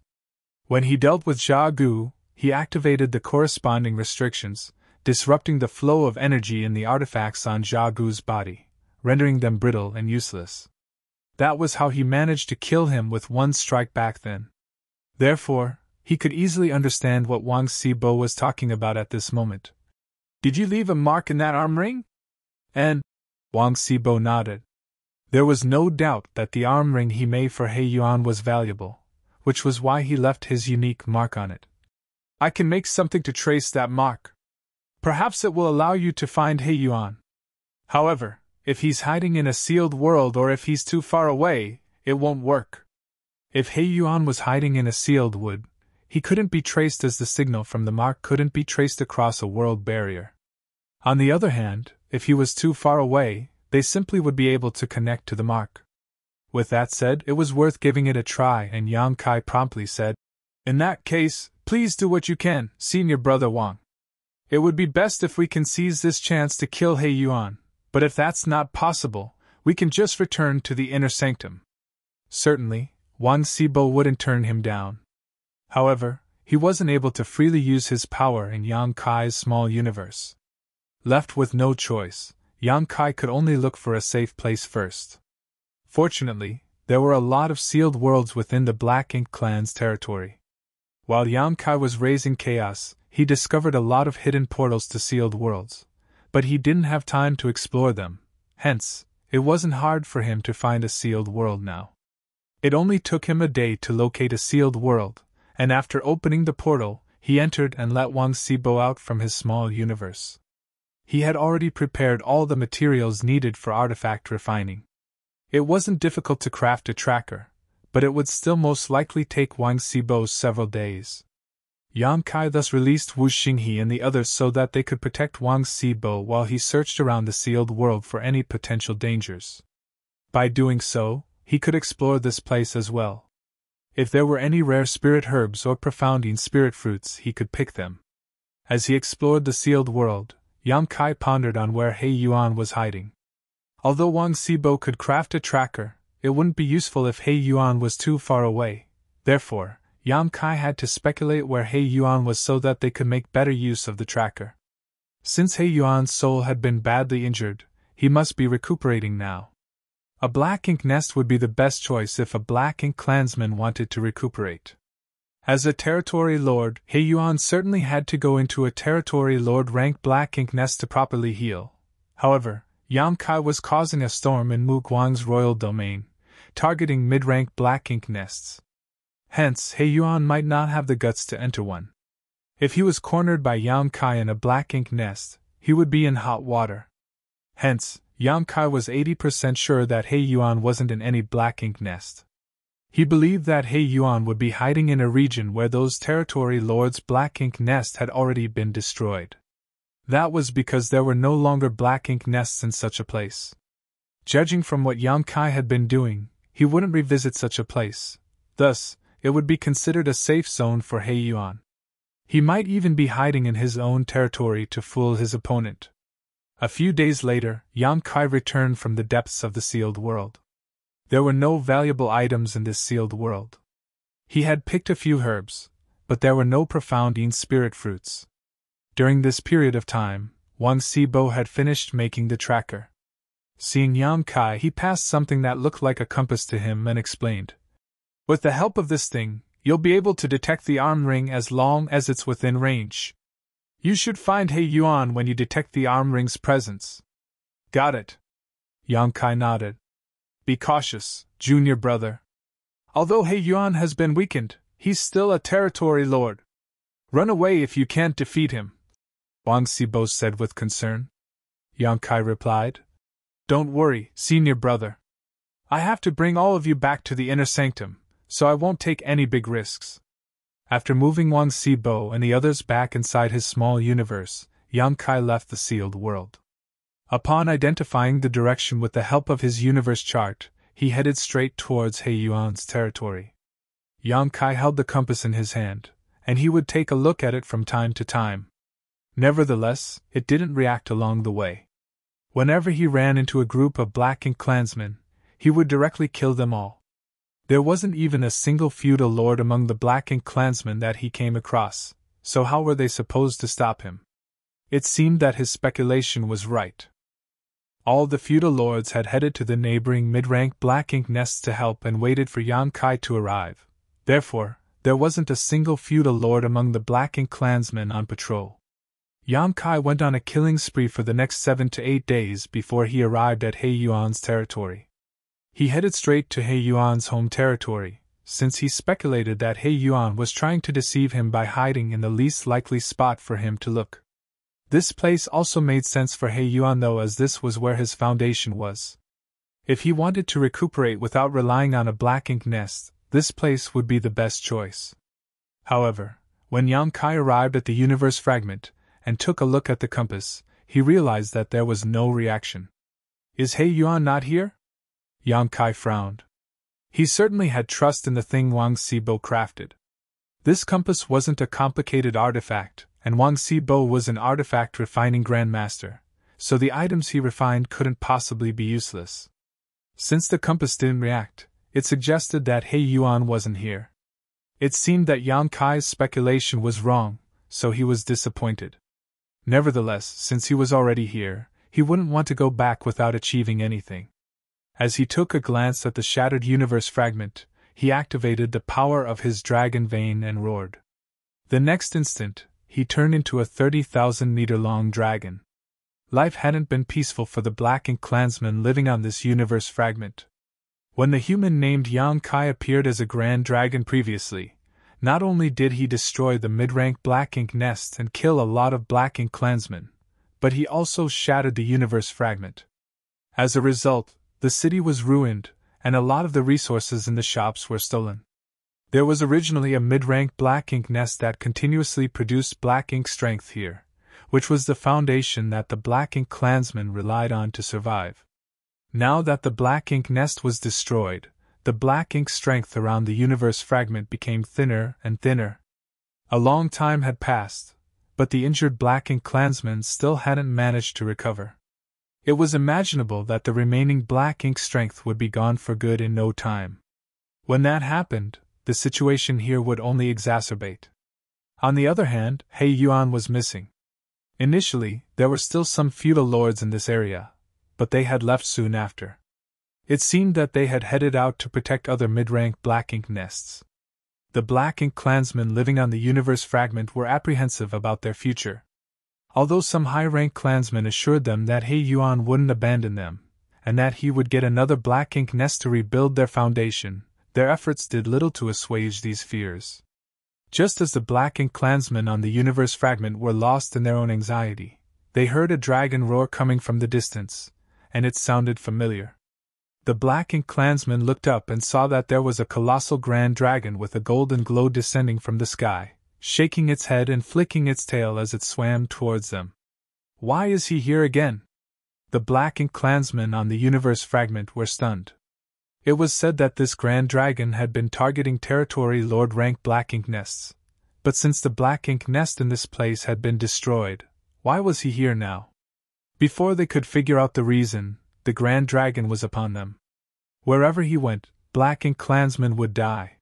When he dealt with Jia Gu, he activated the corresponding restrictions, disrupting the flow of energy in the artifacts on Jia Gu's body, rendering them brittle and useless. That was how he managed to kill him with one strike back then. Therefore, he could easily understand what Wang Xibo was talking about at this moment. Did you leave a mark in that arm ring? And Wang Xibo nodded. There was no doubt that the arm ring he made for He Yuan was valuable, which was why he left his unique mark on it. I can make something to trace that mark. Perhaps it will allow you to find He Yuan. However, if he's hiding in a sealed world or if he's too far away, it won't work. If He Yuan was hiding in a sealed wood, he couldn't be traced as the signal from the mark couldn't be traced across a world barrier. On the other hand, if he was too far away, they simply would be able to connect to the mark. With that said, it was worth giving it a try, and Yang Kai promptly said, In that case, please do what you can, senior brother Wang. It would be best if we can seize this chance to kill He Yuan, but if that's not possible, we can just return to the inner sanctum. Certainly, Wang Xibo wouldn't turn him down. However, he wasn't able to freely use his power in Yang Kai's small universe. Left with no choice, Yang Kai could only look for a safe place first. Fortunately, there were a lot of sealed worlds within the Black Ink clan's territory. While Yang Kai was raising chaos, he discovered a lot of hidden portals to sealed worlds, but he didn't have time to explore them, hence, it wasn't hard for him to find a sealed world now. It only took him a day to locate a sealed world, and after opening the portal, he entered and let Wang Xibo out from his small universe. He had already prepared all the materials needed for artifact refining. It wasn't difficult to craft a tracker, but it would still most likely take Wang Xibo several days. Yang Kai thus released Wu Xinghe and the others so that they could protect Wang Xibo while he searched around the sealed world for any potential dangers. By doing so, he could explore this place as well. If there were any rare spirit herbs or profounding spirit fruits, he could pick them. As he explored the sealed world, Yang Kai pondered on where He Yuan was hiding. Although Wang Xibo could craft a tracker, it wouldn't be useful if He Yuan was too far away. Therefore, Yang Kai had to speculate where He Yuan was so that they could make better use of the tracker. Since He Yuan's soul had been badly injured, he must be recuperating now. A Black Ink nest would be the best choice if a Black Ink clansman wanted to recuperate. As a territory lord, He Yuan certainly had to go into a territory lord rank Black Ink nest to properly heal. However, Yang Kai was causing a storm in Mu Guang's royal domain, targeting mid-rank Black Ink nests. Hence, He Yuan might not have the guts to enter one. If he was cornered by Yang Kai in a Black Ink nest, he would be in hot water. Hence, Yang Kai was 80% sure that He Yuan wasn't in any Black Ink nest. He believed that He Yuan would be hiding in a region where those territory lords' Black Ink nest had already been destroyed. That was because there were no longer black ink nests in such a place. Judging from what Yang Kai had been doing, he wouldn't revisit such a place. Thus, it would be considered a safe zone for He Yuan. He might even be hiding in his own territory to fool his opponent. A few days later, Yang Kai returned from the depths of the sealed world. There were no valuable items in this sealed world. He had picked a few herbs, but there were no profound spirit fruits. During this period of time, Wang Sibo had finished making the tracker. Seeing Yang Kai, he passed something that looked like a compass to him and explained, "With the help of this thing, you'll be able to detect the arm ring as long as it's within range. You should find He Yuan when you detect the arm ring's presence." "Got it." Yang Kai nodded. "Be cautious, junior brother. Although He Yuan has been weakened, he's still a territory lord. Run away if you can't defeat him," Wang Sibo said with concern. Yang Kai replied, "Don't worry, senior brother. I have to bring all of you back to the inner sanctum, so I won't take any big risks." After moving Wang Sibo and the others back inside his small universe, Yang Kai left the sealed world. Upon identifying the direction with the help of his universe chart, he headed straight towards He Yuan's territory. Yang Kai held the compass in his hand, and he would take a look at it from time to time. Nevertheless, it didn't react along the way. Whenever he ran into a group of black ink clansmen, he would directly kill them all. There wasn't even a single feudal lord among the black ink clansmen that he came across, so how were they supposed to stop him? It seemed that his speculation was right. All the feudal lords had headed to the neighboring mid-rank black ink nests to help and waited for Yang Kai to arrive. Therefore, there wasn't a single feudal lord among the black ink clansmen on patrol. Yang Kai went on a killing spree for the next 7 to 8 days before he arrived at He Yuan's territory. He headed straight to He Yuan's home territory, since he speculated that He Yuan was trying to deceive him by hiding in the least likely spot for him to look. This place also made sense for He Yuan though, as this was where his foundation was. If he wanted to recuperate without relying on a black ink nest, this place would be the best choice. However, when Yang Kai arrived at the universe fragment, and took a look at the compass, he realized that there was no reaction. "Is He Yuan not here?" Yang Kai frowned. He certainly had trust in the thing Wang Sibo crafted. This compass wasn't a complicated artifact, and Wang Sibo was an artifact refining grandmaster, so the items he refined couldn't possibly be useless. Since the compass didn't react, it suggested that He Yuan wasn't here. It seemed that Yang Kai's speculation was wrong, so he was disappointed. Nevertheless, since he was already here, he wouldn't want to go back without achieving anything. As he took a glance at the shattered universe fragment, he activated the power of his dragon vein and roared. The next instant, he turned into a 30,000-meter-long dragon. Life hadn't been peaceful for the black ink clansmen living on this universe fragment. When the human named Yang Kai appeared as a grand dragon previously, not only did he destroy the mid-rank black ink nest and kill a lot of black ink clansmen, but he also shattered the universe fragment. As a result, the city was ruined, and a lot of the resources in the shops were stolen. There was originally a mid-rank black ink nest that continuously produced black ink strength here, which was the foundation that the black ink clansmen relied on to survive. Now that the black ink nest was destroyed, the black ink strength around the universe fragment became thinner and thinner. A long time had passed, but the injured black ink clansmen still hadn't managed to recover. It was imaginable that the remaining black ink strength would be gone for good in no time. When that happened, the situation here would only exacerbate. On the other hand, He Yuan was missing. Initially, there were still some feudal lords in this area, but they had left soon after. It seemed that they had headed out to protect other mid-rank black ink nests. The black ink clansmen living on the universe fragment were apprehensive about their future. Although some high-rank clansmen assured them that He Yuan wouldn't abandon them, and that he would get another black ink nest to rebuild their foundation, their efforts did little to assuage these fears. Just as the black ink clansmen on the universe fragment were lost in their own anxiety, they heard a dragon roar coming from the distance, and it sounded familiar. The black ink clansmen looked up and saw that there was a colossal grand dragon with a golden glow descending from the sky, shaking its head and flicking its tail as it swam towards them. Why is he here again? The Black Ink clansmen on the universe fragment were stunned. It was said that this Grand Dragon had been targeting territory Lord rank Black Ink nests. But since the Black Ink nest in this place had been destroyed, why was he here now? Before they could figure out the reason, the Grand Dragon was upon them. Wherever he went, Black Ink clansmen would die.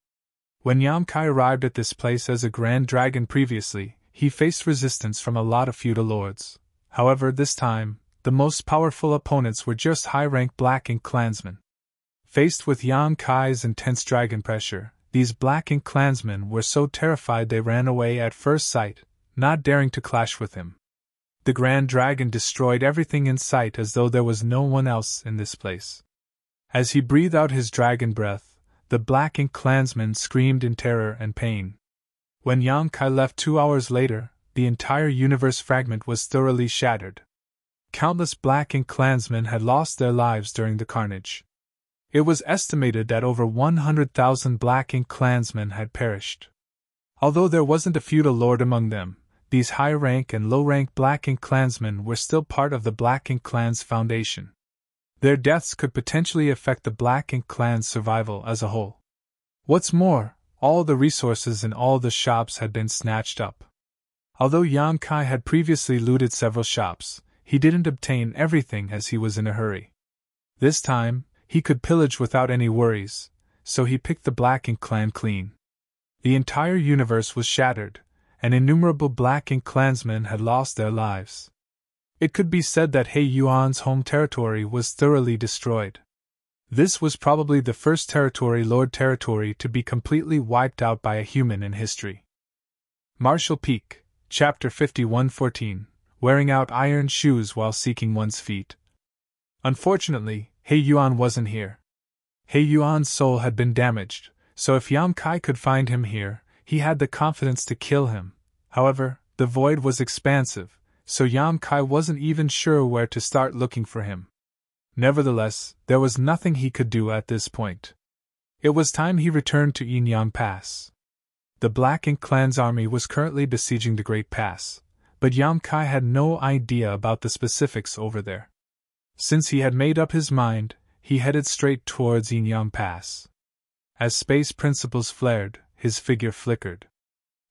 When Yamkai arrived at this place as a Grand Dragon previously, he faced resistance from a lot of feudal lords. However, this time, the most powerful opponents were just high-rank Black Ink clansmen. Faced with Yamkai's intense dragon pressure, these Black Ink clansmen were so terrified they ran away at first sight, not daring to clash with him. The Grand Dragon destroyed everything in sight as though there was no one else in this place. As he breathed out his dragon breath, the Black Ink clansmen screamed in terror and pain. When Yamkai left 2 hours later, the entire universe fragment was thoroughly shattered. Countless Black Ink clansmen had lost their lives during the carnage. It was estimated that over 100,000 Black Ink clansmen had perished. Although there wasn't a feudal lord among them, these high-rank and low-rank Black Ink clansmen were still part of the Black Ink clan's foundation. Their deaths could potentially affect the Black Ink clan's survival as a whole. What's more, all the resources in all the shops had been snatched up. Although Yamkai had previously looted several shops, he didn't obtain everything as he was in a hurry. This time, he could pillage without any worries, so he picked the Black Ink clan clean. The entire universe was shattered, and innumerable Black Ink clansmen had lost their lives. It could be said that He Yuan's home territory was thoroughly destroyed. This was probably the first territory lord territory to be completely wiped out by a human in history. Martial Peak, Chapter 51-14, Wearing out iron shoes while seeking one's feet. Unfortunately, He Yuan wasn't here. He Yuan's soul had been damaged, so if Yamkai could find him here, he had the confidence to kill him. However, the void was expansive, so Yamkai wasn't even sure where to start looking for him. Nevertheless, there was nothing he could do at this point. It was time he returned to Yinyang Pass. The Black Ink clan's army was currently besieging the Great Pass, but Yamkai had no idea about the specifics over there. Since he had made up his mind, he headed straight towards Yinyang Pass. As space principles flared, his figure flickered.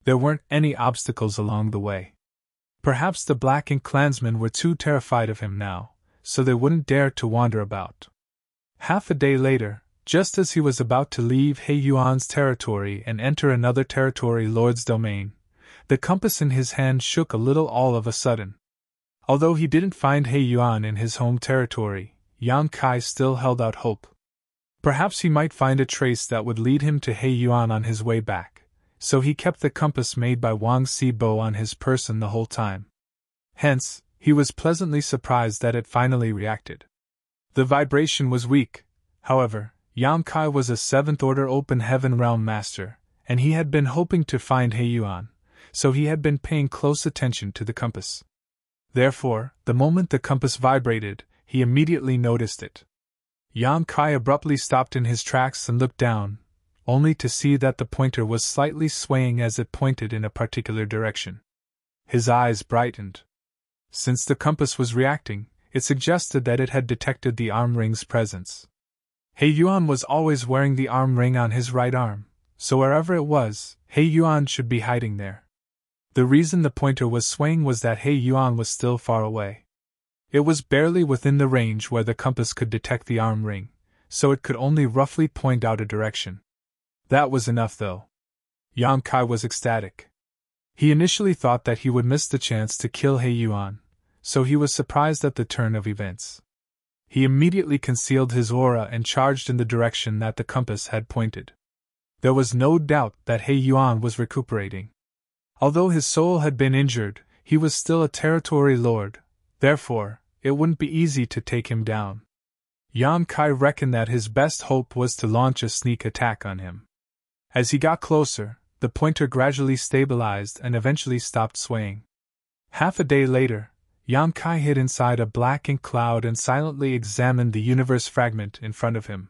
There weren't any obstacles along the way. Perhaps the Black Ink clansmen were too terrified of him now, so they wouldn't dare to wander about. Half a day later, just as he was about to leave He Yuan's territory and enter another territory lord's domain, the compass in his hand shook a little all of a sudden. Although he didn't find He Yuan in his home territory, Yamkai still held out hope. Perhaps he might find a trace that would lead him to He Yuan on his way back, so he kept the compass made by Wang Sibo on his person the whole time. Hence, he was pleasantly surprised that it finally reacted. The vibration was weak. However, Yamkai was a 7th-order open heaven realm master, and he had been hoping to find He Yuan, so he had been paying close attention to the compass. Therefore, the moment the compass vibrated, he immediately noticed it. Yamkai abruptly stopped in his tracks and looked down, only to see that the pointer was slightly swaying as it pointed in a particular direction. His eyes brightened. Since the compass was reacting, it suggested that it had detected the arm ring's presence. He Yuan was always wearing the arm ring on his right arm, so wherever it was, He Yuan should be hiding there. The reason the pointer was swaying was that He Yuan was still far away. It was barely within the range where the compass could detect the arm ring, so it could only roughly point out a direction. That was enough though. Yamkai was ecstatic. He initially thought that he would miss the chance to kill He Yuan, so he was surprised at the turn of events. He immediately concealed his aura and charged in the direction that the compass had pointed. There was no doubt that He Yuan was recuperating. Although his soul had been injured, he was still a territory lord, therefore, it wouldn't be easy to take him down. Yamkai reckoned that his best hope was to launch a sneak attack on him. As he got closer, the pointer gradually stabilized and eventually stopped swaying. Half a day later, Yamkai hid inside a Black Ink cloud and silently examined the universe fragment in front of him.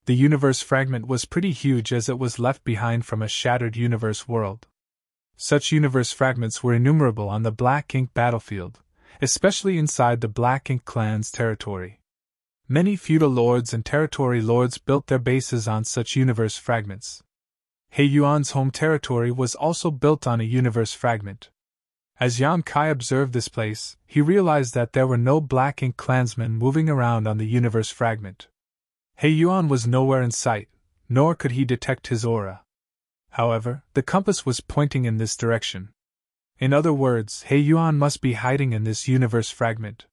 The universe fragment was pretty huge as it was left behind from a shattered universe world. Such universe fragments were innumerable on the Black Ink battlefield, especially inside the Black Ink clan's territory. Many feudal lords and territory lords built their bases on such universe fragments. He Yuan's home territory was also built on a universe fragment. As Yan Kai observed this place, he realized that there were no Black Ink clansmen moving around on the universe fragment. He Yuan was nowhere in sight, nor could he detect his aura. However, the compass was pointing in this direction. In other words, He Yuan must be hiding in this universe fragment.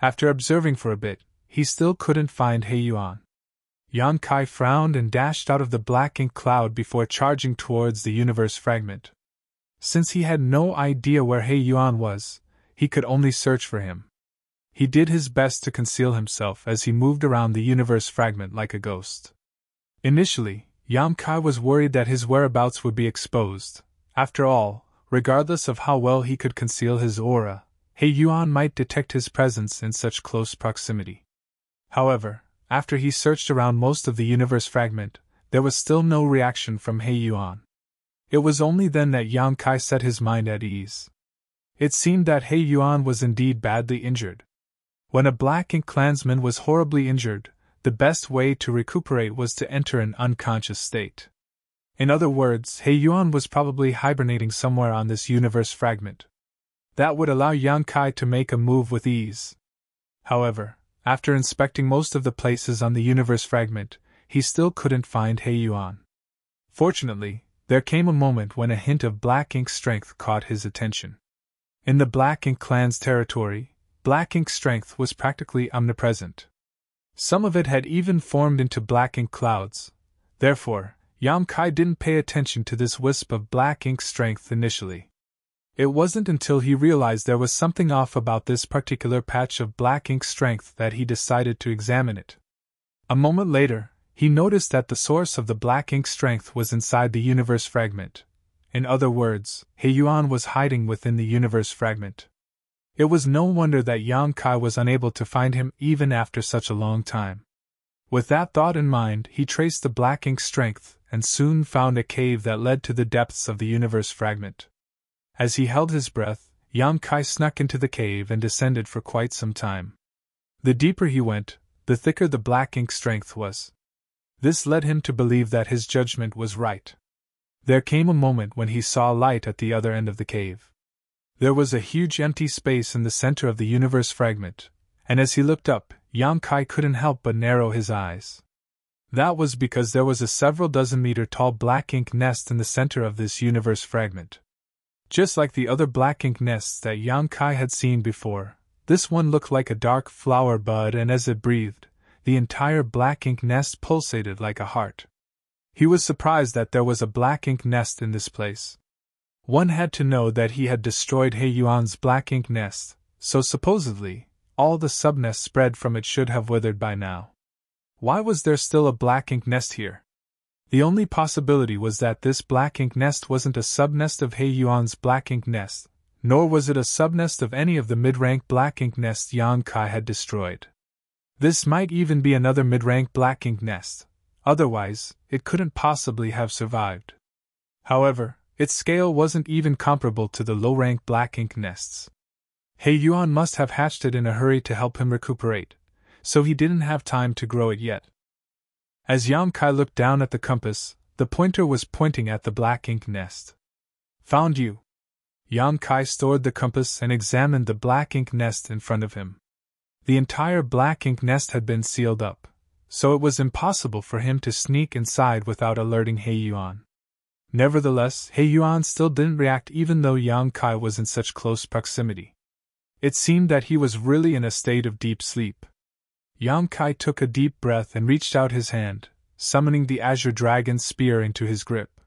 After observing for a bit, he still couldn't find He Yuan. Yan Kai frowned and dashed out of the Black Ink cloud before charging towards the universe fragment. Since he had no idea where He Yuan was, he could only search for him. He did his best to conceal himself as he moved around the universe fragment like a ghost. Initially, Yan Kai was worried that his whereabouts would be exposed. After all, regardless of how well he could conceal his aura, He Yuan might detect his presence in such close proximity. However, after he searched around most of the universe fragment, there was still no reaction from He Yuan. It was only then that Yan Kai set his mind at ease. It seemed that He Yuan was indeed badly injured. When a Black Ink clansman was horribly injured, the best way to recuperate was to enter an unconscious state. In other words, He Yuan was probably hibernating somewhere on this universe fragment. That would allow Yan Kai to make a move with ease. However, after inspecting most of the places on the universe fragment, he still couldn't find He Yuan. Fortunately, there came a moment when a hint of Black Ink strength caught his attention. In the Black Ink clan's territory, Black Ink strength was practically omnipresent. Some of it had even formed into Black Ink clouds. Therefore, Yan Kai didn't pay attention to this wisp of Black Ink strength initially. It wasn't until he realized there was something off about this particular patch of Black Ink strength that he decided to examine it. A moment later, he noticed that the source of the Black Ink strength was inside the universe fragment. In other words, He Yuan was hiding within the universe fragment. It was no wonder that Yan Kai was unable to find him even after such a long time. With that thought in mind, he traced the Black Ink strength and soon found a cave that led to the depths of the universe fragment. As he held his breath, Yan Kai snuck into the cave and descended for quite some time. The deeper he went, the thicker the Black Ink strength was. This led him to believe that his judgment was right. There came a moment when he saw light at the other end of the cave. There was a huge empty space in the center of the universe fragment, and as he looked up, Yan Kai couldn't help but narrow his eyes. That was because there was a several dozen meter tall Black Ink nest in the center of this universe fragment. Just like the other Black Ink nests that Yan Kai had seen before, this one looked like a dark flower bud, and as it breathed, the entire Black Ink nest pulsated like a heart. He was surprised that there was a Black Ink nest in this place. One had to know that he had destroyed He Yuan's Black Ink nest, so supposedly, all the subnests spread from it should have withered by now. Why was there still a Black Ink nest here? The only possibility was that this Black Ink nest wasn't a subnest of He Yuan's Black Ink nest, nor was it a subnest of any of the mid-rank Black Ink nests Yan Kai had destroyed. This might even be another mid-rank Black Ink nest, otherwise, it couldn't possibly have survived. However, its scale wasn't even comparable to the low-rank Black Ink nests. He Yuan must have hatched it in a hurry to help him recuperate, so he didn't have time to grow it yet. As Yan Kai looked down at the compass, the pointer was pointing at the Black Ink nest. Found you. Yan Kai stored the compass and examined the Black Ink nest in front of him. The entire Black Ink nest had been sealed up, so it was impossible for him to sneak inside without alerting He Yuan. Nevertheless, He Yuan still didn't react even though Yan Kai was in such close proximity. It seemed that he was really in a state of deep sleep. Yan Kai took a deep breath and reached out his hand, summoning the Azure Dragon's spear into his grip.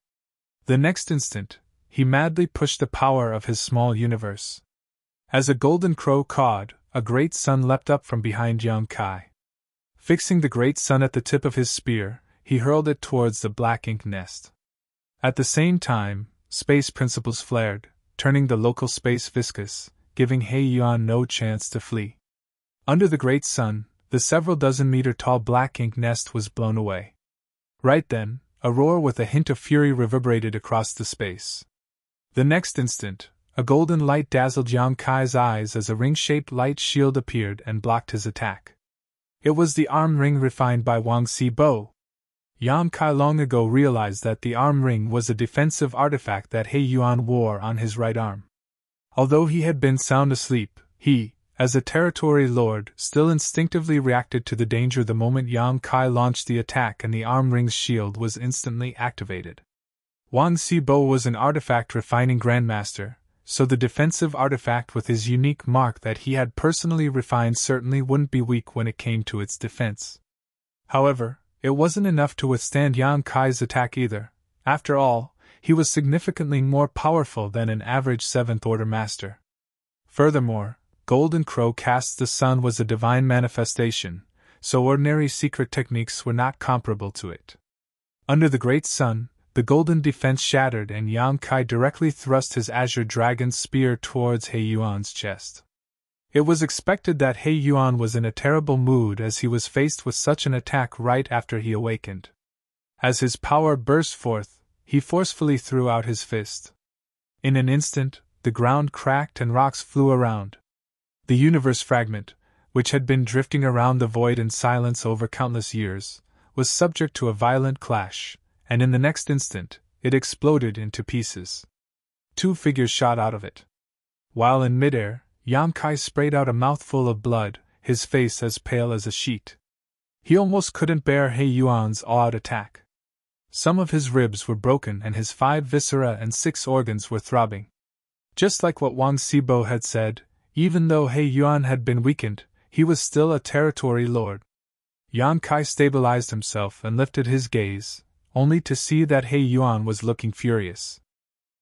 The next instant, he madly pushed the power of his small universe. As a golden crow cawed, a great sun leapt up from behind Yan Kai. Fixing the great sun at the tip of his spear, he hurled it towards the Black Ink nest. At the same time, space principles flared, turning the local space viscous, giving He Yuan no chance to flee. Under the great sun, the several dozen meter tall Black Ink nest was blown away. Right then, a roar with a hint of fury reverberated across the space. The next instant, A golden light dazzled Yang Kai's eyes as a ring-shaped light shield appeared and blocked his attack. It was the arm ring refined by Wang Xibo. Yang Kai long ago realized that the arm ring was a defensive artifact that He Yuan wore on his right arm. Although he had been sound asleep, he, as a territory lord, still instinctively reacted to the danger the moment Yang Kai launched the attack and the arm ring's shield was instantly activated. Wang Xibo was an artifact refining grandmaster, so the defensive artifact with his unique mark that he had personally refined certainly wouldn't be weak when it came to its defense. However, it wasn't enough to withstand Yang Kai's attack either. After all, he was significantly more powerful than an average 7th-order master. Furthermore, Golden Crow Cast the Sun was a divine manifestation, so ordinary secret techniques were not comparable to it. Under the Great Sun, the golden defense shattered and Yang Kai directly thrust his azure dragon spear towards He Yuan's chest. It was expected that He Yuan was in a terrible mood as he was faced with such an attack right after he awakened. As his power burst forth, he forcefully threw out his fist. In an instant, the ground cracked and rocks flew around. The universe fragment, which had been drifting around the void in silence over countless years, was subject to a violent clash, and in the next instant, it exploded into pieces. 2 figures shot out of it. While in midair, Yang Kai sprayed out a mouthful of blood, his face as pale as a sheet. He almost couldn't bear He Yuan's all-out attack. Some of his ribs were broken and his 5 viscera and 6 organs were throbbing. Just like what Wang Xibo had said, even though He Yuan had been weakened, he was still a territory lord. Yang Kai stabilized himself and lifted his gaze, only to see that He Yuan was looking furious.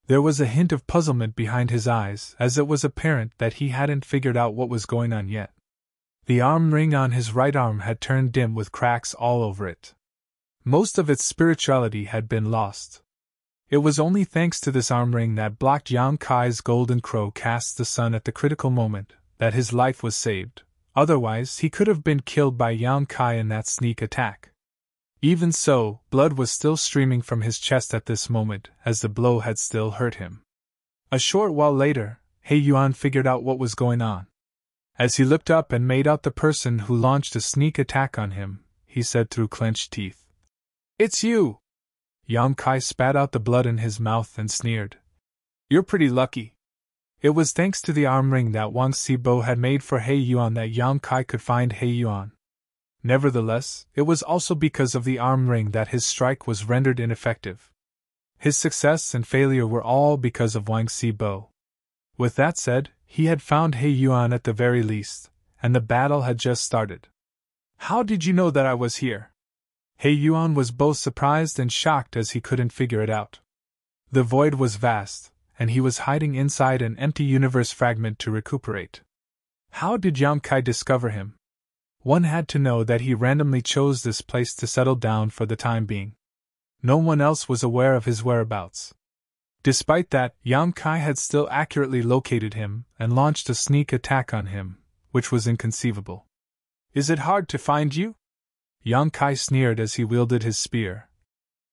There was a hint of puzzlement behind his eyes, as it was apparent that he hadn't figured out what was going on yet. The arm ring on his right arm had turned dim with cracks all over it. Most of its spirituality had been lost. It was only thanks to this arm ring that blocked Yang Kai's Golden Crow Cast the Sun at the critical moment that his life was saved, otherwise he could have been killed by Yang Kai in that sneak attack. Even so, blood was still streaming from his chest at this moment, as the blow had still hurt him. A short while later, He Yuan figured out what was going on. As he looked up and made out the person who launched a sneak attack on him, he said through clenched teeth, "It's you!" Yang Kai spat out the blood in his mouth and sneered. "You're pretty lucky." It was thanks to the arm ring that Wang Xibo had made for He Yuan that Yang Kai could find He Yuan. Nevertheless, it was also because of the arm ring that his strike was rendered ineffective. His success and failure were all because of Wang Xibo. With that said, he had found He Yuan at the very least, and the battle had just started. "How did you know that I was here?" He Yuan was both surprised and shocked as he couldn't figure it out. The void was vast, and he was hiding inside an empty universe fragment to recuperate. How did Yang Kai discover him? One had to know that he randomly chose this place to settle down for the time being. No one else was aware of his whereabouts. Despite that, Yang Kai had still accurately located him and launched a sneak attack on him, which was inconceivable. "Is it hard to find you?" Yang Kai sneered as he wielded his spear.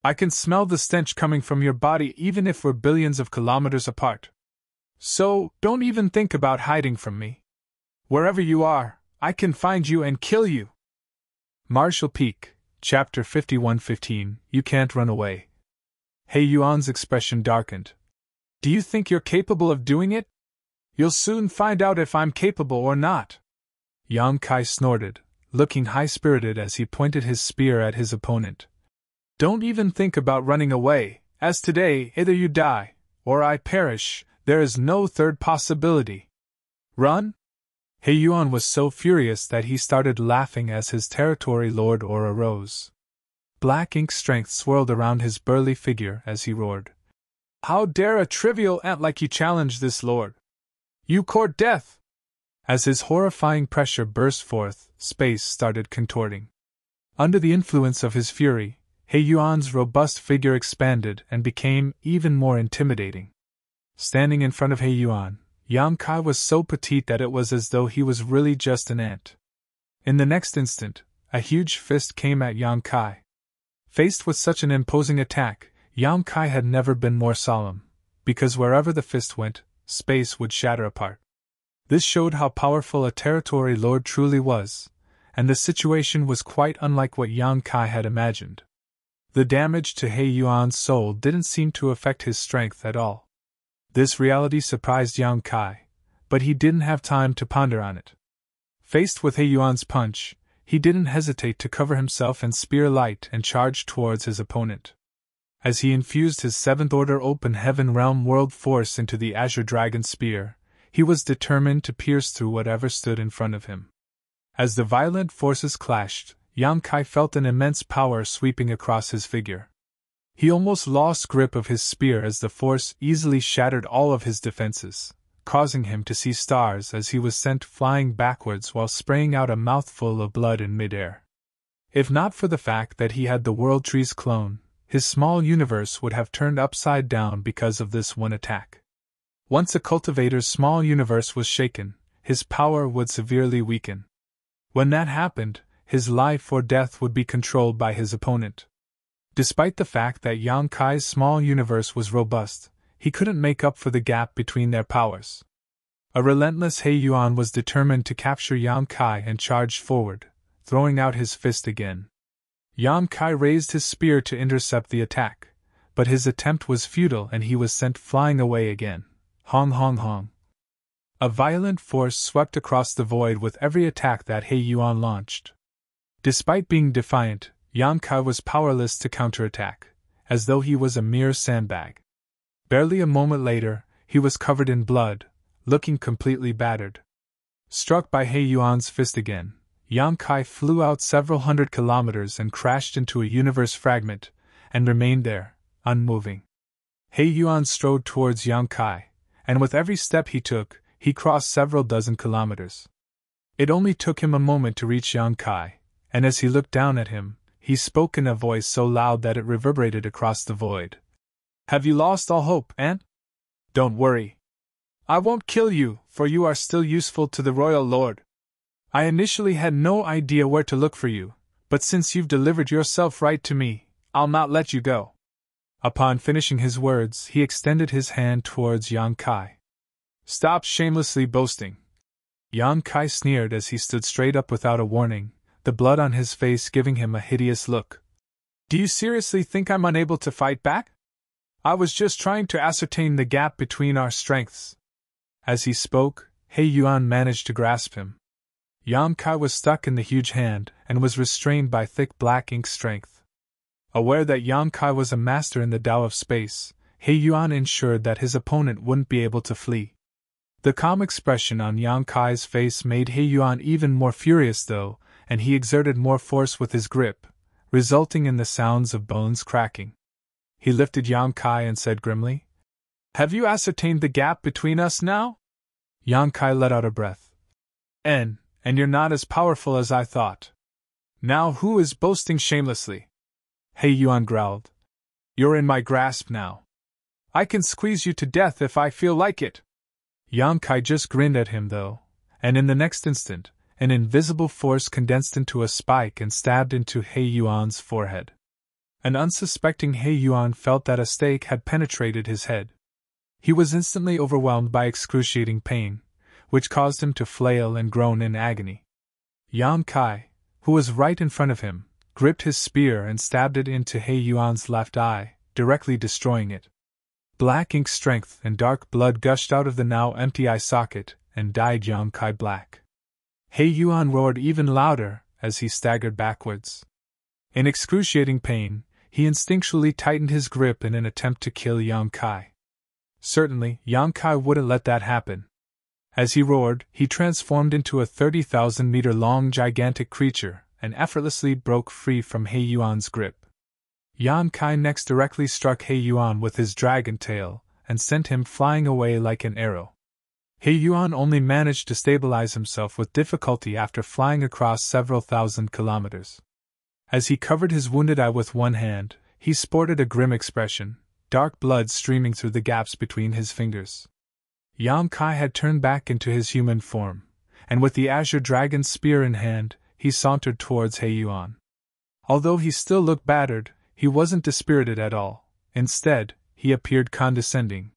"I can smell the stench coming from your body even if we're billions of kilometers apart. So, don't even think about hiding from me. Wherever you are, I can find you and kill you." Marshall Peak, Chapter 5115, You Can't Run Away. He Yuan's expression darkened. "Do you think you're capable of doing it? You'll soon find out if I'm capable or not." Yang Kai snorted, looking high-spirited as he pointed his spear at his opponent. "Don't even think about running away, as today either you die, or I perish, there is no third possibility. Run?" He Yuan was so furious that he started laughing as his territory lord aura rose. Black ink strength swirled around his burly figure as he roared. "How dare a trivial ant like you challenge this lord? You court death!" As his horrifying pressure burst forth, space started contorting. Under the influence of his fury, He Yuan's robust figure expanded and became even more intimidating. Standing in front of He Yuan, Yang Kai was so petite that it was as though he was really just an ant. In the next instant, a huge fist came at Yang Kai. Faced with such an imposing attack, Yang Kai had never been more solemn, because wherever the fist went, space would shatter apart. This showed how powerful a territory lord truly was, and the situation was quite unlike what Yang Kai had imagined. The damage to He Yuan's soul didn't seem to affect his strength at all. This reality surprised Yang Kai, but he didn't have time to ponder on it. Faced with He Yuan's punch, he didn't hesitate to cover himself in spear light and charge towards his opponent. As he infused his 7th Order Open Heaven Realm World Force into the Azure Dragon Spear, he was determined to pierce through whatever stood in front of him. As the violent forces clashed, Yang Kai felt an immense power sweeping across his figure. He almost lost grip of his spear as the force easily shattered all of his defenses, causing him to see stars as he was sent flying backwards while spraying out a mouthful of blood in midair. If not for the fact that he had the World Tree's clone, his small universe would have turned upside down because of this one attack. Once a cultivator's small universe was shaken, his power would severely weaken. When that happened, his life or death would be controlled by his opponent. Despite the fact that Yang Kai's small universe was robust, he couldn't make up for the gap between their powers. A relentless He Yuan was determined to capture Yang Kai and charged forward, throwing out his fist again. Yang Kai raised his spear to intercept the attack, but his attempt was futile and he was sent flying away again. Hong hong hong. A violent force swept across the void with every attack that He Yuan launched. Despite being defiant, Yang Kai was powerless to counterattack, as though he was a mere sandbag. Barely a moment later, he was covered in blood, looking completely battered. Struck by He Yuan's fist again, Yang Kai flew out several hundred kilometers and crashed into a universe fragment, and remained there, unmoving. He Yuan strode towards Yang Kai, and with every step he took, he crossed several dozen kilometers. It only took him a moment to reach Yang Kai, and as he looked down at him, he spoke in a voice so loud that it reverberated across the void. "Have you lost all hope, Ant? Don't worry. I won't kill you, for you are still useful to the Royal Lord. I initially had no idea where to look for you, but since you've delivered yourself right to me, I'll not let you go." Upon finishing his words, he extended his hand towards Yang Kai. "Stop shamelessly boasting." Yang Kai sneered as he stood straight up without a warning, the blood on his face giving him a hideous look. "Do you seriously think I'm unable to fight back? I was just trying to ascertain the gap between our strengths." As he spoke, He Yuan managed to grasp him. Yang Kai was stuck in the huge hand and was restrained by thick black ink strength. Aware that Yang Kai was a master in the Tao of space, He Yuan ensured that his opponent wouldn't be able to flee. The calm expression on Yang Kai's face made He Yuan even more furious though, and he exerted more force with his grip, resulting in the sounds of bones cracking. He lifted Yang Kai and said grimly, "Have you ascertained the gap between us now?" Yang Kai let out a breath. And you're not as powerful as I thought. Now who is boasting shamelessly?" He Yuan growled. "You're in my grasp now. I can squeeze you to death if I feel like it." Yang Kai just grinned at him though, and in the next instant, an invisible force condensed into a spike and stabbed into He Yuan's forehead. An unsuspecting He Yuan felt that a stake had penetrated his head. He was instantly overwhelmed by excruciating pain, which caused him to flail and groan in agony. Yang Kai, who was right in front of him, gripped his spear and stabbed it into He Yuan's left eye, directly destroying it. Black ink strength and dark blood gushed out of the now empty eye socket and dyed Yang Kai black. He Yuan roared even louder as he staggered backwards. In excruciating pain, he instinctually tightened his grip in an attempt to kill Yang Kai. Certainly, Yang Kai wouldn't let that happen. As he roared, he transformed into a 30,000-meter-long gigantic creature and effortlessly broke free from He Yuan's grip. Yang Kai next directly struck He Yuan with his dragon tail and sent him flying away like an arrow. He Yuan only managed to stabilize himself with difficulty after flying across several thousand kilometers. As he covered his wounded eye with one hand, he sported a grim expression, dark blood streaming through the gaps between his fingers. Yang Kai had turned back into his human form, and with the Azure Dragon's spear in hand, he sauntered towards He Yuan. Although he still looked battered, he wasn't dispirited at all. Instead, he appeared condescending.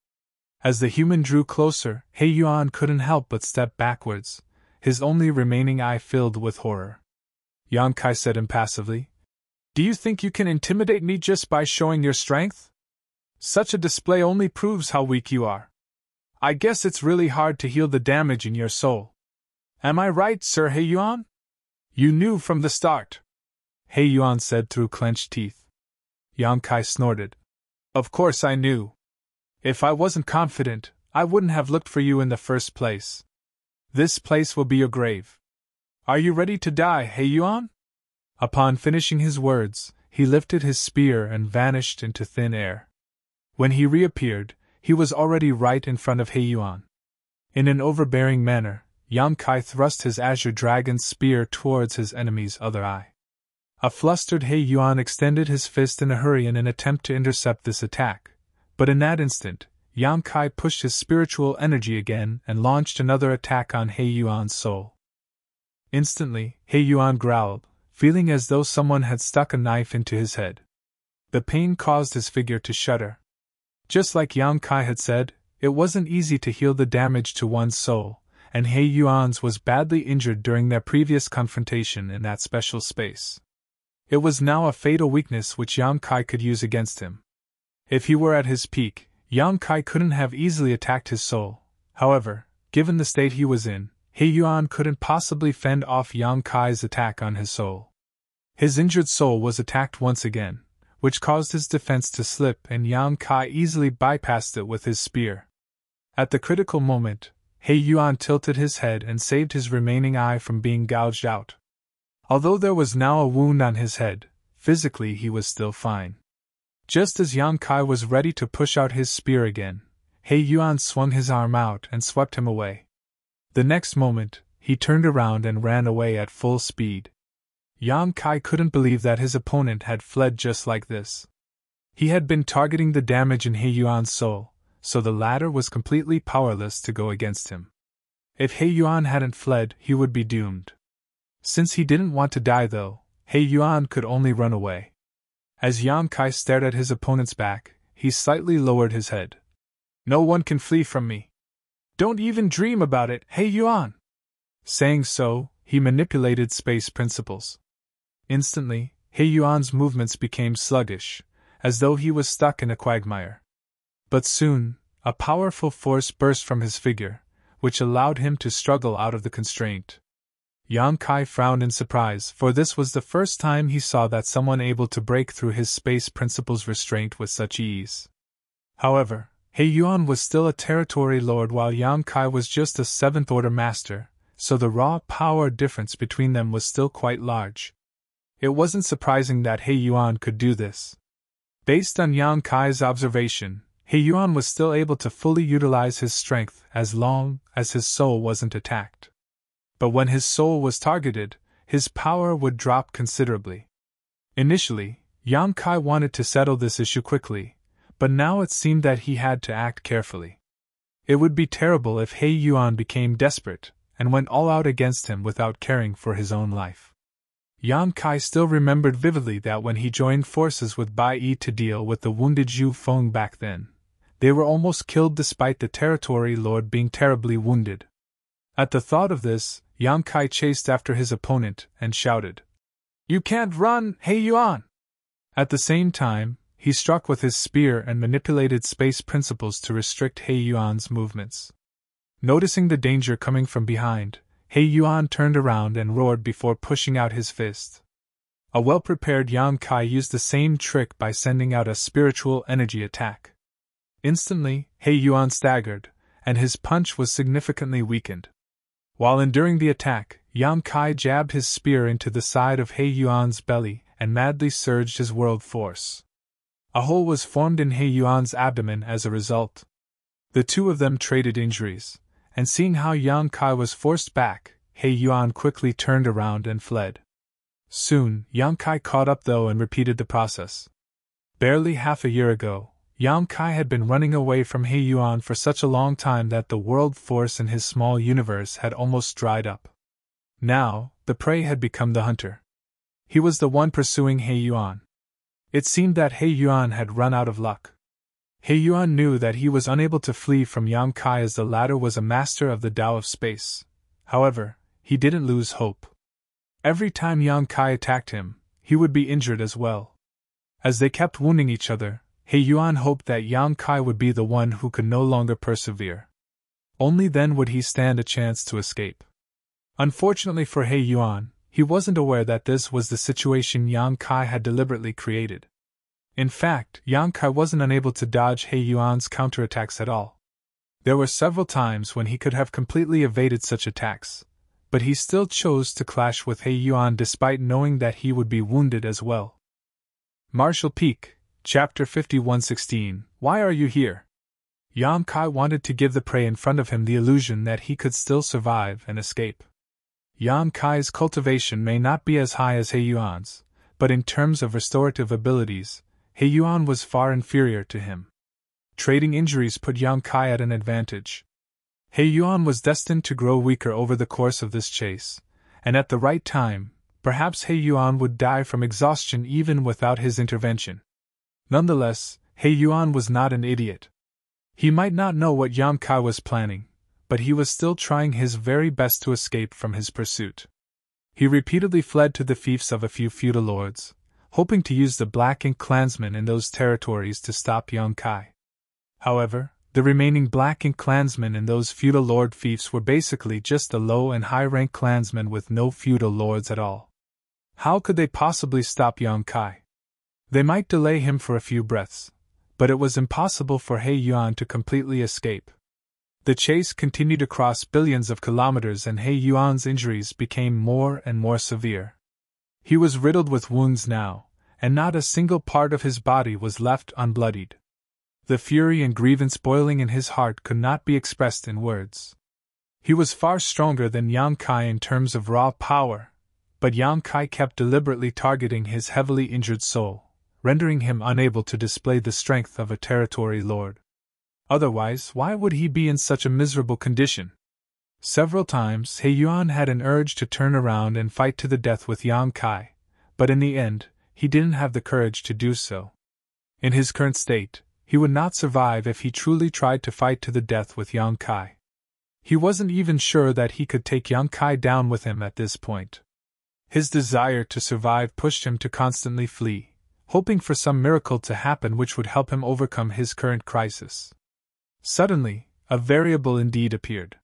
As the human drew closer, He Yuan couldn't help but step backwards, his only remaining eye filled with horror. Yang Kai said impassively, "Do you think you can intimidate me just by showing your strength? Such a display only proves how weak you are. I guess it's really hard to heal the damage in your soul. Am I right, Sir He Yuan? You knew from the start," He Yuan said through clenched teeth. Yang Kai snorted. "Of course I knew. If I wasn't confident, I wouldn't have looked for you in the first place. This place will be your grave. Are you ready to die, He Yuan?" Upon finishing his words, he lifted his spear and vanished into thin air. When he reappeared, he was already right in front of He Yuan. In an overbearing manner, Yang Kai thrust his azure dragon spear towards his enemy's other eye. A flustered He Yuan extended his fist in a hurry in an attempt to intercept this attack, but in that instant, Yang Kai pushed his spiritual energy again and launched another attack on He Yuan's soul. Instantly, He Yuan growled, feeling as though someone had stuck a knife into his head. The pain caused his figure to shudder. Just like Yang Kai had said, it wasn't easy to heal the damage to one's soul, and He Yuan's was badly injured during their previous confrontation in that special space. It was now a fatal weakness which Yang Kai could use against him. If he were at his peak, Yang Kai couldn't have easily attacked his soul. However, given the state he was in, He Yuan couldn't possibly fend off Yang Kai's attack on his soul. His injured soul was attacked once again, which caused his defense to slip, and Yang Kai easily bypassed it with his spear. At the critical moment, He Yuan tilted his head and saved his remaining eye from being gouged out. Although there was now a wound on his head, physically he was still fine. Just as Yang Kai was ready to push out his spear again, He Yuan swung his arm out and swept him away. The next moment, he turned around and ran away at full speed. Yang Kai couldn't believe that his opponent had fled just like this. He had been targeting the damage in He Yuan's soul, so the latter was completely powerless to go against him. If He Yuan hadn't fled, he would be doomed. Since he didn't want to die though, He Yuan could only run away. As Yang Kai stared at his opponent's back, he slightly lowered his head. "No one can flee from me. Don't even dream about it, He Yuan." Saying so, he manipulated space principles. Instantly, He Yuan's movements became sluggish, as though he was stuck in a quagmire. But soon, a powerful force burst from his figure, which allowed him to struggle out of the constraint. Yang Kai frowned in surprise, for this was the first time he saw that someone able to break through his space principles restraint with such ease. However, He Yuan was still a territory lord while Yang Kai was just a seventh-order master, so the raw power difference between them was still quite large. It wasn't surprising that He Yuan could do this. Based on Yang Kai's observation, He Yuan was still able to fully utilize his strength as long as his soul wasn't attacked. But when his soul was targeted, his power would drop considerably. Initially, Yang Kai wanted to settle this issue quickly, but now it seemed that he had to act carefully. It would be terrible if He Yuan became desperate and went all out against him without caring for his own life. Yang Kai still remembered vividly that when he joined forces with Bai Yi to deal with the wounded Zhu Feng back then, they were almost killed despite the territory lord being terribly wounded. At the thought of this, Yang Kai chased after his opponent and shouted, "You can't run, He Yuan!" At the same time, he struck with his spear and manipulated space principles to restrict He Yuan's movements. Noticing the danger coming from behind, He Yuan turned around and roared before pushing out his fist. A well-prepared Yang Kai used the same trick by sending out a spiritual energy attack. Instantly, He Yuan staggered, and his punch was significantly weakened. While enduring the attack, Yang Kai jabbed his spear into the side of He Yuan's belly and madly surged his world force. A hole was formed in He Yuan's abdomen as a result. The two of them traded injuries, and seeing how Yang Kai was forced back, He Yuan quickly turned around and fled. Soon, Yang Kai caught up though and repeated the process. Barely half a year ago, Yang Kai had been running away from He Yuan for such a long time that the world force in his small universe had almost dried up. Now, the prey had become the hunter. He was the one pursuing He Yuan. It seemed that He Yuan had run out of luck. He Yuan knew that he was unable to flee from Yang Kai as the latter was a master of the Tao of space. However, he didn't lose hope. Every time Yang Kai attacked him, he would be injured as well. As they kept wounding each other, He Yuan hoped that Yang Kai would be the one who could no longer persevere. Only then would he stand a chance to escape. Unfortunately for He Yuan, he wasn't aware that this was the situation Yang Kai had deliberately created. In fact, Yang Kai wasn't unable to dodge He Yuan's counterattacks at all. There were several times when he could have completely evaded such attacks, but he still chose to clash with He Yuan despite knowing that he would be wounded as well. Marshall Peak, Chapter 51:16. Why are you here? Yang Kai wanted to give the prey in front of him the illusion that he could still survive and escape. Yang Kai's cultivation may not be as high as He Yuan's, but in terms of restorative abilities, He Yuan was far inferior to him. Trading injuries put Yang Kai at an advantage. He Yuan was destined to grow weaker over the course of this chase, and at the right time, perhaps He Yuan would die from exhaustion even without his intervention. Nonetheless, He Yuan was not an idiot. He might not know what Yang Kai was planning, but he was still trying his very best to escape from his pursuit. He repeatedly fled to the fiefs of a few feudal lords, hoping to use the Black Ink clansmen in those territories to stop Yang Kai. However, the remaining Black Ink clansmen in those feudal lord fiefs were basically just the low and high-rank clansmen with no feudal lords at all. How could they possibly stop Yang Kai? They might delay him for a few breaths, but it was impossible for He Yuan to completely escape. The chase continued across billions of kilometers and He Yuan's injuries became more and more severe. He was riddled with wounds now, and not a single part of his body was left unbloodied. The fury and grievance boiling in his heart could not be expressed in words. He was far stronger than Yang Kai in terms of raw power, but Yang Kai kept deliberately targeting his heavily injured soul, rendering him unable to display the strength of a territory lord. Otherwise, why would he be in such a miserable condition? Several times He Yuan had an urge to turn around and fight to the death with Yang Kai, but in the end, he didn't have the courage to do so. In his current state, he would not survive if he truly tried to fight to the death with Yang Kai. He wasn't even sure that he could take Yang Kai down with him at this point. His desire to survive pushed him to constantly flee, hoping for some miracle to happen which would help him overcome his current crisis. Suddenly, a variable indeed appeared.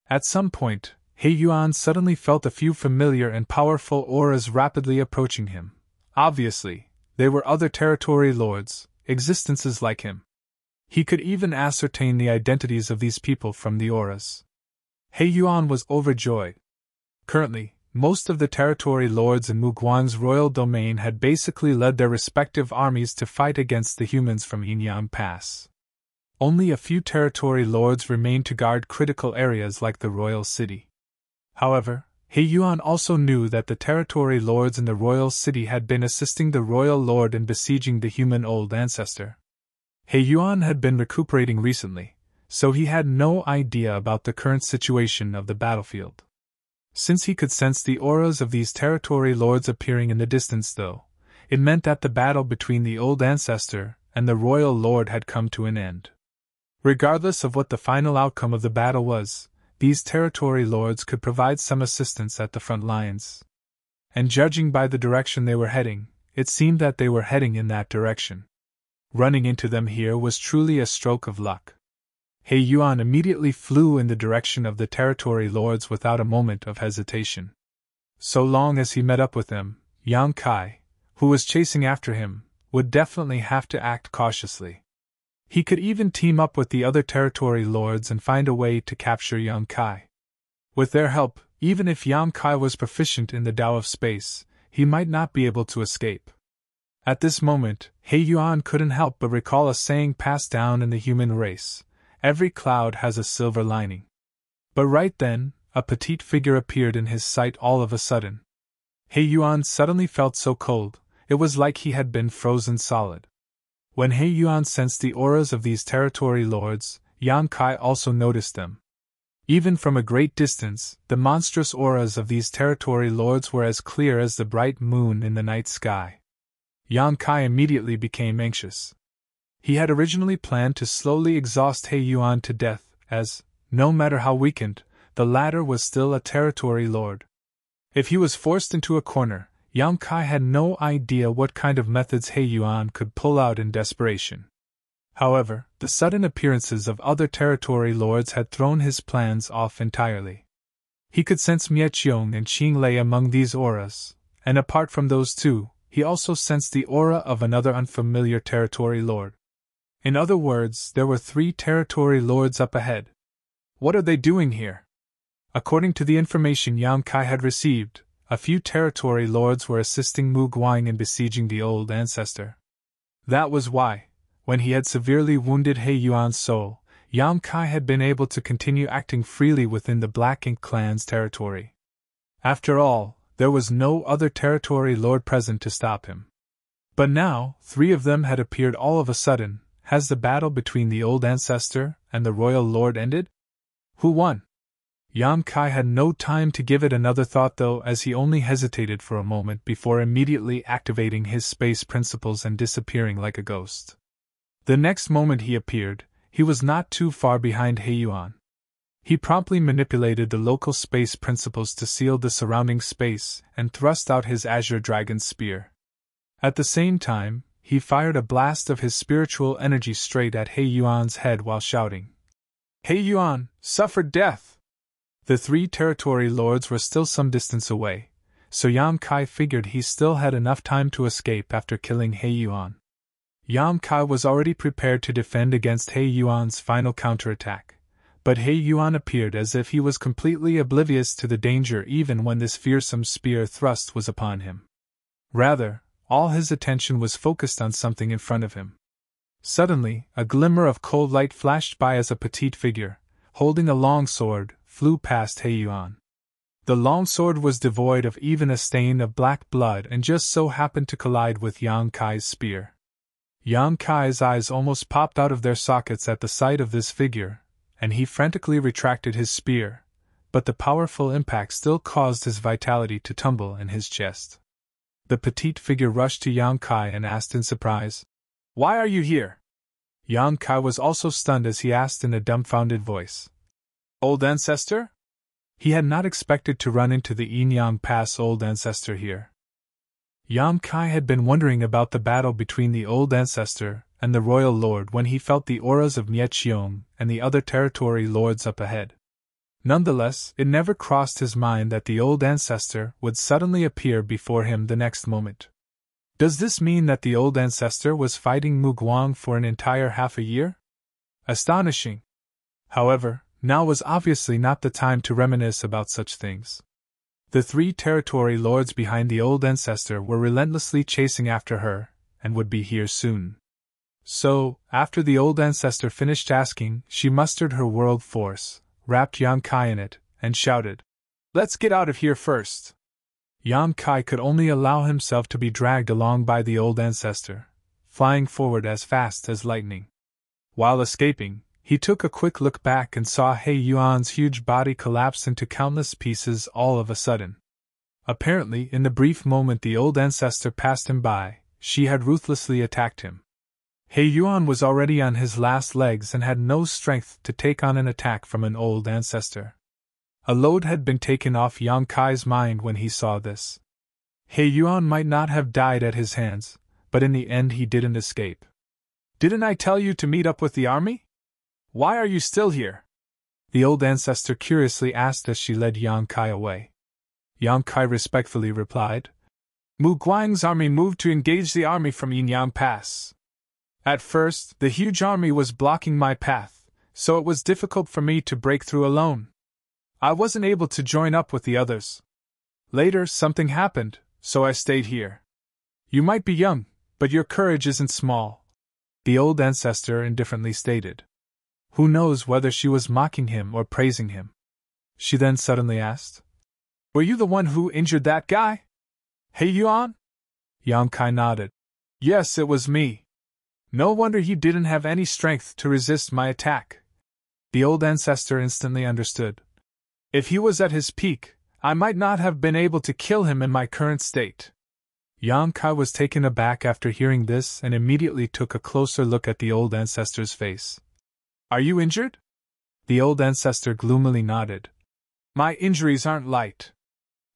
At some point, He Yuan suddenly felt a few familiar and powerful auras rapidly approaching him. Obviously, they were other territory lords, existences like him. He could even ascertain the identities of these people from the auras. He Yuan was overjoyed. Currently, most of the territory lords in Muguan's royal domain had basically led their respective armies to fight against the humans from Yinyang Pass. Only a few territory lords remained to guard critical areas like the royal city. However, He Yuan also knew that the territory lords in the royal city had been assisting the royal lord in besieging the human old ancestor. He Yuan had been recuperating recently, so he had no idea about the current situation of the battlefield. Since he could sense the auras of these territory lords appearing in the distance though, it meant that the battle between the old ancestor and the royal lord had come to an end. Regardless of what the final outcome of the battle was, these territory lords could provide some assistance at the front lines. And judging by the direction they were heading, it seemed that they were heading in that direction. Running into them here was truly a stroke of luck. He Yuan immediately flew in the direction of the territory lords without a moment of hesitation. So long as he met up with them, Yang Kai, who was chasing after him, would definitely have to act cautiously. He could even team up with the other territory lords and find a way to capture Yang Kai. With their help, even if Yang Kai was proficient in the Tao of space, he might not be able to escape. At this moment, He Yuan couldn't help but recall a saying passed down in the human race: every cloud has a silver lining. But right then, a petite figure appeared in his sight all of a sudden. He Yuan suddenly felt so cold, it was like he had been frozen solid. When He Yuan sensed the auras of these territory lords, Yang Kai also noticed them. Even from a great distance, the monstrous auras of these territory lords were as clear as the bright moon in the night sky. Yang Kai immediately became anxious. He had originally planned to slowly exhaust He Yuan to death, as, no matter how weakened, the latter was still a territory lord. If he was forced into a corner, Yang Kai had no idea what kind of methods He Yuan could pull out in desperation. However, the sudden appearances of other territory lords had thrown his plans off entirely. He could sense Mieqiong and Qing Lei among these auras, and apart from those two, he also sensed the aura of another unfamiliar territory lord. In other words, there were 3 territory lords up ahead. What are they doing here? According to the information Yang Kai had received, a few territory lords were assisting Mu Guang in besieging the old ancestor. That was why, when he had severely wounded He Yuan's soul, Yang Kai had been able to continue acting freely within the Black Ink clan's territory. After all, there was no other territory lord present to stop him. But now, 3 of them had appeared all of a sudden. Has the battle between the old ancestor and the royal lord ended? Who won? Yang Kai had no time to give it another thought though, as he only hesitated for a moment before immediately activating his space principles and disappearing like a ghost. The next moment he appeared, he was not too far behind He Yuan. He promptly manipulated the local space principles to seal the surrounding space and thrust out his azure dragon spear. At the same time, he fired a blast of his spiritual energy straight at He Yuan's head while shouting, "He Yuan, suffered death!" The 3 territory lords were still some distance away, so Yang Kai figured he still had enough time to escape after killing He Yuan. Yang Kai was already prepared to defend against He Yuan's final counterattack, but He Yuan appeared as if he was completely oblivious to the danger even when this fearsome spear thrust was upon him. Rather, all his attention was focused on something in front of him. Suddenly, a glimmer of cold light flashed by as a petite figure, holding a long sword, flew past He Yuan. The long sword was devoid of even a stain of black blood and just so happened to collide with Yang Kai's spear. Yang Kai's eyes almost popped out of their sockets at the sight of this figure, and he frantically retracted his spear, but the powerful impact still caused his vitality to tumble in his chest. The petite figure rushed to Yang Kai and asked in surprise, "Why are you here?" Yang Kai was also stunned as he asked in a dumbfounded voice, "Old ancestor?" He had not expected to run into the Yinyang Pass old ancestor here. Yang Kai had been wondering about the battle between the old ancestor and the royal lord when he felt the auras of Mieqiong and the other territory lords up ahead. Nonetheless, it never crossed his mind that the old ancestor would suddenly appear before him the next moment. Does this mean that the old ancestor was fighting Mu Guang for an entire half a year? Astonishing! However, now was obviously not the time to reminisce about such things. The 3 territory lords behind the old ancestor were relentlessly chasing after her, and would be here soon. So, after the old ancestor finished asking, she mustered her world force, wrapped Yang Kai in it, and shouted, "Let's get out of here first!" Yang Kai could only allow himself to be dragged along by the old ancestor, flying forward as fast as lightning. While escaping, he took a quick look back and saw He Yuan's huge body collapse into countless pieces all of a sudden. Apparently, in the brief moment the old ancestor passed him by, she had ruthlessly attacked him. He Yuan was already on his last legs and had no strength to take on an attack from an old ancestor. A load had been taken off Yang Kai's mind when he saw this. He Yuan might not have died at his hands, but in the end he didn't escape. "Didn't I tell you to meet up with the army? Why are you still here?" the old ancestor curiously asked as she led Yang Kai away. Yang Kai respectfully replied, "Mu Guang's army moved to engage the army from Yinyang Pass. At first, the huge army was blocking my path, so it was difficult for me to break through alone. I wasn't able to join up with the others. Later, something happened, so I stayed here. You might be young, but your courage isn't small," the old ancestor indifferently stated. Who knows whether she was mocking him or praising him? She then suddenly asked, "Were you the one who injured that guy? He Yuan?" Yang Kai nodded. "Yes, it was me. No wonder he didn't have any strength to resist my attack." The old ancestor instantly understood. If he was at his peak, I might not have been able to kill him in my current state. Yang Kai was taken aback after hearing this and immediately took a closer look at the old ancestor's face. Are you injured? The old ancestor gloomily nodded. My injuries aren't light.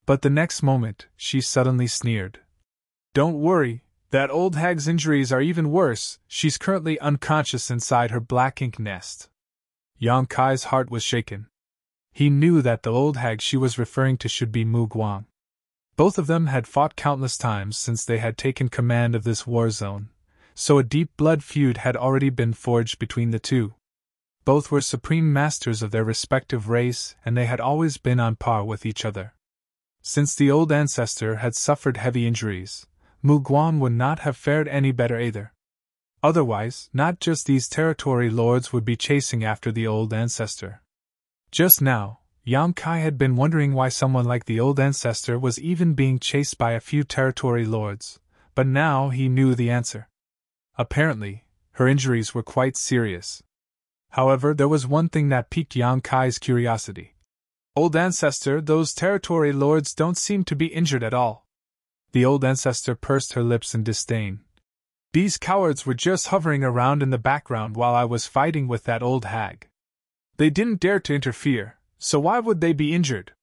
But the next moment, she suddenly sneered. Don't worry, that old hag's injuries are even worse, she's currently unconscious inside her black ink nest. Yang Kai's heart was shaken. He knew that the old hag she was referring to should be Mu Guang. Both of them had fought countless times since they had taken command of this war zone, so a deep blood feud had already been forged between the two. Both were supreme masters of their respective race, and they had always been on par with each other. Since the old ancestor had suffered heavy injuries, Mu Guan would not have fared any better either. Otherwise, not just these territory lords would be chasing after the old ancestor. Just now, Yang Kai had been wondering why someone like the old ancestor was even being chased by a few territory lords, but now he knew the answer. Apparently, her injuries were quite serious. However, there was one thing that piqued Yang Kai's curiosity. Old ancestor, those territory lords don't seem to be injured at all. The old ancestor pursed her lips in disdain. These cowards were just hovering around in the background while I was fighting with that old hag. They didn't dare to interfere, so why would they be injured?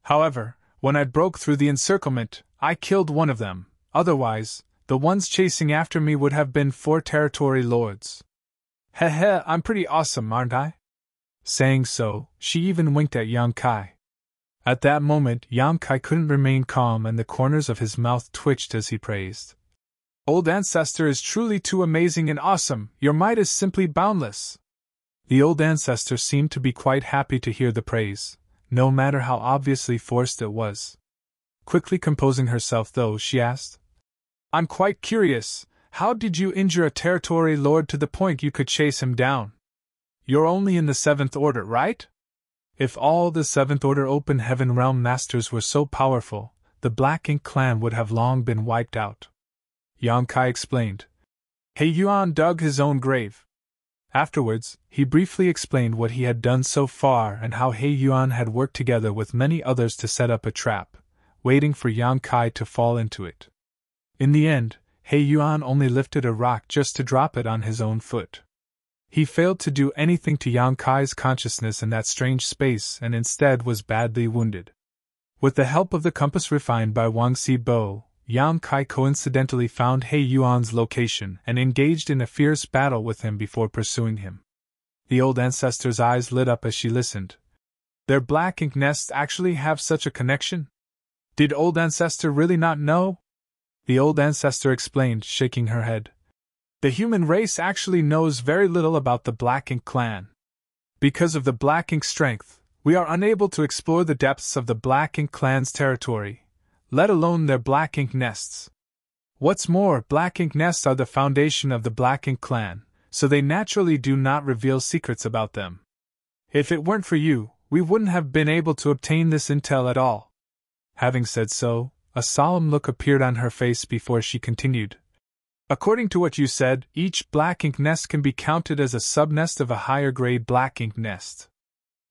However, when I broke through the encirclement, I killed one of them, otherwise, the ones chasing after me would have been 4 territory lords. Heh, I'm pretty awesome, aren't I? Saying so, she even winked at Yang Kai. At that moment, Yang Kai couldn't remain calm and the corners of his mouth twitched as he praised. Old ancestor is truly too amazing and awesome, your might is simply boundless. The old ancestor seemed to be quite happy to hear the praise, no matter how obviously forced it was. Quickly composing herself though, she asked, I'm quite curious, how did you injure a territory lord to the point you could chase him down? You're only in the 7th order, right? If all the 7th order open heaven realm masters were so powerful, the Black Ink clan would have long been wiped out. Yang Kai explained. He Yuan dug his own grave. Afterwards, he briefly explained what he had done so far and how He Yuan had worked together with many others to set up a trap, waiting for Yang Kai to fall into it. In the end, He Yuan only lifted a rock just to drop it on his own foot. He failed to do anything to Yang Kai's consciousness in that strange space and instead was badly wounded. With the help of the compass refined by Wang Sibo, Yang Kai coincidentally found He Yuan's location and engaged in a fierce battle with him before pursuing him. The old ancestor's eyes lit up as she listened. Their black ink nests actually have such a connection? Did old ancestor really not know? The old ancestor explained, shaking her head. The human race actually knows very little about the Black Ink clan. Because of the Black Ink strength, we are unable to explore the depths of the Black Ink clan's territory, let alone their Black Ink nests. What's more, Black Ink nests are the foundation of the Black Ink clan, so they naturally do not reveal secrets about them. If it weren't for you, we wouldn't have been able to obtain this intel at all. Having said so, a solemn look appeared on her face before she continued. According to what you said, each Black Ink nest can be counted as a subnest of a higher grade Black Ink nest.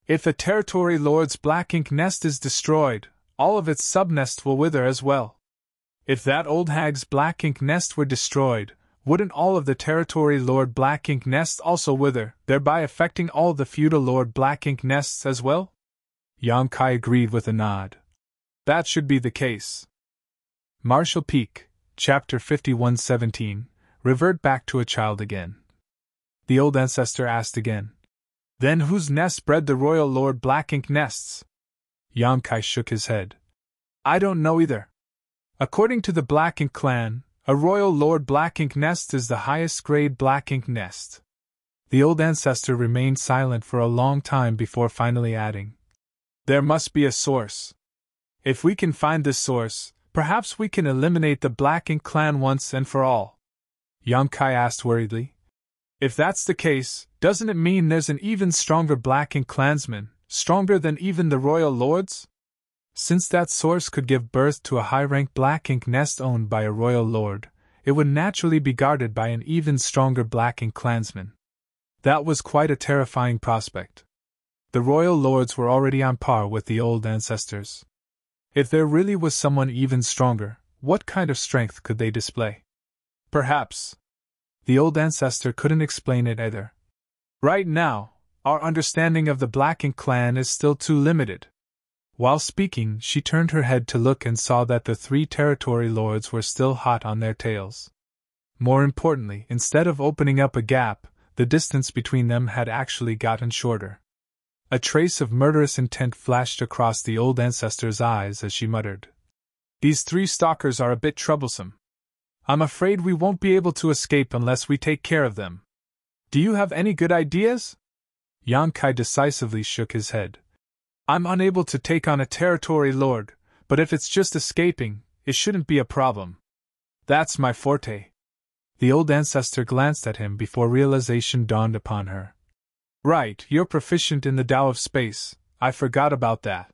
If a territory lord's Black Ink nest is destroyed, all of its subnest will wither as well. If that old hag's Black Ink nest were destroyed, wouldn't all of the territory lord Black Ink nests also wither, thereby affecting all the feudal lord Black Ink nests as well? Yang Kai agreed with a nod. That should be the case. Martial Peak, Chapter 51:17, Revert back to a child again. The old ancestor asked again. Then whose nest bred the royal lord Black Ink nests? Yang Kai shook his head. I don't know either. According to the Black Ink clan, a royal lord Black Ink nest is the highest grade Black Ink nest. The old ancestor remained silent for a long time before finally adding. There must be a source. If we can find this source, perhaps we can eliminate the Black Ink clan once and for all. Yang Kai asked worriedly. If that's the case, doesn't it mean there's an even stronger Black Ink clansman, stronger than even the royal lords? Since that source could give birth to a high-ranked Black Ink nest owned by a royal lord, it would naturally be guarded by an even stronger Black Ink clansman. That was quite a terrifying prospect. The royal lords were already on par with the old ancestors. If there really was someone even stronger, what kind of strength could they display? Perhaps the old ancestor couldn't explain it either. Right now, our understanding of the Black Ink clan is still too limited. While speaking, she turned her head to look and saw that the 3 territory lords were still hot on their tails. More importantly, instead of opening up a gap, the distance between them had actually gotten shorter. A trace of murderous intent flashed across the old ancestor's eyes as she muttered, "These 3 stalkers are a bit troublesome. I'm afraid we won't be able to escape unless we take care of them. Do you have any good ideas?" Yang Kai decisively shook his head. "I'm unable to take on a territory lord, but if it's just escaping, it shouldn't be a problem. That's my forte." The old ancestor glanced at him before realization dawned upon her. "Right, you're proficient in the Tao of space, I forgot about that.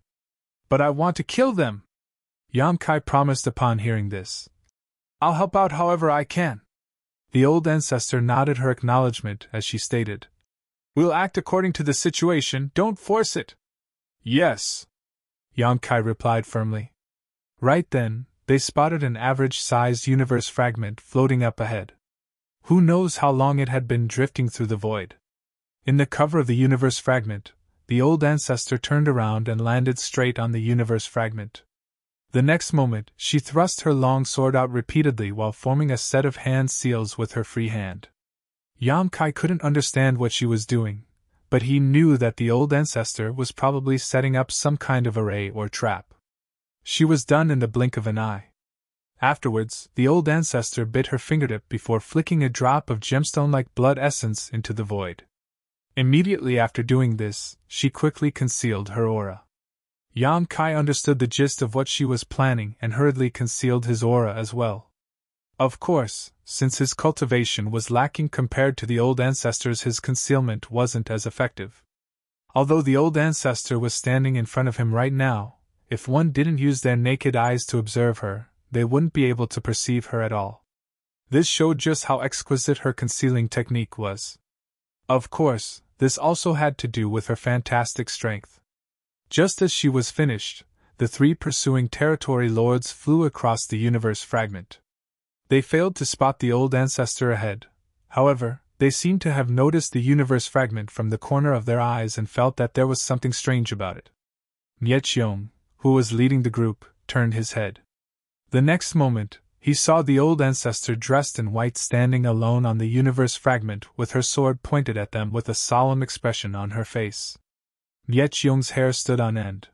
But I want to kill them," Yang Kai promised upon hearing this. "I'll help out however I can." The old ancestor nodded her acknowledgement as she stated, "We'll act according to the situation, don't force it." "Yes," Yang Kai replied firmly. Right then, they spotted an average-sized universe fragment floating up ahead. Who knows how long it had been drifting through the void. In the cover of the universe fragment, the old ancestor turned around and landed straight on the universe fragment. The next moment, she thrust her long sword out repeatedly while forming a set of hand seals with her free hand. Yang Kai couldn't understand what she was doing, but he knew that the old ancestor was probably setting up some kind of array or trap. She was done in the blink of an eye. Afterwards, the old ancestor bit her fingertip before flicking a drop of gemstone-like blood essence into the void. Immediately after doing this, she quickly concealed her aura. Yang Kai understood the gist of what she was planning and hurriedly concealed his aura as well. Of course, since his cultivation was lacking compared to the old ancestor's, his concealment wasn't as effective. Although the old ancestor was standing in front of him right now, if one didn't use their naked eyes to observe her, they wouldn't be able to perceive her at all. This showed just how exquisite her concealing technique was. Of course, this also had to do with her fantastic strength. Just as she was finished, the 3 pursuing territory lords flew across the universe fragment. They failed to spot the old ancestor ahead. However, they seemed to have noticed the universe fragment from the corner of their eyes and felt that there was something strange about it. Nye Xiong, who was leading the group, turned his head. The next moment, he saw the old ancestor dressed in white standing alone on the universe fragment with her sword pointed at them with a solemn expression on her face. Nye Xiong's hair stood on end.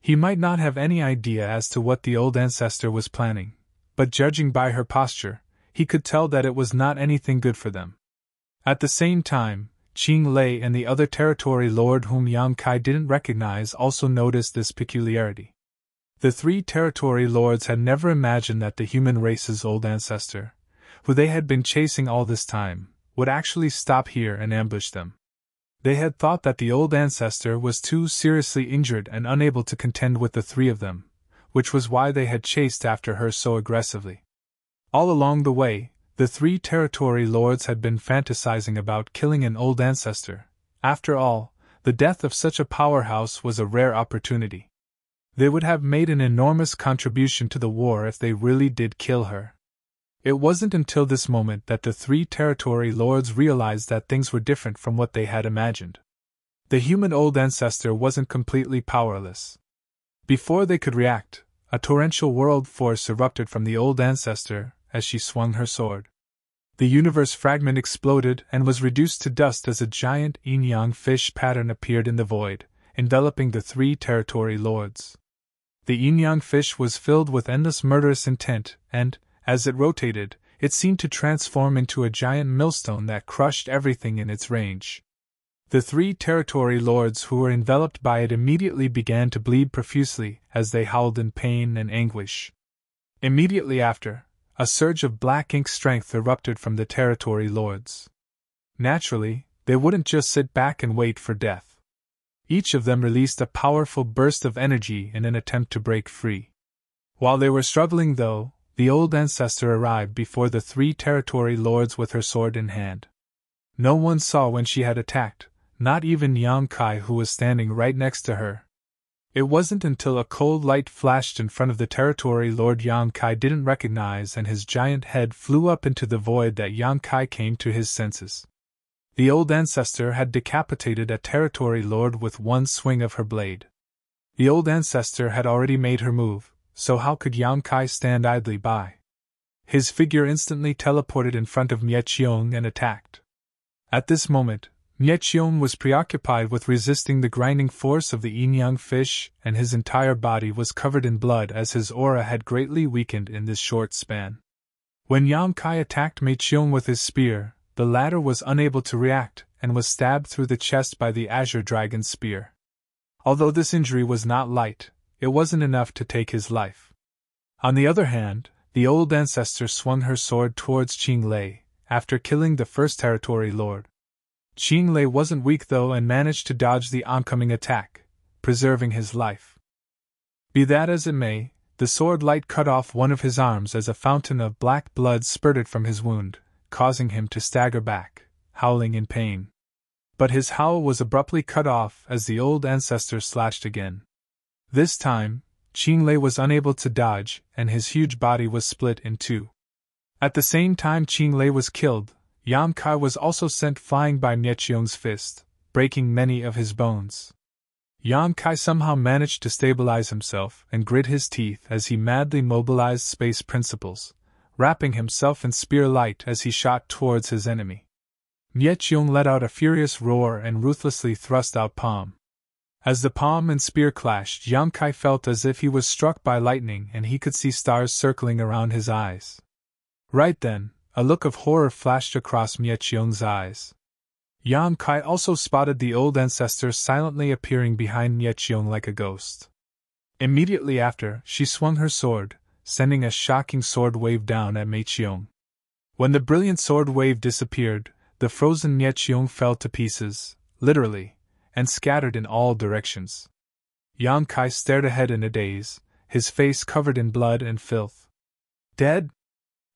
He might not have any idea as to what the old ancestor was planning, but judging by her posture, he could tell that it was not anything good for them. At the same time, Qing Lei and the other territory lord whom Yang Kai didn't recognize also noticed this peculiarity. The 3 territory lords had never imagined that the human race's old ancestor, who they had been chasing all this time, would actually stop here and ambush them. They had thought that the old ancestor was too seriously injured and unable to contend with the 3 of them, which was why they had chased after her so aggressively. All along the way, the 3 territory lords had been fantasizing about killing an old ancestor. After all, the death of such a powerhouse was a rare opportunity. They would have made an enormous contribution to the war if they really did kill her. It wasn't until this moment that the 3 territory lords realized that things were different from what they had imagined. The human old ancestor wasn't completely powerless. Before they could react, a torrential world force erupted from the old ancestor as she swung her sword. The universe fragment exploded and was reduced to dust as a giant yin-yang fish pattern appeared in the void, enveloping the 3 territory lords. The yin-yang fish was filled with endless murderous intent, and, as it rotated, it seemed to transform into a giant millstone that crushed everything in its range. The 3 territory lords who were enveloped by it immediately began to bleed profusely as they howled in pain and anguish. Immediately after, a surge of black ink strength erupted from the territory lords. Naturally, they wouldn't just sit back and wait for death. Each of them released a powerful burst of energy in an attempt to break free. While they were struggling, though, the old ancestor arrived before the 3 territory lords with her sword in hand. No one saw when she had attacked, not even Yang Kai, who was standing right next to her. It wasn't until a cold light flashed in front of the territory Lord Yang Kai didn't recognize and his giant head flew up into the void that Yang Kai came to his senses. The old ancestor had decapitated a territory lord with one swing of her blade. The old ancestor had already made her move, so how could Yang Kai stand idly by? His figure instantly teleported in front of Mie Qiong and attacked. At this moment, Mie Qiong was preoccupied with resisting the grinding force of the yin-yang fish, and his entire body was covered in blood as his aura had greatly weakened in this short span. When Yang Kai attacked Mie Qiong with his spear, the latter was unable to react and was stabbed through the chest by the Azure Dragon's spear. Although this injury was not light, it wasn't enough to take his life. On the other hand, the old ancestor swung her sword towards Qing Lei, after killing the first territory lord. Qing Lei wasn't weak though and managed to dodge the oncoming attack, preserving his life. Be that as it may, the sword light cut off one of his arms as a fountain of black blood spurted from his wound, causing him to stagger back, howling in pain. But his howl was abruptly cut off as the old ancestor slashed again. This time, Qing Lei was unable to dodge, and his huge body was split in two. At the same time Qing Lei was killed, Yang Kai was also sent flying by Mie Qiong's fist, breaking many of his bones. Yang Kai somehow managed to stabilize himself and grit his teeth as he madly mobilized space principles, wrapping himself in spear light as he shot towards his enemy. Mie Qiong let out a furious roar and ruthlessly thrust out palm. As the palm and spear clashed, Yang Kai felt as if he was struck by lightning and he could see stars circling around his eyes. Right then, a look of horror flashed across Mie Qiong's eyes. Yang Kai also spotted the old ancestor silently appearing behind Mie Qiong like a ghost. Immediately after, she swung her sword, sending a shocking sword wave down at Mie Qiong. When the brilliant sword wave disappeared, the frozen Mie Qiong fell to pieces, literally, and scattered in all directions. Yang Kai stared ahead in a daze, his face covered in blood and filth. Dead?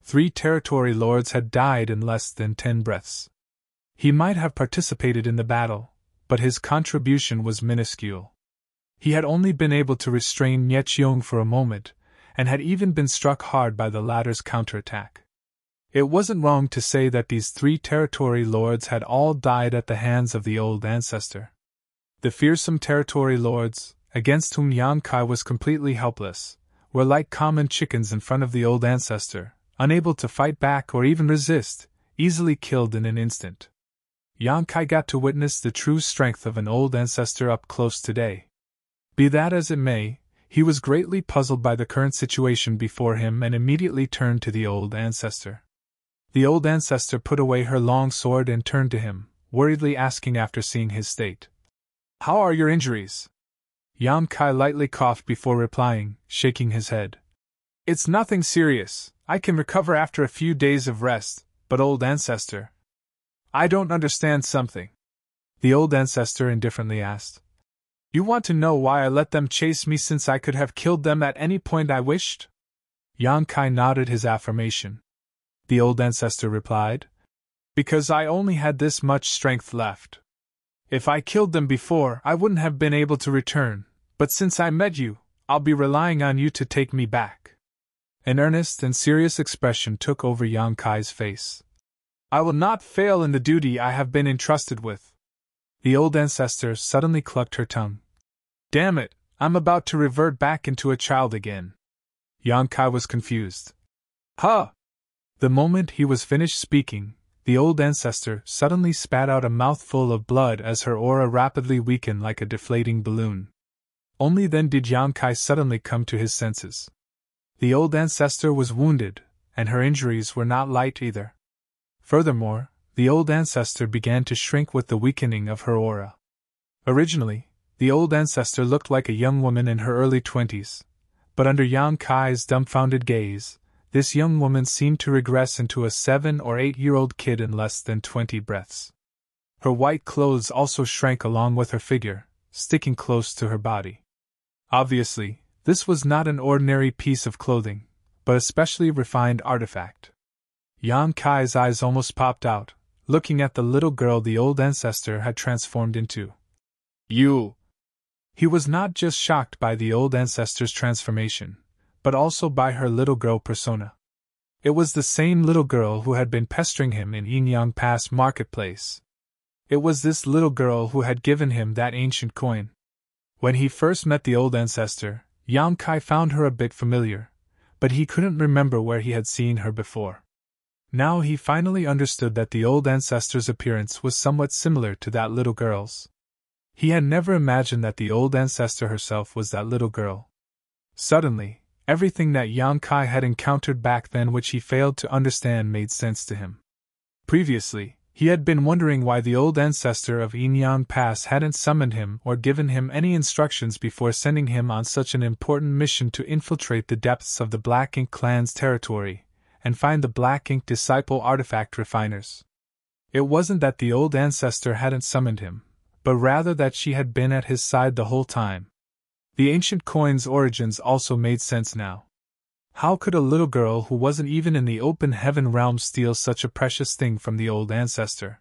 3 territory lords had died in less than 10 breaths. He might have participated in the battle, but his contribution was minuscule. He had only been able to restrain Mie Qiong for a moment, and had even been struck hard by the latter's counterattack. It wasn't wrong to say that these 3 territory lords had all died at the hands of the old ancestor. The fearsome territory lords, against whom Yang Kai was completely helpless, were like common chickens in front of the old ancestor, unable to fight back or even resist, easily killed in an instant. Yang Kai got to witness the true strength of an old ancestor up close today. Be that as it may, he was greatly puzzled by the current situation before him and immediately turned to the old ancestor. The old ancestor put away her long sword and turned to him, worriedly asking after seeing his state. "How are your injuries?" Yang Kai lightly coughed before replying, shaking his head. "It's nothing serious, I can recover after a few days of rest, but old ancestor, I don't understand something." The old ancestor indifferently asked. "You want to know why I let them chase me since I could have killed them at any point I wished?" Yang Kai nodded his affirmation. The old ancestor replied, "Because I only had this much strength left. If I killed them before, I wouldn't have been able to return, but since I met you, I'll be relying on you to take me back." An earnest and serious expression took over Yang Kai's face. "I will not fail in the duty I have been entrusted with." The old ancestor suddenly clucked her tongue. "Damn it, I'm about to revert back into a child again." Yang Kai was confused. "Huh!" The moment he was finished speaking, the old ancestor suddenly spat out a mouthful of blood as her aura rapidly weakened like a deflating balloon. Only then did Yang Kai suddenly come to his senses. The old ancestor was wounded, and her injuries were not light either. Furthermore, the old ancestor began to shrink with the weakening of her aura. Originally, the old ancestor looked like a young woman in her early 20s, but under Yang Kai's dumbfounded gaze, this young woman seemed to regress into a 7 or 8-year-old kid in less than 20 breaths. Her white clothes also shrank along with her figure, sticking close to her body. Obviously, this was not an ordinary piece of clothing, but a specially refined artifact. Yang Kai's eyes almost popped out, looking at the little girl the old ancestor had transformed into. "You! He was not just shocked by the old ancestor's transformation, but also by her little girl persona. It was the same little girl who had been pestering him in Yinyang Pass marketplace. It was this little girl who had given him that ancient coin. When he first met the old ancestor, Yang Kai found her a bit familiar, but he couldn't remember where he had seen her before. Now he finally understood that the old ancestor's appearance was somewhat similar to that little girl's. He had never imagined that the old ancestor herself was that little girl. Suddenly, everything that Yang Kai had encountered back then which he failed to understand made sense to him. Previously, he had been wondering why the old ancestor of Yinyang Pass hadn't summoned him or given him any instructions before sending him on such an important mission to infiltrate the depths of the Black Ink clan's territory and find the Black Ink disciple artifact refiners. It wasn't that the old ancestor hadn't summoned him, but rather that she had been at his side the whole time. The ancient coin's origins also made sense now. How could a little girl who wasn't even in the open heaven realm steal such a precious thing from the old ancestor?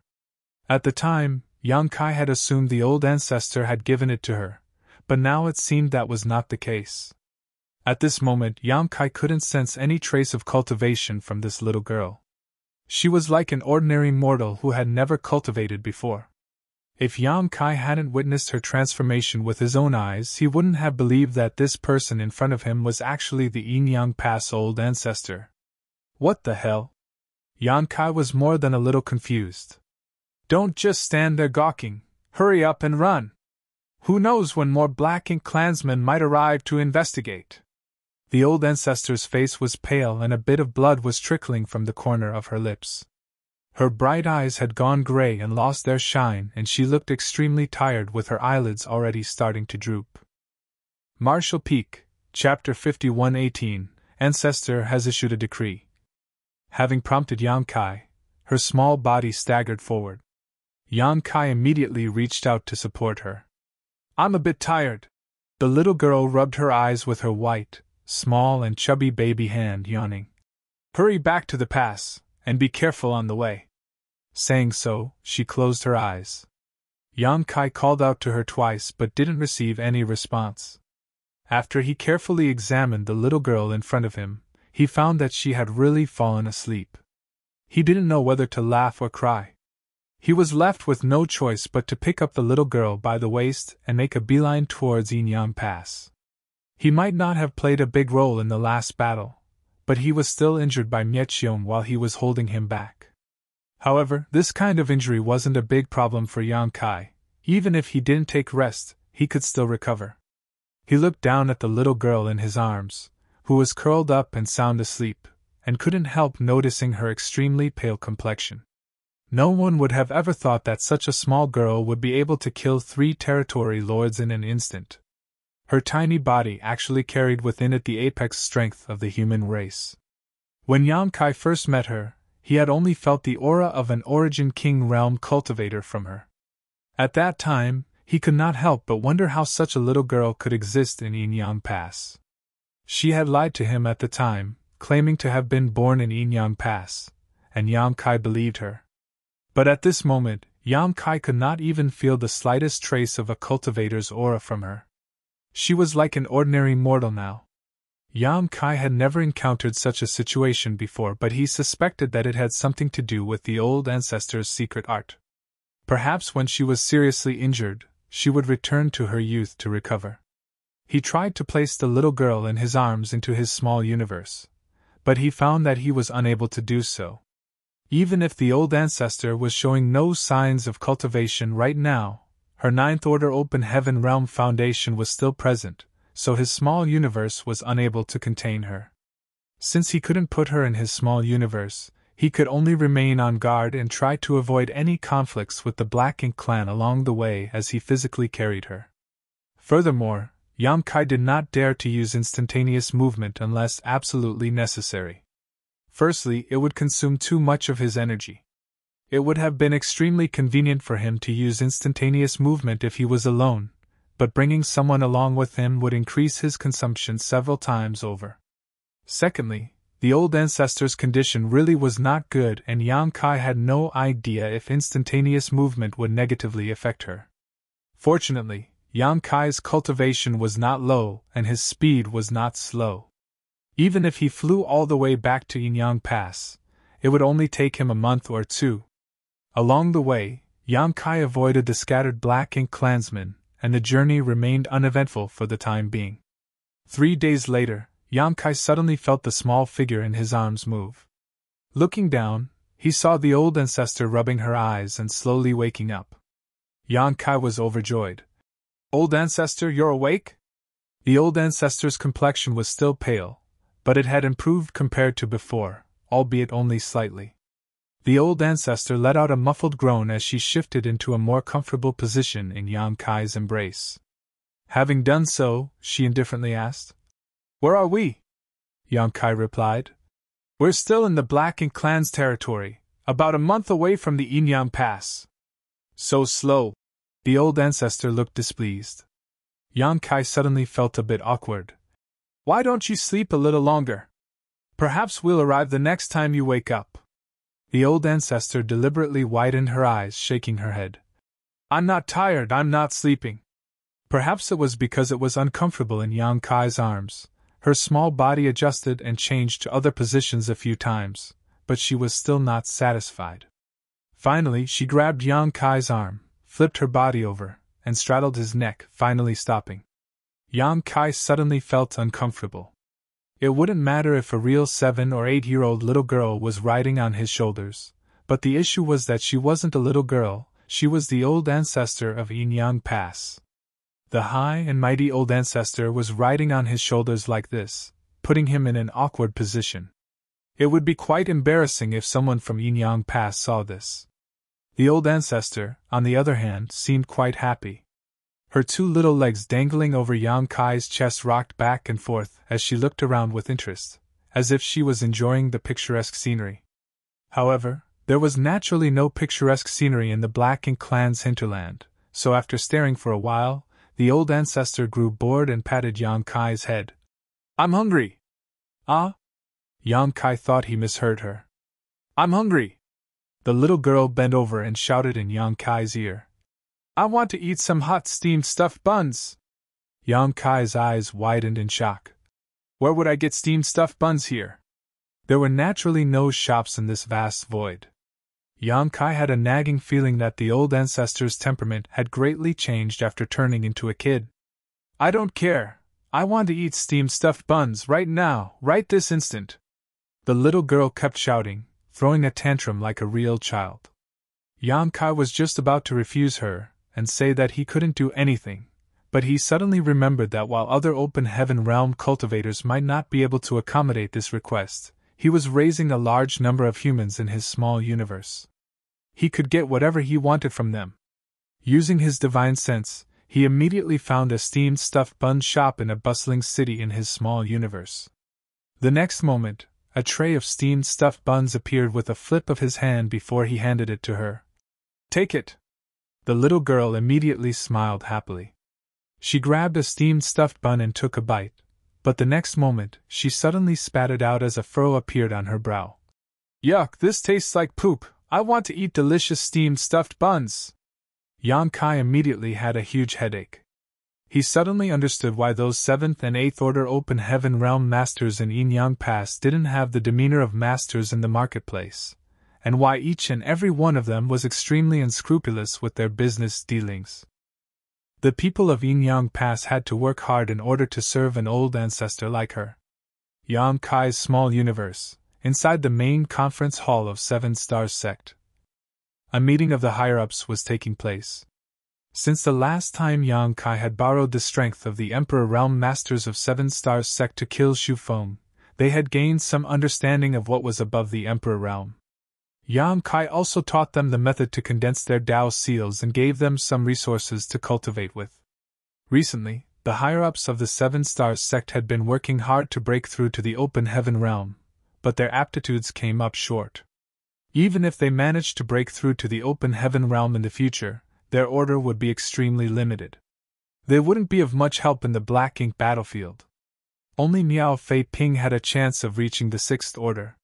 At the time, Yang Kai had assumed the old ancestor had given it to her, but now it seemed that was not the case. At this moment, Yang Kai couldn't sense any trace of cultivation from this little girl. She was like an ordinary mortal who had never cultivated before. If Yang Kai hadn't witnessed her transformation with his own eyes, he wouldn't have believed that this person in front of him was actually the Yinyang Pass old ancestor. What the hell? Yang Kai was more than a little confused. Don't just stand there gawking, hurry up and run! Who knows when more Black Ink clansmen might arrive to investigate? The old ancestor's face was pale and a bit of blood was trickling from the corner of her lips. Her bright eyes had gone gray and lost their shine, and she looked extremely tired with her eyelids already starting to droop. Marshall Peak, Chapter 51:18, Ancestor has issued a decree. Having prompted Yang Kai, her small body staggered forward. Yang Kai immediately reached out to support her. I'm a bit tired. The little girl rubbed her eyes with her white, small and chubby baby hand, yawning. Hurry back to the pass, and be careful on the way. Saying so, she closed her eyes. Yang Kai called out to her twice but didn't receive any response. After he carefully examined the little girl in front of him, he found that she had really fallen asleep. He didn't know whether to laugh or cry. He was left with no choice but to pick up the little girl by the waist and make a beeline towards Yinyang Pass. He might not have played a big role in the last battle, but he was still injured by Miechiom while he was holding him back. However, this kind of injury wasn't a big problem for Yang Kai. Even if he didn't take rest, he could still recover. He looked down at the little girl in his arms, who was curled up and sound asleep, and couldn't help noticing her extremely pale complexion. No one would have ever thought that such a small girl would be able to kill 3 territory lords in an instant. Her tiny body actually carried within it the apex strength of the human race. When Yang Kai first met her, he had only felt the aura of an Origin King realm cultivator from her. At that time, he could not help but wonder how such a little girl could exist in Yinyang Pass. She had lied to him at the time, claiming to have been born in Yinyang Pass, and Yang Kai believed her. But at this moment, Yang Kai could not even feel the slightest trace of a cultivator's aura from her. She was like an ordinary mortal now. Yang Kai had never encountered such a situation before, but he suspected that it had something to do with the old ancestor's secret art. Perhaps when she was seriously injured, she would return to her youth to recover. He tried to place the little girl in his arms into his small universe, but he found that he was unable to do so. Even if the old ancestor was showing no signs of cultivation right now, her Ninth Order Open Heaven Realm Foundation was still present, so his small universe was unable to contain her. Since he couldn't put her in his small universe, he could only remain on guard and try to avoid any conflicts with the Black Ink clan along the way as he physically carried her. Furthermore, Yang Kai did not dare to use instantaneous movement unless absolutely necessary. Firstly, it would consume too much of his energy. It would have been extremely convenient for him to use instantaneous movement if he was alone, but bringing someone along with him would increase his consumption several times over. Secondly, the old ancestor's condition really was not good, and Yang Kai had no idea if instantaneous movement would negatively affect her. Fortunately, Yang Kai's cultivation was not low and his speed was not slow. Even if he flew all the way back to Yinyang Pass, it would only take him a month or two. Along the way, Yang Kai avoided the scattered black ink clansmen, and the journey remained uneventful for the time being. 3 days later, Yang Kai suddenly felt the small figure in his arms move. Looking down, he saw the old ancestor rubbing her eyes and slowly waking up. Yang Kai was overjoyed. "Old ancestor, you're awake?" The old ancestor's complexion was still pale, but it had improved compared to before, albeit only slightly. The old ancestor let out a muffled groan as she shifted into a more comfortable position in Yang Kai's embrace. Having done so, she indifferently asked, "Where are we?" Yang Kai replied, "We're still in the Black Ink clan's territory, about a month away from the Yinyang Pass." "So slow." The old ancestor looked displeased. Yang Kai suddenly felt a bit awkward. "Why don't you sleep a little longer? Perhaps we'll arrive the next time you wake up." The old ancestor deliberately widened her eyes, shaking her head. "I'm not tired, I'm not sleeping." Perhaps it was because it was uncomfortable in Yang Kai's arms. Her small body adjusted and changed to other positions a few times, but she was still not satisfied. Finally, she grabbed Yang Kai's arm, flipped her body over, and straddled his neck, finally stopping. Yang Kai suddenly felt uncomfortable. It wouldn't matter if a real 7 or 8-year-old little girl was riding on his shoulders, but the issue was that she wasn't a little girl, she was the old ancestor of Yinyang Pass. The high and mighty old ancestor was riding on his shoulders like this, putting him in an awkward position. It would be quite embarrassing if someone from Yinyang Pass saw this. The old ancestor, on the other hand, seemed quite happy. Her 2 little legs dangling over Yang Kai's chest rocked back and forth as she looked around with interest, as if she was enjoying the picturesque scenery. However, there was naturally no picturesque scenery in the Black Ink clan's hinterland, so after staring for a while, the old ancestor grew bored and patted Yang Kai's head. "I'm hungry." "Ah?" Yang Kai thought he misheard her. "I'm hungry." The little girl bent over and shouted in Yang Kai's ear, "I want to eat some hot steamed stuffed buns." Yang Kai's eyes widened in shock. "Where would I get steamed stuffed buns here?" There were naturally no shops in this vast void. Yang Kai had a nagging feeling that the old ancestor's temperament had greatly changed after turning into a kid. "I don't care. I want to eat steamed stuffed buns right now, right this instant." The little girl kept shouting, throwing a tantrum like a real child. Yang Kai was just about to refuse her and say that he couldn't do anything, but he suddenly remembered that while other open heaven realm cultivators might not be able to accommodate this request, he was raising a large number of humans in his small universe. He could get whatever he wanted from them. Using his divine sense, he immediately found a steamed stuffed bun shop in a bustling city in his small universe. The next moment, a tray of steamed stuffed buns appeared with a flip of his hand before he handed it to her. "Take it." The little girl immediately smiled happily. She grabbed a steamed stuffed bun and took a bite, but the next moment, she suddenly spat it out as a furrow appeared on her brow. "Yuck, this tastes like poop. I want to eat delicious steamed stuffed buns." Yang Kai immediately had a huge headache. He suddenly understood why those 7th and 8th order open heaven realm masters in Yinyang Pass didn't have the demeanor of masters in the marketplace, and why each and every one of them was extremely unscrupulous with their business dealings. The people of Yinyang Pass had to work hard in order to serve an old ancestor like her. Yang Kai's small universe, inside the main conference hall of 7 Stars Sect. A meeting of the higher-ups was taking place. Since the last time Yang Kai had borrowed the strength of the Emperor Realm Masters of 7 Stars Sect to kill Xu Feng, they had gained some understanding of what was above the Emperor Realm. Yang Kai also taught them the method to condense their Dao seals and gave them some resources to cultivate with. Recently, the higher-ups of the 7 Stars Sect had been working hard to break through to the open heaven realm, but their aptitudes came up short. Even if they managed to break through to the open heaven realm in the future, their order would be extremely limited. They wouldn't be of much help in the Black Ink battlefield. Only Miao Fei Ping had a chance of reaching the 6th order.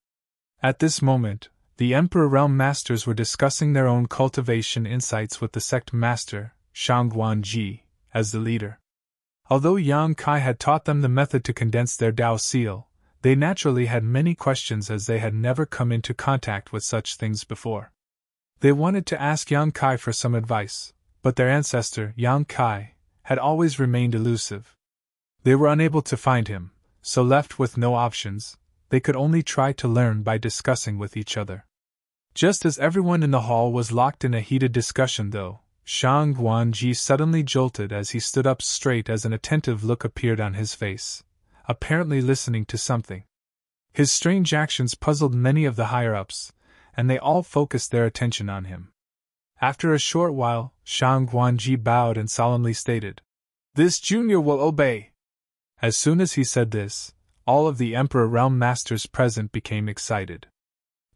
At this moment, the Emperor Realm Masters were discussing their own cultivation insights with the sect master, Shangguan Ji, as the leader. Although Yang Kai had taught them the method to condense their Dao seal, they naturally had many questions as they had never come into contact with such things before. They wanted to ask Yang Kai for some advice, but their ancestor, Yang Kai, had always remained elusive. They were unable to find him, so left with no options, they could only try to learn by discussing with each other. Just as everyone in the hall was locked in a heated discussion though, Shang Guanji suddenly jolted as he stood up straight as an attentive look appeared on his face, apparently listening to something. His strange actions puzzled many of the higher-ups, and they all focused their attention on him. After a short while, Shang Guanji bowed and solemnly stated, "This junior will obey." As soon as he said this, all of the Emperor Realm Masters present became excited.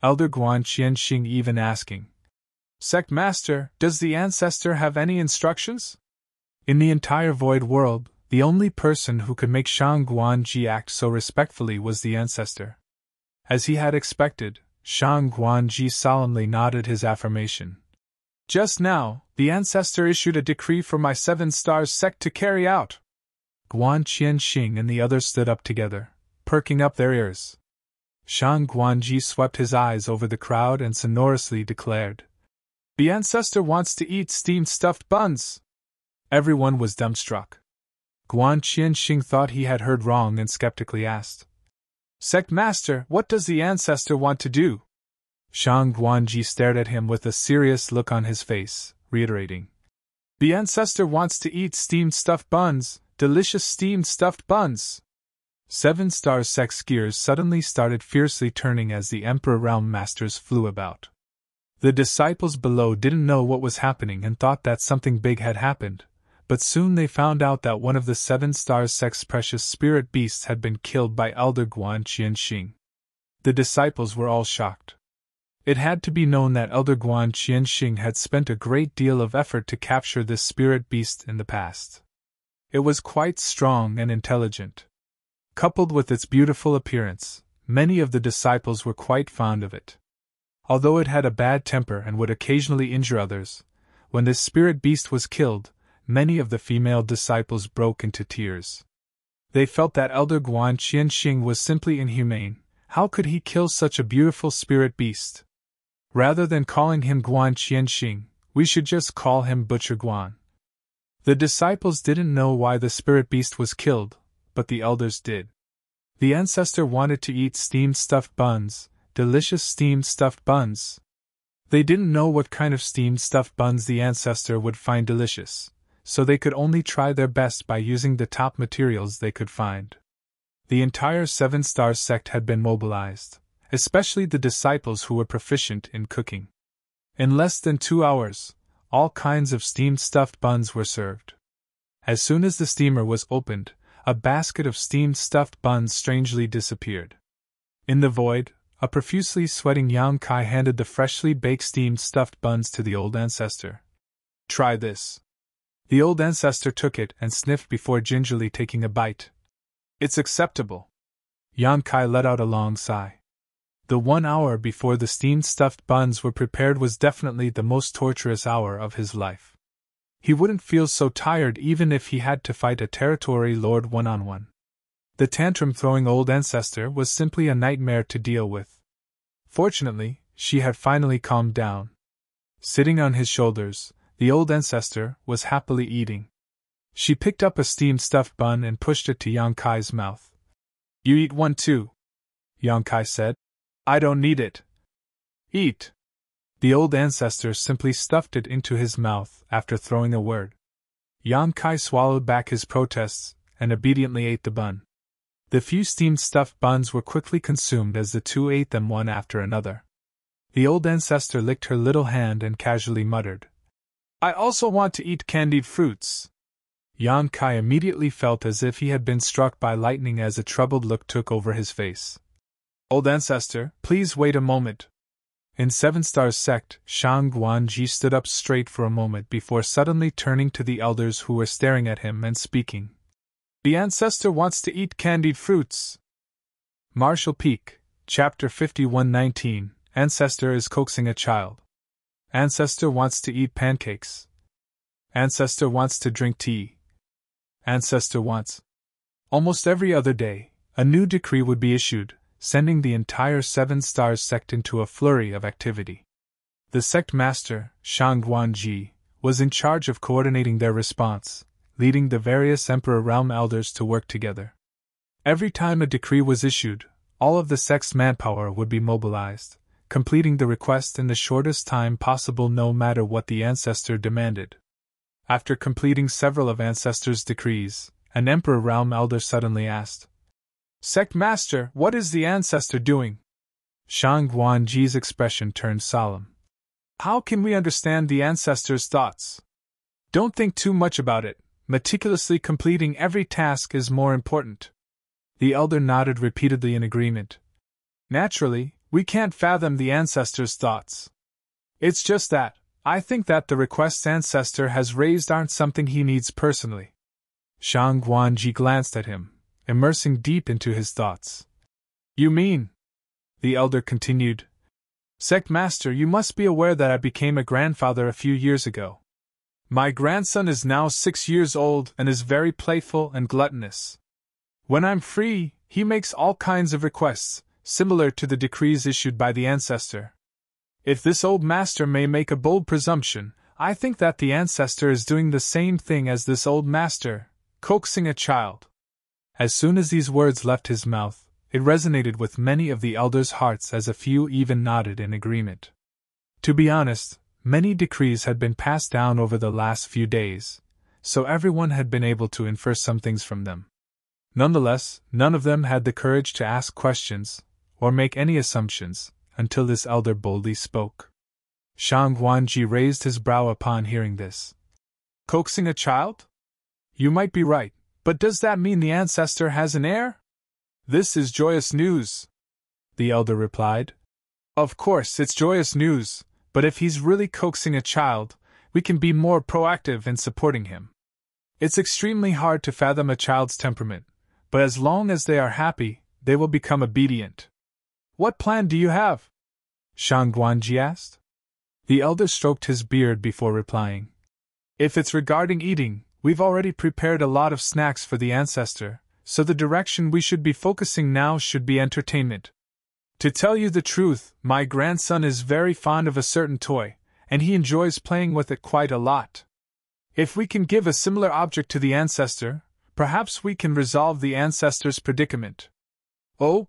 Elder Guan Qianxing even asking, "Sect Master, does the ancestor have any instructions?" In the entire void world, the only person who could make Shang Guanji act so respectfully was the ancestor. As he had expected, Shang Guanji solemnly nodded his affirmation. "Just now, the ancestor issued a decree for my 7 Stars sect to carry out." Guan Qianxing and the others stood up together, perking up their ears. Shang Guanji swept his eyes over the crowd and sonorously declared, "The ancestor wants to eat steamed stuffed buns." Everyone was dumbstruck. Guan Qianxing thought he had heard wrong and skeptically asked, "Sect Master, what does the ancestor want to do?" Shang Guanji stared at him with a serious look on his face, reiterating, "The ancestor wants to eat steamed stuffed buns, delicious steamed stuffed buns." 7 Stars sect's gears suddenly started fiercely turning as the Emperor Realm Masters flew about. The disciples below didn't know what was happening and thought that something big had happened, but soon they found out that one of the 7 Stars sect's precious spirit beasts had been killed by Elder Guan Qianxing. The disciples were all shocked. It had to be known that Elder Guan Qianxing had spent a great deal of effort to capture this spirit beast in the past. It was quite strong and intelligent. Coupled with its beautiful appearance, many of the disciples were quite fond of it. Although it had a bad temper and would occasionally injure others, when this spirit beast was killed, many of the female disciples broke into tears. They felt that Elder Guan Qianxing was simply inhumane. How could he kill such a beautiful spirit beast? Rather than calling him Guan Qianxing, we should just call him Butcher Guan. The disciples didn't know why the spirit beast was killed, but the elders did. The ancestor wanted to eat steamed stuffed buns, delicious steamed stuffed buns. They didn't know what kind of steamed stuffed buns the ancestor would find delicious, so they could only try their best by using the top materials they could find. The entire 7 Stars sect had been mobilized, especially the disciples who were proficient in cooking. In less than 2 hours, all kinds of steamed stuffed buns were served. As soon as the steamer was opened, a basket of steamed stuffed buns strangely disappeared. In the void, a profusely sweating Yang Kai handed the freshly baked steamed stuffed buns to the old ancestor. "Try this." The old ancestor took it and sniffed before gingerly taking a bite. "It's acceptable." Yang Kai let out a long sigh. The 1 hour before the steamed stuffed buns were prepared was definitely the most torturous hour of his life. He wouldn't feel so tired even if he had to fight a territory lord one-on-one. The tantrum-throwing old ancestor was simply a nightmare to deal with. Fortunately, she had finally calmed down. Sitting on his shoulders, the old ancestor was happily eating. She picked up a steamed stuffed bun and pushed it to Yang Kai's mouth. "You eat one too," Yang Kai said. "I don't need it." "Eat." The old ancestor simply stuffed it into his mouth after throwing a word. Yang Kai swallowed back his protests and obediently ate the bun. The few steamed stuffed buns were quickly consumed as the two ate them one after another. The old ancestor licked her little hand and casually muttered, "I also want to eat candied fruits." Yang Kai immediately felt as if he had been struck by lightning as a troubled look took over his face. "Old ancestor, please wait a moment." In 7 Stars sect, Shang Guanji stood up straight for a moment before suddenly turning to the elders who were staring at him and speaking. "The ancestor wants to eat candied fruits." Martial Peak, Chapter 5119, Ancestor is coaxing a child. Ancestor wants to eat pancakes. Ancestor wants to drink tea, Ancestor wants. Almost every other day, a new decree would be issued, sending the entire Seven Stars sect into a flurry of activity. The sect master, Shang Guanji, was in charge of coordinating their response, leading the various Emperor Realm elders to work together. Every time a decree was issued, all of the sect's manpower would be mobilized, completing the request in the shortest time possible no matter what the ancestor demanded. After completing several of Ancestor's decrees, an Emperor Realm elder suddenly asked, "Sect Master, what is the ancestor doing?" Shang Guanji's expression turned solemn. "How can we understand the ancestor's thoughts? Don't think too much about it. Meticulously completing every task is more important." The elder nodded repeatedly in agreement. "Naturally, we can't fathom the ancestor's thoughts. It's just that, I think that the requests ancestor has raised aren't something he needs personally." Shang Guanji glanced at him, immersing deep into his thoughts. "You mean?" The elder continued. "Sect Master, you must be aware that I became a grandfather a few years ago. My grandson is now 6 years old and is very playful and gluttonous. When I'm free, he makes all kinds of requests, similar to the decrees issued by the ancestor. If this old master may make a bold presumption, I think that the ancestor is doing the same thing as this old master, coaxing a child." As soon as these words left his mouth, it resonated with many of the elders' hearts as a few even nodded in agreement. To be honest, many decrees had been passed down over the last few days, so everyone had been able to infer some things from them. Nonetheless, none of them had the courage to ask questions, or make any assumptions, until this elder boldly spoke. Shang Guanji raised his brow upon hearing this. "Coaxing a child? You might be right, but does that mean the ancestor has an heir?" "This is joyous news," the elder replied. "Of course it's joyous news, but if he's really coaxing a child, we can be more proactive in supporting him. It's extremely hard to fathom a child's temperament, but as long as they are happy, they will become obedient." "What plan do you have?" Shang Guanji asked. The elder stroked his beard before replying. "If it's regarding eating, we've already prepared a lot of snacks for the ancestor, so the direction we should be focusing now should be entertainment. To tell you the truth, my grandson is very fond of a certain toy, and he enjoys playing with it quite a lot. If we can give a similar object to the ancestor, perhaps we can resolve the ancestor's predicament." "Oh?"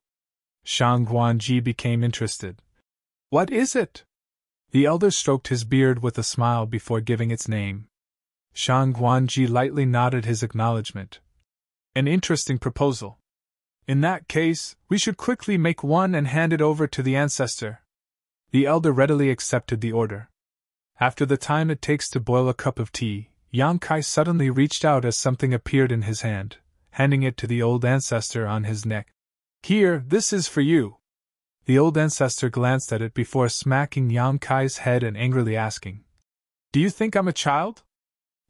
Shang Guanji became interested. "What is it?" The elder stroked his beard with a smile before giving its name. Shang Guanji lightly nodded his acknowledgement. "An interesting proposal. In that case, we should quickly make one and hand it over to the ancestor." The elder readily accepted the order. After the time it takes to boil a cup of tea, Yang Kai suddenly reached out as something appeared in his hand, handing it to the old ancestor on his neck. "Here, this is for you." The old ancestor glanced at it before smacking Yang Kai's head and angrily asking, "Do you think I'm a child?"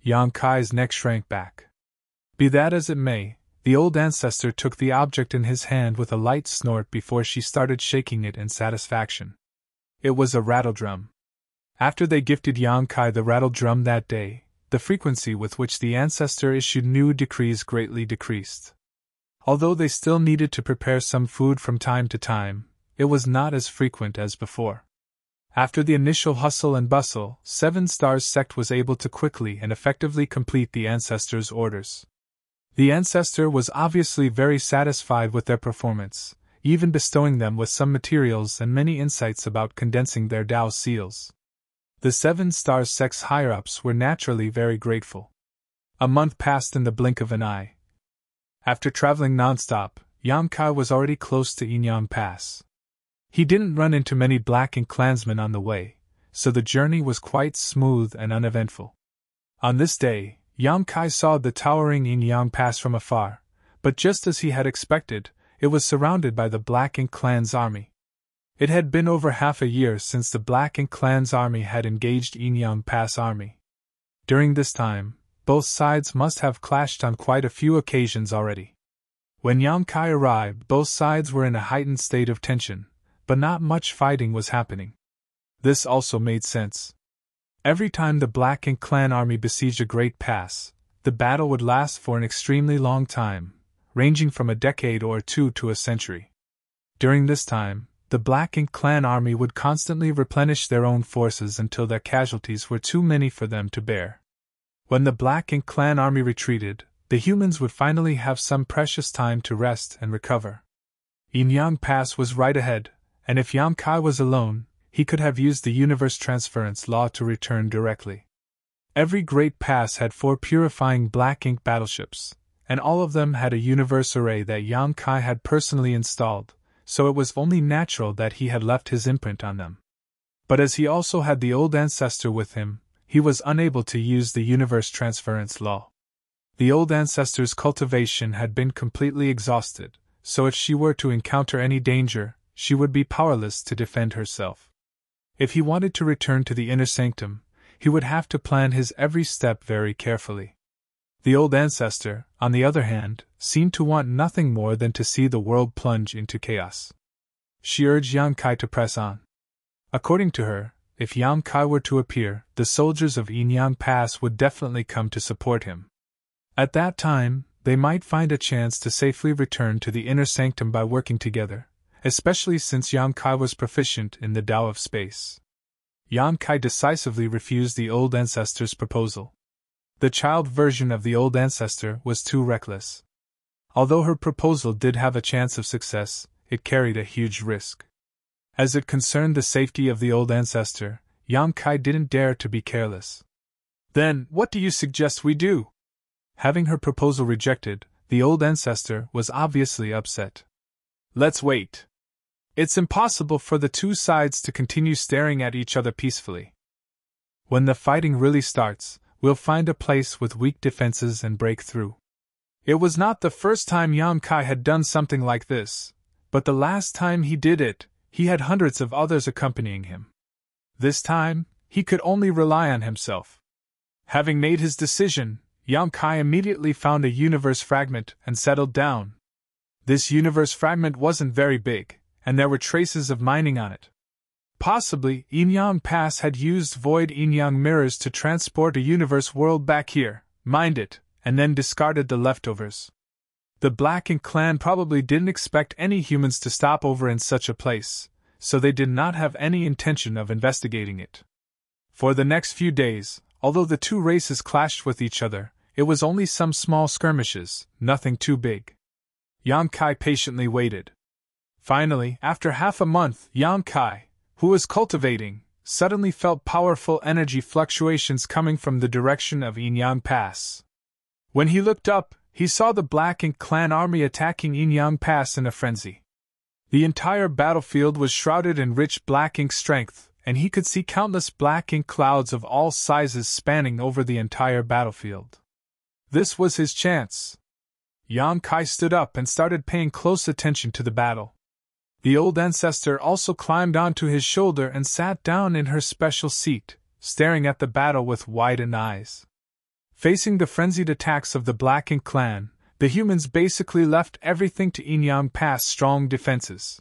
Yang Kai's neck shrank back. Be that as it may, the old ancestor took the object in his hand with a light snort before she started shaking it in satisfaction. It was a rattledrum. After they gifted Yang Kai the rattledrum that day, the frequency with which the ancestor issued new decrees greatly decreased. Although they still needed to prepare some food from time to time, it was not as frequent as before. After the initial hustle and bustle, Seven Stars sect was able to quickly and effectively complete the ancestor's orders. The ancestor was obviously very satisfied with their performance, even bestowing them with some materials and many insights about condensing their Tao seals. The Seven Stars sect's higher-ups were naturally very grateful. A month passed in the blink of an eye. After traveling non-stop, Yang Kai was already close to Yinyang Pass. He didn't run into many Black Ink clansmen on the way, so the journey was quite smooth and uneventful. On this day, Yang Kai saw the towering Yinyang Pass from afar, but just as he had expected, it was surrounded by the Black Ink clan's army. It had been over half a year since the Black Ink clan's army had engaged Yinyang Pass army. During this time, both sides must have clashed on quite a few occasions already. When Yang Kai arrived, both sides were in a heightened state of tension, but not much fighting was happening. This also made sense. Every time the Black Ink clan army besieged a great pass, the battle would last for an extremely long time, ranging from a decade or two to a century. During this time, the Black Ink clan army would constantly replenish their own forces until their casualties were too many for them to bear. When the Black Ink clan army retreated, the humans would finally have some precious time to rest and recover. Yin Pass was right ahead, and if Yang Kai was alone, he could have used the universe transference law to return directly. Every great pass had 4 purifying Black Ink battleships, and all of them had a universe array that Yang Kai had personally installed, so it was only natural that he had left his imprint on them. But as he also had the old ancestor with him, he was unable to use the universe transference law. The old ancestor's cultivation had been completely exhausted, so if she were to encounter any danger, she would be powerless to defend herself. If he wanted to return to the inner sanctum, he would have to plan his every step very carefully. The old ancestor, on the other hand, seemed to want nothing more than to see the world plunge into chaos. She urged Yang Kai to press on. According to her, if Yang Kai were to appear, the soldiers of Yin Pass would definitely come to support him. At that time, they might find a chance to safely return to the inner sanctum by working together, especially since Yang Kai was proficient in the Tao of space. Yang Kai decisively refused the old ancestor's proposal. The child version of the old ancestor was too reckless. Although her proposal did have a chance of success, it carried a huge risk. As it concerned the safety of the old ancestor, Yang Kai didn't dare to be careless. Then, what do you suggest we do? Having her proposal rejected, the old ancestor was obviously upset. Let's wait. It's impossible for the two sides to continue staring at each other peacefully. When the fighting really starts, we'll find a place with weak defenses and break through. It was not the first time Yang Kai had done something like this, but the last time he did it, he had hundreds of others accompanying him. This time, he could only rely on himself. Having made his decision, Yang Kai immediately found a universe fragment and settled down. This universe fragment wasn't very big, and there were traces of mining on it. Possibly, Yin Pass had used void yin-yang mirrors to transport a universe world back here, mined it, and then discarded the leftovers. The Black Ink clan probably didn't expect any humans to stop over in such a place, so they did not have any intention of investigating it. For the next few days, although the two races clashed with each other, it was only some small skirmishes, nothing too big. Yang Kai patiently waited. Finally, after half a month, Yang Kai, who was cultivating, suddenly felt powerful energy fluctuations coming from the direction of Yin Pass. When he looked up, he saw the Black Ink clan army attacking Yin Pass in a frenzy. The entire battlefield was shrouded in rich Black Ink strength, and he could see countless Black Ink clouds of all sizes spanning over the entire battlefield. This was his chance. Yang Kai stood up and started paying close attention to the battle. The old ancestor also climbed onto his shoulder and sat down in her special seat, staring at the battle with widened eyes. Facing the frenzied attacks of the Black Ink clan, the humans basically left everything to Yin Pass' strong defenses.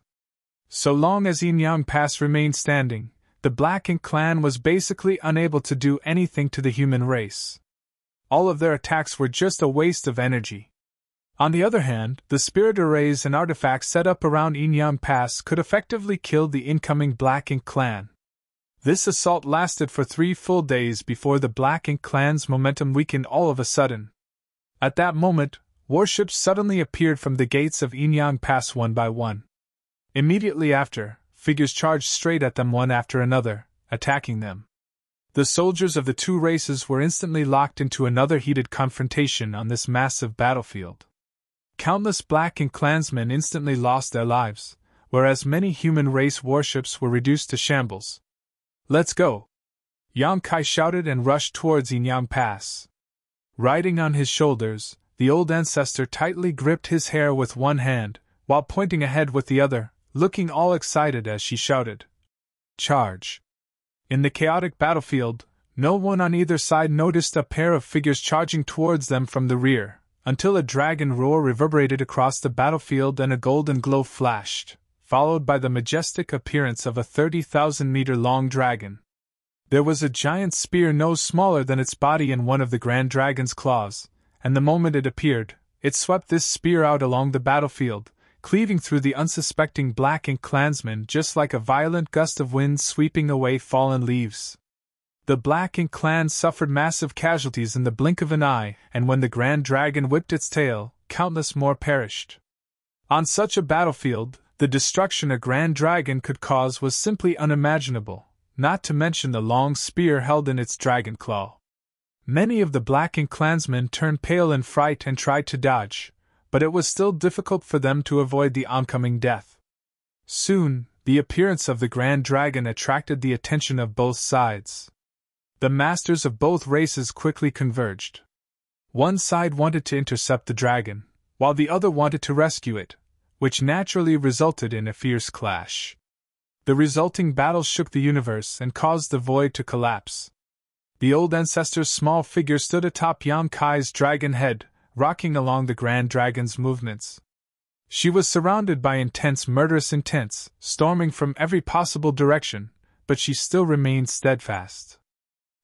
So long as Yin Pass remained standing, the Black Ink clan was basically unable to do anything to the human race. All of their attacks were just a waste of energy. On the other hand, the spirit arrays and artifacts set up around Yin Pass could effectively kill the incoming Black Ink clan. This assault lasted for 3 full days before the Black Ink clan's momentum weakened all of a sudden. At that moment, warships suddenly appeared from the gates of Yin Pass one by one. Immediately after, figures charged straight at them one after another, attacking them. The soldiers of the two races were instantly locked into another heated confrontation on this massive battlefield. Countless Black Ink clansmen instantly lost their lives, whereas many human race warships were reduced to shambles. Let's go! Yang Kai shouted and rushed towards Yin Pass. Riding on his shoulders, the old ancestor tightly gripped his hair with one hand, while pointing ahead with the other, looking all excited as she shouted, "Charge!" In the chaotic battlefield, no one on either side noticed a pair of figures charging towards them from the rear, until a dragon roar reverberated across the battlefield and a golden glow flashed, followed by the majestic appearance of a 30,000-meter-long dragon. There was a giant spear no smaller than its body in one of the Grand Dragon's claws, and the moment it appeared, it swept this spear out along the battlefield, cleaving through the unsuspecting Black Ink clansmen just like a violent gust of wind sweeping away fallen leaves. The Black Ink clan suffered massive casualties in the blink of an eye, and when the Grand Dragon whipped its tail, countless more perished. On such a battlefield, the destruction a Grand Dragon could cause was simply unimaginable, not to mention the long spear held in its dragon claw. Many of the Black Ink clansmen turned pale in fright and tried to dodge, but it was still difficult for them to avoid the oncoming death. Soon, the appearance of the Grand Dragon attracted the attention of both sides. The masters of both races quickly converged. One side wanted to intercept the dragon, while the other wanted to rescue it, which naturally resulted in a fierce clash. The resulting battle shook the universe and caused the void to collapse. The old ancestor's small figure stood atop Yang Kai's dragon head, rocking along the Grand Dragon's movements. She was surrounded by intense murderous intents, storming from every possible direction, but she still remained steadfast.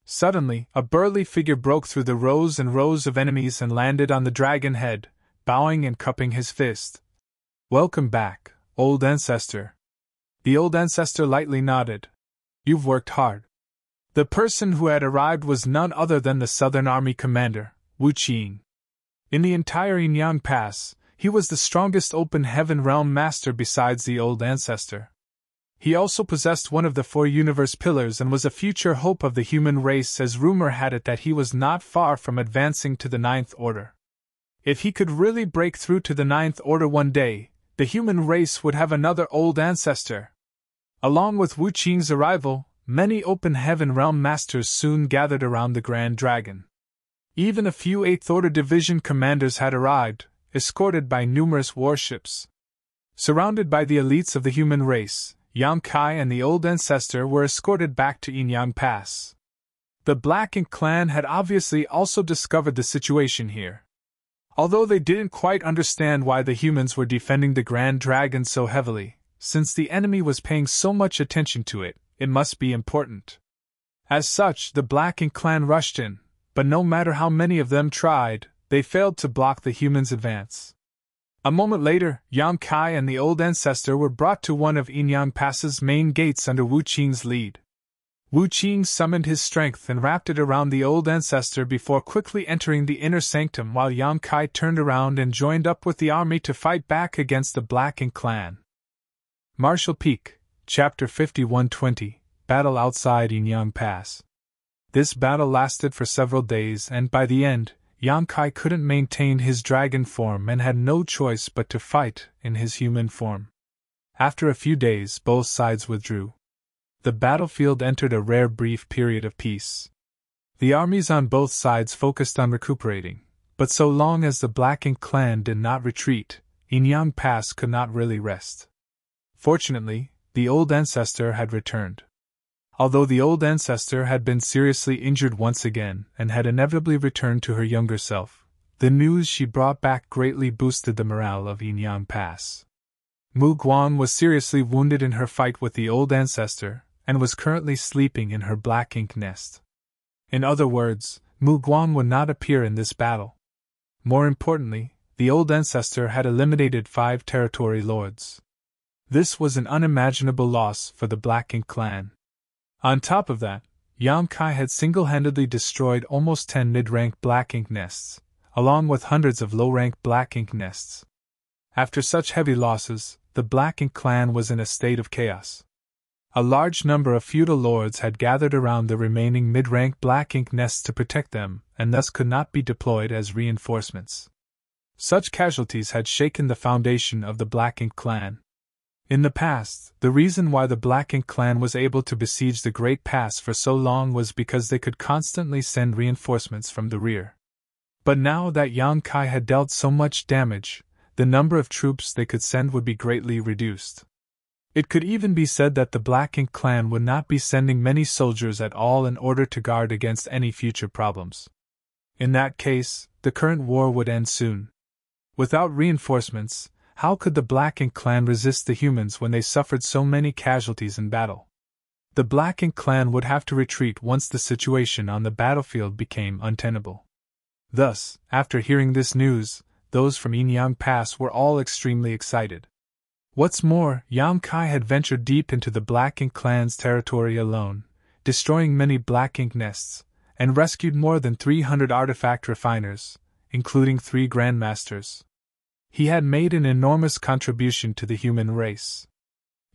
Suddenly, a burly figure broke through the rows and rows of enemies and landed on the dragon head, bowing and cupping his fist. "Welcome back, old ancestor." The old ancestor lightly nodded. "You've worked hard." The person who had arrived was none other than the Southern Army commander, Wu Qing. In the entire Yinyang Pass, he was the strongest open heaven realm master besides the old ancestor. He also possessed one of the 4 universe pillars and was a future hope of the human race, as rumor had it that he was not far from advancing to the 9th Order. If he could really break through to the 9th Order one day, the human race would have another old ancestor. Along with Wu Qing's arrival, many open heaven realm masters soon gathered around the Grand Dragon. Even a few 8th Order division commanders had arrived, escorted by numerous warships. Surrounded by the elites of the human race, Yang Kai and the old ancestor were escorted back to Yinyang Pass. The Black Ink clan had obviously also discovered the situation here. Although they didn't quite understand why the humans were defending the Grand Dragon so heavily, since the enemy was paying so much attention to it, it must be important. As such, the Black Ink clan rushed in, but no matter how many of them tried, they failed to block the humans' advance. A moment later, Yang Kai and the old ancestor were brought to one of Yinyang Pass's main gates under Wu Qing's lead. Wu Qing summoned his strength and wrapped it around the old ancestor before quickly entering the inner sanctum, while Yang Kai turned around and joined up with the army to fight back against the Black Ink clan. Martial Peak, Chapter 5120, Battle Outside Yinyang Pass. This battle lasted for several days, and by the end, Yang Kai couldn't maintain his dragon form and had no choice but to fight in his human form. After a few days, both sides withdrew. The battlefield entered a rare brief period of peace. The armies on both sides focused on recuperating, but so long as the Black Ink clan did not retreat, Yinyang Pass could not really rest. Fortunately, the old ancestor had returned. Although the old ancestor had been seriously injured once again and had inevitably returned to her younger self, the news she brought back greatly boosted the morale of Yinyang Pass. Mu Guan was seriously wounded in her fight with the old ancestor and was currently sleeping in her Black Ink nest. In other words, Mu Guan would not appear in this battle. More importantly, the old ancestor had eliminated 5 territory lords. This was an unimaginable loss for the Black Ink clan. On top of that, Yang Kai had single-handedly destroyed almost 10 mid-rank Black Ink nests, along with hundreds of low-rank Black Ink nests. After such heavy losses, the Black Ink clan was in a state of chaos. A large number of feudal lords had gathered around the remaining mid-rank Black Ink nests to protect them, and thus could not be deployed as reinforcements. Such casualties had shaken the foundation of the Black Ink clan. In the past, the reason why the Black Ink clan was able to besiege the Great Pass for so long was because they could constantly send reinforcements from the rear. But now that Yang Kai had dealt so much damage, the number of troops they could send would be greatly reduced. It could even be said that the Black Ink clan would not be sending many soldiers at all in order to guard against any future problems. In that case, the current war would end soon. Without reinforcements, how could the Black Ink clan resist the humans when they suffered so many casualties in battle? The Black Ink clan would have to retreat once the situation on the battlefield became untenable. Thus, after hearing this news, those from Yin Pass were all extremely excited. What's more, Yang Kai had ventured deep into the Black Ink clan's territory alone, destroying many Black Ink nests, and rescued more than 300 artifact refiners, including 3 grandmasters. He had made an enormous contribution to the human race.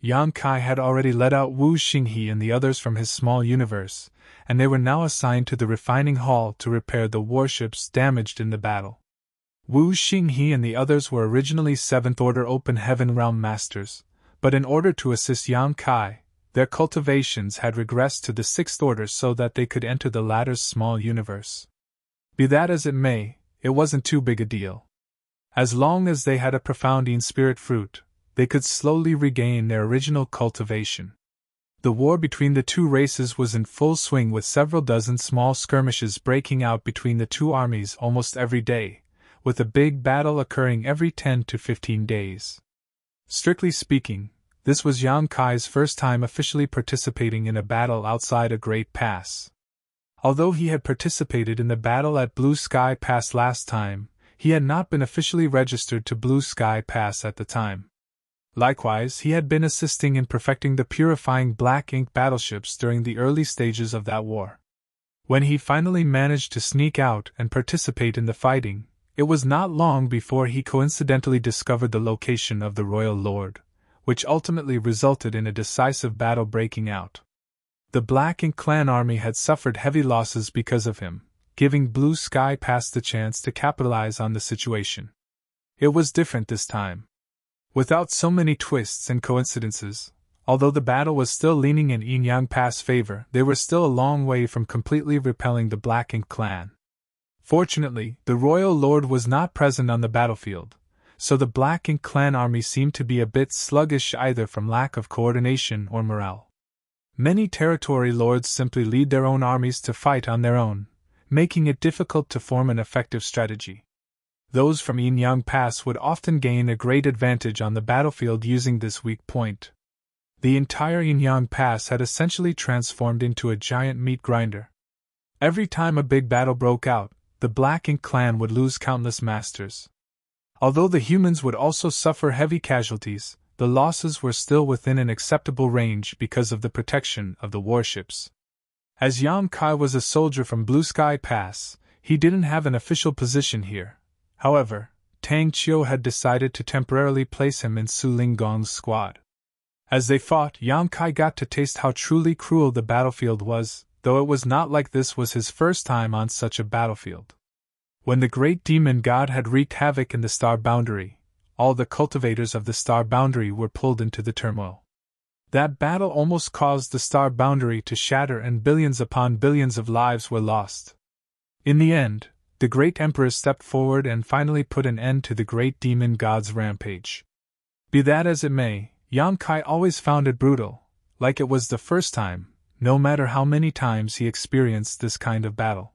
Yang Kai had already let out Wu Xinghe and the others from his small universe, and they were now assigned to the refining hall to repair the warships damaged in the battle. Wu Xinghe and the others were originally 7th Order Open Heaven Realm Masters, but in order to assist Yang Kai, their cultivations had regressed to the 6th Order so that they could enter the latter's small universe. Be that as it may, it wasn't too big a deal. As long as they had a profound Yin Spirit fruit, they could slowly regain their original cultivation. The war between the two races was in full swing, with several dozen small skirmishes breaking out between the two armies almost every day, with a big battle occurring every 10 to 15 days. Strictly speaking, this was Yang Kai's first time officially participating in a battle outside a great pass. Although he had participated in the battle at Blue Sky Pass last time, he had not been officially registered to Blue Sky Pass at the time. Likewise, he had been assisting in perfecting the purifying Black Ink battleships during the early stages of that war. When he finally managed to sneak out and participate in the fighting, it was not long before he coincidentally discovered the location of the Royal Lord, which ultimately resulted in a decisive battle breaking out. The Black Ink clan army had suffered heavy losses because of him, giving Blue Sky Pass the chance to capitalize on the situation. It was different this time. Without so many twists and coincidences, although the battle was still leaning in Yin Pass' favor, they were still a long way from completely repelling the Black Ink clan. Fortunately, the Royal Lord was not present on the battlefield, so the Black Ink clan army seemed to be a bit sluggish either from lack of coordination or morale. Many territory lords simply lead their own armies to fight on their own, making it difficult to form an effective strategy. Those from Yin Pass would often gain a great advantage on the battlefield using this weak point. The entire Yin Pass had essentially transformed into a giant meat grinder. Every time a big battle broke out, the Black Ink clan would lose countless masters. Although the humans would also suffer heavy casualties, the losses were still within an acceptable range because of the protection of the warships. As Yang Kai was a soldier from Blue Sky Pass, he didn't have an official position here. However, Tang Qiu had decided to temporarily place him in Su Linggong's squad. As they fought, Yang Kai got to taste how truly cruel the battlefield was, though it was not like this was his first time on such a battlefield. When the great demon god had wreaked havoc in the star boundary, all the cultivators of the star boundary were pulled into the turmoil. That battle almost caused the star boundary to shatter and billions upon billions of lives were lost. In the end, the great emperor stepped forward and finally put an end to the great demon god's rampage. Be that as it may, Yang Kai always found it brutal, like it was the first time, no matter how many times he experienced this kind of battle.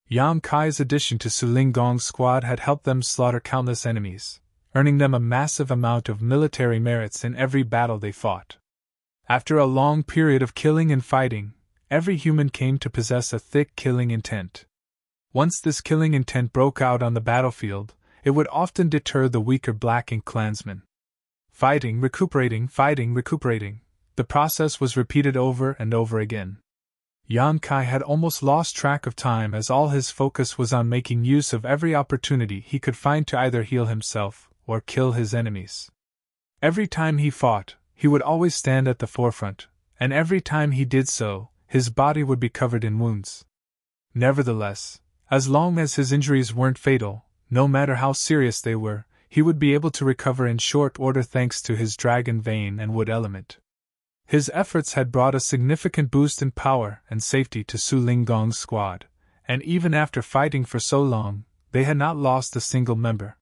Yang Kai's addition to Su Linggong's squad had helped them slaughter countless enemies, earning them a massive amount of military merits in every battle they fought. After a long period of killing and fighting, every human came to possess a thick killing intent. Once this killing intent broke out on the battlefield, it would often deter the weaker Black Ink clansmen. Fighting, recuperating, the process was repeated over and over again. Yang Kai had almost lost track of time as all his focus was on making use of every opportunity he could find to either heal himself or kill his enemies. Every time he fought, he would always stand at the forefront, and every time he did so, his body would be covered in wounds. Nevertheless, as long as his injuries weren't fatal, no matter how serious they were, he would be able to recover in short order thanks to his dragon vein and wood element. His efforts had brought a significant boost in power and safety to Su Linggong's squad, and even after fighting for so long, they had not lost a single member.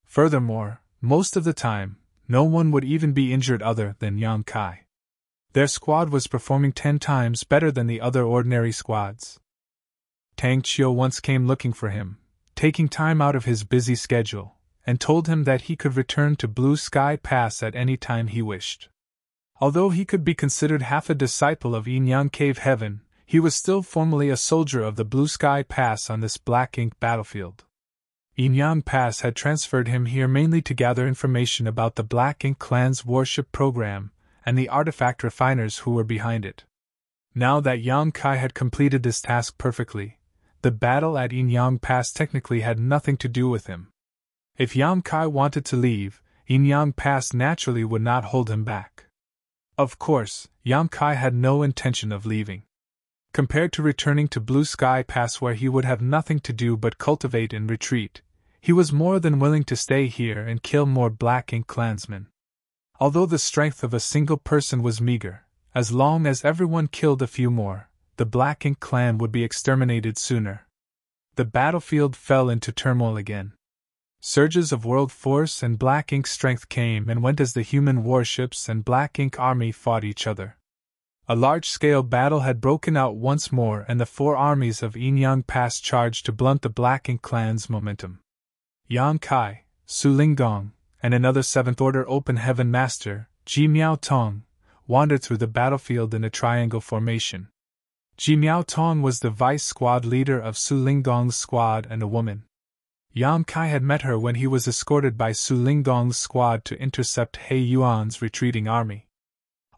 Furthermore, most of the time, no one would even be injured other than Yang Kai. Their squad was performing 10 times better than the other ordinary squads. Tang Qiu once came looking for him, taking time out of his busy schedule, and told him that he could return to Blue Sky Pass at any time he wished. Although he could be considered half a disciple of Yin Yang Cave Heaven, he was still formally a soldier of the Blue Sky Pass on this black ink battlefield. Enyang Pass had transferred him here mainly to gather information about the Black Ink clan's warship program and the artifact refiners who were behind it. Now that Yang Kai had completed this task perfectly, the battle at Enyang Pass technically had nothing to do with him. If Yang Kai wanted to leave, Enyang Pass naturally would not hold him back. Of course, Yang Kai had no intention of leaving. Compared to returning to Blue Sky Pass where he would have nothing to do but cultivate and retreat, he was more than willing to stay here and kill more Black Ink clansmen. Although the strength of a single person was meager, as long as everyone killed a few more, the Black Ink clan would be exterminated sooner. The battlefield fell into turmoil again. Surges of world force and Black Ink strength came and went as the human warships and Black Ink army fought each other. A large-scale battle had broken out once more and the four armies of Enyang Pass charged to blunt the Black Ink clan's momentum. Yang Kai, Su Linggong, and another Seventh-Order Open Heaven Master, Ji Miao Tong, wandered through the battlefield in a triangle formation. Ji Miao Tong was the vice squad leader of Su Linggong's squad and a woman. Yang Kai had met her when he was escorted by Su Linggong's squad to intercept He Yuan's retreating army.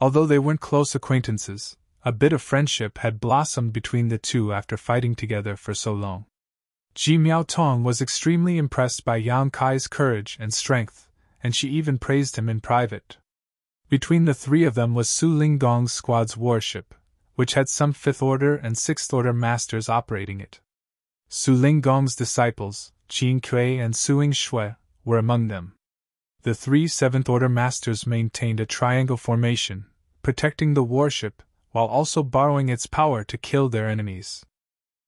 Although they weren't close acquaintances, a bit of friendship had blossomed between the two after fighting together for so long. Ji Miao Tong was extremely impressed by Yang Kai's courage and strength, and she even praised him in private. Between the three of them was Su Linggong's squad's warship, which had some 5th Order and 6th Order masters operating it. Su Linggong's disciples, Qin Kui and Suing Shui, were among them. The three 7th Order masters maintained a triangle formation, protecting the warship, while also borrowing its power to kill their enemies.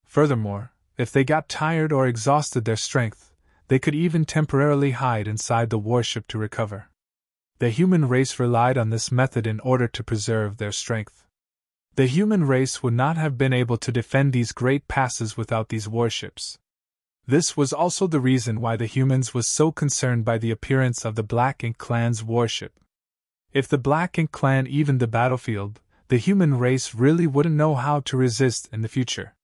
Furthermore, if they got tired or exhausted their strength, they could even temporarily hide inside the warship to recover. The human race relied on this method in order to preserve their strength. The human race would not have been able to defend these great passes without these warships. This was also the reason why the humans was so concerned by the appearance of the Black Ink clan's warship. If the Black Ink clan evened the battlefield, the human race really wouldn't know how to resist in the future.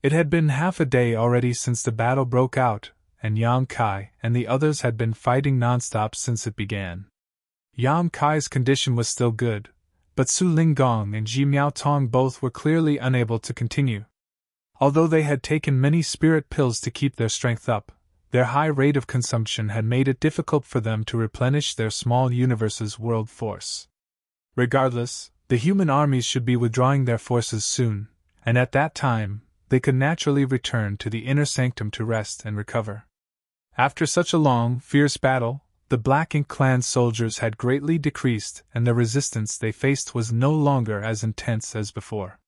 It had been half a day already since the battle broke out, and Yang Kai and the others had been fighting nonstop since it began. Yang Kai's condition was still good, but Su Linggong and Ji Miao Tong both were clearly unable to continue. Although they had taken many spirit pills to keep their strength up, their high rate of consumption had made it difficult for them to replenish their small universe's world force. Regardless, the human armies should be withdrawing their forces soon, and at that time, they could naturally return to the inner sanctum to rest and recover. After such a long, fierce battle, the Black Ink clan soldiers had greatly decreased and the resistance they faced was no longer as intense as before.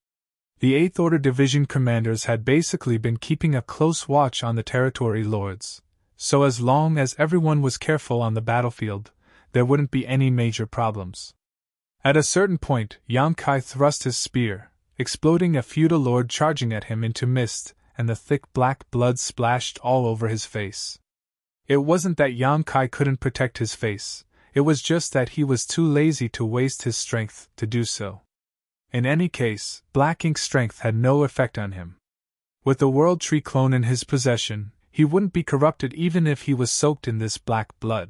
The 8th Order Division commanders had basically been keeping a close watch on the territory lords, so as long as everyone was careful on the battlefield, there wouldn't be any major problems. At a certain point, Yang Kai thrust his spear, exploding a feudal lord charging at him into mist, and the thick black blood splashed all over his face. It wasn't that Yang Kai couldn't protect his face, it was just that he was too lazy to waste his strength to do so. In any case, Black Ink's strength had no effect on him. With the World Tree clone in his possession, he wouldn't be corrupted even if he was soaked in this black blood.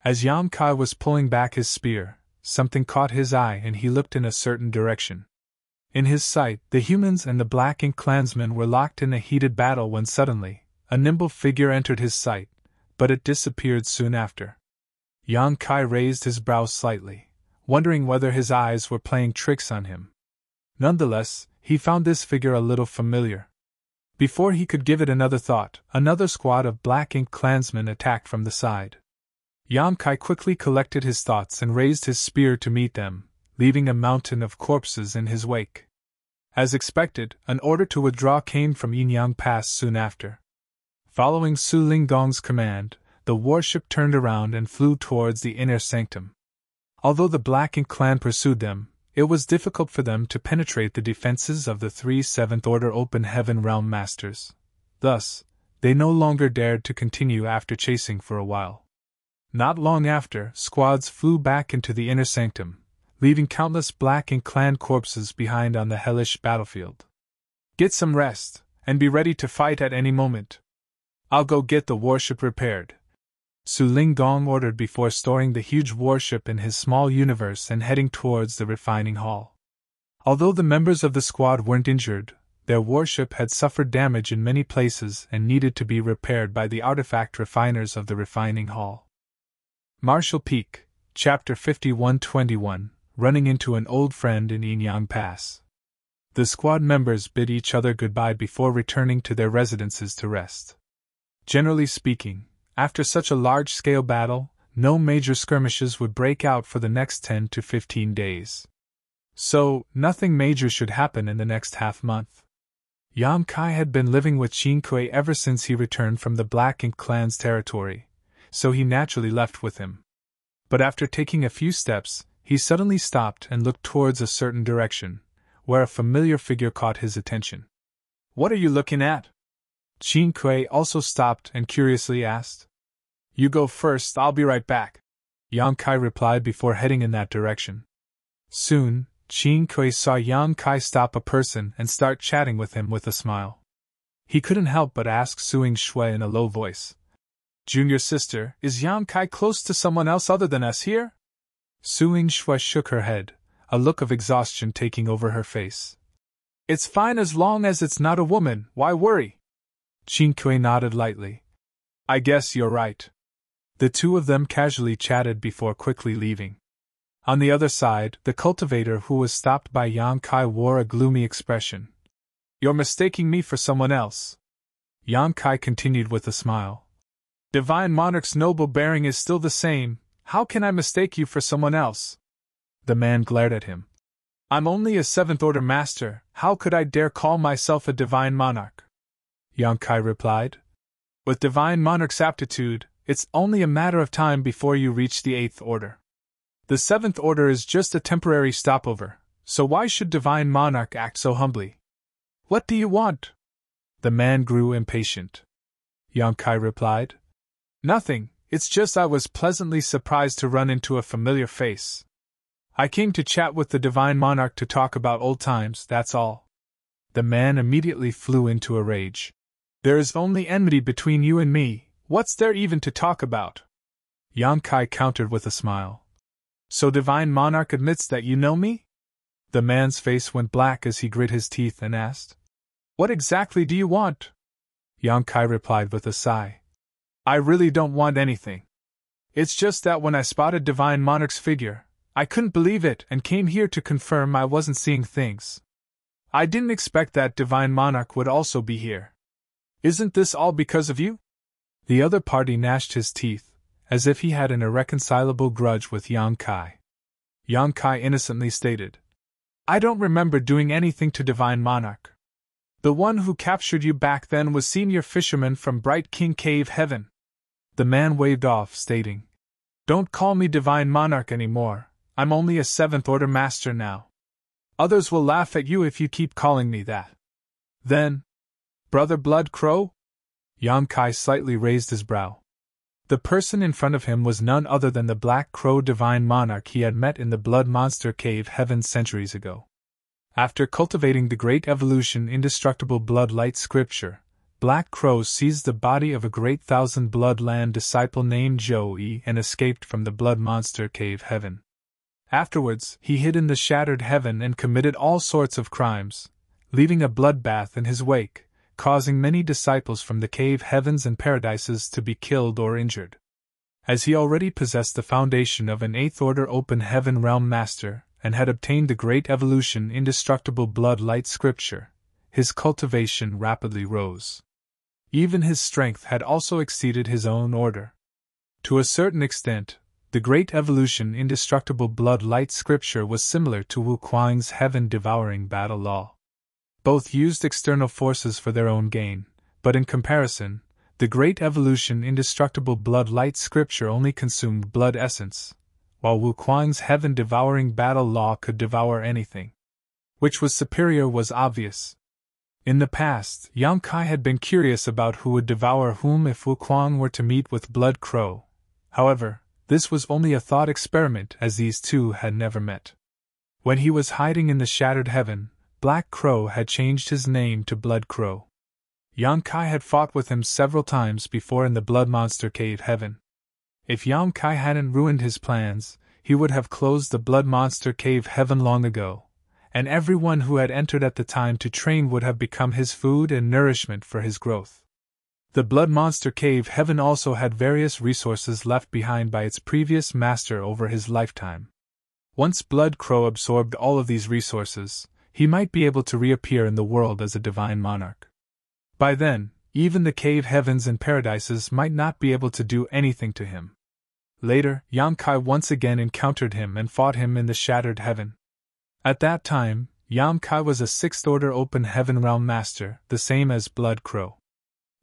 As Yang Kai was pulling back his spear, something caught his eye and he looked in a certain direction. In his sight, the humans and the Black Ink clansmen were locked in a heated battle when suddenly, a nimble figure entered his sight, but it disappeared soon after. Yang Kai raised his brows slightly, wondering whether his eyes were playing tricks on him. Nonetheless, he found this figure a little familiar. Before he could give it another thought, another squad of Black Ink clansmen attacked from the side. Yang Kai quickly collected his thoughts and raised his spear to meet them, leaving a mountain of corpses in his wake. As expected, an order to withdraw came from Enyang Pass soon after. Following Su Linggong's command, the warship turned around and flew towards the inner sanctum. Although the Black Ink clan pursued them, it was difficult for them to penetrate the defenses of the three 7th Order Open Heaven Realm Masters. Thus, they no longer dared to continue after chasing for a while. Not long after, squads flew back into the inner sanctum, leaving countless Black Ink clan corpses behind on the hellish battlefield. Get some rest, and be ready to fight at any moment. I'll go get the warship repaired, Su Ling Gong ordered before storing the huge warship in his small universe and heading towards the refining hall. Although the members of the squad weren't injured, their warship had suffered damage in many places and needed to be repaired by the artifact refiners of the refining hall. Marshall Peak, Chapter 5121, Running into an Old Friend in Yinyang Pass. The squad members bid each other goodbye before returning to their residences to rest. Generally speaking, after such a large-scale battle, no major skirmishes would break out for the next 10 to 15 days. So, nothing major should happen in the next half-month. Yang Kai had been living with Qin Kui ever since he returned from the Black Ink clan's territory, so he naturally left with him. But after taking a few steps, he suddenly stopped and looked towards a certain direction, where a familiar figure caught his attention. "What are you looking at?" Qin Kui also stopped and curiously asked. "You go first, I'll be right back," Yang Kai replied before heading in that direction. Soon, Qin Kui saw Yang Kai stop a person and start chatting with him with a smile. He couldn't help but ask Suing Shui in a low voice, "Junior sister, is Yang Kai close to someone else other than us here?" Suing Shui shook her head, a look of exhaustion taking over her face. "It's fine as long as it's not a woman, why worry?" Qin Kui nodded lightly. "I guess you're right." The two of them casually chatted before quickly leaving. On the other side, the cultivator who was stopped by Yang Kai wore a gloomy expression. "You're mistaking me for someone else," Yang Kai continued with a smile. "Divine Monarch's noble bearing is still the same, how can I mistake you for someone else?" The man glared at him. "I'm only a 7th Order Master, how could I dare call myself a Divine Monarch?" Yang Kai replied. "With Divine Monarch's aptitude, it's only a matter of time before you reach the 8th Order. The 7th Order is just a temporary stopover, so why should Divine Monarch act so humbly?" "What do you want?" The man grew impatient. Yang Kai replied. "Nothing, it's just I was pleasantly surprised to run into a familiar face. I came to chat with the Divine Monarch to talk about old times, that's all." The man immediately flew into a rage. "There is only enmity between you and me, what's there even to talk about?" Yang Kai countered with a smile. "So Divine Monarch admits that you know me?" The man's face went black as he grit his teeth and asked, "What exactly do you want?" Yang Kai replied with a sigh. "I really don't want anything. It's just that when I spotted Divine Monarch's figure, I couldn't believe it and came here to confirm I wasn't seeing things. I didn't expect that Divine Monarch would also be here. Isn't this all because of you?" The other party gnashed his teeth, as if he had an irreconcilable grudge with Yang Kai. Yang Kai innocently stated, "I don't remember doing anything to Divine Monarch. The one who captured you back then was Senior Fisherman from Bright King Cave Heaven." The man waved off, stating, "Don't call me Divine Monarch anymore, I'm only a 7th Order Master now. Others will laugh at you if you keep calling me that." "Then, Brother Blood Crow?" Yang Kai slightly raised his brow. The person in front of him was none other than the Black Crow Divine Monarch he had met in the Blood Monster Cave Heaven centuries ago. After cultivating the Great Evolution Indestructible Blood Light Scripture, Black Crow seized the body of a great Thousand Bloodland disciple named Zhou-Yi and escaped from the Blood Monster Cave Heaven. Afterwards, he hid in the Shattered Heaven and committed all sorts of crimes, leaving a bloodbath in his wake, causing many disciples from the cave heavens and paradises to be killed or injured. As he already possessed the foundation of an 8th Order Open Heaven Realm Master, and had obtained the Great Evolution Indestructible Blood Light Scripture, his cultivation rapidly rose. Even his strength had also exceeded his own order. To a certain extent, the Great Evolution Indestructible Blood Light Scripture was similar to Wu Kuang's heaven-devouring battle law. Both used external forces for their own gain, but in comparison, the Great Evolution Indestructible Blood Light Scripture only consumed blood essence, while Wu Kuang's heaven-devouring battle law could devour anything. Which was superior was obvious. In the past, Yang Kai had been curious about who would devour whom if Wu Kuang were to meet with Blood Crow. However, this was only a thought experiment as these two had never met. When he was hiding in the shattered heaven, Black Crow had changed his name to Blood Crow. Yang Kai had fought with him several times before in the Blood Monster Cave Heaven. If Yang Kai hadn't ruined his plans, he would have closed the Blood Monster Cave Heaven long ago, and everyone who had entered at the time to train would have become his food and nourishment for his growth. The Blood Monster Cave Heaven also had various resources left behind by its previous master over his lifetime. Once Blood Crow absorbed all of these resources, he might be able to reappear in the world as a divine monarch. By then, even the cave heavens and paradises might not be able to do anything to him. Later, Yang Kai once again encountered him and fought him in the shattered heaven. At that time, Yang Kai was a 6th Order Open Heaven Realm Master, the same as Blood Crow.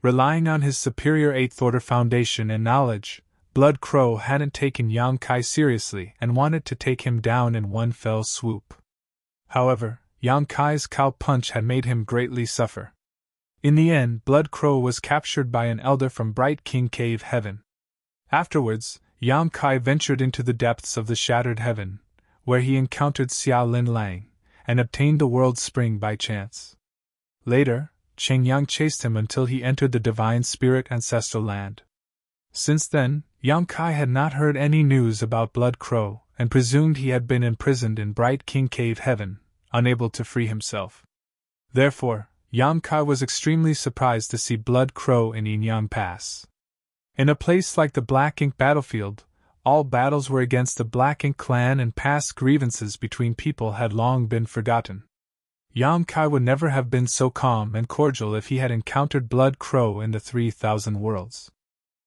Relying on his superior 8th Order foundation and knowledge, Blood Crow hadn't taken Yang Kai seriously and wanted to take him down in one fell swoop. However, Yang Kai's cow punch had made him greatly suffer. In the end, Blood Crow was captured by an elder from Bright King Cave Heaven. Afterwards, Yang Kai ventured into the depths of the shattered heaven, where he encountered Xiao Lin Lang, and obtained the World Spring by chance. Later, Cheng Yang chased him until he entered the Divine Spirit Ancestral Land. Since then, Yang Kai had not heard any news about Blood Crow, and presumed he had been imprisoned in Bright King Cave Heaven, unable to free himself. Therefore, Yang Kai was extremely surprised to see Blood Crow in Yinyang Pass. In a place like the Black Ink battlefield, all battles were against the Black Ink clan and past grievances between people had long been forgotten. Yang Kai would never have been so calm and cordial if he had encountered Blood Crow in the 3,000 worlds.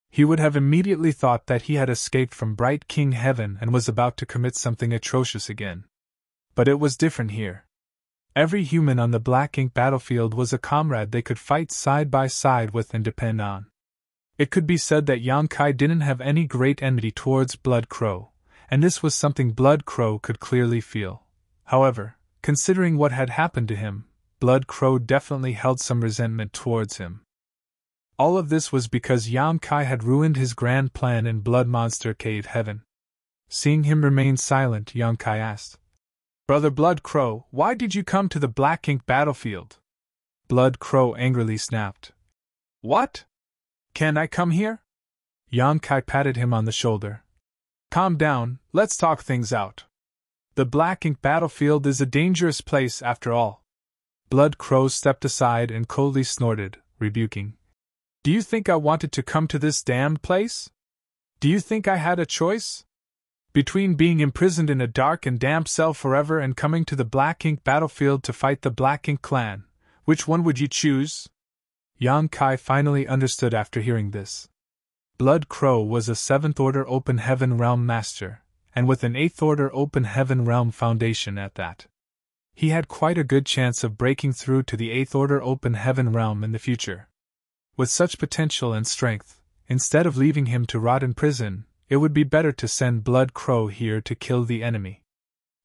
He would have immediately thought that he had escaped from Bright King Heaven and was about to commit something atrocious again. But it was different here. Every human on the Black Ink battlefield was a comrade they could fight side by side with and depend on. It could be said that Yang Kai didn't have any great enmity towards Blood Crow, and this was something Blood Crow could clearly feel. However, considering what had happened to him, Blood Crow definitely held some resentment towards him. All of this was because Yang Kai had ruined his grand plan in Blood Monster Cave Heaven. Seeing him remain silent, Yang Kai asked, "Brother Blood Crow, why did you come to the Black Ink battlefield?" Blood Crow angrily snapped, "What? Can I come here?" Yang Kai patted him on the shoulder. "Calm down, let's talk things out. The Black Ink battlefield is a dangerous place after all." Blood Crow stepped aside and coldly snorted, rebuking, "Do you think I wanted to come to this damned place? Do you think I had a choice? Between being imprisoned in a dark and damp cell forever and coming to the Black Ink battlefield to fight the Black Ink clan, which one would you choose?" Yang Kai finally understood after hearing this. Blood Crow was a 7th Order Open Heaven Realm Master, and with an 8th Order Open Heaven Realm Foundation at that. He had quite a good chance of breaking through to the 8th Order Open Heaven Realm in the future. With such potential and strength, instead of leaving him to rot in prison, it would be better to send Blood Crow here to kill the enemy.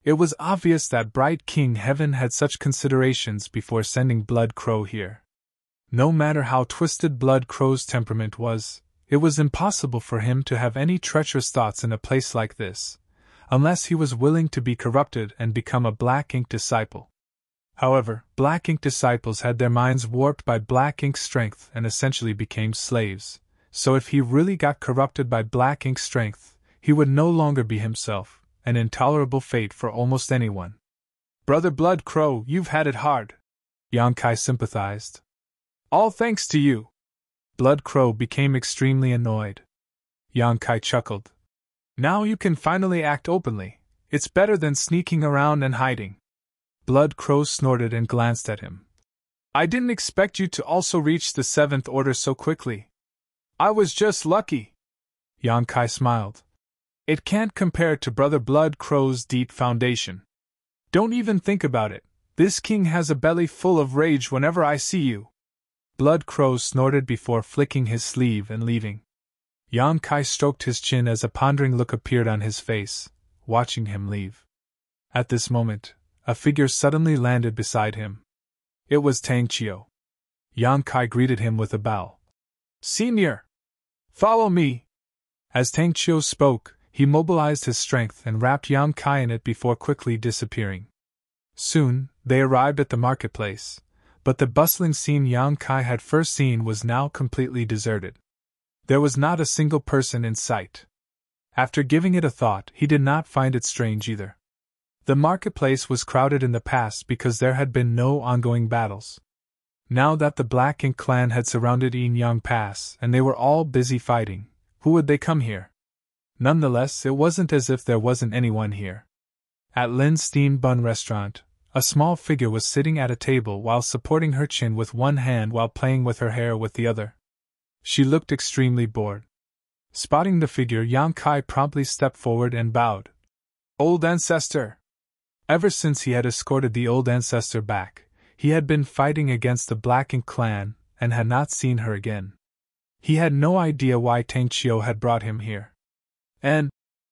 It was obvious that Bright King Heaven had such considerations before sending Blood Crow here. No matter how twisted Blood Crow's temperament was, it was impossible for him to have any treacherous thoughts in a place like this, unless he was willing to be corrupted and become a Black Ink disciple. However, Black Ink disciples had their minds warped by Black Ink's strength and essentially became slaves, so if he really got corrupted by Black Ink's strength, he would no longer be himself, an intolerable fate for almost anyone. "Brother Blood Crow, you've had it hard," Yang Kai sympathized. "All thanks to you." Blood Crow became extremely annoyed. Yang Kai chuckled. "Now you can finally act openly. It's better than sneaking around and hiding." Blood Crow snorted and glanced at him. "I didn't expect you to also reach the 7th Order so quickly. I was just lucky." Yang Kai smiled. "It can't compare to Brother Blood Crow's deep foundation. Don't even think about it. This king has a belly full of rage whenever I see you." Blood Crow snorted before flicking his sleeve and leaving. Yang Kai stroked his chin as a pondering look appeared on his face, watching him leave. At this moment, a figure suddenly landed beside him. It was Tang Chio. Yang Kai greeted him with a bow. "Senior! Follow me!" As Tang Chio spoke, he mobilized his strength and wrapped Yang Kai in it before quickly disappearing. Soon, they arrived at the marketplace, but the bustling scene Yang Kai had first seen was now completely deserted. There was not a single person in sight. After giving it a thought, he did not find it strange either. The marketplace was crowded in the past because there had been no ongoing battles. Now that the Black Ink clan had surrounded Yin Pass and they were all busy fighting, who would they come here? Nonetheless, it wasn't as if there wasn't anyone here. At Lin's Steam Bun restaurant, a small figure was sitting at a table while supporting her chin with one hand while playing with her hair with the other. She looked extremely bored. Spotting the figure, Yang Kai promptly stepped forward and bowed. Old ancestor! Ever since he had escorted the old ancestor back, he had been fighting against the Black Ink clan and had not seen her again. He had no idea why Tang Qiu had brought him here. And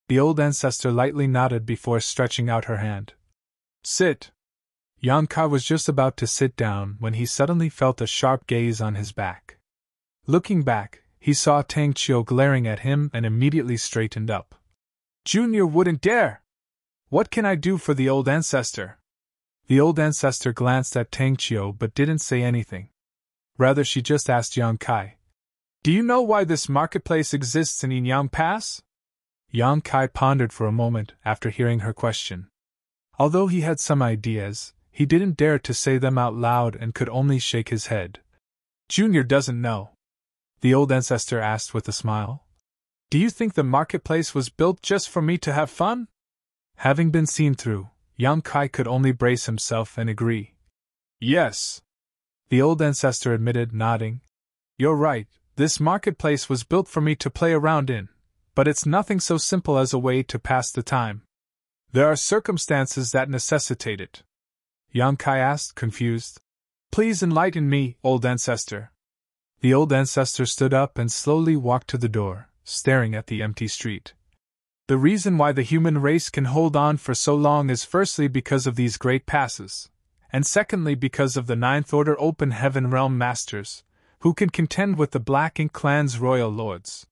the old ancestor lightly nodded before stretching out her hand. Sit! Yang Kai was just about to sit down when he suddenly felt a sharp gaze on his back. Looking back, he saw Tang Qiu glaring at him and immediately straightened up. Junior wouldn't dare! What can I do for the old ancestor? The old ancestor glanced at Tang Qiu but didn't say anything. Rather, she just asked Yang Kai, Do you know why this marketplace exists in Yin Pass? Yang Kai pondered for a moment after hearing her question. Although he had some ideas, he didn't dare to say them out loud and could only shake his head. Junior doesn't know. The old ancestor asked with a smile. Do you think the marketplace was built just for me to have fun? Having been seen through, Yang Kai could only brace himself and agree. Yes. The old ancestor admitted, nodding. You're right, this marketplace was built for me to play around in, but it's nothing so simple as a way to pass the time. There are circumstances that necessitate it. Yang Kai asked, confused. Please enlighten me, old ancestor. The old ancestor stood up and slowly walked to the door, staring at the empty street. The reason why the human race can hold on for so long is firstly because of these great passes, and secondly because of the Ninth Order Open Heaven Realm Masters, who can contend with the Black Ink clan's royal lords.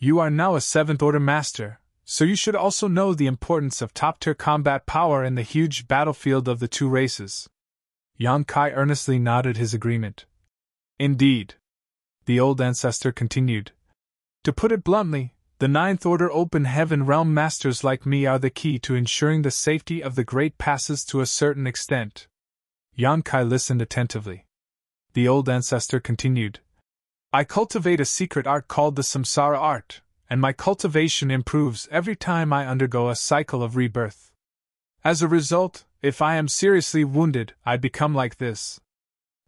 You are now a Seventh Order Master, so you should also know the importance of top-tier combat power in the huge battlefield of the two races. Yang Kai earnestly nodded his agreement. Indeed. The old ancestor continued. To put it bluntly, the Ninth Order Open Heaven Realm Masters like me are the key to ensuring the safety of the Great Passes to a certain extent. Yang Kai listened attentively. The old ancestor continued. I cultivate a secret art called the Samsara art, and my cultivation improves every time I undergo a cycle of rebirth. As a result, if I am seriously wounded, I become like this.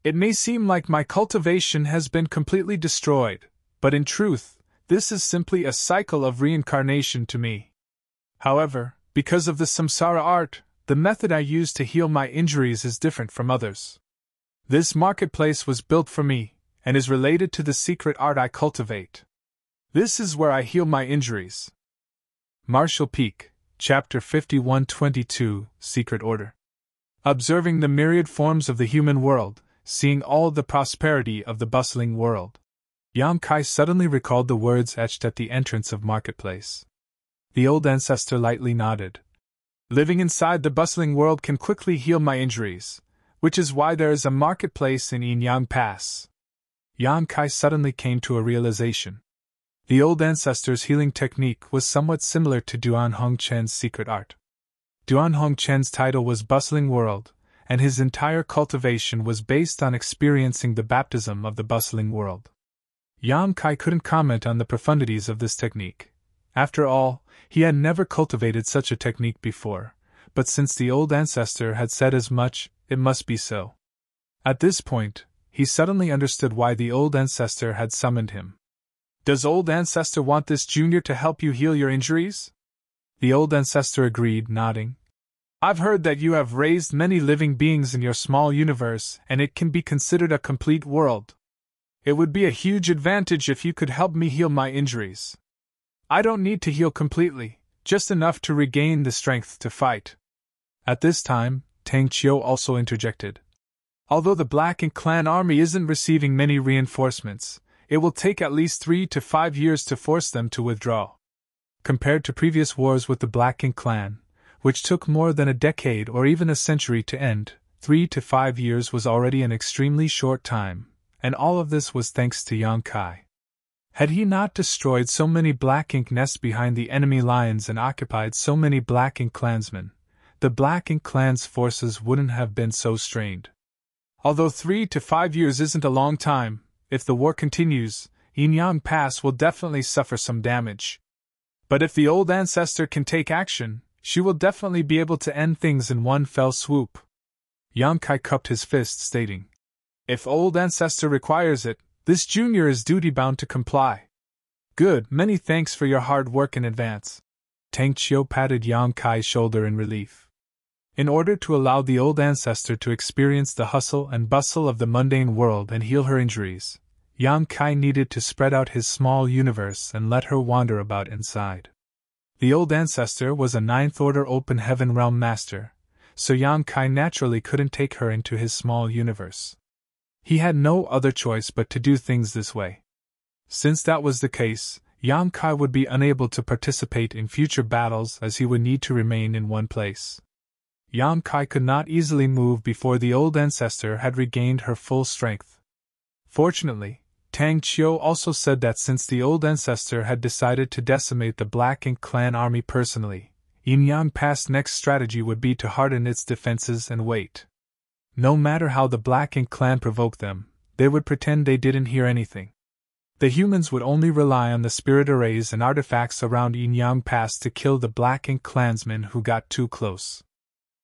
It may seem like my cultivation has been completely destroyed, but in truth, this is simply a cycle of reincarnation to me. However, because of the Samsara art, the method I use to heal my injuries is different from others. This marketplace was built for me, and is related to the secret art I cultivate. This is where I heal my injuries. Marshall Peak, Chapter 5122, Secret Order. Observing the myriad forms of the human world, seeing all the prosperity of the bustling world, Yang Kai suddenly recalled the words etched at the entrance of marketplace. The old ancestor lightly nodded. Living inside the bustling world can quickly heal my injuries, which is why there is a marketplace in Yin Pass. Yang Kai suddenly came to a realization. The old ancestor's healing technique was somewhat similar to Duan Hongchen's secret art. Duan Hongchen's title was Bustling World, and his entire cultivation was based on experiencing the baptism of the bustling world. Yang Kai couldn't comment on the profundities of this technique. After all, he had never cultivated such a technique before, but since the old ancestor had said as much, it must be so. At this point, he suddenly understood why the old ancestor had summoned him. Does old ancestor want this junior to help you heal your injuries? The old ancestor agreed, nodding. I've heard that you have raised many living beings in your small universe, and it can be considered a complete world. It would be a huge advantage if you could help me heal my injuries. I don't need to heal completely, just enough to regain the strength to fight. At this time, Tang Qiu also interjected. Although the Black Ink clan army isn't receiving many reinforcements, it will take at least 3 to 5 years to force them to withdraw. Compared to previous wars with the Black Ink clan, which took more than a decade or even a century to end, 3 to 5 years was already an extremely short time, and all of this was thanks to Yang Kai. Had he not destroyed so many Black Ink nests behind the enemy lines and occupied so many Black Ink clansmen, the Black Ink clan's forces wouldn't have been so strained. Although 3 to 5 years isn't a long time, if the war continues, Yinyang Pass will definitely suffer some damage. But if the old ancestor can take action, she will definitely be able to end things in one fell swoop. Yang Kai cupped his fist, stating, "If old ancestor requires it, this junior is duty-bound to comply." "Good, many thanks for your hard work in advance." Tang Qiu patted Yang Kai's shoulder in relief. In order to allow the old ancestor to experience the hustle and bustle of the mundane world and heal her injuries, Yang Kai needed to spread out his small universe and let her wander about inside. The old ancestor was a 9th order open heaven realm master, so Yang Kai naturally couldn't take her into his small universe. He had no other choice but to do things this way. Since that was the case, Yang Kai would be unable to participate in future battles as he would need to remain in one place. Yang Kai could not easily move before the old ancestor had regained her full strength. Fortunately, Tang Qiu also said that since the old ancestor had decided to decimate the Black Ink clan army personally, Yinyang Pass' next strategy would be to harden its defenses and wait. No matter how the Black Ink clan provoked them, they would pretend they didn't hear anything. The humans would only rely on the spirit arrays and artifacts around Yinyang Pass to kill the Black Ink clansmen who got too close.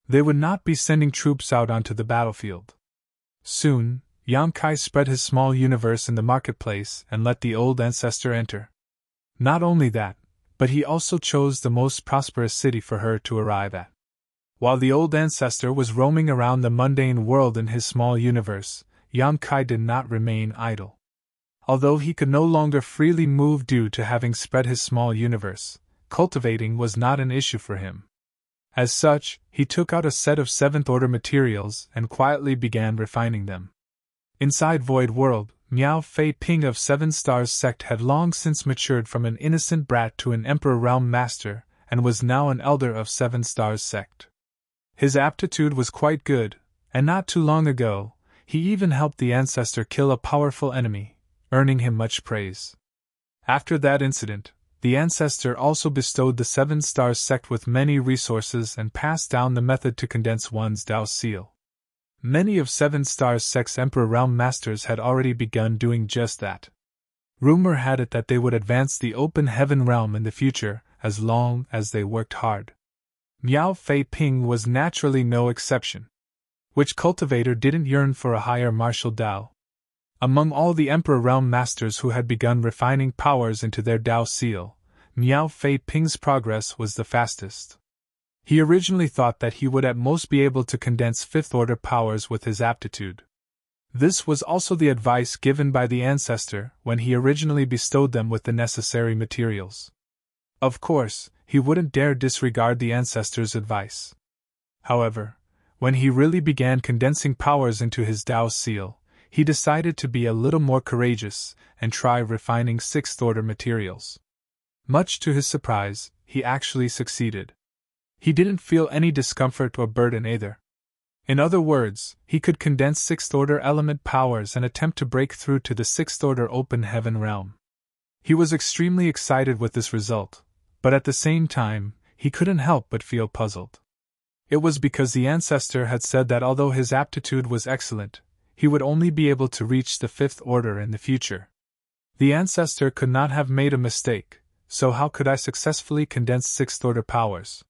They would not be sending troops out onto the battlefield. Soon, Yang Kai spread his small universe in the marketplace and let the old ancestor enter. Not only that, but he also chose the most prosperous city for her to arrive at. While the old ancestor was roaming around the mundane world in his small universe, Yang Kai did not remain idle. Although he could no longer freely move due to having spread his small universe, cultivating was not an issue for him. As such, he took out a set of 7th order materials and quietly began refining them. Inside Void World, Miao Fei Ping of 7 Stars sect had long since matured from an innocent brat to an Emperor Realm Master, and was now an elder of 7 Stars sect. His aptitude was quite good, and not too long ago, he even helped the ancestor kill a powerful enemy, earning him much praise. After that incident, the ancestor also bestowed the 7 Stars sect with many resources and passed down the method to condense one's Dao seal. Many of 7 Stars sect's Emperor Realm Masters had already begun doing just that. Rumor had it that they would advance the open heaven realm in the future, as long as they worked hard. Miao Fei Ping was naturally no exception. Which cultivator didn't yearn for a higher martial Dao? Among all the Emperor Realm Masters who had begun refining powers into their Dao seal, Miao Fei Ping's progress was the fastest. He originally thought that he would at most be able to condense 5th order powers with his aptitude. This was also the advice given by the ancestor when he originally bestowed them with the necessary materials. Of course, he wouldn't dare disregard the ancestor's advice. However, when he really began condensing powers into his Dao seal, he decided to be a little more courageous and try refining 6th order materials. Much to his surprise, he actually succeeded. He didn't feel any discomfort or burden either. In other words, he could condense 6th order element powers and attempt to break through to the 6th order open heaven realm. He was extremely excited with this result, but at the same time, he couldn't help but feel puzzled. It was because the ancestor had said that although his aptitude was excellent, he would only be able to reach the 5th order in the future. The ancestor could not have made a mistake, so how could I successfully condense 6th order powers?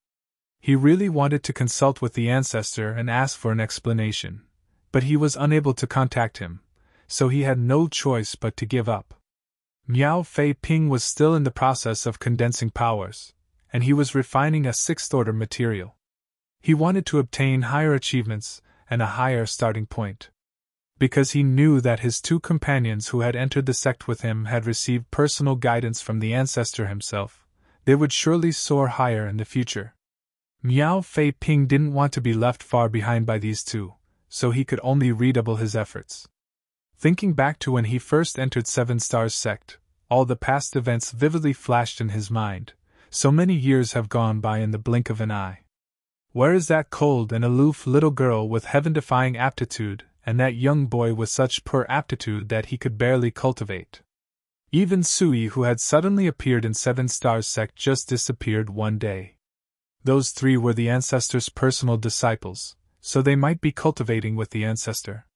He really wanted to consult with the ancestor and ask for an explanation, but he was unable to contact him, so he had no choice but to give up. Miao Fei Ping was still in the process of condensing powers, and he was refining a 6th order material. He wanted to obtain higher achievements and a higher starting point. Because he knew that his 2 companions who had entered the sect with him had received personal guidance from the ancestor himself, they would surely soar higher in the future. Miao Fei Ping didn't want to be left far behind by these 2, so he could only redouble his efforts. Thinking back to when he first entered 7 Stars sect, all the past events vividly flashed in his mind, so many years have gone by in the blink of an eye. Where is that cold and aloof little girl with heaven-defying aptitude, and that young boy with such poor aptitude that he could barely cultivate? Even Sui, who had suddenly appeared in Seven Stars sect, just disappeared one day. Those three were the ancestor's personal disciples, so they might be cultivating with the ancestor.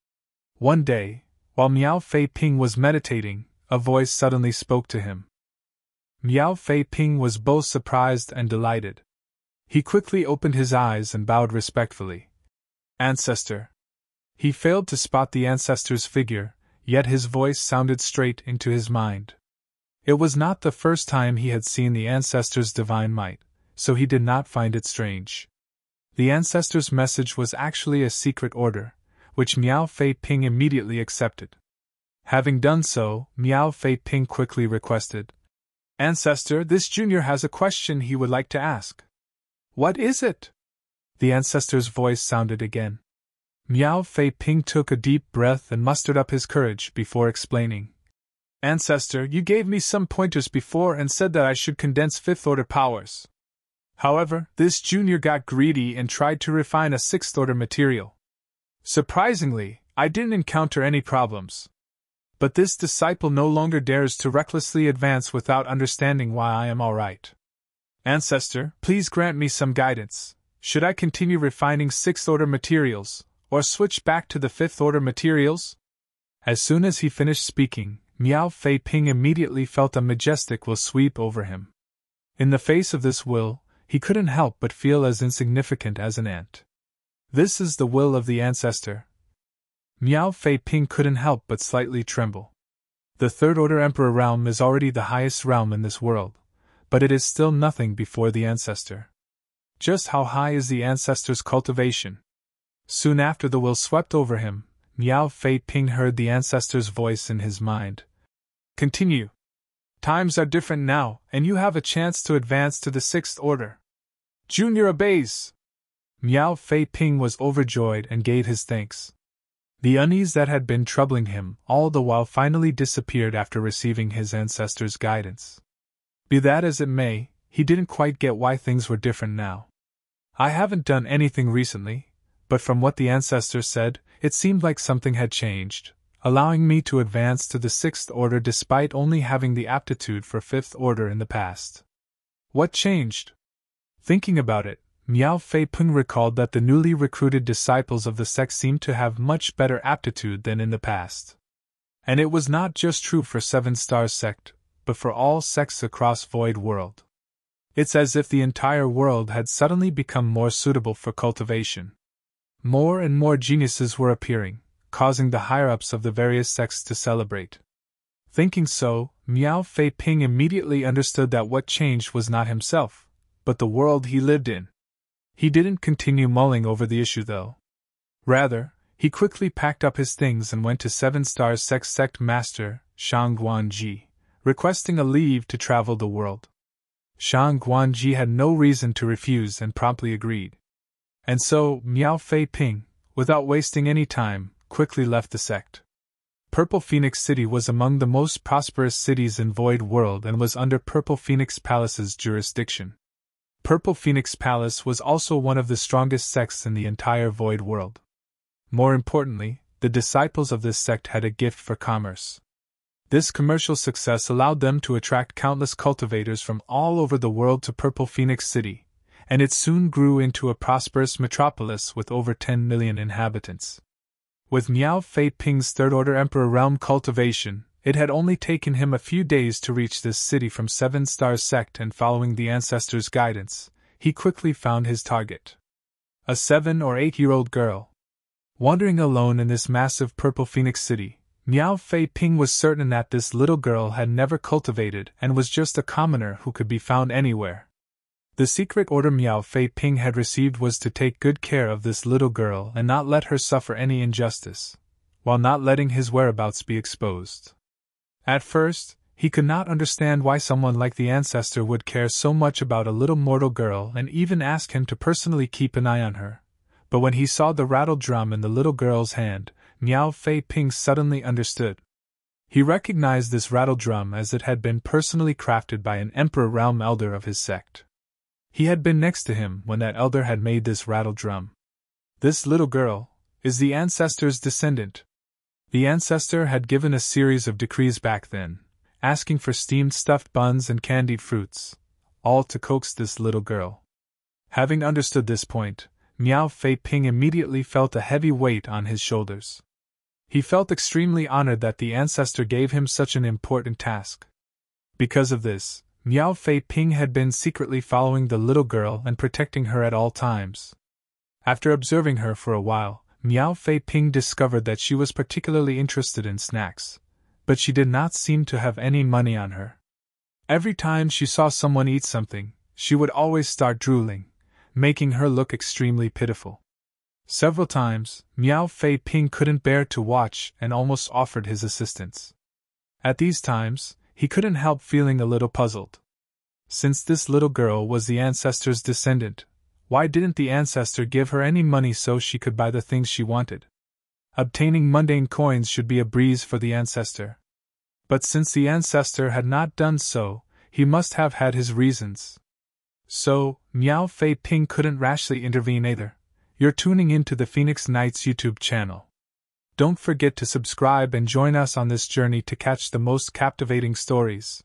One day, while Miao Fei Ping was meditating, a voice suddenly spoke to him. Miao Fei Ping was both surprised and delighted. He quickly opened his eyes and bowed respectfully. Ancestor. He failed to spot the ancestor's figure, yet his voice sounded straight into his mind. It was not the first time he had seen the ancestor's divine might, so he did not find it strange. The ancestor's message was actually a secret order, which Miao Fei Ping immediately accepted. Having done so, Miao Fei Ping quickly requested, Ancestor, this junior has a question he would like to ask. What is it? The ancestor's voice sounded again. Miao Fei Ping took a deep breath and mustered up his courage before explaining. Ancestor, you gave me some pointers before and said that I should condense fifth-order powers. However, this junior got greedy and tried to refine a sixth-order material. Surprisingly, I didn't encounter any problems. But this disciple no longer dares to recklessly advance without understanding why I am all right. Ancestor, please grant me some guidance. Should I continue refining sixth-order materials, or switch back to the fifth-order materials? As soon as he finished speaking, Miao Fei Ping immediately felt a majestic will sweep over him. In the face of this will, he couldn't help but feel as insignificant as an ant. This is the will of the ancestor. Miao Fei Ping couldn't help but slightly tremble. The third-order emperor realm is already the highest realm in this world, but it is still nothing before the ancestor. Just how high is the ancestor's cultivation? Soon after the will swept over him, Miao Fei Ping heard the ancestor's voice in his mind. Continue. Times are different now, and you have a chance to advance to the sixth order. Junior obeys. Miao Fei Ping was overjoyed and gave his thanks. The unease that had been troubling him all the while finally disappeared after receiving his ancestor's guidance. Be that as it may, he didn't quite get why things were different now. I haven't done anything recently, but from what the ancestor said, it seemed like something had changed, allowing me to advance to the sixth order despite only having the aptitude for fifth order in the past. What changed? Thinking about it, Miao Fei Ping recalled that the newly recruited disciples of the sect seemed to have much better aptitude than in the past. And it was not just true for Seven Stars sect, but for all sects across Void World. It's as if the entire world had suddenly become more suitable for cultivation. More and more geniuses were appearing, causing the higher-ups of the various sects to celebrate. Thinking so, Miao Fei Ping immediately understood that what changed was not himself, but the world he lived in. He didn't continue mulling over the issue though. Rather, he quickly packed up his things and went to Seven Stars sect master, Shang Guanji, requesting a leave to travel the world. Shang Guanji had no reason to refuse and promptly agreed. And so, Miao Fei Ping, without wasting any time, quickly left the sect. Purple Phoenix City was among the most prosperous cities in Void World and was under Purple Phoenix Palace's jurisdiction. Purple Phoenix Palace was also one of the strongest sects in the entire Void World. More importantly, the disciples of this sect had a gift for commerce. This commercial success allowed them to attract countless cultivators from all over the world to Purple Phoenix City, and it soon grew into a prosperous metropolis with over 10 million inhabitants. With Miao Fei Ping's third-order Emperor realm cultivation, it had only taken him a few days to reach this city from Seven Stars sect, and following the ancestor's guidance, he quickly found his target. A 7 or 8-year-old girl. Wandering alone in this massive Purple Phoenix City, Miao Fei Ping was certain that this little girl had never cultivated and was just a commoner who could be found anywhere. The secret order Miao Fei Ping had received was to take good care of this little girl and not let her suffer any injustice, while not letting his whereabouts be exposed. At first, he could not understand why someone like the ancestor would care so much about a little mortal girl and even ask him to personally keep an eye on her. But when he saw the rattle drum in the little girl's hand, Miao Fei Ping suddenly understood. He recognized this rattle drum as it had been personally crafted by an emperor realm elder of his sect. He had been next to him when that elder had made this rattle drum. This little girl is the ancestor's descendant. The ancestor had given a series of decrees back then, asking for steamed stuffed buns and candied fruits, all to coax this little girl. Having understood this point, Miao Fei Ping immediately felt a heavy weight on his shoulders. He felt extremely honored that the ancestor gave him such an important task. Because of this, Miao Fei Ping had been secretly following the little girl and protecting her at all times. After observing her for a while, Miao Fei Ping discovered that she was particularly interested in snacks, but she did not seem to have any money on her. Every time she saw someone eat something, she would always start drooling, making her look extremely pitiful. Several times, Miao Fei Ping couldn't bear to watch and almost offered his assistance. At these times, he couldn't help feeling a little puzzled. Since this little girl was the ancestor's descendant, why didn't the ancestor give her any money so she could buy the things she wanted? Obtaining mundane coins should be a breeze for the ancestor. But since the ancestor had not done so, he must have had his reasons. So, Miao Fei Ping couldn't rashly intervene either. You're tuning into the Phoenix Knights YouTube channel. Don't forget to subscribe and join us on this journey to catch the most captivating stories.